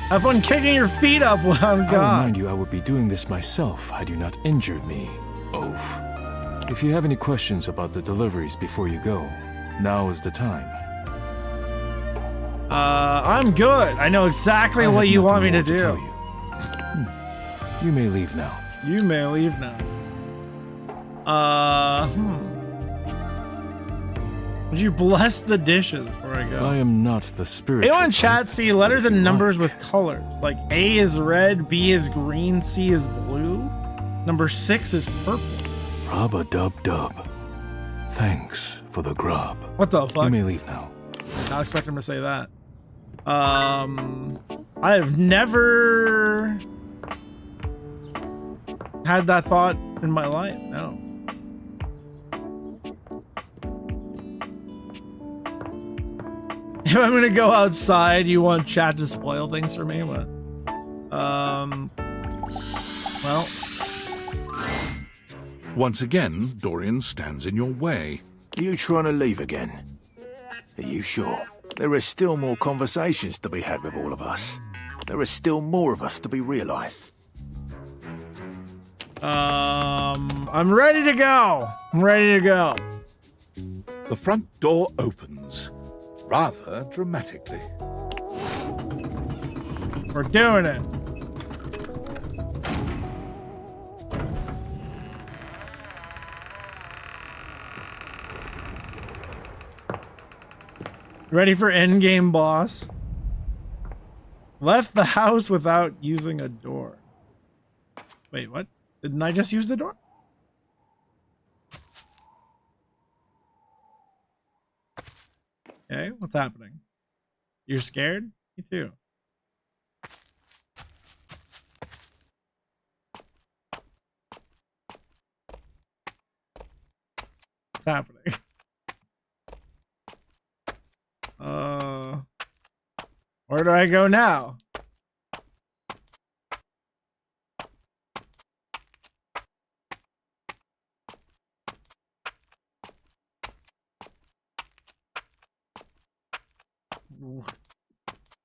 Have fun kicking your feet up while I'm gone. I remind you, I would be doing this myself had you not injured me, oaf. If you have any questions about the deliveries before you go, now is the time. I'm good. I know exactly what you want me to do. Tell you. You may leave now. You may leave now. Would you bless the dishes before I go? I am not the spirit. Anyone in chat see letters and numbers with colors? Like A is red, B is green, C is blue. Number 6 is purple. Rub-a-dub-dub. Thanks for the grub. What the fuck? You may leave now. Not expecting him to say that. I have never had that thought in my life. No. If I'm gonna go outside, you want chat to spoil things for me? What? Well. Once again, Dorian stands in your way. Are you trying to leave again? Are you sure? There are still more conversations to be had with all of us. There are still more of us to be realized. I'm ready to go. I'm ready to go. The front door opens, rather dramatically. We're doing it. Ready for endgame boss? Left the house without using a door. Wait, what? Didn't I just use the door? Okay, what's happening? You're scared? Me too. What's happening? Where do I go now?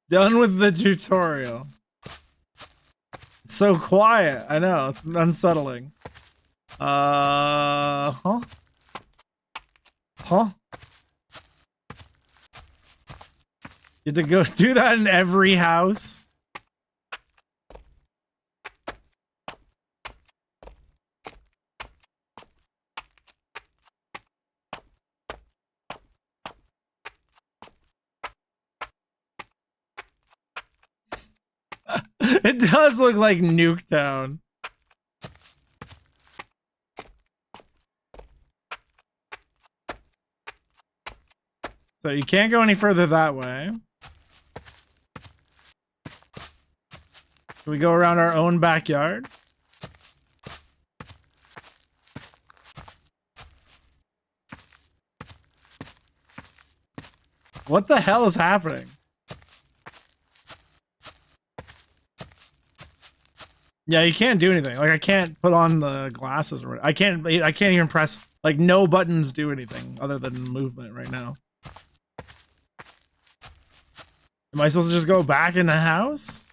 Done with the tutorial. It's so quiet. I know, it's unsettling. Huh? Huh? You have to go do that in every house? It does look like Nuketown. So you can't go any further that way. Can we go around our own backyard? What the hell is happening? Yeah, you can't do anything. Like I can't put on the glasses or I can't even press, like no buttons do anything other than movement right now. Am I supposed to just go back in the house?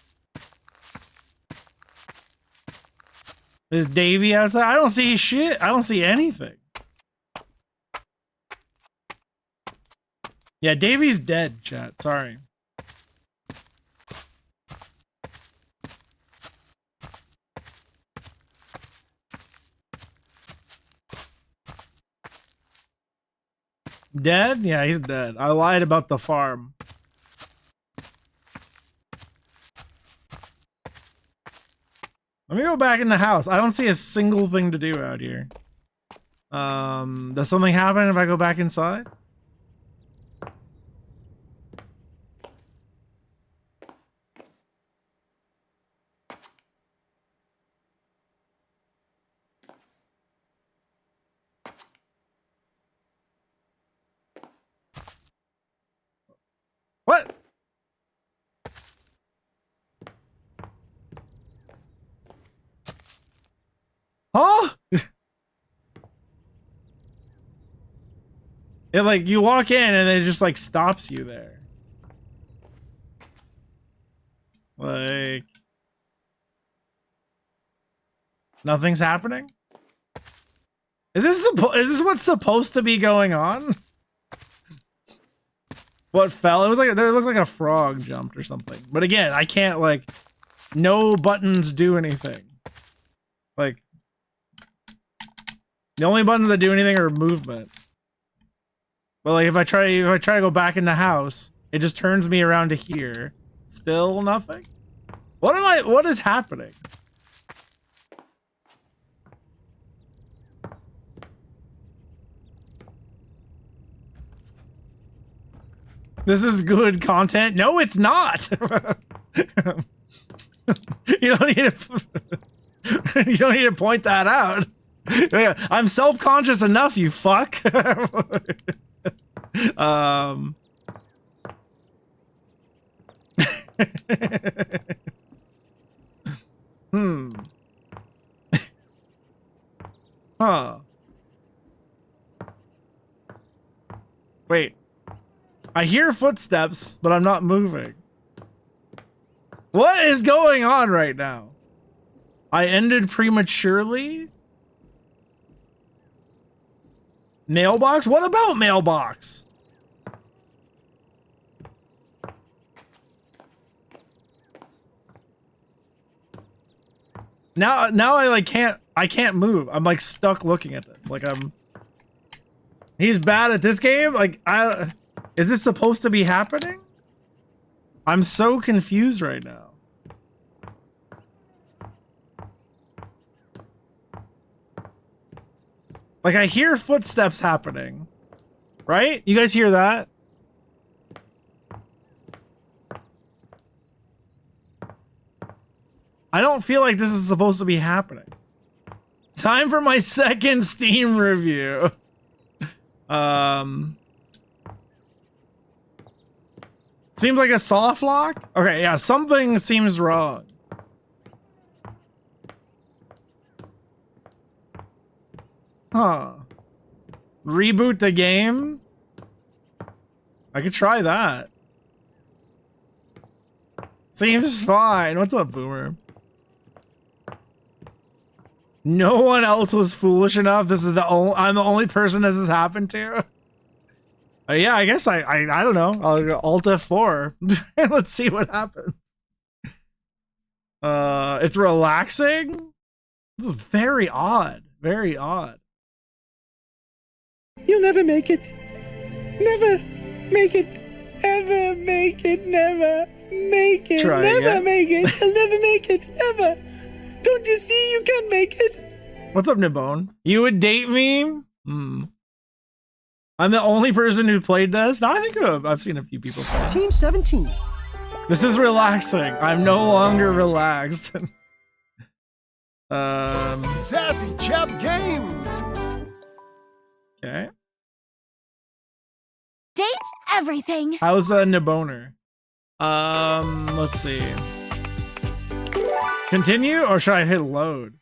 Is Davey outside? I don't see shit. I don't see anything. Yeah, Davey's dead, chat. Sorry. Dead? Yeah, he's dead. I lied about the farm. Let me go back in the house. I don't see a single thing to do out here. Does something happen if I go back inside? What? Huh? It like you walk in and it just like stops you there. Like nothing's happening? Is this what's supposed to be going on? What fell? It was like it looked like a frog jumped or something. But again, I can't like no buttons do anything. Like the only buttons that do anything are movement. But like if I try to go back in the house, it just turns me around to here. Still nothing? What is happening? This is good content. No, it's not. You don't need to point that out. I'm self-conscious enough, you fuck. Huh. Wait. I hear footsteps, but I'm not moving. What is going on right now? I ended prematurely? Mailbox? What about mailbox? Now I like can't move. I'm like stuck looking at this. Like he's bad at this game? Like is this supposed to be happening? I'm so confused right now. Like I hear footsteps happening. Right? You guys hear that? I don't feel like this is supposed to be happening. Time for my second Steam review. Seems like a soft lock? Okay, yeah, something seems wrong. Huh. Reboot the game? I could try that. Seems fine. What's up, Boomer? No one else was foolish enough. This is I'm the only person this has happened to. Yeah, I guess I don't know. I'll go Alt F4. Let's see what happens. It's relaxing. This is very odd. Very odd. You'll never make it. Never make it. Ever make it. Never make it. Try never again. make it. I'll never make it. Ever. Don't you see you can make it? What's up, Nibone? You would date me? I'm the only person who played this? No, I think I've seen a few people play. Team 17. This is relaxing. I'm no longer relaxed. Sassy Chap Games. Okay. Date everything. How's Niboner? Let's see. Continue or should I hit load?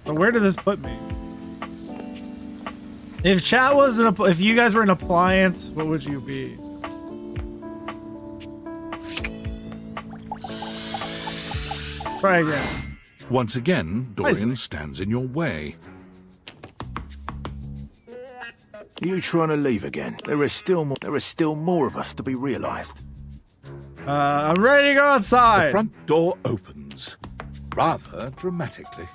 So where did this put me? If chat was if you guys were an appliance, what would you be? Try again. Once again, Dorian stands in your way. Are you trying to leave again? There is still more of us to be realized. I'm ready to go outside. The front door opens, rather dramatically.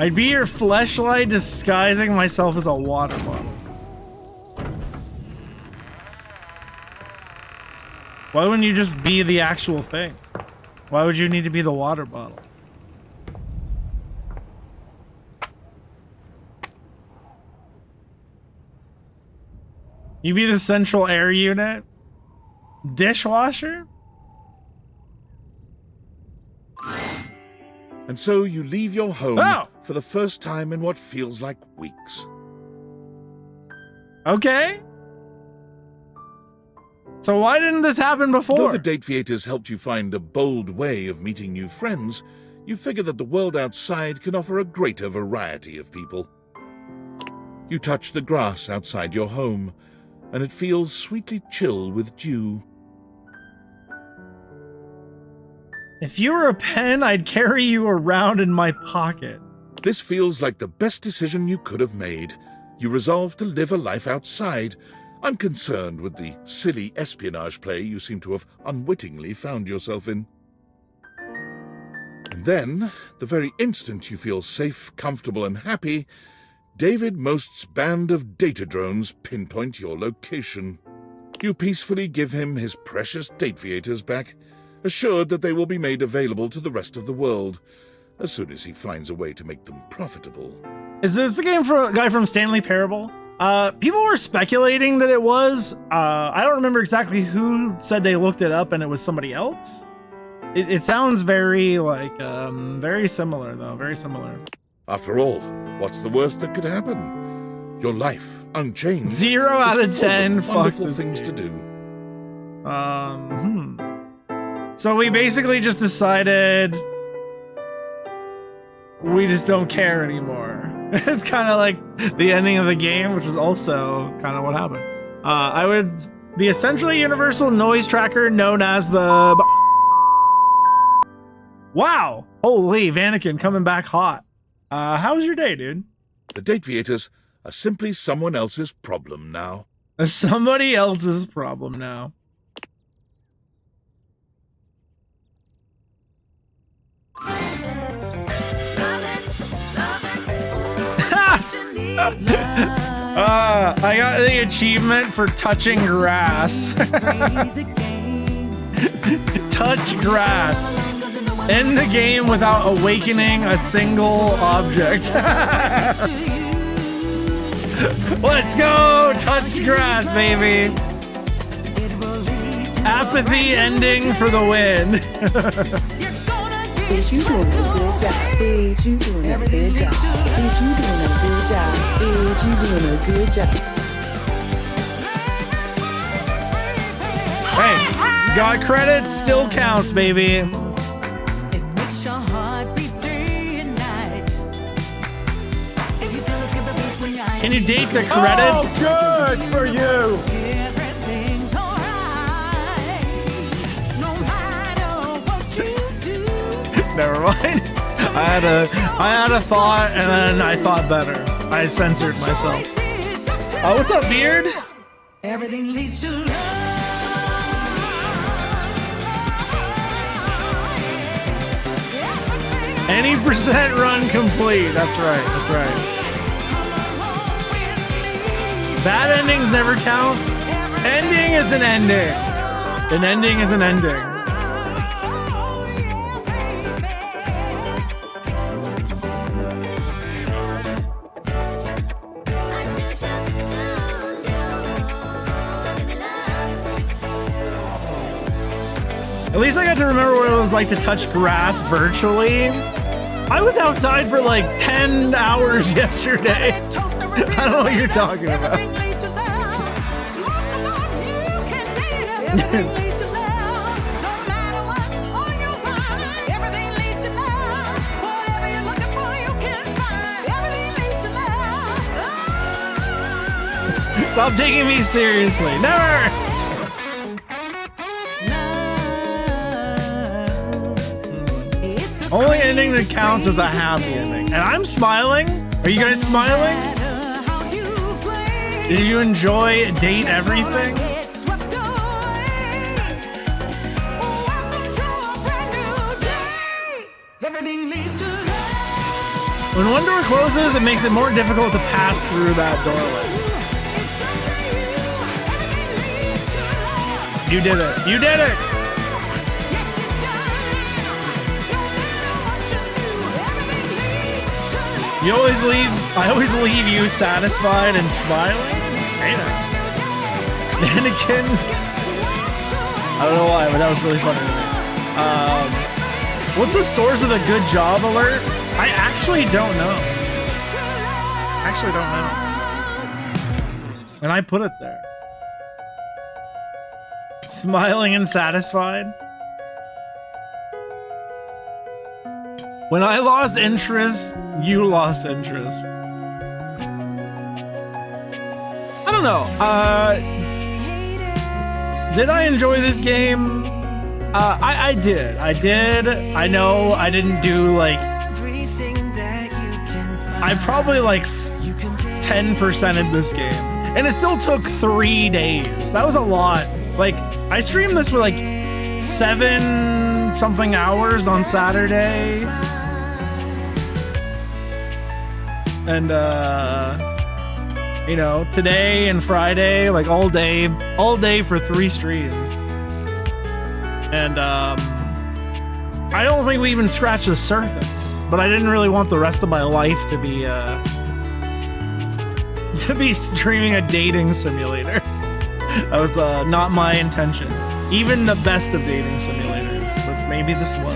I'd be your fleshlight disguising myself as a water bottle. Why wouldn't you just be the actual thing? Why would you need to be the water bottle? You be the central air unit? Dishwasher? And so you leave your home Oh! for the first time in what feels like weeks. Okay. So why didn't this happen before? Though the date theaters helped you find a bold way of meeting new friends, you figure that the world outside can offer a greater variety of people. You touch the grass outside your home, and it feels sweetly chill with dew. If you were a pen, I'd carry you around in my pocket. This feels like the best decision you could have made. You resolve to live a life outside, unconcerned with the silly espionage play you seem to have unwittingly found yourself in. And then, the very instant you feel safe, comfortable, and happy, David Most's band of data drones pinpoint your location. You peacefully give him his precious date theaters back, assured that they will be made available to the rest of the world as soon as he finds a way to make them profitable. Is this the game for a guy from Stanley Parable? People were speculating that it was. I don't remember exactly who said they looked it up and it was somebody else. It sounds very like very similar though, very similar. After all, what's the worst that could happen? Your life, unchanged. 0 out of 10. Fuck Wonderful this things game. to do. So we basically just decided we just don't care anymore. It's kind of like the ending of the game, which is also kind of what happened. I would the essentially universal noise tracker known as the... Wow! Holy, Vanakin coming back hot. How was your day, dude? The Date Viators are simply someone else's problem now. Somebody else's problem now. I got the achievement for touching grass. Touch grass. End the game without awakening a single object. Let's go! Touch grass, baby! Apathy ending for the win. Bitch, you doing a good job. Bitch, you doing a good job. Bitch, you doing a good job. Bitch, you doing a good job. Hey, got credit, still counts, baby. Can you date the credits? Oh, good for you. Never mind. I had a thought and then I thought better. I censored myself. Oh, what's up, Beard? Everything leads to love. Any percent run complete. That's right. That's right. Bad endings never count. Ending is an ending. An ending is an ending. At least I got to remember what it was like to touch grass virtually. I was outside for like 10 hours yesterday. I don't know what you're talking about. Stop taking me seriously. Never! Only ending that counts is a happy ending. And I'm smiling. Are you guys smiling? Did you enjoy Date Everything? When one door closes, it makes it more difficult to pass through that doorway. You did it. You did it. You always leave. I always leave you satisfied and smiling. Hey now. Mannequin. I don't know why, but that was really funny to me. What's the source of the good job alert? I actually don't know. Actually don't know. And I put it there. Smiling and satisfied. When I lost interest, you lost interest. I don't know. Did I enjoy this game? I did. I did. I know I didn't do like... I probably like 10% in this game. And it still took 3 days. That was a lot. Like, I streamed this for like 7 something hours on Saturday. And you know, today and Friday, like all day for 3 streams. And I don't think we even scratched the surface, but I didn't really want the rest of my life to be streaming a dating simulator. That was not my intention. Even the best of dating simulators, which maybe this was.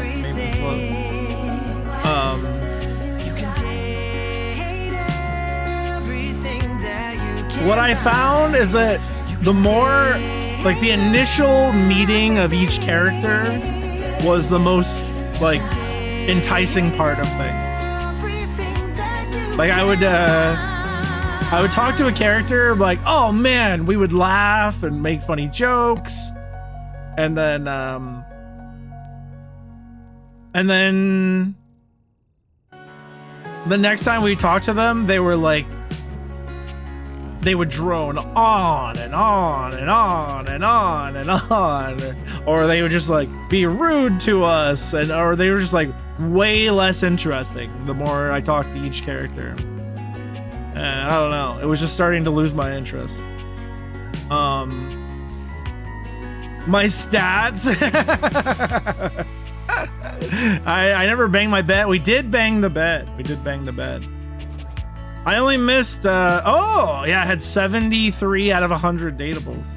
What I found is that the more, like, the initial meeting of each character was the most, like, enticing part of things. Like, I would talk to a character like, oh man, we would laugh and make funny jokes, and then the next time we talked to them, they were like, they would drone on and on and on and on and on, or they would just like be rude to us, or they were just like way less interesting the more I talked to each character. I don't know, it was just starting to lose my interest. My stats. I never banged my bed. We did bang the bed. I only missed, oh, yeah, I had 73 out of 100 dateables.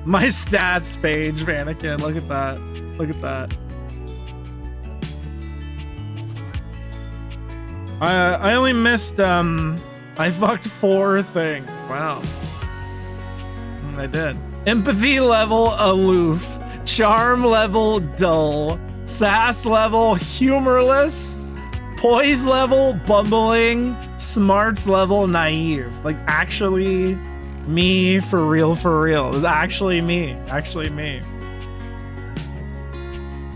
My stats page, Vanakin, look at that. Look at that. I only missed, I fucked 4 things. Wow. I did. Empathy level aloof. Charm level dull. Sass level humorless. Poise level bumbling. Smarts level naive. Like, actually me, for real. It was actually me.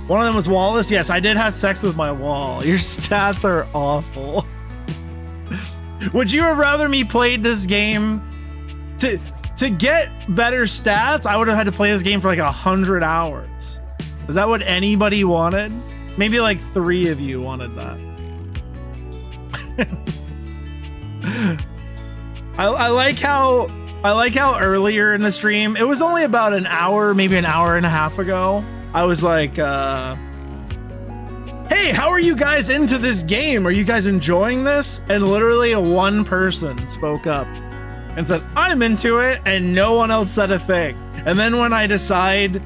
One of them was Wallace. Yes, I did have sex with my wall. Your stats are awful. Would you have rather me played this game to get better stats? I would have had to play this game for like 100 hours. Is that what anybody wanted? Maybe like 3 of you wanted that. I like how earlier in the stream, it was only about an hour, maybe an hour and a half ago, I was like, hey, how are you guys into this game? Are you guys enjoying this? And literally one person spoke up and said, I'm into it, and no one else said a thing. And then when I decide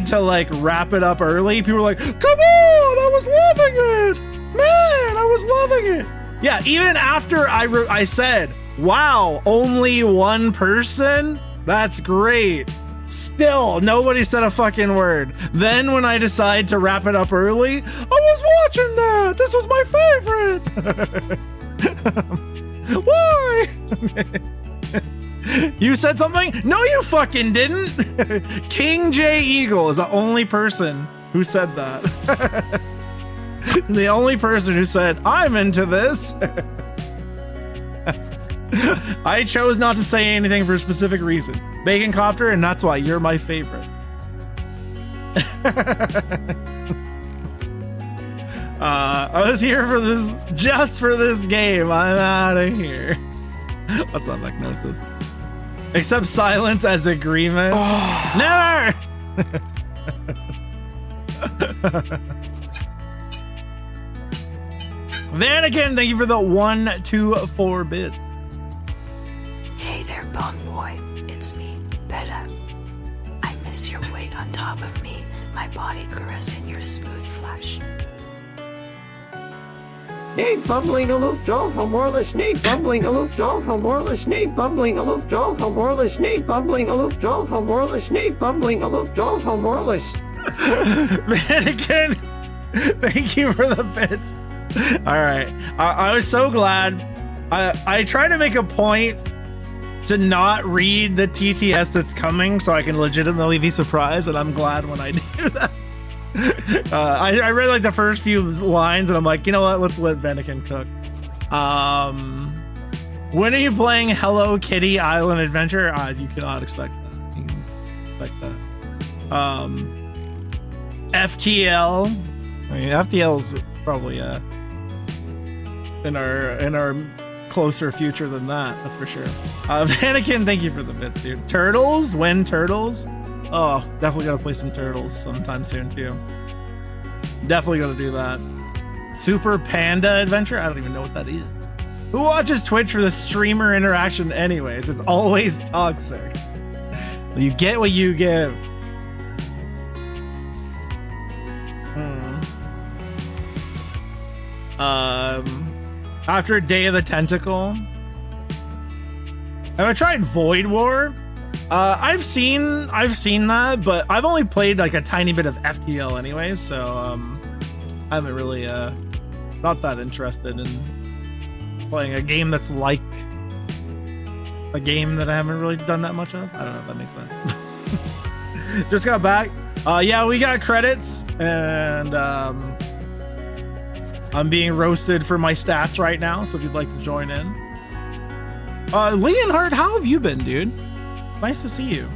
to like wrap it up early, people were like, come on, I was loving it. Man, I was loving it. Yeah, even after I said, wow, only one person? That's great. Still, nobody said a fucking word. Then when I decide to wrap it up early, I was watching that. This was my favorite. Why? You said something? No, you fucking didn't. King J Eagle is the only person who said that. The only person who said, I'm into this. I chose not to say anything for a specific reason. Bacon Copter, and that's why you're my favorite. I was here for this, just for this game. I'm out of here. What's up, Magnosis? Accept silence as agreement. Never! Vanakin, thank you for the 124 bits. Hey there, Bone Boy. It's me, Bella. I miss your weight on top of me, my body caressing your smooth flesh. Snake bumbling aloof, Joel Homorless, snake bumbling aloof, Joel Homorless, snake bumbling aloof, Joel Homorless, snake bumbling aloof, Joel Homorless, snake bumbling aloof, Joel Homorless. Vanakin, thank you for the bits. All right, I was so glad. I try to make a point to not read the TTS that's coming so I can legitimately be surprised, and I'm glad when I do that. I read like the first few lines and I'm like, you know what, let's let Vanakin cook. When are you playing Hello Kitty Island Adventure? You cannot expect that. You can expect that. FTL. I mean, FTL's probably in our closer future than that's for sure. Vanakin, thank you for the bits, dude. Turtles? When Turtles? Oh, definitely gotta play some Turtles sometime soon too. Definitely gonna do that. Super Panda Adventure? I don't even know what that is. Who watches Twitch for the streamer interaction anyways? It's always toxic. You get what you give. After Day of the Tentacle. Have I tried Void War? I've seen that, but I've only played like a tiny bit of FTL anyways, so I haven't really not that interested in playing a game that's like a game that I haven't really done that much of. I don't know if that makes sense. Just got back. Yeah, we got credits, and I'm being roasted for my stats right now, so if you'd like to join in. Leonhard, how have you been, dude? It's nice to see you.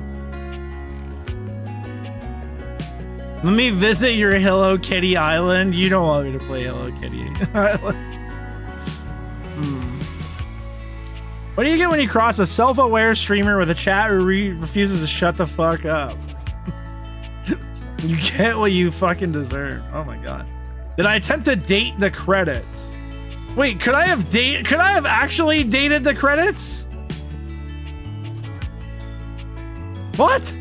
Let me visit your Hello Kitty Island. You don't want me to play Hello Kitty Island. What do you get when you cross a self-aware streamer with a chat who refuses to shut the fuck up? You get what you fucking deserve. Oh my god. Did I attempt to date the credits? Wait, could I have actually dated the credits? What?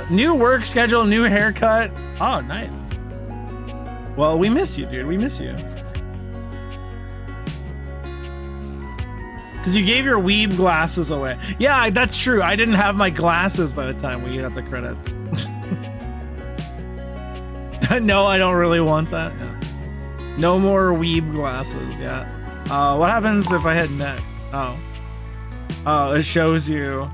New work schedule, new haircut. Oh, nice. Well, we miss you, dude. We miss you. Because you gave your weeb glasses away. Yeah, that's true. I didn't have my glasses by the time we got the credits. No, I don't really want that. Yeah. No more weeb glasses. Yeah. What happens if I hit next? Oh, it shows you.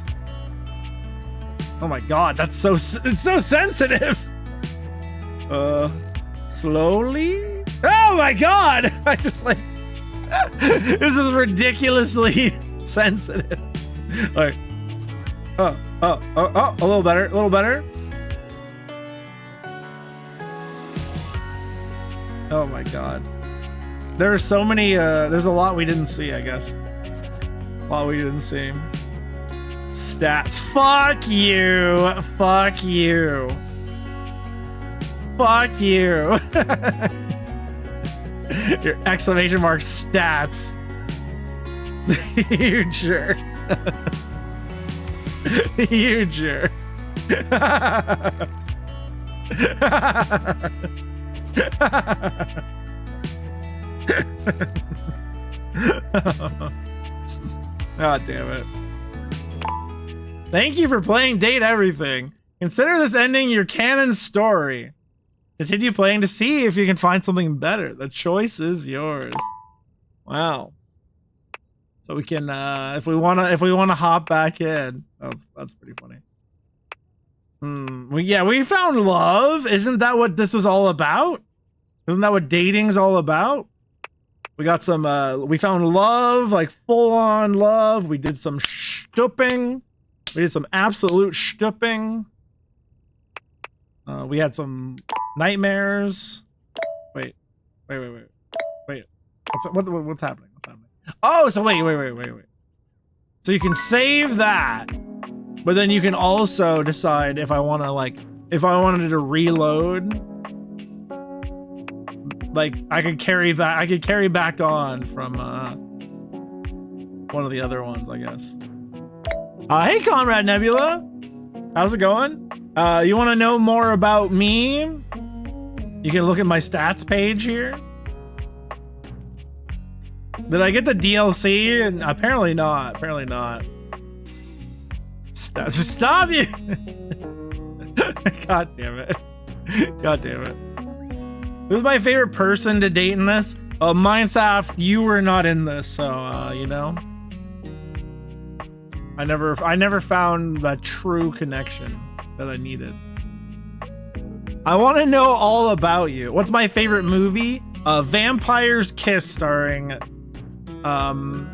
Oh my god, it's so sensitive. Slowly. Oh my god, I just like. This is ridiculously sensitive. All right. Oh, a little better, a little better. Oh my god. There are so many, there's a lot we didn't see, I guess. A lot we didn't see. Stats. Fuck you. Fuck you. Fuck you. Your exclamation mark stats. You jerk. You jerk. God damn it. Thank you for playing Date Everything. Consider this ending your canon story. Continue playing to see if you can find something better. The choice is yours. Wow. So we can if we wanna hop back in. That's pretty funny. We found love. Isn't that what this was all about? Isn't that what dating's all about? We got some we found love, like full on love. We did some stooping. We did some absolute stooping. We had some nightmares. Wait. What's happening? Oh, so wait. So you can save that, but then you can also decide if I wanted to reload. Like I could carry back on from one of the other ones, I guess. Hey, Conrad Nebula, how's it going? You want to know more about me? You can look at my stats page here. Did I get the DLC? And apparently not. Apparently not. Stop you! God damn it! God damn it! Who's my favorite person to date in this? Mindsaft, you were not in this, so you know. I never found that true connection that I needed. I want to know all about you. What's my favorite movie? Vampire's Kiss, starring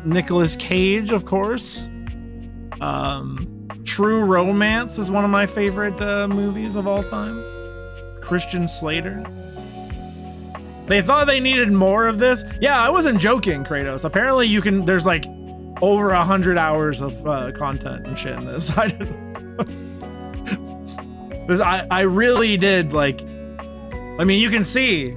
Nicolas Cage, of course. True Romance is one of my favorite movies of all time. Christian Slater. They thought they needed more of this. Yeah, I wasn't joking, Kratos. Apparently there's like over 100 hours of content and shit in this. I really did, like, I mean, you can see,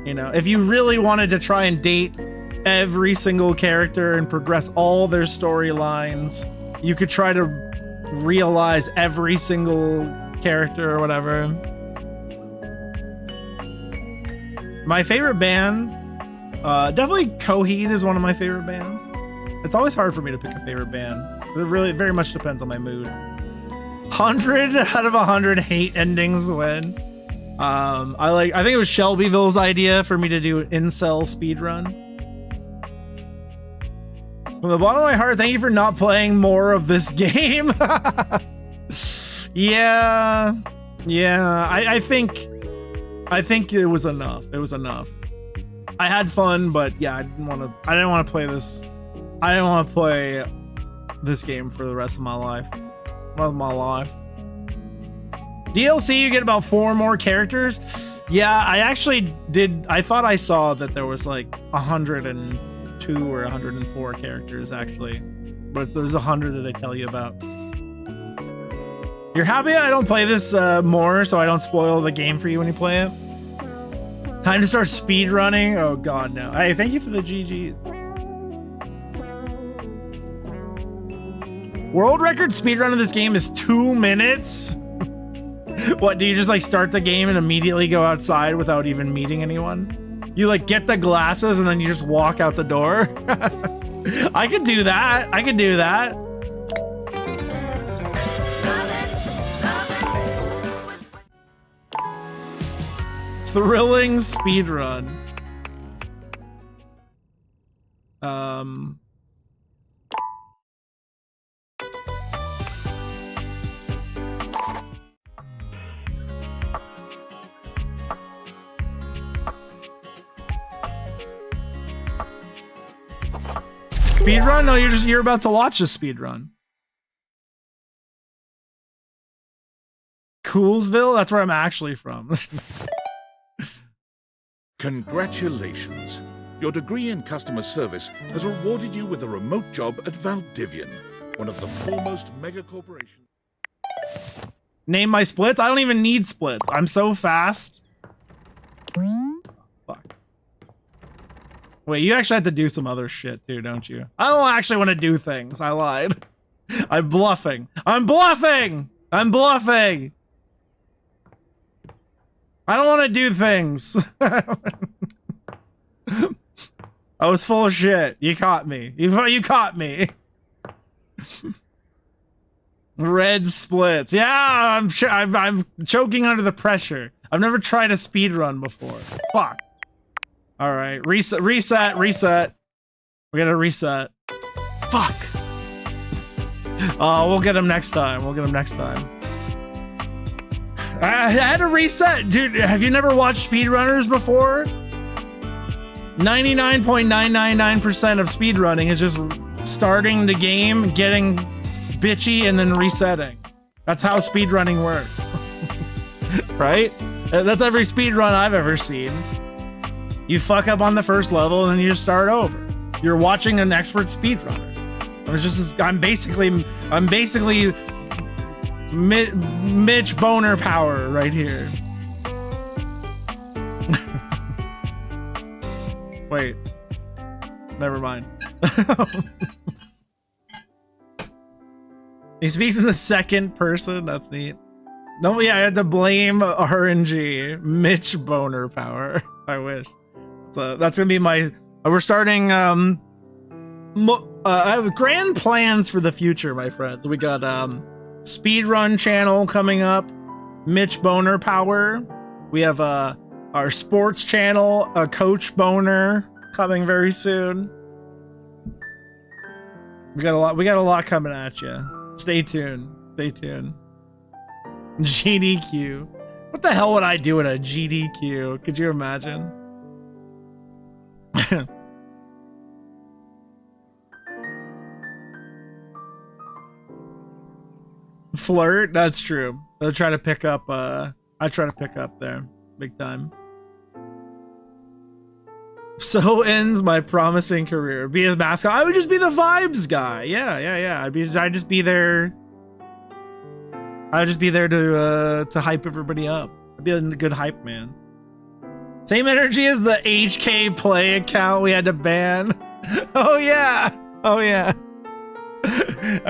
you know, if you really wanted to try and date every single character and progress all their storylines, you could try to realize every single character or whatever. My favorite band, definitely Coheed is one of my favorite bands. It's always hard for me to pick a favorite band. It really very much depends on my mood. 100 out of 100 hate endings win. I think it was Shelbyville's idea for me to do incel speedrun. From the bottom of my heart, thank you for not playing more of this game. Yeah. I think it was enough. It was enough. I had fun, but yeah, I didn't want to play this. I didn't want to play this game for the rest of my life. DLC, you get about 4 more characters. Yeah, I actually did. I thought I saw that there was like 102 or 104 characters actually, but there's 100 that they tell you about. You're happy I don't play this more so I don't spoil the game for you when you play it? Time to start speed running? Oh god, no. Hey, thank you for the GGs. World record speedrun of this game is 2 minutes? What, do you just like start the game and immediately go outside without even meeting anyone? You like get the glasses and then you just walk out the door? I could do that. I could do that. Thrilling speedrun. Speedrun? No, you're about to watch a speedrun. Coolsville? That's where I'm actually from. Congratulations. Your degree in customer service has rewarded you with a remote job at Valdivian, one of the foremost mega corporations. Name my splits? I don't even need splits. I'm so fast. Fuck. Wait, you actually have to do some other shit too, don't you? I don't actually want to do things. I lied. I'm bluffing. I'm bluffing! I'm bluffing! I don't want to do things. I was full of shit. You caught me. You caught me. Red splits. Yeah, I'm choking under the pressure. I've never tried a speed run before. Fuck. All right, reset. We gotta reset. Fuck. Oh, we'll get him next time. I had to reset. Dude, have you never watched speedrunners before? 99.999% of speedrunning is just starting the game, getting bitchy, and then resetting. That's how speedrunning works. Right? That's every speedrun I've ever seen. You fuck up on the first level and then you just start over. You're watching an expert speedrunner. I'm basically Mitch Boner power right here. Wait. Never mind. He speaks in the second person. That's neat. No, yeah, I had to blame RNG. Mitch Boner power. I wish. So that's gonna be my. We're starting. I have grand plans for the future, my friends. We got speedrun channel coming up. Mitch Boner power. We have our sports channel, Coach Boner, coming very soon. We got a lot coming at you. Stay tuned. GDQ. What the hell would I do at a GDQ? Could you imagine? Flirt? That's true. They'll try to pick up, I try to pick up there. Big time. So ends my promising career. Be his mascot. I would just be the vibes guy. Yeah. I'd just be there. I'd just be there to hype everybody up. I'd be a good hype man. Same energy as the HK Play account we had to ban. Oh yeah. I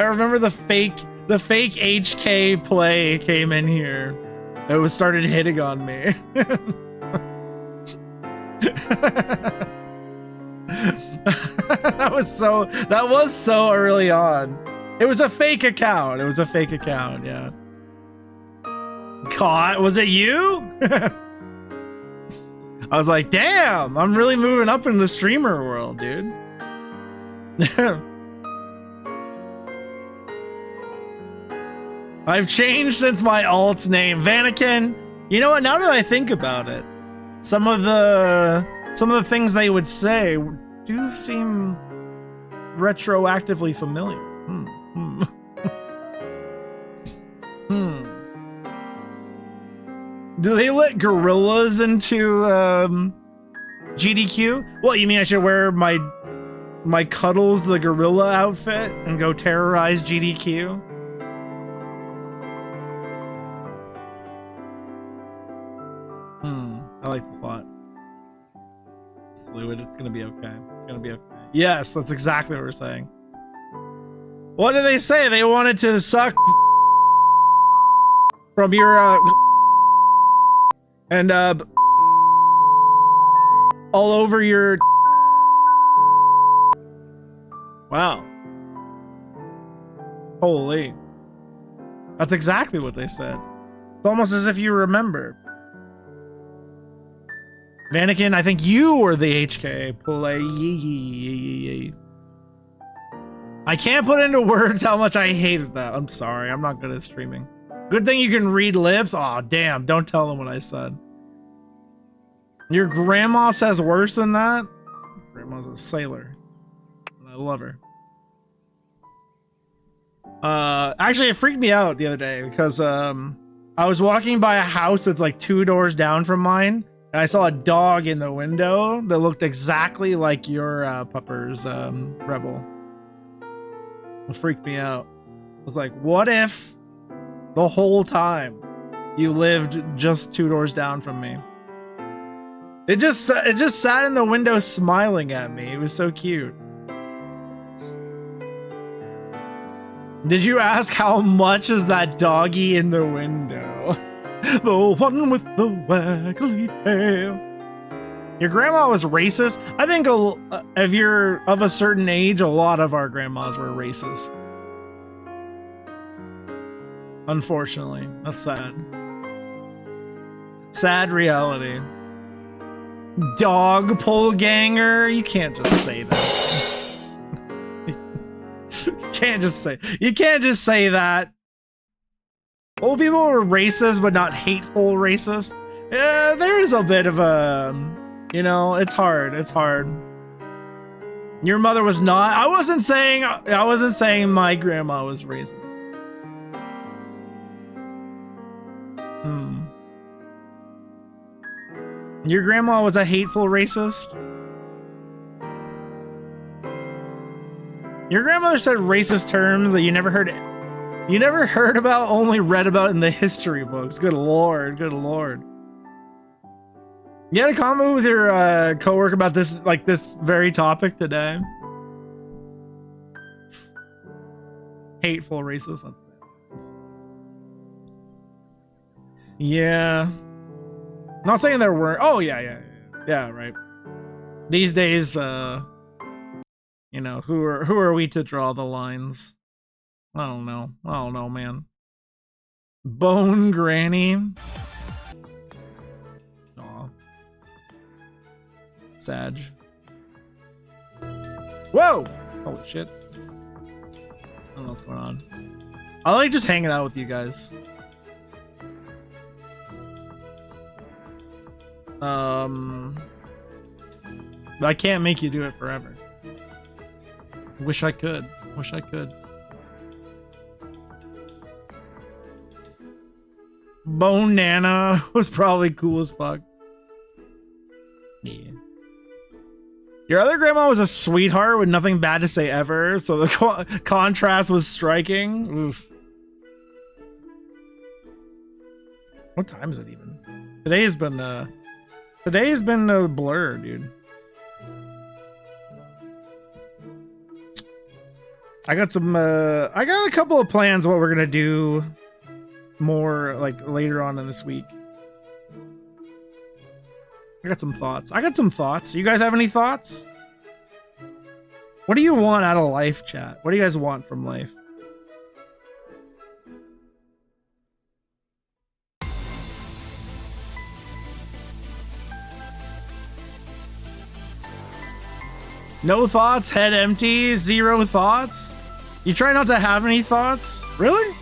remember the fake HK Play came in here. It started hitting on me. That was so early on. It was a fake account. It was a fake account, yeah. God, was it you? I was like, damn, I'm really moving up in the streamer world, dude. I've changed since my alt name, Vanakin. You know what? Now that I think about it, some of the things they would say do seem retroactively familiar. Do they let gorillas into GDQ? What, you mean I should wear my Cuddles the gorilla outfit and go terrorize GDQ? I like this thought. It's fluid. It's gonna be okay. It's gonna be okay. Yes, that's exactly what we're saying. What did they say? They wanted to suck from your and all over your. Wow. Holy. That's exactly what they said. It's almost as if you remember. Vanakin, I think you were the HK play. I can't put into words how much I hated that. I'm sorry. I'm not good at streaming. Good thing you can read lips. Aw, damn. Don't tell them what I said. Your grandma says worse than that? Grandma's a sailor. I love her. Actually, it freaked me out the other day because I was walking by a house that's like 2 doors down from mine. And I saw a dog in the window that looked exactly like your pupper's Rebel. It freaked me out. I was like, what if the whole time you lived just 2 doors down from me? It just sat in the window smiling at me. It was so cute. Did you ask how much is that doggy in the window? The one with the waggly tail. Your grandma was racist? I think if you're of a certain age, a lot of our grandmas were racist. Unfortunately, that's sad. Sad reality. Dog pull ganger? You can't just say that. You can't just say that. Old people were racist, but not hateful racist. Yeah, there is a bit of a, you know, it's hard. It's hard. Your mother was not. I wasn't saying my grandma was racist. Your grandma was a hateful racist? Your grandmother said racist terms that you never heard about, only read about in the history books. Good lord, good lord. You had a comment with your coworker about this, like this very topic today. Hateful racist, let's say. Yeah. Not saying there weren't. Oh yeah, right. These days, you know, who are we to draw the lines? I don't know, man. Bone Granny. Aw. Sag. Whoa! Holy shit. I don't know what's going on. I like just hanging out with you guys. I can't make you do it forever. Wish I could. Bone Nana was probably cool as fuck. Yeah. Your other grandma was a sweetheart with nothing bad to say ever, so the contrast was striking. Oof. What time is it even? Today has been a blur, dude. I got a couple of plans what we're gonna do more like later on in this week. I got some thoughts. You guys have any thoughts? What do you want out of life, chat? What do you guys want from life? No thoughts, head empty, zero thoughts? You try not to have any thoughts? Really?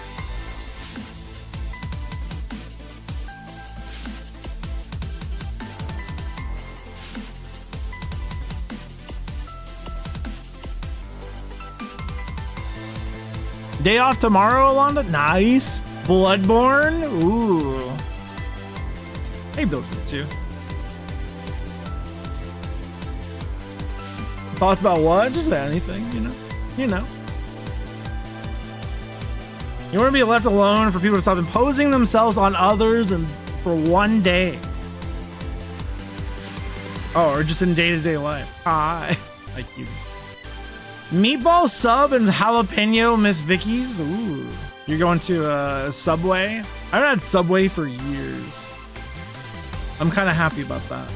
Day off tomorrow, Alonda? Nice. Bloodborne? Ooh. Hey, Bill too. Thoughts about what? Just anything, you know? You know. You want to be left alone for people to stop imposing themselves on others and for one day. Oh, or just in day-to-day life. Hi. Like you. Meatball sub and jalapeno Miss Vicky's. Ooh. You're going to Subway? I haven't had Subway for years. I'm kind of happy about that.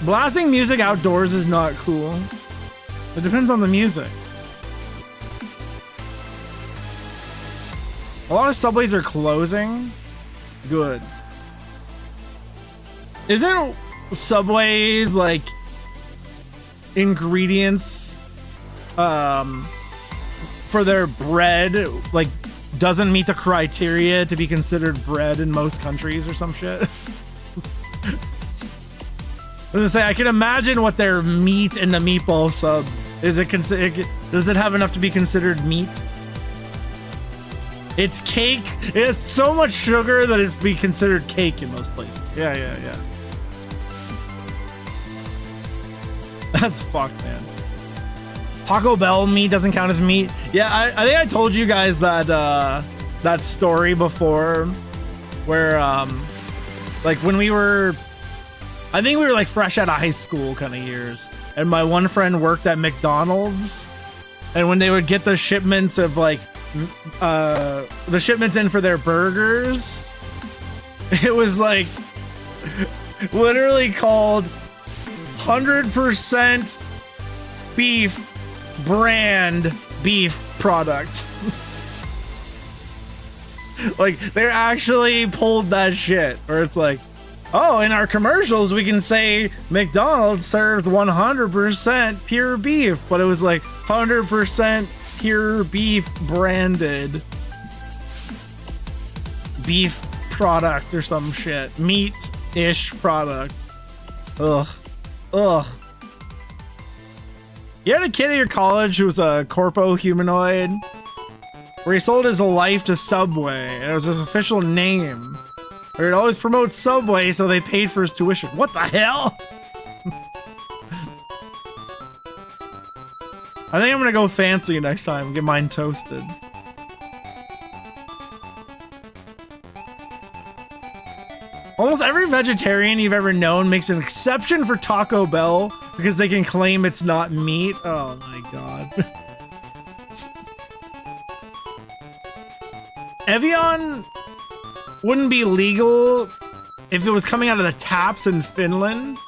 Blasting music outdoors is not cool. It depends on the music. A lot of Subways are closing. Good. Isn't Subway's like ingredients for their bread like doesn't meet the criteria to be considered bread in most countries or some shit? I was gonna say, I can imagine what their meat in the meatball subs is. Does it have enough to be considered meat? It's cake. It has so much sugar that it's be considered cake in most places. Yeah. That's fucked, man. Taco Bell meat doesn't count as meat. Yeah, I think I told you guys that that story before, where like when we were, I think we were like fresh out of high school kind of years, and my one friend worked at McDonald's, and when they would get the shipments of like the shipments in for their burgers, it was like literally called 100% beef brand beef product. Like they actually pulled that shit where it's like, oh, in our commercials we can say McDonald's serves 100% pure beef, but it was like 100% pure beef branded beef product or some shit, meat-ish product. Ugh. You had a kid at your college who was a corpo humanoid where he sold his life to Subway, and it was his official name. Or it always promotes Subway, so they paid for his tuition. What the hell? I think I'm gonna go fancy next time and get mine toasted. Almost every vegetarian you've ever known makes an exception for Taco Bell because they can claim it's not meat. Oh my god. Evian wouldn't be legal if it was coming out of the taps in Finland.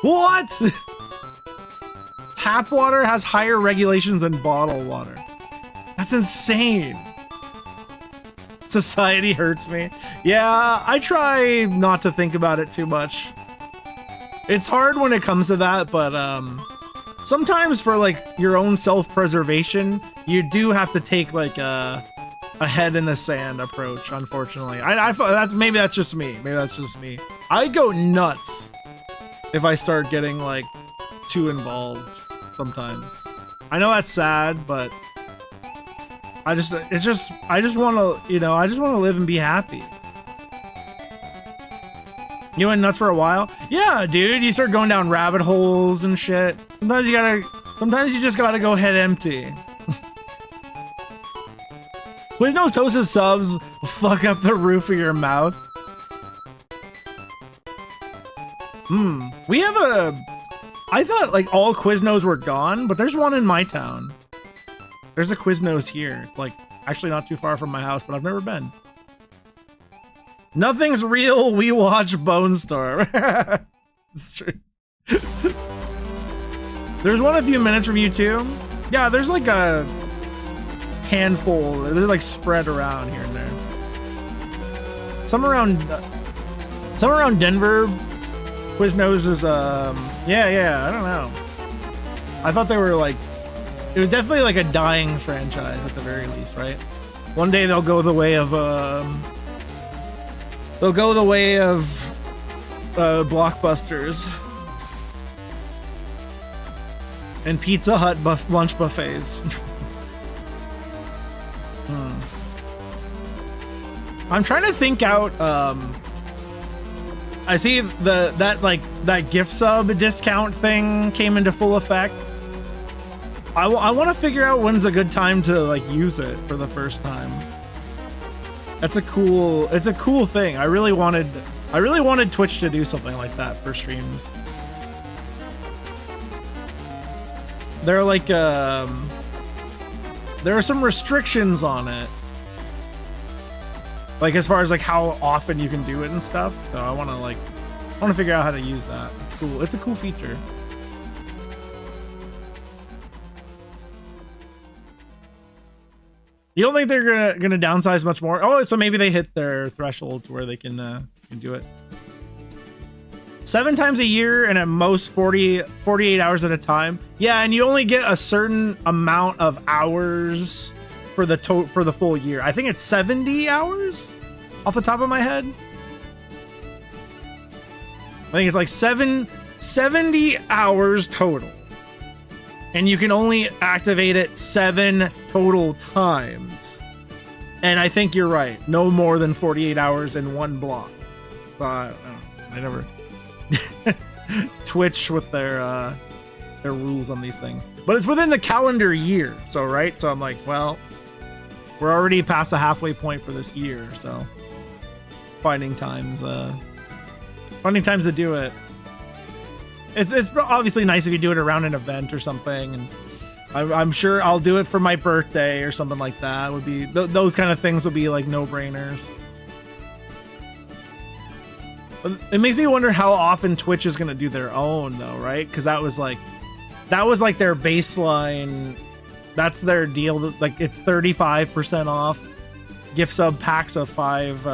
What? Tap water has higher regulations than bottled water. That's insane. Society hurts me. Yeah, I try not to think about it too much. It's hard when it comes to that, but sometimes for like your own self-preservation, you do have to take like a head in the sand approach, unfortunately. Maybe that's just me. I go nuts if I start getting like too involved sometimes. I know that's sad, but I just want to, I just want to live and be happy. You went nuts for a while? Yeah, dude, you start going down rabbit holes and shit. Sometimes you just gotta go head empty. Quiznos toasted subs will fuck up the roof of your mouth. We have I thought like all Quiznos were gone, but there's one in my town. There's a Quiznos here. It's like actually not too far from my house, but I've never been. Nothing's real. We watch Bone Storm. It's true. There's one a few minutes from you too. Yeah, there's like a handful. They're like spread around here and there. Some around Denver. Quiznos is yeah. I don't know. I thought they were like, it was definitely like a dying franchise at the very least, right? One day they'll go the way of Blockbusters and Pizza Hut lunch buffets. I'm trying to think out. I see that gift sub discount thing came into full effect. I want to figure out when's a good time to like use it for the first time. It's a cool thing. I really wanted Twitch to do something like that for streams. There are like there are some restrictions on it. Like as far as like how often you can do it and stuff. So I want to figure out how to use that. It's cool. It's a cool feature. You don't think they're gonna downsize much more? Oh, so maybe they hit their threshold to where they can do it. 7 times a year and at most 48 hours at a time. Yeah, and you only get a certain amount of hours for the full year. I think it's 70 hours off the top of my head. I think it's like 70 hours total. And you can only activate it 7 total times. And I think you're right. No more than 48 hours in one block. I never Twitch with their rules on these things. But it's within the calendar year. So right? So I'm like, well, we're already past the halfway point for this year, so finding times to do it. It's obviously nice if you do it around an event or something, and I'm sure I'll do it for my birthday or something like that. Would be those kind of things would be like no-brainers. But it makes me wonder how often Twitch is gonna do their own though, right? Because that was like their baseline. That's their deal. Like it's 35% off gift sub packs of 5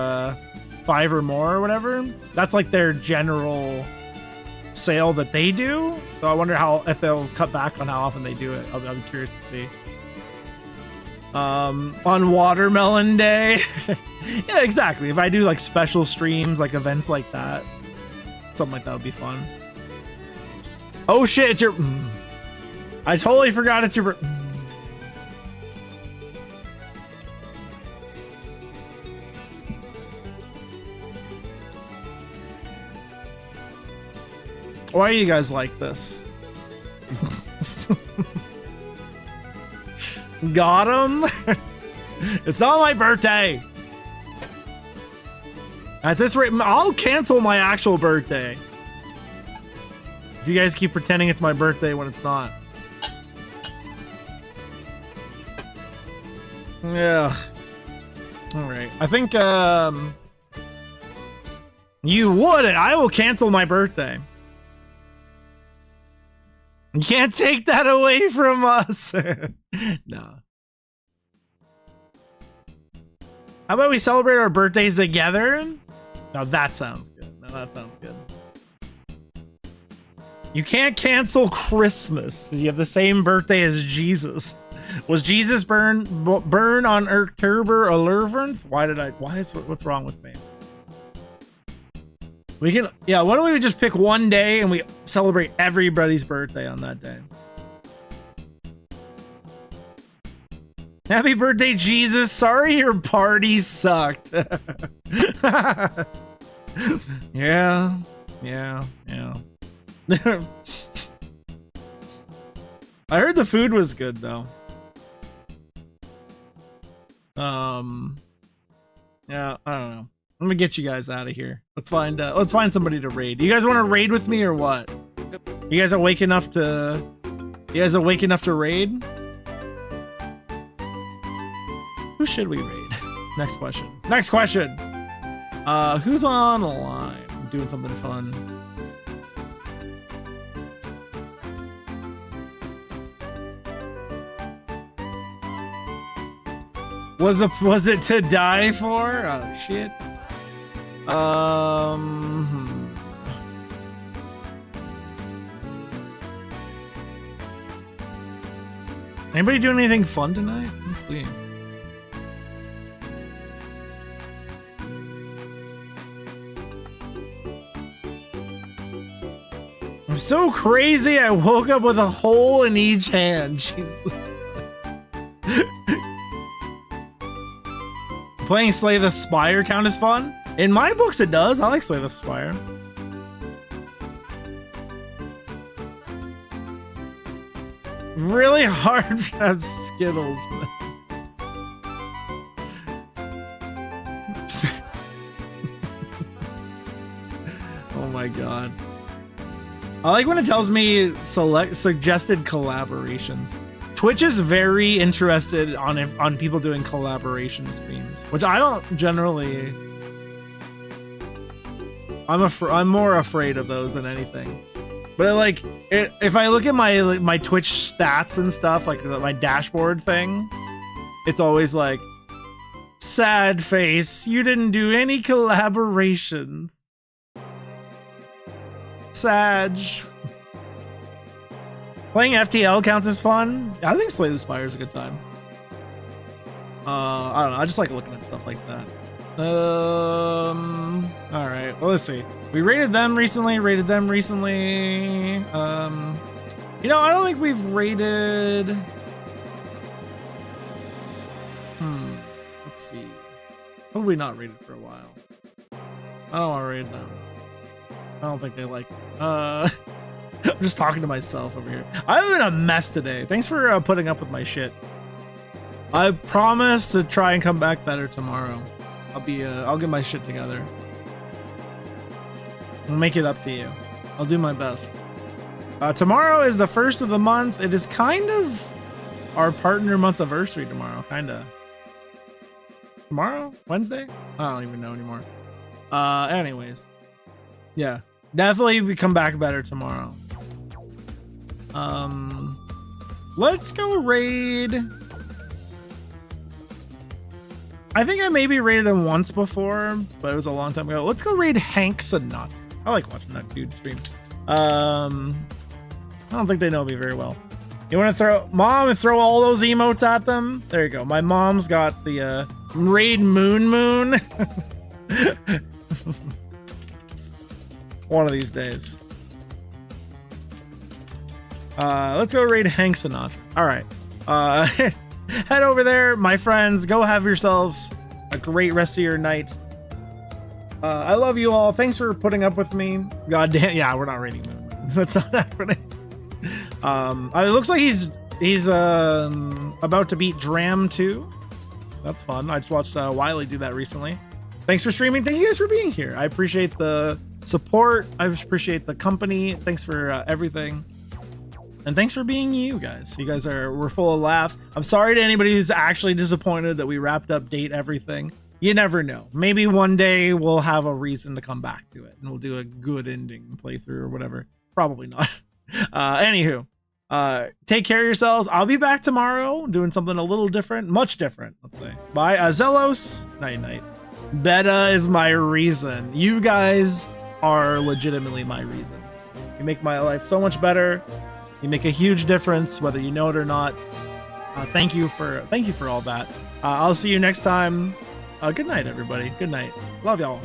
or more or whatever. That's like their general sale that they do. So I wonder if they'll cut back on how often they do it. I'm curious to see. On Watermelon Day. Yeah, exactly. If I do like special streams, like events like that, something like that would be fun. Oh shit, it's your... I totally forgot it's your... Why are you guys like this? Got him? It's not my birthday. At this rate, I'll cancel my actual birthday. If you guys keep pretending it's my birthday when it's not. Yeah. All right. I think you wouldn't. I will cancel my birthday. You can't take that away from us. No. How about we celebrate our birthdays together? Now that sounds good. Now that sounds good. You can't cancel Christmas. You have the same birthday as Jesus. Was Jesus born on October 11th? What's wrong with me? We can, yeah, why don't we just pick one day and we celebrate everybody's birthday on that day? Happy birthday, Jesus. Sorry your party sucked. Yeah. I heard the food was good though. Yeah, I don't know. I'm gonna get you guys out of here. Let's find somebody to raid. You guys want to raid with me or what? You guys awake enough to raid? Who should we raid? Next question. Who's on the line? Doing something fun. Was it to die for? Oh shit. Anybody doing anything fun tonight? Let's see. I'm so crazy. I woke up with a hole in each hand. Jesus. Playing Slay the Spire count as fun? In my books, it does. I like Slay the Spire. Really hard to have Skittles. Oh my god. I like when it tells me suggested collaborations. Twitch is very interested on people doing collaboration streams, which I don't generally. I'm more afraid of those than anything. But like, if I look at my Twitch stats and stuff, like my dashboard thing, it's always like, sad face, you didn't do any collaborations. Sag. Playing FTL counts as fun. I think Slay the Spire is a good time. I don't know. I just like looking at stuff like that. All right. Well, let's see. We rated them recently. You know, I don't think we've rated. Let's see. Probably not rated for a while. I don't want to raid them. I don't think they like it. I'm just talking to myself over here. I'm in a mess today. Thanks for putting up with my shit. I promise to try and come back better tomorrow. I'll get my shit together. I'll make it up to you. I'll do my best. Tomorrow is the first of the month. It is kind of our partner month anniversary tomorrow. Kinda. Tomorrow? Wednesday? I don't even know anymore. Anyways. Yeah. Definitely we come back better tomorrow. Let's go raid. I think I maybe raided him once before, but it was a long time ago. Let's go raid Hank Sinatra. I like watching that dude stream. I don't think they know me very well. You want to throw mom and throw all those emotes at them? There you go. My mom's got the raid Moon. One of these days. Let's go raid Hank Sinatra. All right. Head over there, my friends. Go have yourselves a great rest of your night. I love you all. Thanks for putting up with me. God damn. Yeah, we're not raiding Moon. That's not happening. It looks like he's about to beat Dram 2. That's fun. I just watched Wiley do that recently. Thanks for streaming. Thank you guys for being here. I appreciate the support. I appreciate the company. Thanks for everything. And thanks for being you guys. You guys we're full of laughs. I'm sorry to anybody who's actually disappointed that we wrapped up Date Everything. You never know. Maybe one day we'll have a reason to come back to it and we'll do a good ending playthrough or whatever. Probably not. Anywho, take care of yourselves. I'll be back tomorrow doing something a little different, much different, let's say. Bye. Zelos. Night night. Beta is my reason. You guys are legitimately my reason. You make my life so much better. You make a huge difference, whether you know it or not. Thank you for all that. I'll see you next time. Good night, everybody. Good night. Love y'all.